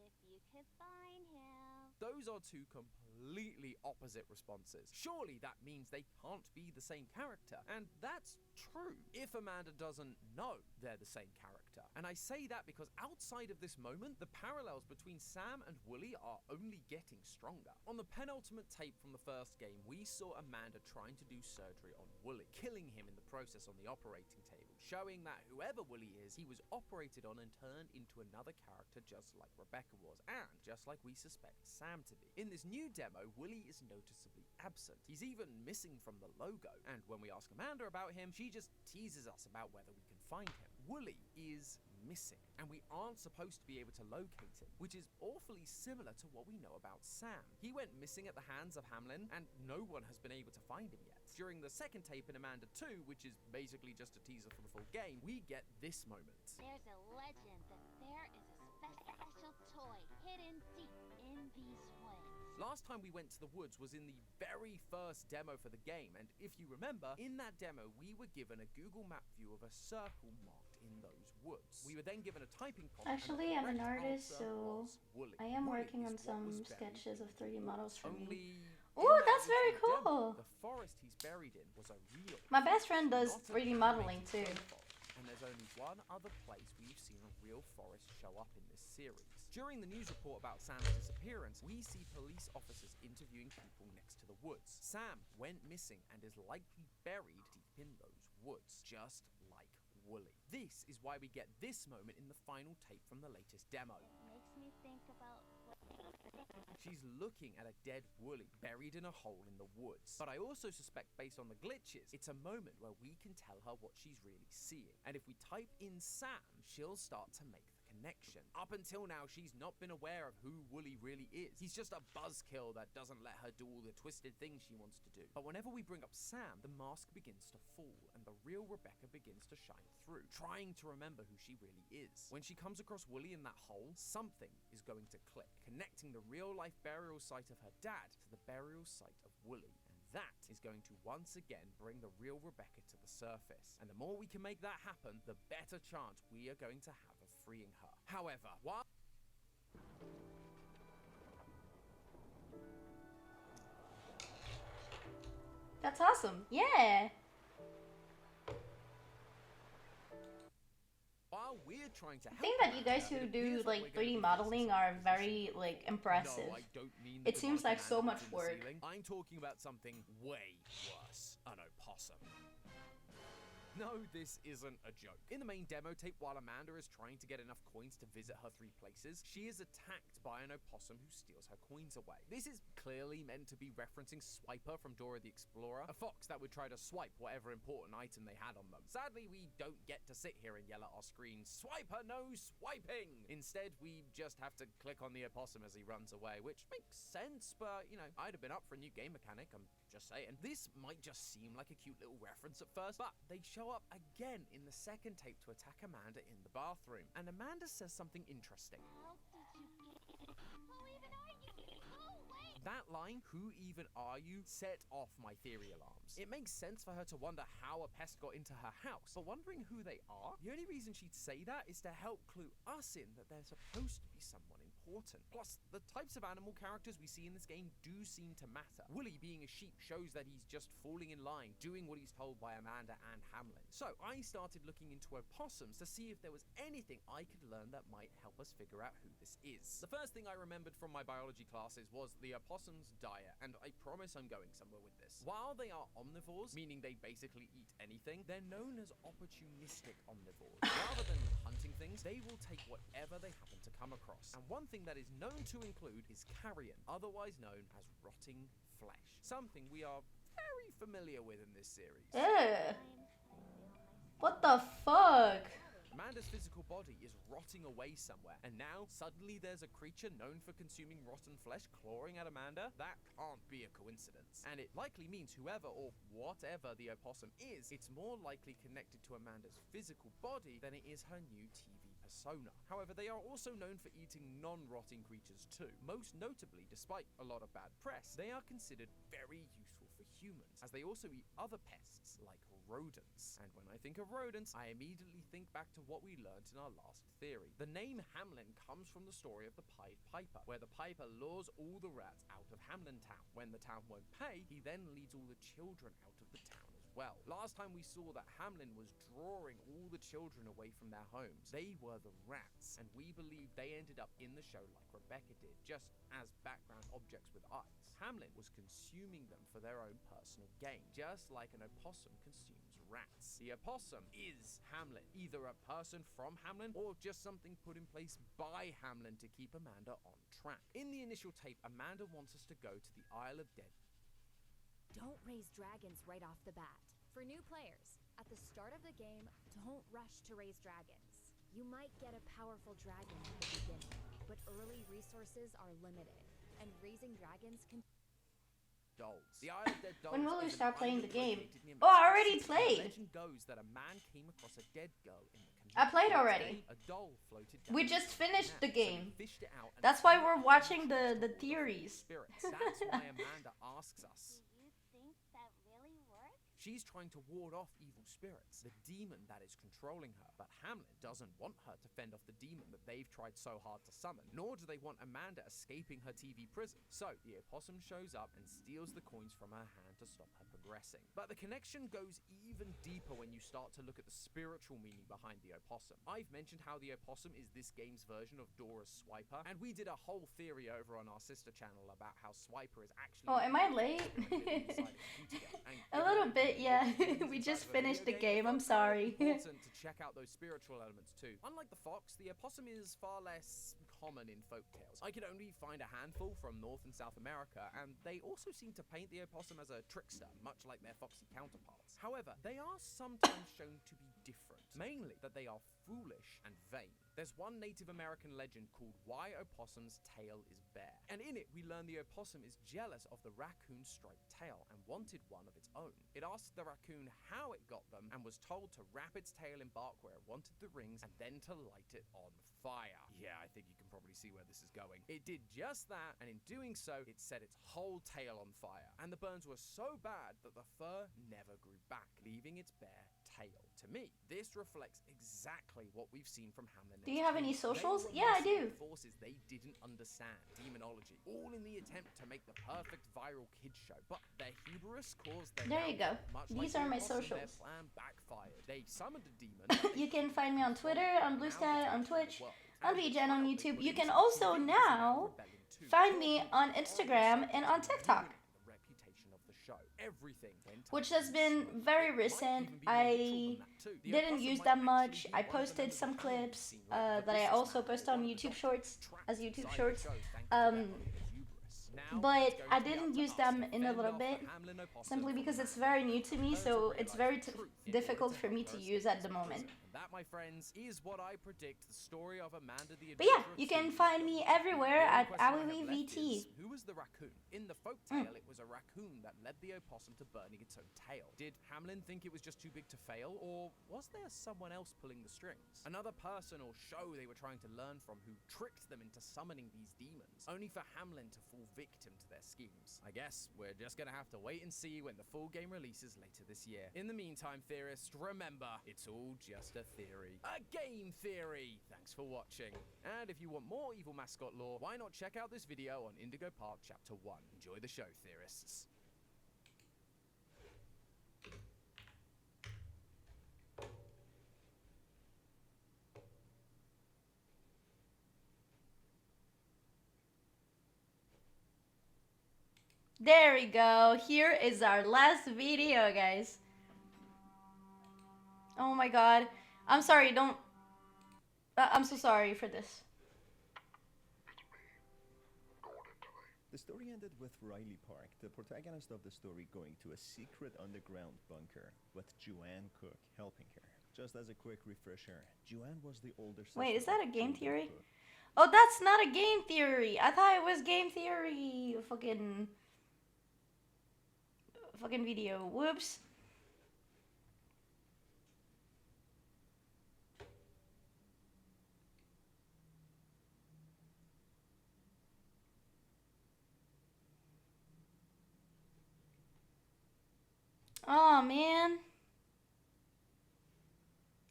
if you could find him. Those are two completely opposite responses. Surely that means they can't be the same character. And that's true if Amanda doesn't know they're the same character. And I say that because outside of this moment, the parallels between Sam and Wooly are only getting stronger. On the penultimate tape from the first game, we saw Amanda trying to do surgery on Wooly, killing him in the process on the operating table, showing that whoever Wooly is, he was operated on and turned into another character just like Rebecca was, and just like we suspect Sam to be. In this new demo, Wooly is noticeably absent. He's even missing from the logo, and when we ask Amanda about him, she just teases us about whether we can find him. Wooly is missing, and we aren't supposed to be able to locate him, which is awfully similar to what we know about Sam. He went missing at the hands of Hamlin, and no one has been able to find him yet. During the second tape in Amanda 2, which is basically just a teaser for the full game, we get this moment. There's a legend that there is a special toy hidden deep in these woods. Last time we went to the woods was in the very first demo for the game, and if you remember, in that demo we were given a Google Map view of a circle marked in those woods. We were then given a typing prompt. Actually, I'm an artist, so Wooly. I am Wooly working on is what some was buried sketches of 3D models for me. Only Ooh, in that that's very original demo, cool. the forest he's buried in was a real My best friend does not a 3D modeling too. profile. And there's only one other place we've seen a real forest show up in this series. During the news report about Sam's disappearance, we see police officers interviewing people next to the woods. Sam went missing and is likely buried deep in those woods, just like Wooly. This is why we get this moment in the final tape from the latest demo. Makes me think about She's looking at a dead Wooly buried in a hole in the woods. But I also suspect, based on the glitches, it's a moment where we can tell her what she's really seeing. And if we type in Sam, she'll start to make the connection. Up until now, she's not been aware of who Wooly really is. He's just a buzzkill that doesn't let her do all the twisted things she wants to do. But whenever we bring up Sam, the mask begins to fall, and the real Rebecca begins to shine through, trying to remember who she really is. When she comes across Wooly in that hole, something is going to click, connecting the real-life burial site of her dad to the burial site of Wooly. And that is going to once again bring the real Rebecca to the surface. And the more we can make that happen, the better chance we are going to have of freeing her. However, while That's awesome. Yeah. while we're trying to I help think that you guys her, who it do appears like we're going 3D to be modeling are very like impressive. No, I don't mean the It seems demonic like so man much that's in the work. ceiling. I'm talking about something way worse. An opossum. No, this isn't a joke. In the main demo tape, while Amanda is trying to get enough coins to visit her 3 places, she is attacked by an opossum who steals her coins away. This is clearly meant to be referencing Swiper from Dora the Explorer, a fox that would try to swipe whatever important item they had on them. Sadly, we don't get to sit here and yell at our screen, "Swiper, no swiping!" Instead, we just have to click on the opossum as he runs away, which makes sense, but, you know, I'd have been up for a new game mechanic, I'm just saying. This might just seem like a cute little reference at first, but they show up again in the second tape to attack Amanda in the bathroom. And Amanda says something interesting. How did you get? Who even are you? Go away! That line, "Who even are you?" set off my theory alarms. It makes sense for her to wonder how a pest got into her house, but wondering who they are? The only reason she'd say that is to help clue us in that they're supposed to be someone important. Plus, the types of animal characters we see in this game do seem to matter. Wooly being a sheep shows that he's just falling in line, doing what he's told by Amanda and Hamlin. So I started looking into opossums to see if there was anything I could learn that might help us figure out who this is. The first thing I remembered from my biology classes was the opossum's diet, and I promise I'm going somewhere with this. While they are omnivores, meaning they basically eat anything, they're known as opportunistic omnivores. Rather than hunting things, they will take whatever they happen to come across. And one thing that is known to include is carrion, otherwise known as rotting flesh. Something we are very familiar with in this series. Ugh. What the fuck? Amanda's physical body is rotting away somewhere, and now suddenly there's a creature known for consuming rotten flesh clawing at Amanda? That can't be a coincidence. And it likely means whoever or whatever the opossum is, it's more likely connected to Amanda's physical body than it is her new TV persona. However, they are also known for eating non-rotting creatures too. Most notably, despite a lot of bad press, they are considered very useful for humans, as they also eat other pests like rodents. And when I think of rodents, I immediately think back to what we learned in our last theory. The name Hamlin comes from the story of the Pied Piper, where the Piper lures all the rats out of Hamlin Town. When the town won't pay, he then leads all the children out of the town as well. Last time we saw that Hamlin was drawing all the children away from their homes. They were the rats, and we believe they ended up in the show like Rebecca did, just as background objects with eyes. Hamlin was consuming them for their own personal gain, just like an opossum consumes rats. The opossum is Hamlin, either a person from Hamlin or just something put in place by Hamlin to keep Amanda on track. In the initial tape, Amanda wants us to go to the Isle of Dead. Don't raise dragons right off the bat. For new players, at the start of the game, don't rush to raise dragons. You might get a powerful dragon at the beginning, but early resources are limited, and raising dragons can... Dolls. The Isle of Dead Dolls. When will we is an start playing the island game? located near Oh, I Mexico already City. played. The legend goes that a man came across a dead girl in the canal. I played The next already. day, a doll floated down We the just canal, finished the so he game. fished it out and That's why threw we're it watching into the the theories. spirits. That's why Amanda asks us. Do you think that really works? She's trying to ward off evil spirits, the demon that is controlling her. But Hamlin doesn't want her to fend off the demon that they've tried so hard to summon, nor do they want Amanda escaping her TV prison. So the opossum shows up and steals the coins from her hand to stop her progressing. But the connection goes even deeper when you start to look at the spiritual meaning behind the opossum. I've mentioned how the opossum is this game's version of Dora's Swiper, and we did a whole theory over on our sister channel about how Swiper is actually... Oh, am I late? A little bit, yeah. We just finished the game. I'm sorry. Important to check out those spiritual elements too. Unlike the fox, the opossum is far less common in folktales. I could only find a handful from North and South America, and they also seem to paint the opossum as a trickster, much like their foxy counterparts. However, they are sometimes shown to be different, mainly that they are foolish and vain. There's one Native American legend called Why Opossum's Tail is Bare, and in it we learn the opossum is jealous of the raccoon's striped tail and wanted one of its own. It asked the raccoon how it got them and was told to wrap its tail in bark where it wanted the rings and then to light it on fire. Yeah, I think you can probably see where this is going. It did just that, and in doing so, it set its whole tail on fire, and the burns were so bad that the fur never grew back, leaving its bare tail. To me, this reflects exactly what we've seen from Hamlin. Do you have any socials? Yeah, I do. Forces they didn't understand, demonology, all in the attempt to make the perfect viral kids show. But their hubris caused their There you go. downfall. Much These like are the my opossum, their socials. plan backfired. They summoned a demon. You can find me on Twitter, on Bluesky, on Twitch, on VGen, on YouTube. You can also now find me on Instagram and on TikTok, Everything went which has been very recent. I didn't use that much. I posted some clips that I also post on YouTube Shorts as YouTube Shorts. But I didn't use them in a little bit, simply because it's very new to me, so it's very difficult for me to use at the moment. That, my friends, is what I predict the story of Amanda the But yeah, Adventurer you can 2 find me everywhere at The question I have left AwiwiVT. is, who was the raccoon? In the folktale, it was a raccoon that led the opossum to burning its own tail. Did Hamlin think it was just too big to fail, or was there someone else pulling the strings? Another person or show they were trying to learn from who tricked them into summoning these demons, only for Hamlin to fall victim to their schemes. I guess we're just gonna have to wait and see when the full game releases later this year. In the meantime, theorists, remember, it's all just a theory. A game theory! Thanks for watching. And if you want more evil mascot lore, why not check out this video on Indigo Park Chapter 1. Enjoy the show, theorists. There we go. Here is our last video, guys. Oh my god. I'm sorry, don't... I'm so sorry for this. The story ended with Riley Park, the protagonist of the story, going to a secret underground bunker with Joanne Cook helping her. Just as a quick refresher, Joanne was the older sister. Wait, is that a of game Joseph theory? Cook. Oh, that's not a game theory. I thought it was game theory. Fucking video. Whoops. Oh man.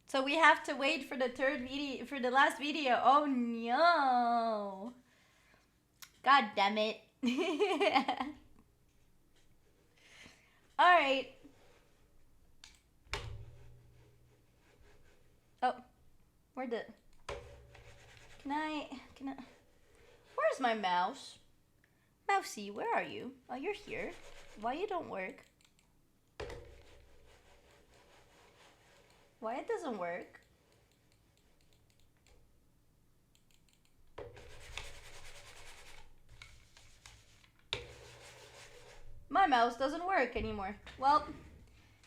So we have to wait for the third video, for the last video. Oh no. God damn it. Alright. Oh. Where the... Can I... Where's my mouse? Mousey, where are you? Oh, you're here. Why you don't work? Why it doesn't work? My mouse doesn't work anymore. Well,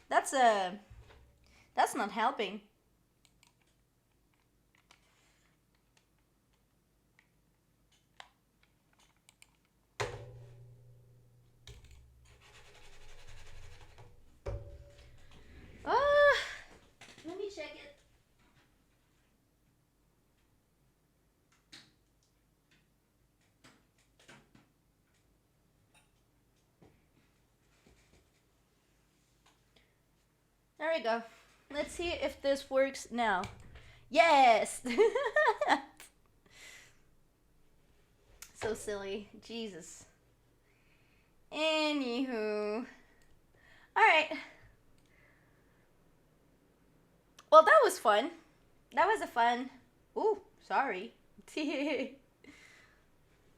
that's not helping. Let me check it. There we go. Let's see if this works now. Yes! So silly. Jesus. Anywho. Alright. Well, that was fun. That was a fun... Ooh, sorry.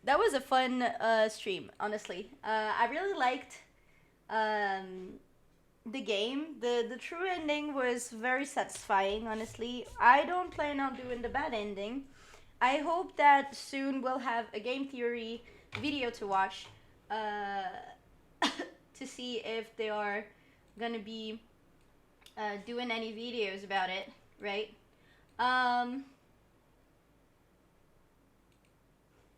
That was a fun stream, honestly. I really liked the game. The true ending was very satisfying, honestly. I don't plan on doing the bad ending. I hope that soon we'll have a game theory video to watch to see if they are gonna be doing any videos about it, right?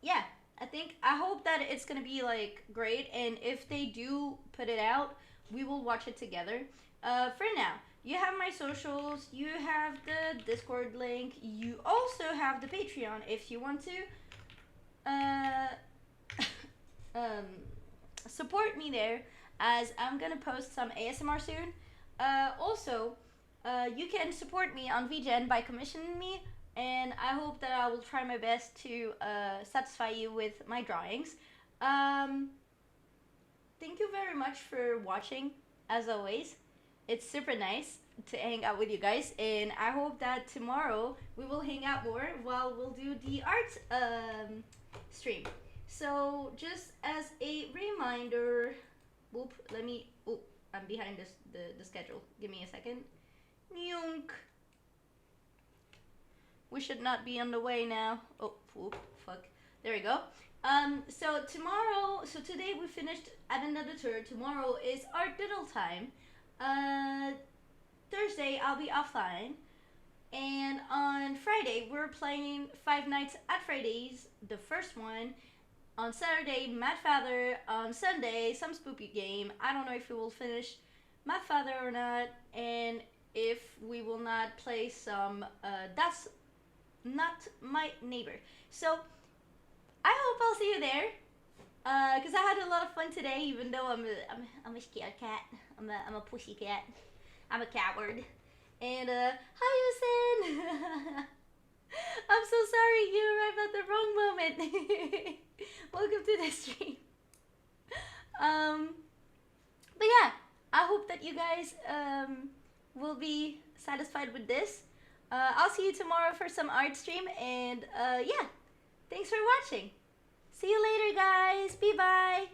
Yeah, I hope that it's gonna be like great, and if they do put it out, we will watch it together. For now, you have my socials, you have the Discord link, you also have the Patreon if you want to support me there, as I'm gonna post some ASMR soon. Also, you can support me on VGen by commissioning me, and I hope that I will try my best to satisfy you with my drawings. Thank you very much for watching, as always. It's super nice to hang out with you guys, and I hope that tomorrow we will hang out more while we'll do the art stream. So just as a reminder, whoop, I'm behind the schedule. Give me a second. Nyunk. We should not be on the way now. Oh, whoop, fuck. There we go. So today we finished at another tour. Tomorrow is Art Diddle time. Thursday I'll be offline. And on Friday we're playing Five Nights at Freddy's, the first one. On Saturday, Mad Father. On Sunday, some spooky game. I don't know if we will finish Mad Father or not, and if we will not play some That's Not My Neighbor. So I hope I'll see you there, because I had a lot of fun today, even though I'm a scared cat. I'm a pussy cat. I'm a coward. And hi, Yusin. I'm so sorry you arrived at the wrong moment. Welcome to the stream. But yeah, I hope that you guys will be satisfied with this. I'll see you tomorrow for some art stream, and yeah, thanks for watching. See you later, guys. Bye bye.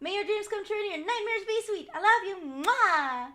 May your dreams come true and your nightmares be sweet. I love you. Mwah!